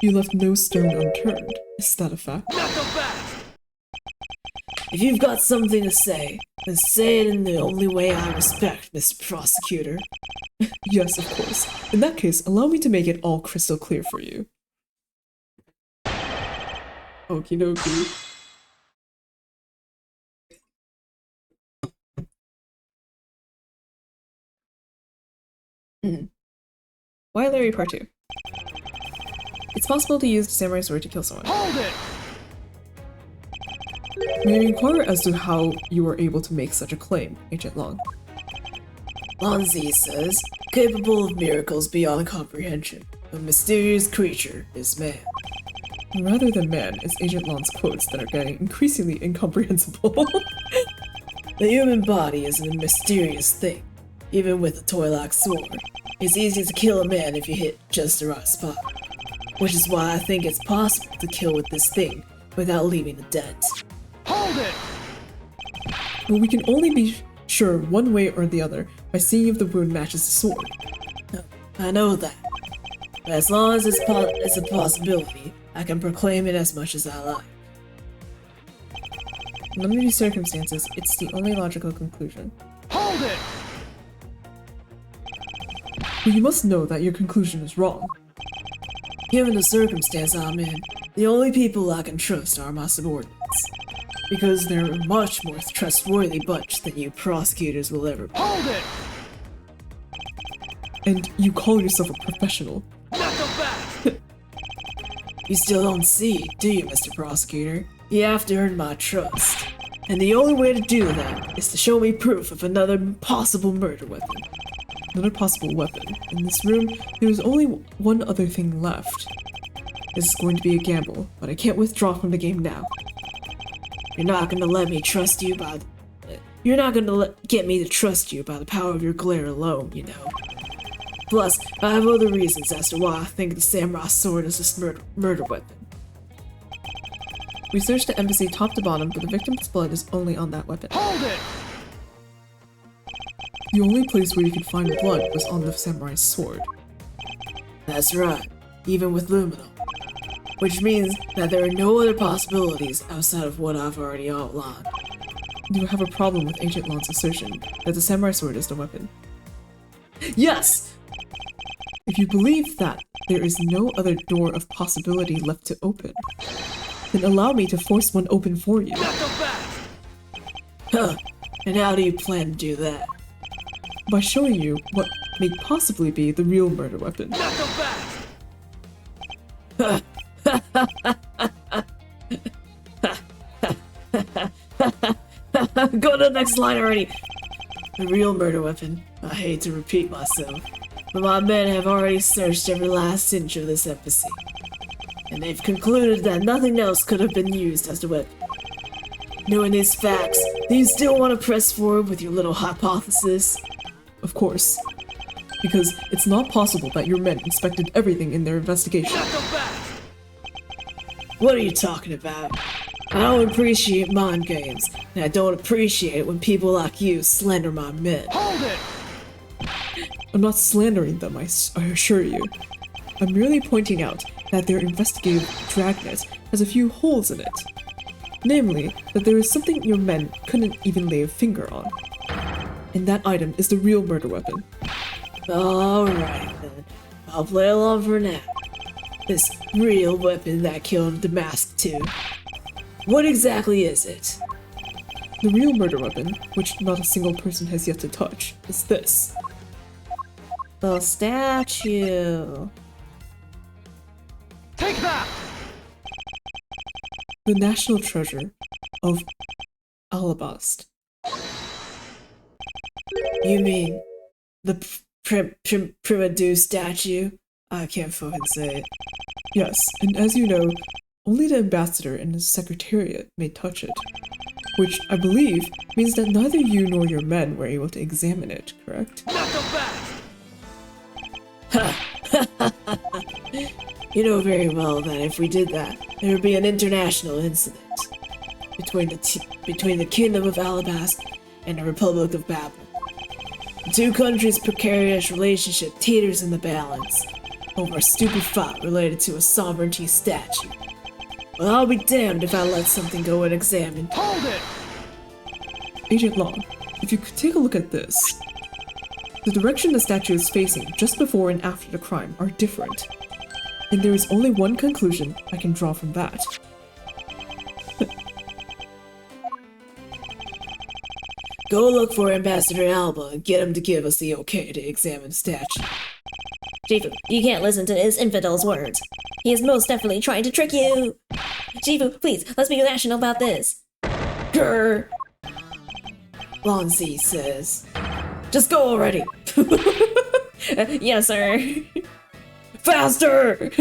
You left no stone unturned. Is that a fact? Knuckle back! If you've got something to say, then say it in the only way I respect, Mr. Prosecutor. Yes, of course. In that case, allow me to make it all crystal clear for you. Okie dokie. Why Larry Part 2? It's possible to use the samurai sword to kill someone. Hold it! May I inquire as to how you were able to make such a claim, Agent Long? Lonzi says, capable of miracles beyond comprehension. A mysterious creature is man. Rather than man, it's Agent Long's quotes that are getting increasingly incomprehensible. The human body is a mysterious thing. Even with a toy-like sword, it's easy to kill a man if you hit just the right spot. Which is why I think it's possible to kill with this thing without leaving a dent. Hold it! But we can only be sure one way or the other by seeing if the wound matches the sword. I know that. But as long as it's a possibility, I can proclaim it as much as I like. Under these circumstances, it's the only logical conclusion. Hold it! But you must know that your conclusion is wrong. Given the circumstance I'm in, the only people I can trust are my subordinates. Because they're a much more trustworthy bunch than you prosecutors will ever be. Hold it! And you call yourself a professional. Not so fast! You still don't see it, do you, Mr. Prosecutor? You have to earn my trust. And the only way to do that is to show me proof of another possible murder weapon. Another possible weapon. In this room, there is only one other thing left. This is going to be a gamble, but I can't withdraw from the game now. You're not gonna let me trust you by You're not gonna get me to trust you by the power of your glare alone, you know. Plus, I have other reasons as to why I think the samurai sword is this murder weapon. We searched the embassy top to bottom, but the victim's blood is only on that weapon. Hold it! The only place where you could find blood was on the samurai's sword. That's right, even with Lumino. Which means that there are no other possibilities outside of what I've already outlined. Do you have a problem with Agent Lon's assertion that the samurai sword is the weapon? Yes! If you believe that there is no other door of possibility left to open, then allow me to force one open for you. Not so fast! Huh, and how do you plan to do that? By showing you what may possibly be the real murder weapon. Not so fast! Go to the next line already! The real murder weapon. I hate to repeat myself, but my men have already searched every last inch of this embassy. And they've concluded that nothing else could have been used as the weapon. Knowing these facts, do you still want to press forward with your little hypothesis? Of course. Because it's not possible that your men inspected everything in their investigation. Not so fast! What are you talking about? I don't appreciate mind games, and I don't appreciate it when people like you slander my men. Hold it! I'm not slandering them, I assure you. I'm merely pointing out that their investigative dragnet has a few holes in it. Namely, that there is something your men couldn't even lay a finger on. And that item is the real murder weapon. Alright then, I'll play along for now. This real weapon that killed Damask too. What exactly is it? The real murder weapon, which not a single person has yet to touch, is this. The statue. Take that! The national treasure of Alabast. You mean the Primadou statue? I can't fucking say it. Yes, and as you know, only the ambassador and his secretariat may touch it. Which, I believe, means that neither you nor your men were able to examine it, correct? Not so fast! You know very well that if we did that, there would be an international incident between the Kingdom of Alabast and the Republic of Babel. The two countries' precarious relationship teeters in the balance over a stupid fight related to a sovereignty statue. Well, I'll be damned if I let something go unexamined. Hold it! Agent Long, if you could take a look at this. The direction the statue is facing just before and after the crime are different. And there is only one conclusion I can draw from that. Go look for Ambassador Alba and get him to give us the okay to examine the statue. Shifu, you can't listen to his infidel's words. He is most definitely trying to trick you. Shifu, please, let's be rational about this. Grr! Lonzi says. Just go already! Yes, sir. Faster!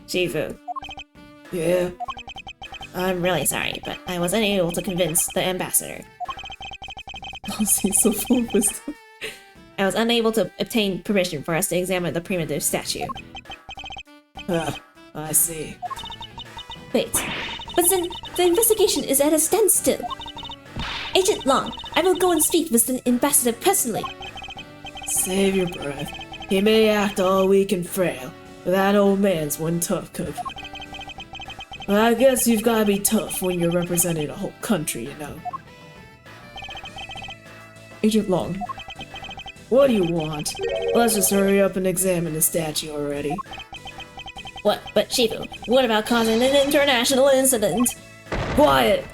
Shifu, Yeah? I'm really sorry, but I was unable to convince the ambassador. He's so full of wisdom. I was unable to obtain permission for us to examine the primitive statue. I see. Wait, but then the investigation is at a standstill. Agent Long, I will go and speak with the ambassador personally. Save your breath. He may act all weak and frail, but that old man's one tough cookie. But I guess you've gotta be tough when you're representing a whole country, you know. Agent Long, What do you want? Let's just hurry up and examine the statue already. What? But Shifu, what about causing an international incident? Quiet!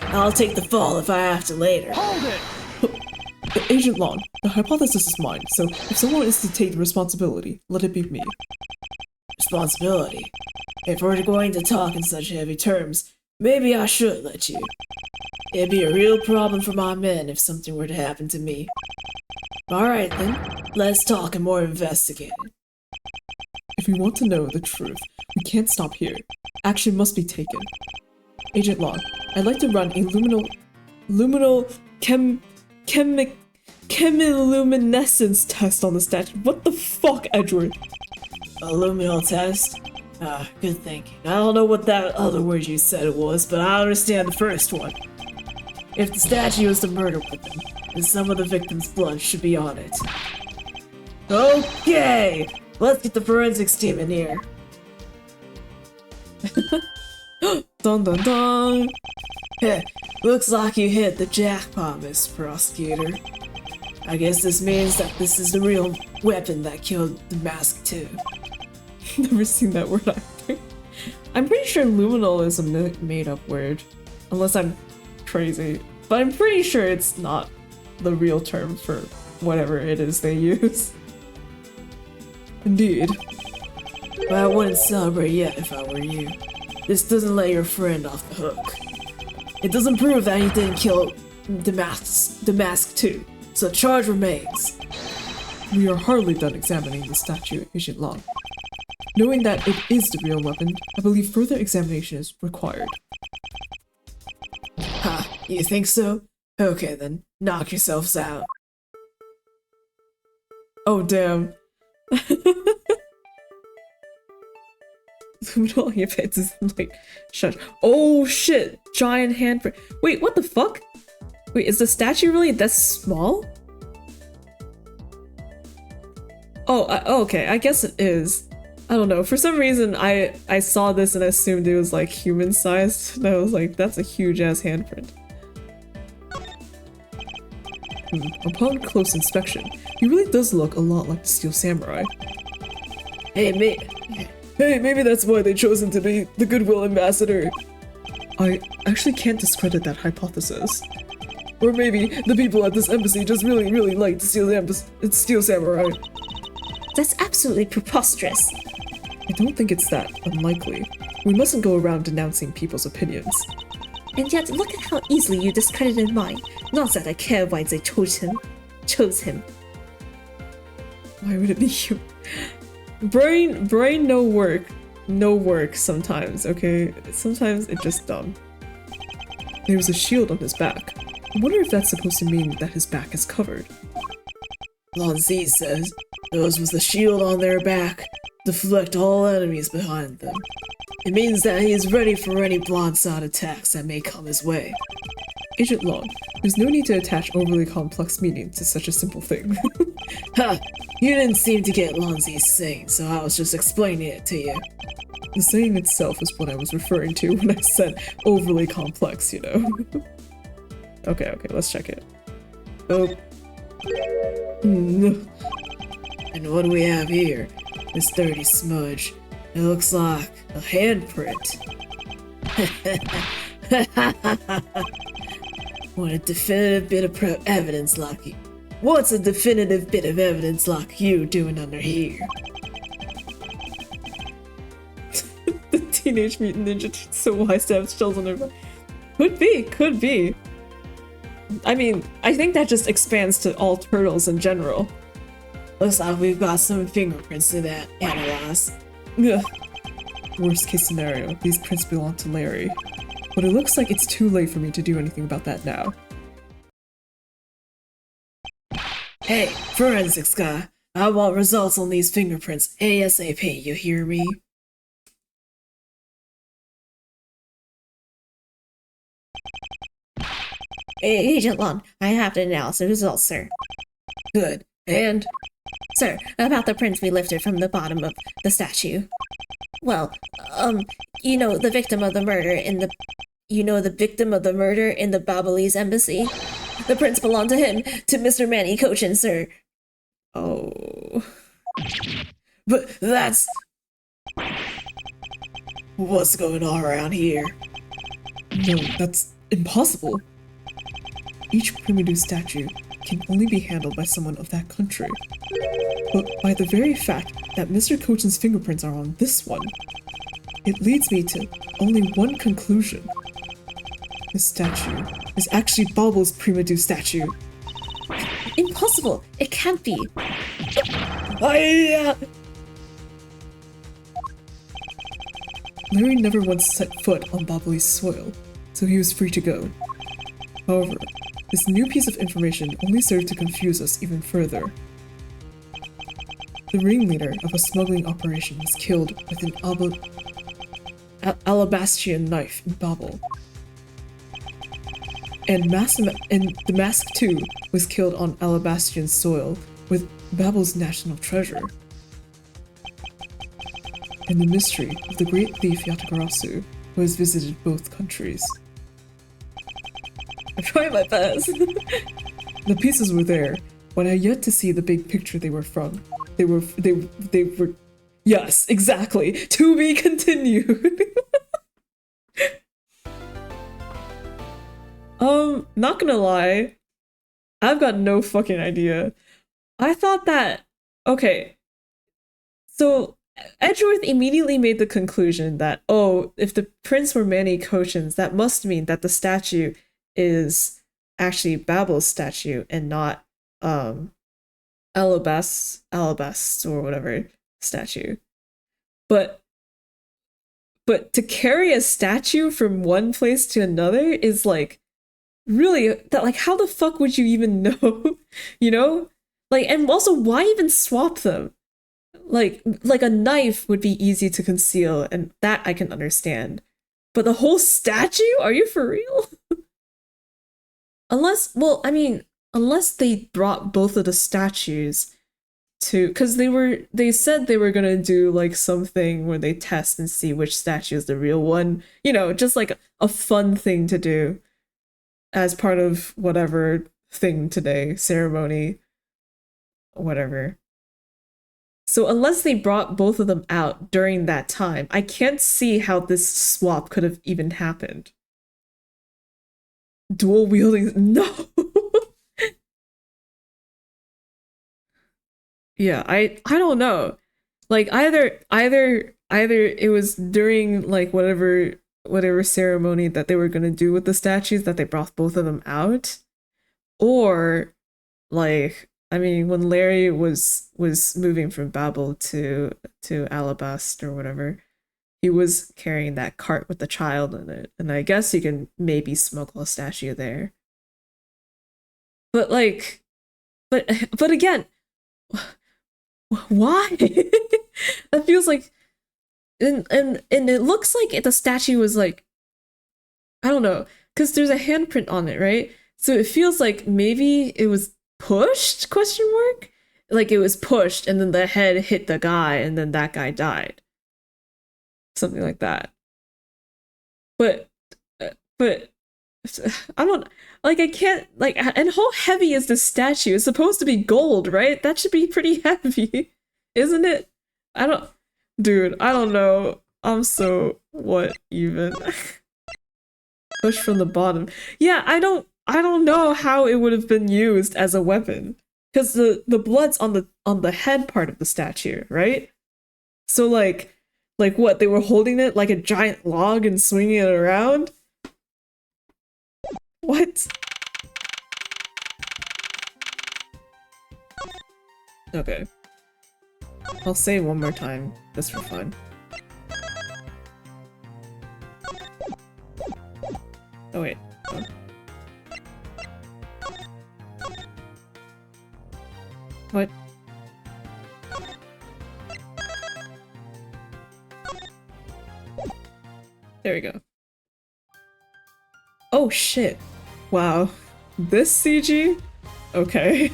I'll take the fall if I have to later. Hold it! Agent Long, the hypothesis is mine, so if someone is to take the responsibility, let it be me. Responsibility? If we're going to talk in such heavy terms, maybe I should let you. It'd be a real problem for my men if something were to happen to me. Alright then, let's talk and more investigating. If we want to know the truth, we can't stop here. Action must be taken. Agent Long, I'd like to run a chemiluminescence test on the statue. What the fuck, Edward? A luminal test? Good thinking. I don't know what that other word you said it was, but I understand the first one. If the statue is the murder weapon, then some of the victim's blood should be on it. Okay! Let's get the forensics team in here. Dun dun dun! Heh, looks like you hit the jackpot, Miss Prosecutor. I guess this means that this is the real weapon that killed the mask too. Never seen that word either. I'm pretty sure luminal is a made-up word. Unless I'm crazy. But I'm pretty sure it's not the real term for whatever it is they use. Indeed. But I wouldn't celebrate yet if I were you. This doesn't let your friend off the hook. It doesn't prove that he didn't kill the mask too, so charge remains. We are hardly done examining the statue, Agent Long. Knowing that it is the real weapon, I believe further examination is required. Ha, you think so? Okay then, knock yourselves out. Oh damn. Luminal on your face is like, shut. Oh shit! Giant handprint. Wait, what the fuck? Wait, is the statue really that small? Oh, okay. I guess it is. I don't know. For some reason, I saw this and assumed it was like human sized, and I was like, that's a huge ass handprint. Upon close inspection, he really does look a lot like the Steel Samurai. Hey, maybe that's why they chose him to be the Goodwill Ambassador. I actually can't discredit that hypothesis. Or maybe the people at this embassy just really like the Steel Samurai. That's absolutely preposterous. I don't think it's that unlikely. We mustn't go around denouncing people's opinions. And yet, look at how easily you discredited mine. Not that I care why they chose him. Why would it be you? Brain no work sometimes, okay? Sometimes it's just dumb. There's a shield on his back. I wonder if that's supposed to mean that his back is covered. Lanzi says those with the shield on their back deflect all enemies behind them. It means that he is ready for any blindside attacks that may come his way. Agent Long, there's no need to attach overly complex meaning to such a simple thing. Ha! You didn't seem to get Lanzi's saying, so I was just explaining it to you. The saying itself is what I was referring to when I said overly complex, you know? Okay, let's check it. Oh. And what do we have here? This dirty smudge. It looks like a handprint. What's a definitive bit of evidence like you doing under here? The Teenage Mutant Ninja Turtles so wise to have shells on their back. Could be. I mean, I think that just expands to all turtles in general. Looks like we've got some fingerprints to that analyze. Ugh. Worst case scenario, these prints belong to Larry. But it looks like it's too late for me to do anything about that now. Hey, forensics guy, I want results on these fingerprints ASAP, you hear me? Agent Long, I have the analysis results, sir. Good. And? Sir, about the prints we lifted from the bottom of the statue. Well, you know the victim of the murder in the Babalese embassy? The prints belong to him, to Mr. Manny Cochin, sir. Oh. But that's what's going on around here. No, that's impossible. Each Primidu statue can only be handled by someone of that country. But by the very fact that Mr. Cochin's fingerprints are on this one, it leads me to only one conclusion. This statue is actually Balbo's Primidu statue. Impossible! It can't be! Larry never once set foot on Bobbly's soil, so he was free to go. However, this new piece of information only served to confuse us even further. The ringleader of a smuggling operation was killed with an alabastrian knife in Babel. And the mask too was killed on alabastrian soil with Babel's national treasure. And the mystery of the great thief Yatagarasu, who has visited both countries. I'm trying my best. The pieces were there, but I had yet to see the big picture they were from. They were yes, exactly. To be continued. Not gonna lie, I've got no fucking idea. I thought that, okay, so Edgeworth immediately made the conclusion that, oh, if the prince were Manny Cochins, that must mean that the statue is actually Babel's statue and not Alabast or whatever statue. But to carry a statue from one place to another is like really that, like, how the fuck would you even know? You know? Like, and also, why even swap them? Like a knife would be easy to conceal, and that I can understand. But the whole statue? Are you for real? Unless they brought both of the statues to, because they said they were gonna do like something where they test and see which statue is the real one. You know, just like a fun thing to do as part of whatever thing today, ceremony, whatever. So unless they brought both of them out during that time, I can't see how this swap could have even happened. Dual wielding, no. Yeah, I don't know. Like either it was during like whatever ceremony that they were gonna do with the statues that they brought both of them out, or like, I mean, when Larry was moving from Babel to Alabast or whatever, he was carrying that cart with the child in it, and I guess you can maybe smuggle a statue there. But like, but again, why? That feels like, and it looks like the statue was like, I don't know, because there's a handprint on it, right? So it feels like maybe it was pushed, question mark? Like it was pushed and then the head hit the guy and then that guy died. Something like that. But I don't, like, I can't, like, and how heavy is this statue? It's supposed to be gold, right? That should be pretty heavy, isn't it? Dude, I don't know. I'm so, what even? Push from the bottom. Yeah, I don't know how it would have been used as a weapon, because the blood's on the head part of the statue, right? So like what, they were holding it like a giant log and swinging it around? What? Okay, I'll say it one more time just for fun. Oh wait. Oh. What? There we go. Oh shit. Wow. This CG? Okay.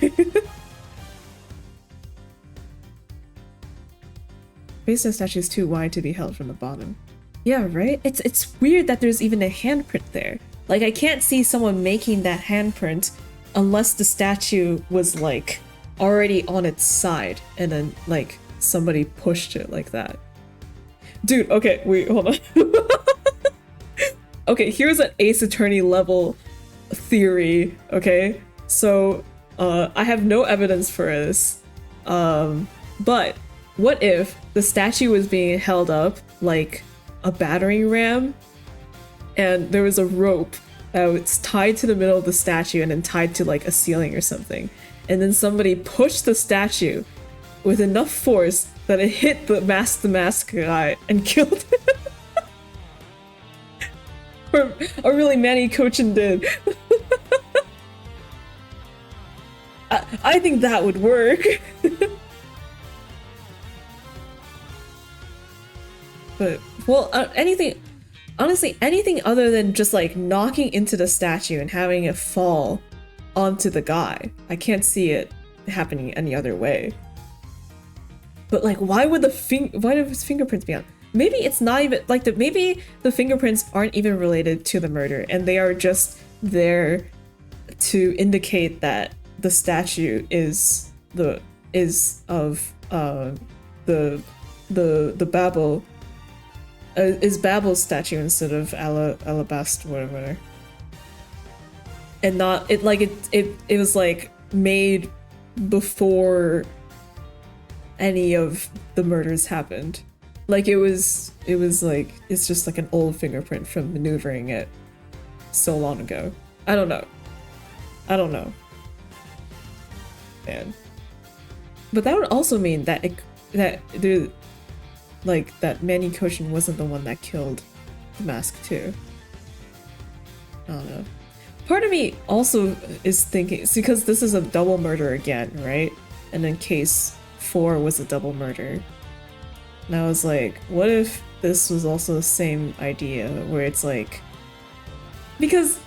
Basin statue is too wide to be held from the bottom. Yeah, right? It's weird that there's even a handprint there. Like, I can't see someone making that handprint unless the statue was like already on its side, and then like somebody pushed it like that. Dude, okay, wait, hold on. Okay, here's an Ace Attorney level theory, okay? So, I have no evidence for this, but what if the statue was being held up like a battering ram, and there was a rope that was tied to the middle of the statue and then tied to like a ceiling or something, and then somebody pushed the statue with enough force that it hit the mask guy and killed him? or really Manny Cochin did. I think that would work. But, well, honestly, anything other than just like knocking into the statue and having it fall onto the guy, I can't see it happening any other way. But like, why would his fingerprints be on? Maybe it's not even like maybe the fingerprints aren't even related to the murder, and they are just there to indicate that the statue is of the Babel is Babel's statue instead of Alabaster whatever, and not it like it was like made before any of the murders happened. Like it was like it's just like an old fingerprint from maneuvering it so long ago. I don't know. Man. But that would also mean that that Manny Cochin wasn't the one that killed the mask too. I don't know. Part of me also is thinking, it's because this is a double murder again, right? And then case 4 was a double murder. And I was like, what if this was also the same idea where it's like, because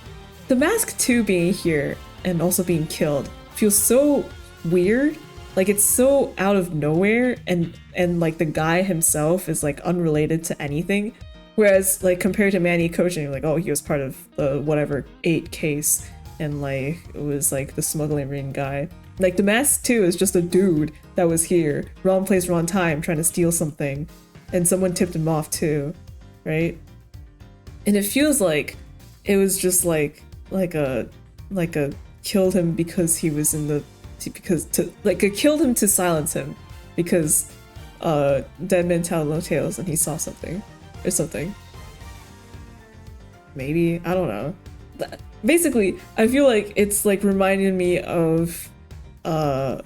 the mask 2 being here and also being killed feels so weird. Like it's so out of nowhere, and like the guy himself is like unrelated to anything. Whereas like compared to Manny Cochin, you're like, oh, he was part of the whatever 8 case, and like it was like the smuggling ring guy. Like the mask 2 is just a dude that was here, wrong place, wrong time, trying to steal something, and someone tipped him off too, right? And it feels like it was just like a killed him because he was in the killed him to silence him because dead men tell no tales and he saw something or something. Maybe, I don't know. Basically, I feel like it's like reminding me of the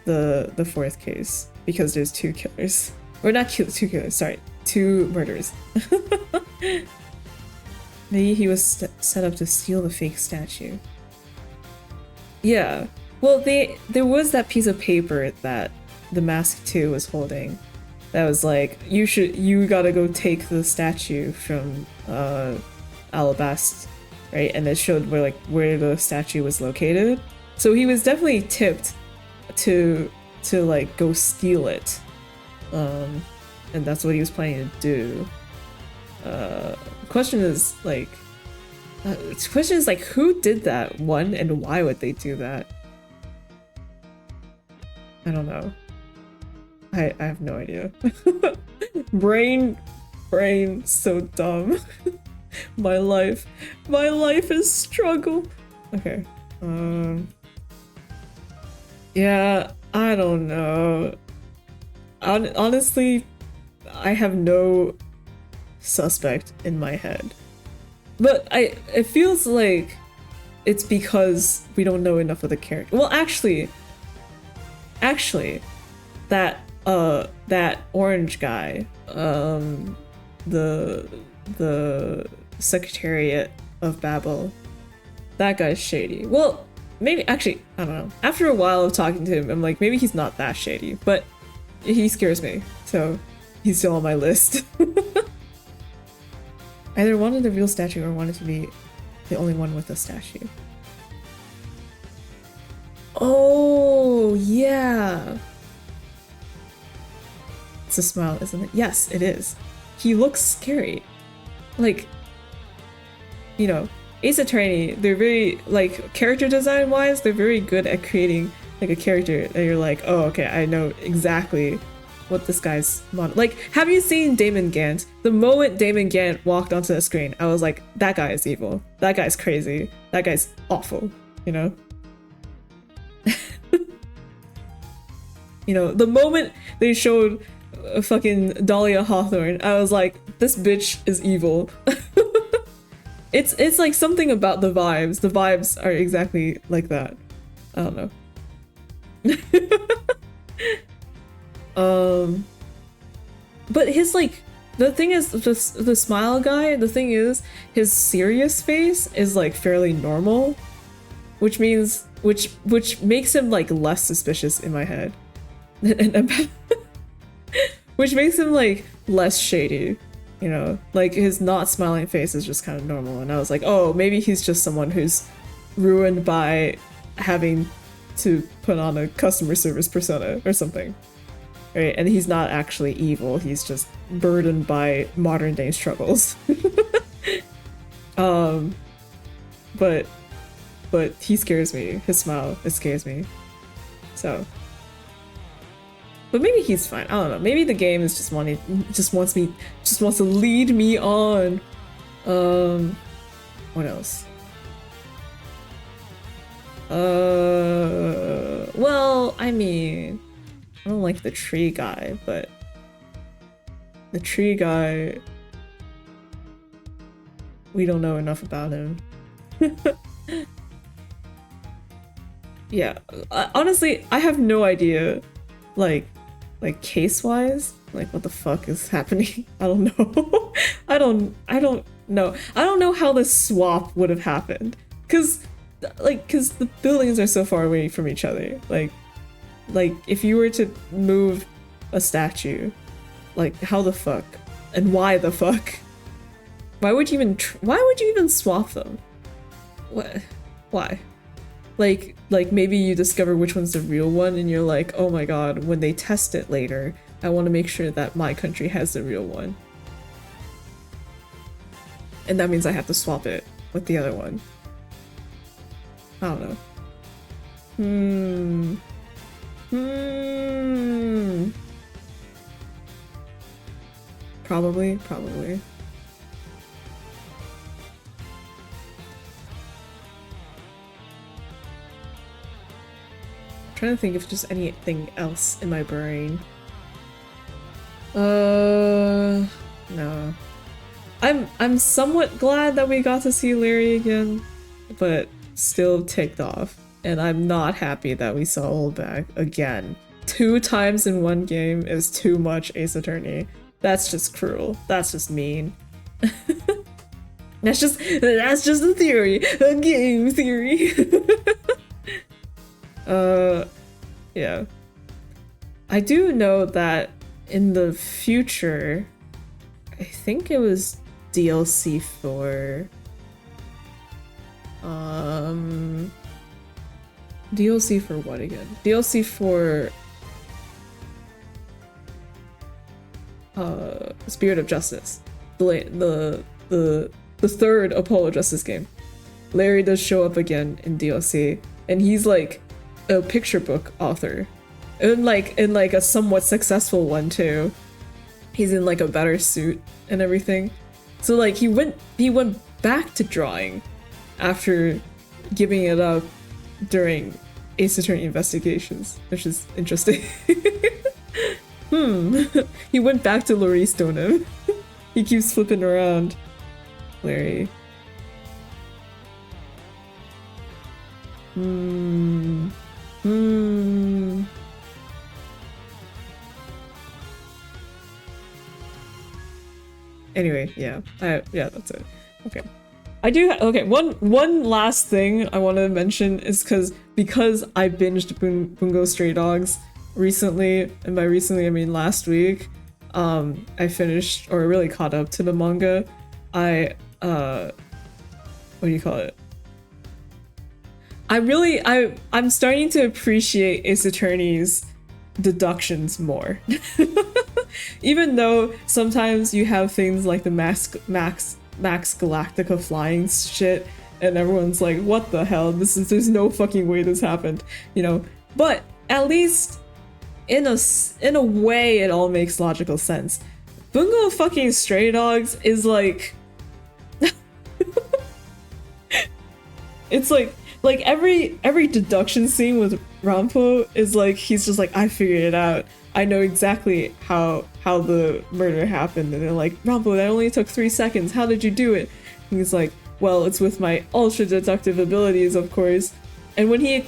4th case because there's 2 killers. Or not 2 killers, sorry, 2 murders. Maybe he was set up to steal the fake statue. Yeah, well, there was that piece of paper that the mask 2 was holding that was like, you gotta go take the statue from Alabaster, right? And it showed where the statue was located. So he was definitely tipped to like go steal it, and that's what he was planning to do. The question is like, who did that one, and why would they do that? I don't know. I have no idea. brain, so dumb. my life is struggle. Okay. Yeah, I don't know. Honestly, I have no suspect in my head. But it feels like it's because we don't know enough of the character. Well, actually, that orange guy, the Secretariat of Babel, that guy's shady. Well, maybe, actually, I don't know. After a while of talking to him, I'm like, maybe he's not that shady, but he scares me, so he's still on my list. Either wanted the real statue or wanted to be the only one with a statue. Oh, yeah. It's a smile, isn't it? Yes, it is. He looks scary. Like, you know, Ace Attorney, they're very, like, character design wise, they're very good at creating like a character that you're like, oh, okay, I know exactly what this guy's like. Have you seen Damon Gant? The moment Damon Gant walked onto the screen, I was like, that guy is evil. That guy's crazy. That guy's awful. You know. You know, the moment they showed fucking Dahlia Hawthorne, I was like, this bitch is evil. It's like something about the vibes. The vibes are exactly like that. I don't know. But his like the thing is the smile guy, the thing is his serious face is like fairly normal, which means which makes him like less suspicious in my head. Which makes him like less shady, you know, like his not smiling face is just kind of normal. And I was like, oh, maybe he's just someone who's ruined by having to put on a customer service persona or something, right? And he's not actually evil, he's just burdened by modern day struggles. But he scares me. His smile, it scares me. So, but maybe he's fine. I don't know. Maybe the game is just wants to lead me on. What else? Well, I mean, I don't like the tree guy, but the tree guy, we don't know enough about him. Yeah, honestly, I have no idea, like case-wise, like what the fuck is happening. I don't know. I don't know. I don't know how this swap would have happened, cause the buildings are so far away from each other. Like if you were to move a statue, like how the fuck and why the fuck? Why would you even swap them? What? Why? Like maybe you discover which one's the real one and you're like, oh my god, when they test it later, I want to make sure that my country has the real one. And that means I have to swap it with the other one. I don't know. Probably. Trying to think of just anything else in my brain. No. I'm somewhat glad that we got to see Larry again, but still ticked off. And I'm not happy that we saw Oldbag again. 2 times in one game is too much, Ace Attorney. That's just cruel. That's just mean. That's just a theory. A game theory. Yeah. I do know that in the future, I think it was DLC for DLC for what again? DLC for Spirit of Justice. The third Apollo Justice game. Larry does show up again in DLC, and he's like a picture book author. And like in like a somewhat successful one too. He's in like a better suit and everything. So like he went back to drawing after giving it up during Ace Attorney Investigations, which is interesting. He went back to Laurie Stoneham. He keeps flipping around. Larry. Anyway, yeah, that's it. Okay, I do. Okay, one last thing I wanted to mention is because I binged Bungo Stray Dogs recently, and by recently I mean last week. I finished or really caught up to the manga. What do you call it? I'm starting to appreciate Ace Attorney's deductions more. Even though sometimes you have things like the Max Galactica flying shit and everyone's like, what the hell? There's no fucking way this happened. You know, But at least in a way it all makes logical sense. Bungo fucking Stray Dogs is like it's like every deduction scene with Rampo is like he's just like, I figured it out. I know exactly how the murder happened. And they're like, Rampo, that only took 3 seconds. How did you do it? And he's like, well, it's with my ultra deductive abilities, of course. And when he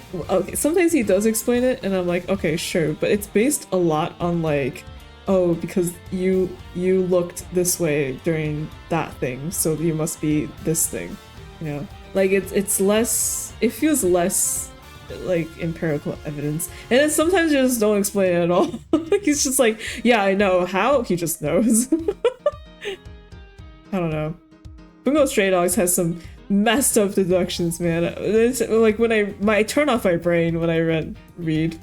sometimes he does explain it, and I'm like, okay, sure, but it's based a lot on like, oh, because you looked this way during that thing, so you must be this thing, you know? Like it's less, it feels less like empirical evidence, and then sometimes you just don't explain it at all. He's just like, yeah, I know how. He just knows. I don't know. Bungo Stray Dogs has some messed up deductions, man. It's like when I turn off my brain when I read.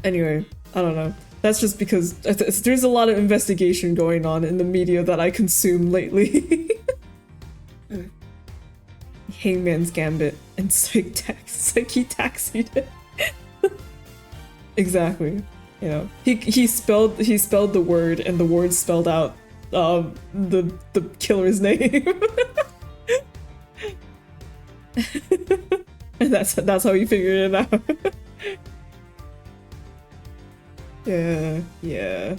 Anyway, I don't know. That's just because there's a lot of investigation going on in the media that I consume lately. Hangman's Gambit and Psyche Taxied it. Exactly. You know, he spelled the word, and the word spelled out the killer's name. And that's how he figured it out. Yeah.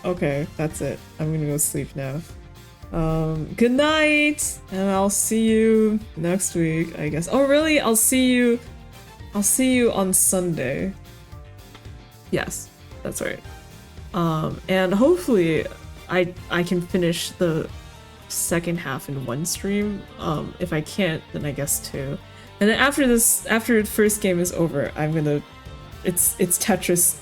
Okay, that's it. I'm gonna go sleep now. Good night, and I'll see you next week, I guess. Oh, really? I'll see you on Sunday. Yes, that's right. And hopefully I can finish the second half in one stream. If I can't, then I guess two. And then after the first game is over, I'm gonna it's Tetris